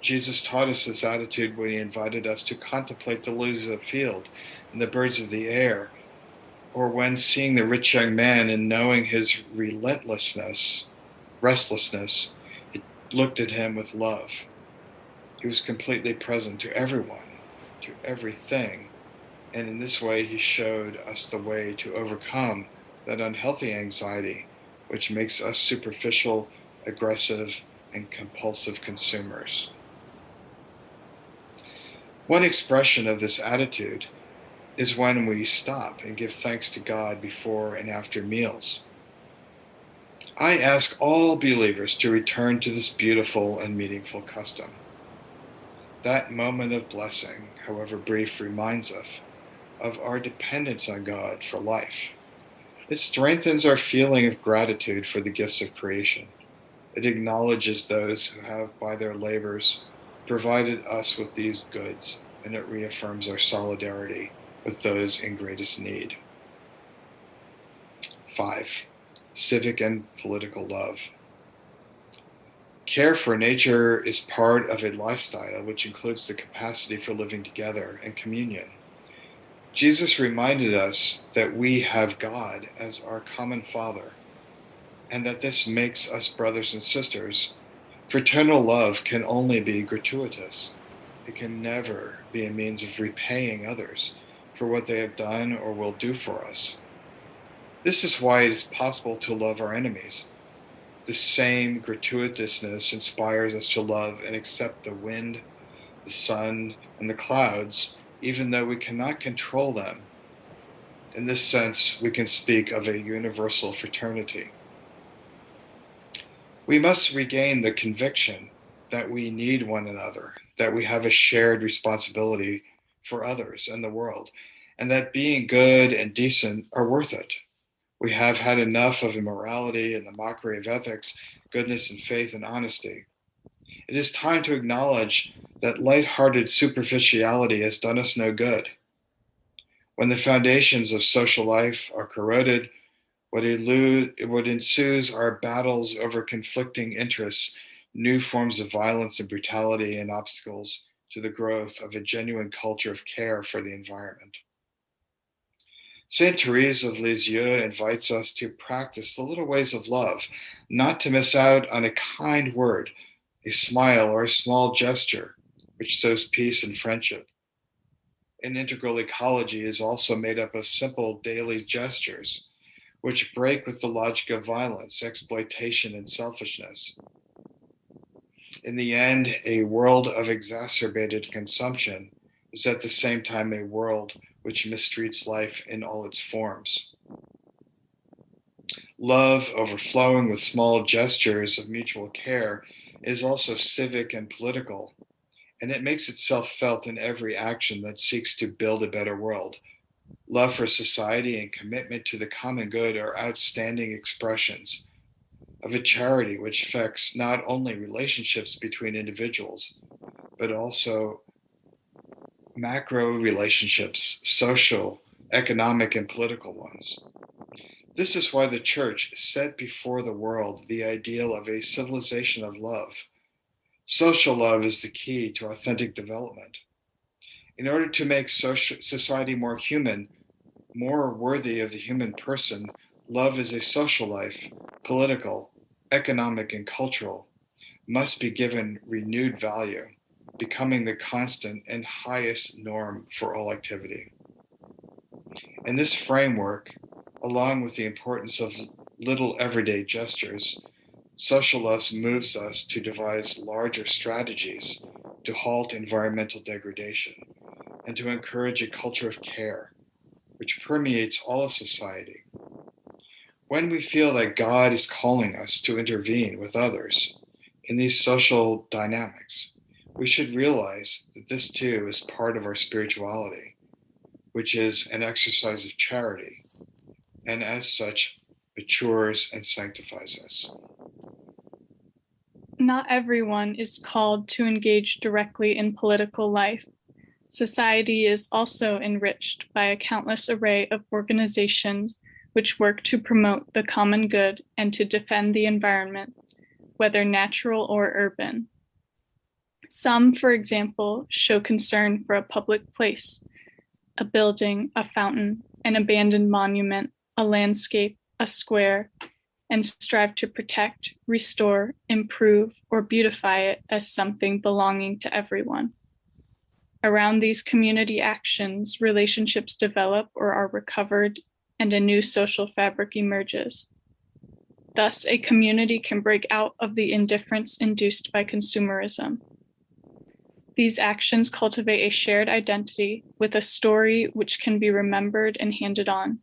Jesus taught us this attitude when he invited us to contemplate the lilies of the field and the birds of the air, or when seeing the rich young man and knowing his restlessness, it looked at him with love. He was completely present to everyone, to everything, and in this way he showed us the way to overcome that unhealthy anxiety which makes us superficial, aggressive, and compulsive consumers. One expression of this attitude is when we stop and give thanks to God before and after meals. I ask all believers to return to this beautiful and meaningful custom. That moment of blessing, however brief, reminds us of our dependence on God for life. It strengthens our feeling of gratitude for the gifts of creation. It acknowledges those who have, by their labors, provided us with these goods, and it reaffirms our solidarity with those in greatest need. 5. Civic and political love. Care for nature is part of a lifestyle which includes the capacity for living together and communion. Jesus reminded us that we have God as our common Father, and that this makes us brothers and sisters. Fraternal love can only be gratuitous. It can never be a means of repaying others for what they have done or will do for us. This is why it is possible to love our enemies. The same gratuitousness inspires us to love and accept the wind, the sun, and the clouds, even though we cannot control them. In this sense, we can speak of a universal fraternity. We must regain the conviction that we need one another, that we have a shared responsibility for others and the world, and that being good and decent are worth it. We have had enough of immorality and the mockery of ethics, goodness and faith and honesty. It is time to acknowledge that light-hearted superficiality has done us no good. When the foundations of social life are corroded, what ensues are battles over conflicting interests, new forms of violence and brutality, and obstacles to the growth of a genuine culture of care for the environment. Saint Therese of Lisieux invites us to practice the little ways of love, not to miss out on a kind word, a smile, or a small gesture, which sows peace and friendship. An integral ecology is also made up of simple daily gestures, which break with the logic of violence, exploitation, and selfishness. In the end, a world of exacerbated consumption is at the same time a world which mistreats life in all its forms. Love, overflowing with small gestures of mutual care, is also civic and political, and it makes itself felt in every action that seeks to build a better world. Love for society and commitment to the common good are outstanding expressions of a charity which affects not only relationships between individuals, but also macro relationships, social, economic, and political ones. This is why the Church set before the world the ideal of a civilization of love. Social love is the key to authentic development. In order to make society more human, more worthy of the human person, love as a social life, political, economic, and cultural, must be given renewed value, becoming the constant and highest norm for all activity. In this framework, along with the importance of little everyday gestures, social love moves us to devise larger strategies to halt environmental degradation and to encourage a culture of care, which permeates all of society. When we feel that God is calling us to intervene with others in these social dynamics, we should realize that this too is part of our spirituality, which is an exercise of charity, and as such, matures and sanctifies us. Not everyone is called to engage directly in political life. Society is also enriched by a countless array of organizations which work to promote the common good and to defend the environment, whether natural or urban. Some, for example, show concern for a public place, a building, a fountain, an abandoned monument, a landscape, a square, and strive to protect, restore, improve, or beautify it as something belonging to everyone. Around these community actions, relationships develop or are recovered, and a new social fabric emerges. Thus, a community can break out of the indifference induced by consumerism. These actions cultivate a shared identity with a story which can be remembered and handed on.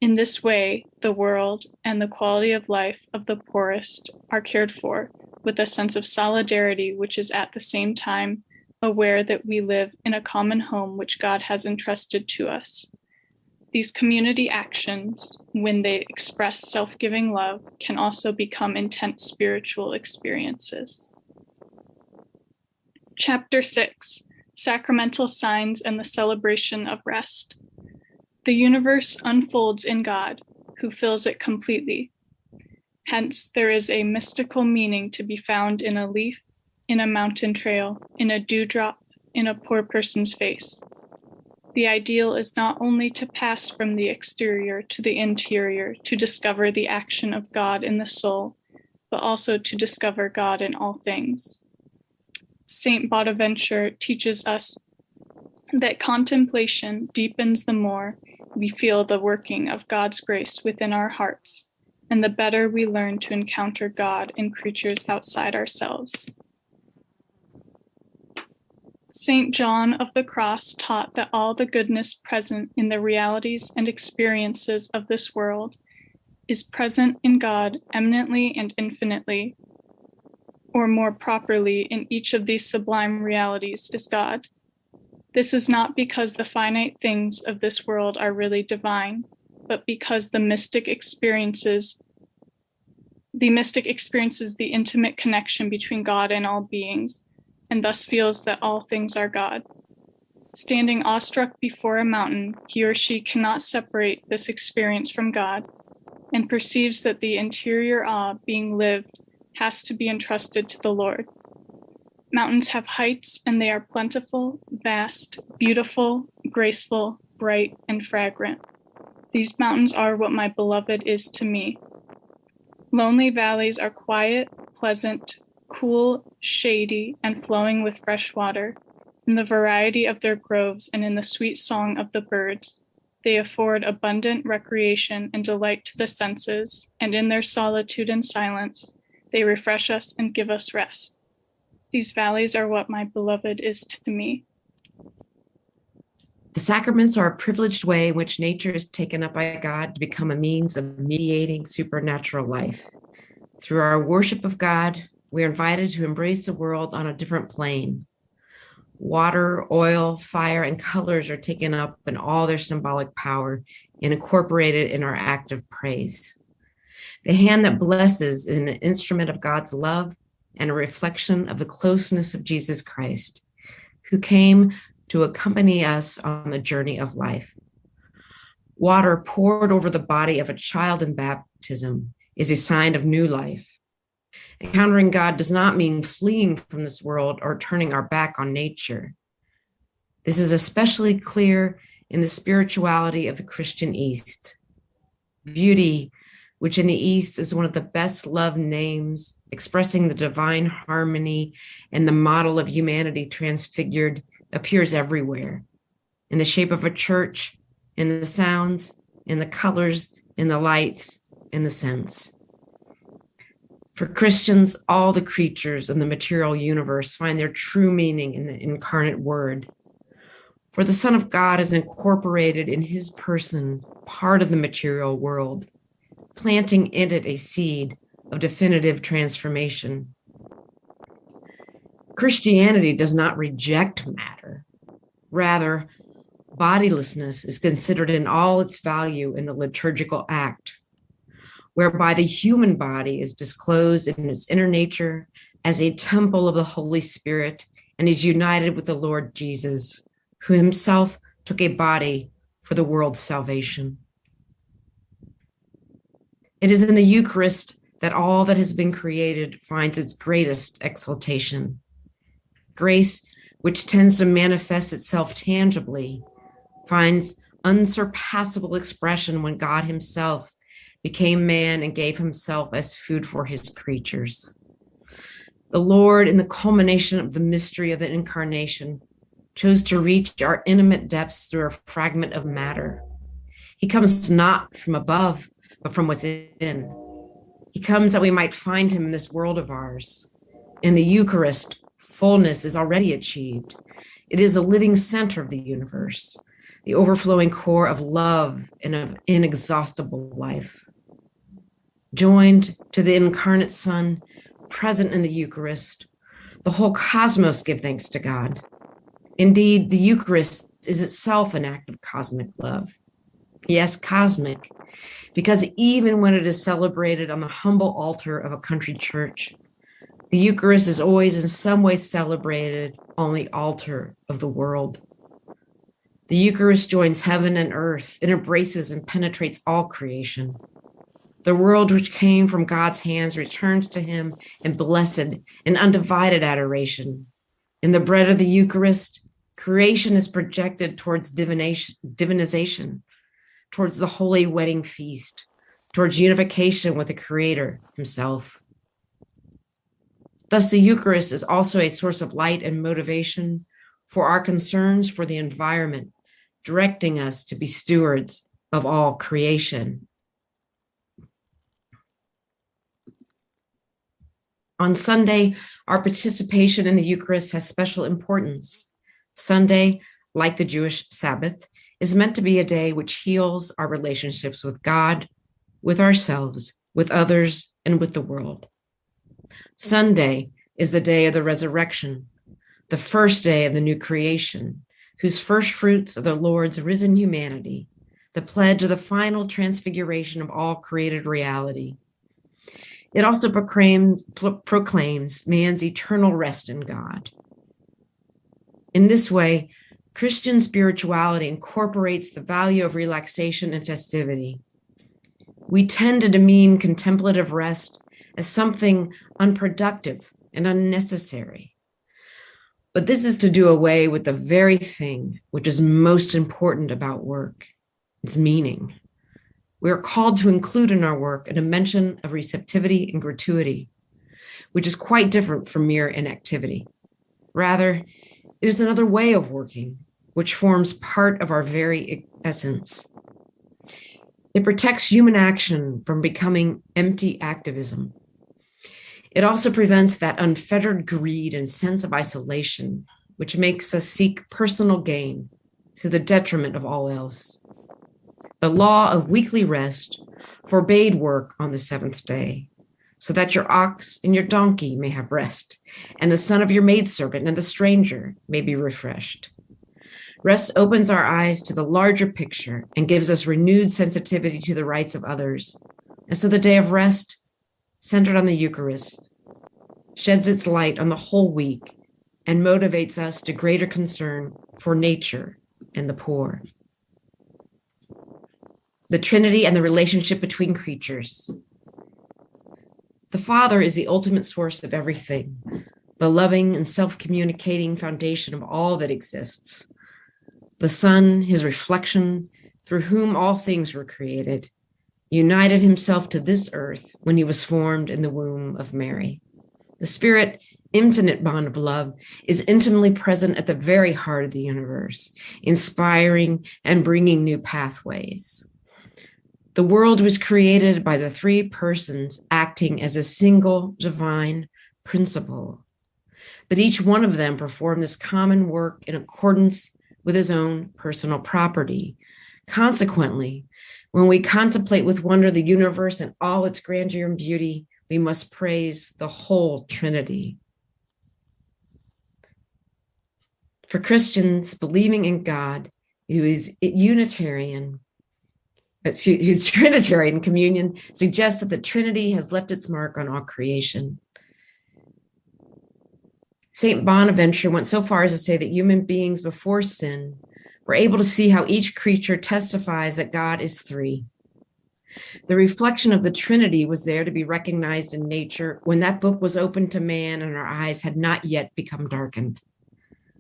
In this way, the world and the quality of life of the poorest are cared for with a sense of solidarity which is at the same time aware that we live in a common home which God has entrusted to us. These community actions, when they express self-giving love, can also become intense spiritual experiences. Chapter 6, Sacramental Signs and the Celebration of Rest. The universe unfolds in God, who fills it completely. Hence, there is a mystical meaning to be found in a leaf, in a mountain trail, in a dewdrop, in a poor person's face. The ideal is not only to pass from the exterior to the interior to discover the action of God in the soul, but also to discover God in all things. Saint Bonaventure teaches us that contemplation deepens the more we feel the working of God's grace within our hearts, and the better we learn to encounter God in creatures outside ourselves. St. John of the Cross taught that all the goodness present in the realities and experiences of this world is present in God eminently and infinitely, or more properly, in each of these sublime realities is God. This is not because the finite things of this world are really divine, but because the mystic experiences the intimate connection between God and all beings, and thus feels that all things are God. Standing awestruck before a mountain, he or she cannot separate this experience from God, and perceives that the interior awe being lived has to be entrusted to the Lord. Mountains have heights, and they are plentiful, vast, beautiful, graceful, bright, and fragrant. These mountains are what my beloved is to me. Lonely valleys are quiet, pleasant, cool, shady, and flowing with fresh water. In the variety of their groves and in the sweet song of the birds, they afford abundant recreation and delight to the senses, and in their solitude and silence, they refresh us and give us rest. These valleys are what my beloved is to me. The sacraments are a privileged way in which nature is taken up by God to become a means of mediating supernatural life. Through our worship of God, we are invited to embrace the world on a different plane. Water, oil, fire, and colors are taken up in all their symbolic power and incorporated in our act of praise. The hand that blesses is an instrument of God's love and a reflection of the closeness of Jesus Christ, who came to accompany us on the journey of life. Water poured over the body of a child in baptism is a sign of new life. Encountering God does not mean fleeing from this world or turning our back on nature. This is especially clear in the spirituality of the Christian East. Beauty, which in the East is one of the best loved names, expressing the divine harmony and the model of humanity transfigured, appears everywhere, in the shape of a church, in the sounds, in the colors, in the lights, in the scents. For Christians, all the creatures in the material universe find their true meaning in the incarnate word. For the Son of God is incorporated in his person, part of the material world, planting in it a seed of definitive transformation. Christianity does not reject matter. Rather, bodilessness is considered in all its value in the liturgical act, whereby the human body is disclosed in its inner nature as a temple of the Holy Spirit and is united with the Lord Jesus, who himself took a body for the world's salvation. It is in the Eucharist that all that has been created finds its greatest exaltation. Grace, which tends to manifest itself tangibly, finds unsurpassable expression when God himself became man and gave himself as food for his creatures. The Lord, in the culmination of the mystery of the incarnation, chose to reach our intimate depths through a fragment of matter. He comes not from above, but from within. He comes that we might find him in this world of ours. In the Eucharist, fullness is already achieved. It is a living center of the universe, the overflowing core of love and of inexhaustible life. Joined to the incarnate Son, present in the Eucharist, the whole cosmos give thanks to God. Indeed, the Eucharist is itself an act of cosmic love. Yes, cosmic, because even when it is celebrated on the humble altar of a country church, the Eucharist is always in some way celebrated on the altar of the world. The Eucharist joins heaven and earth. It embraces and penetrates all creation. The world which came from God's hands returns to him in blessed and undivided adoration. In the bread of the Eucharist, creation is projected towards divinization, towards the holy wedding feast, towards unification with the Creator himself. Thus, the Eucharist is also a source of light and motivation for our concerns for the environment, directing us to be stewards of all creation. On Sunday, our participation in the Eucharist has special importance. Sunday, like the Jewish Sabbath, is meant to be a day which heals our relationships with God, with ourselves, with others, and with the world. Sunday is the day of the resurrection, the first day of the new creation, whose first fruits are the Lord's risen humanity, the pledge of the final transfiguration of all created reality. It also proclaims man's eternal rest in God. In this way, Christian spirituality incorporates the value of relaxation and festivity. We tend to demean contemplative rest as something unproductive and unnecessary. But this is to do away with the very thing which is most important about work, its meaning. We are called to include in our work a dimension of receptivity and gratuity, which is quite different from mere inactivity. Rather, it is another way of working, which forms part of our very essence. It protects human action from becoming empty activism. It also prevents that unfettered greed and sense of isolation, which makes us seek personal gain to the detriment of all else. The law of weekly rest forbade work on the seventh day, so that your ox and your donkey may have rest, and the son of your maidservant and the stranger may be refreshed. Rest opens our eyes to the larger picture and gives us renewed sensitivity to the rights of others. And so the day of rest, centered on the Eucharist, sheds its light on the whole week and motivates us to greater concern for nature and the poor. The Trinity and the relationship between creatures. The Father is the ultimate source of everything, the loving and self-communicating foundation of all that exists. The Son, his reflection, through whom all things were created, united himself to this earth when he was formed in the womb of Mary. The Spirit, infinite bond of love, is intimately present at the very heart of the universe, inspiring and bringing new pathways. The world was created by the three persons acting as a single divine principle. But each one of them performed this common work in accordance with his own personal property. Consequently, when we contemplate with wonder the universe and all its grandeur and beauty, we must praise the whole Trinity. For Christians, believing in God, who is Trinitarian communion suggests that the Trinity has left its mark on all creation. St. Bonaventure went so far as to say that human beings before sin were able to see how each creature testifies that God is three. The reflection of the Trinity was there to be recognized in nature when that book was opened to man and our eyes had not yet become darkened.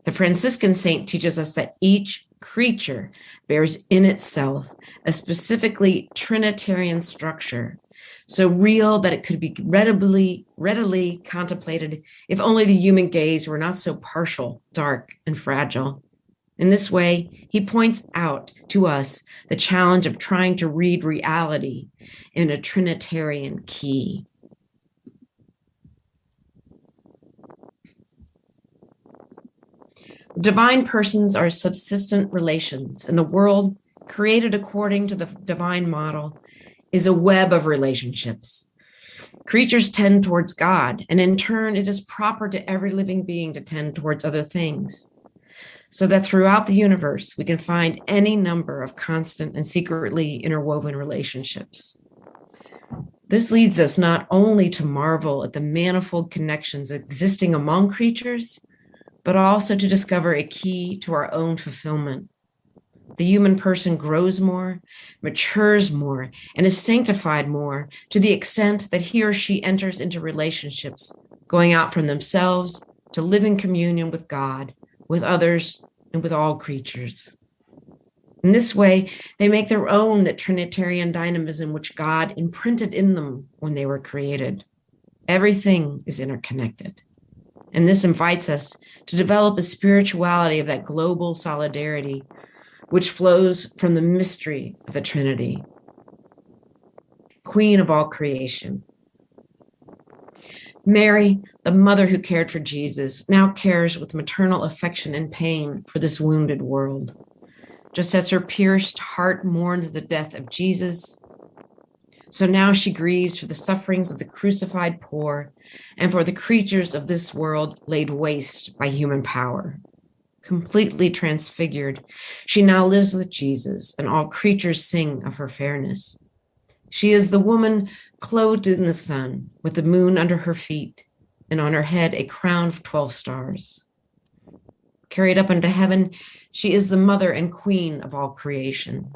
The Franciscan saint teaches us that each creature bears in itself a specifically Trinitarian structure, so real that it could be readily contemplated if only the human gaze were not so partial, dark, and fragile. In this way, he points out to us the challenge of trying to read reality in a Trinitarian key. Divine persons are subsistent relations, and the world, created according to the divine model, is a web of relationships. Creatures tend towards God, and in turn, it is proper to every living being to tend towards other things, so that throughout the universe, we can find any number of constant and secretly interwoven relationships. This leads us not only to marvel at the manifold connections existing among creatures, but also to discover a key to our own fulfillment. The human person grows more, matures more, and is sanctified more to the extent that he or she enters into relationships, going out from themselves to live in communion with God, with others, and with all creatures. In this way, they make their own the Trinitarian dynamism which God imprinted in them when they were created. Everything is interconnected. And this invites us to develop a spirituality of that global solidarity, which flows from the mystery of the Trinity, Queen of all creation. Mary, the mother who cared for Jesus, now cares with maternal affection and pain for this wounded world. Just as her pierced heart mourned the death of Jesus, so now she grieves for the sufferings of the crucified poor and for the creatures of this world laid waste by human power. Completely transfigured, she now lives with Jesus, and all creatures sing of her fairness. She is the woman clothed in the sun, with the moon under her feet, and on her head a crown of 12 stars. Carried up into heaven, she is the mother and queen of all creation.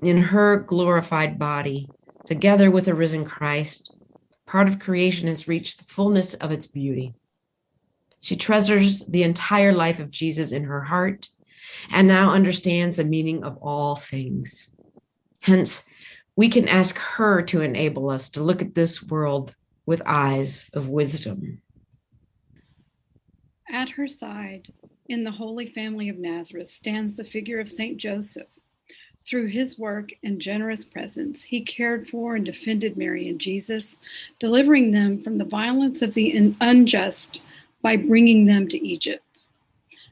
In her glorified body, together with a risen Christ, part of creation has reached the fullness of its beauty. She treasures the entire life of Jesus in her heart and now understands the meaning of all things. Hence, we can ask her to enable us to look at this world with eyes of wisdom. At her side, in the Holy Family of Nazareth, stands the figure of Saint Joseph. Through his work and generous presence, he cared for and defended Mary and Jesus, delivering them from the violence of the unjust by bringing them to Egypt.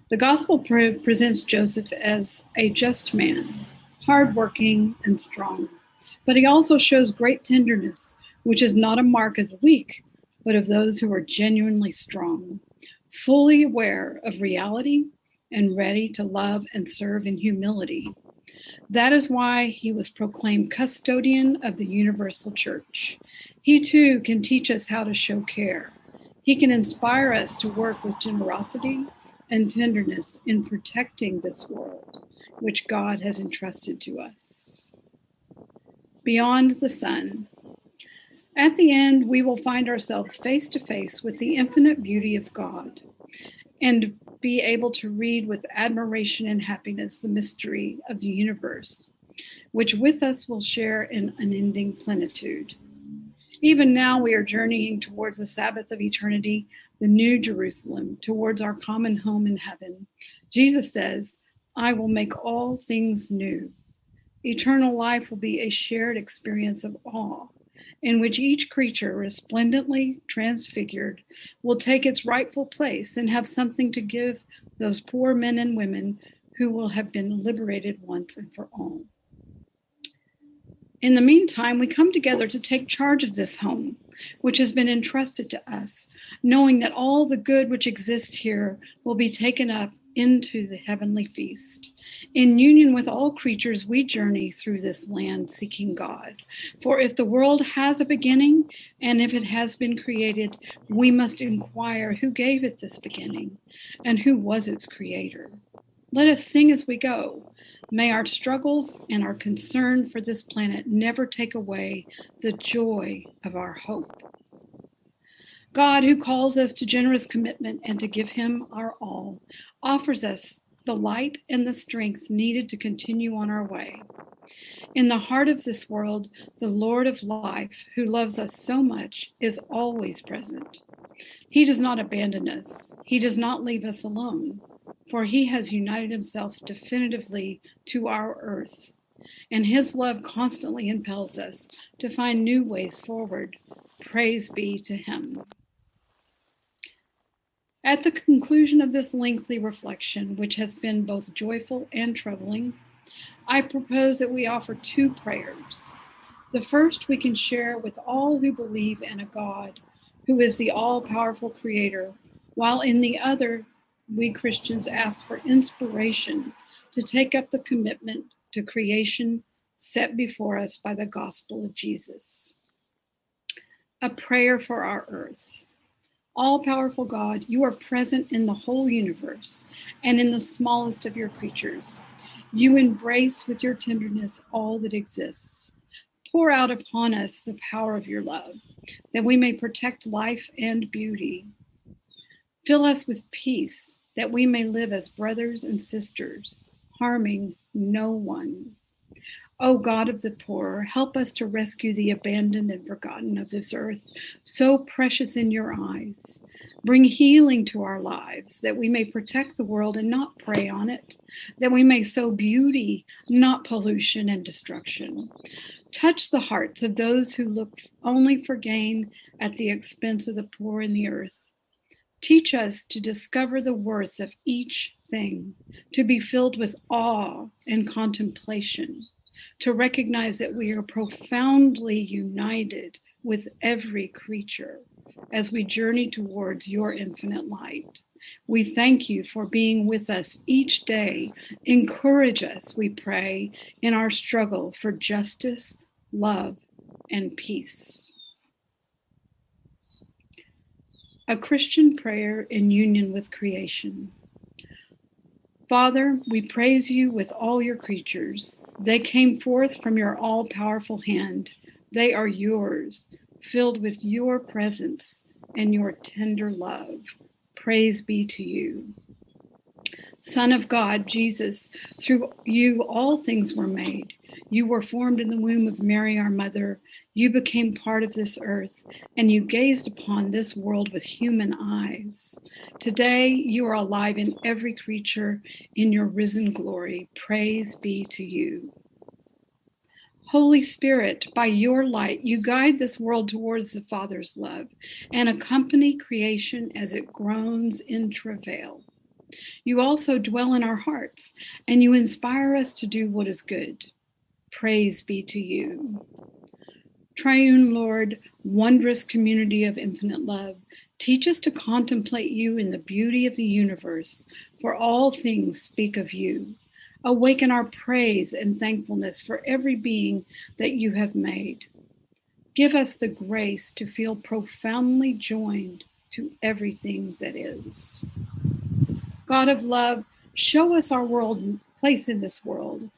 The gospel presents Joseph as a just man, hardworking and strong, but he also shows great tenderness, which is not a mark of the weak, but of those who are genuinely strong, fully aware of reality and ready to love and serve in humility. That is why he was proclaimed custodian of the universal church. He too can teach us how to show care. He can inspire us to work with generosity and tenderness in protecting this world, which God has entrusted to us. Beyond the sun. At the end, we will find ourselves face to face with the infinite beauty of God and be able to read with admiration and happiness the mystery of the universe, which with us will share in unending plenitude. Even now we are journeying towards the Sabbath of eternity, the New Jerusalem, towards our common home in heaven. Jesus says, "I will make all things new." Eternal life will be a shared experience of awe, in which each creature, resplendently transfigured, will take its rightful place and have something to give those poor men and women who will have been liberated once and for all. In the meantime, we come together to take charge of this home, which has been entrusted to us, knowing that all the good which exists here will be taken up into the heavenly feast. In union with all creatures, we journey through this land seeking God. For if the world has a beginning, and if it has been created, we must inquire who gave it this beginning, and who was its creator. Let us sing as we go. May our struggles and our concern for this planet never take away the joy of our hope. God, who calls us to generous commitment and to give him our all, offers us the light and the strength needed to continue on our way. In the heart of this world, the Lord of life, who loves us so much, is always present. He does not abandon us. He does not leave us alone, for he has united himself definitively to our earth, and his love constantly impels us to find new ways forward. Praise be to him. At the conclusion of this lengthy reflection, which has been both joyful and troubling, I propose that we offer two prayers. The first we can share with all who believe in a God who is the all-powerful creator, while in the other, we Christians ask for inspiration to take up the commitment to creation set before us by the gospel of Jesus. A prayer for our earth. All-powerful God, you are present in the whole universe and in the smallest of your creatures. You embrace with your tenderness all that exists. Pour out upon us the power of your love, that we may protect life and beauty. Fill us with peace, that we may live as brothers and sisters, harming no one. O God of the poor, help us to rescue the abandoned and forgotten of this earth, so precious in your eyes. Bring healing to our lives, that we may protect the world and not prey on it, that we may sow beauty, not pollution and destruction. Touch the hearts of those who look only for gain at the expense of the poor in the earth. Teach us to discover the worth of each thing, to be filled with awe and contemplation, to recognize that we are profoundly united with every creature as we journey towards your infinite light. We thank you for being with us each day. Encourage us, we pray, in our struggle for justice, love, and peace. A Christian prayer in union with creation. Father, we praise you with all your creatures. They came forth from your all-powerful hand. They are yours, filled with your presence and your tender love. Praise be to you. Son of God, Jesus, through you all things were made. You were formed in the womb of Mary, our mother. You became part of this earth, and you gazed upon this world with human eyes. Today, you are alive in every creature in your risen glory. Praise be to you. Holy Spirit, by your light, you guide this world towards the Father's love and accompany creation as it groans in travail. You also dwell in our hearts, and you inspire us to do what is good. Praise be to you. Triune Lord, wondrous community of infinite love, teach us to contemplate you in the beauty of the universe, for all things speak of you. Awaken our praise and thankfulness for every being that you have made. Give us the grace to feel profoundly joined to everything that is. God of love, show us our place in this world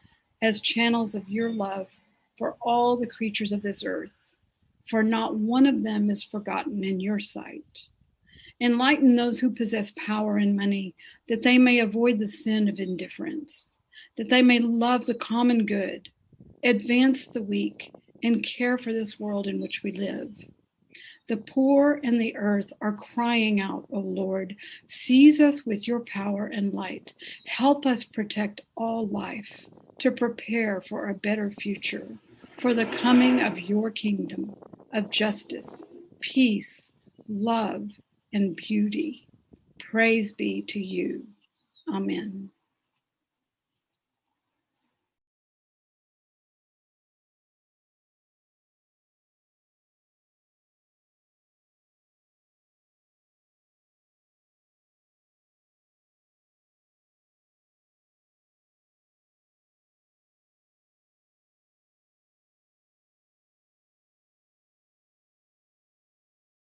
as channels of your love for all the creatures of this earth, for not one of them is forgotten in your sight. Enlighten those who possess power and money, that they may avoid the sin of indifference, that they may love the common good, advance the weak, and care for this world in which we live. The poor and the earth are crying out, O Lord, seize us with your power and light. Help us protect all life to prepare for a better future, for the coming of your kingdom of justice, peace, love, and beauty. Praise be to you. Amen.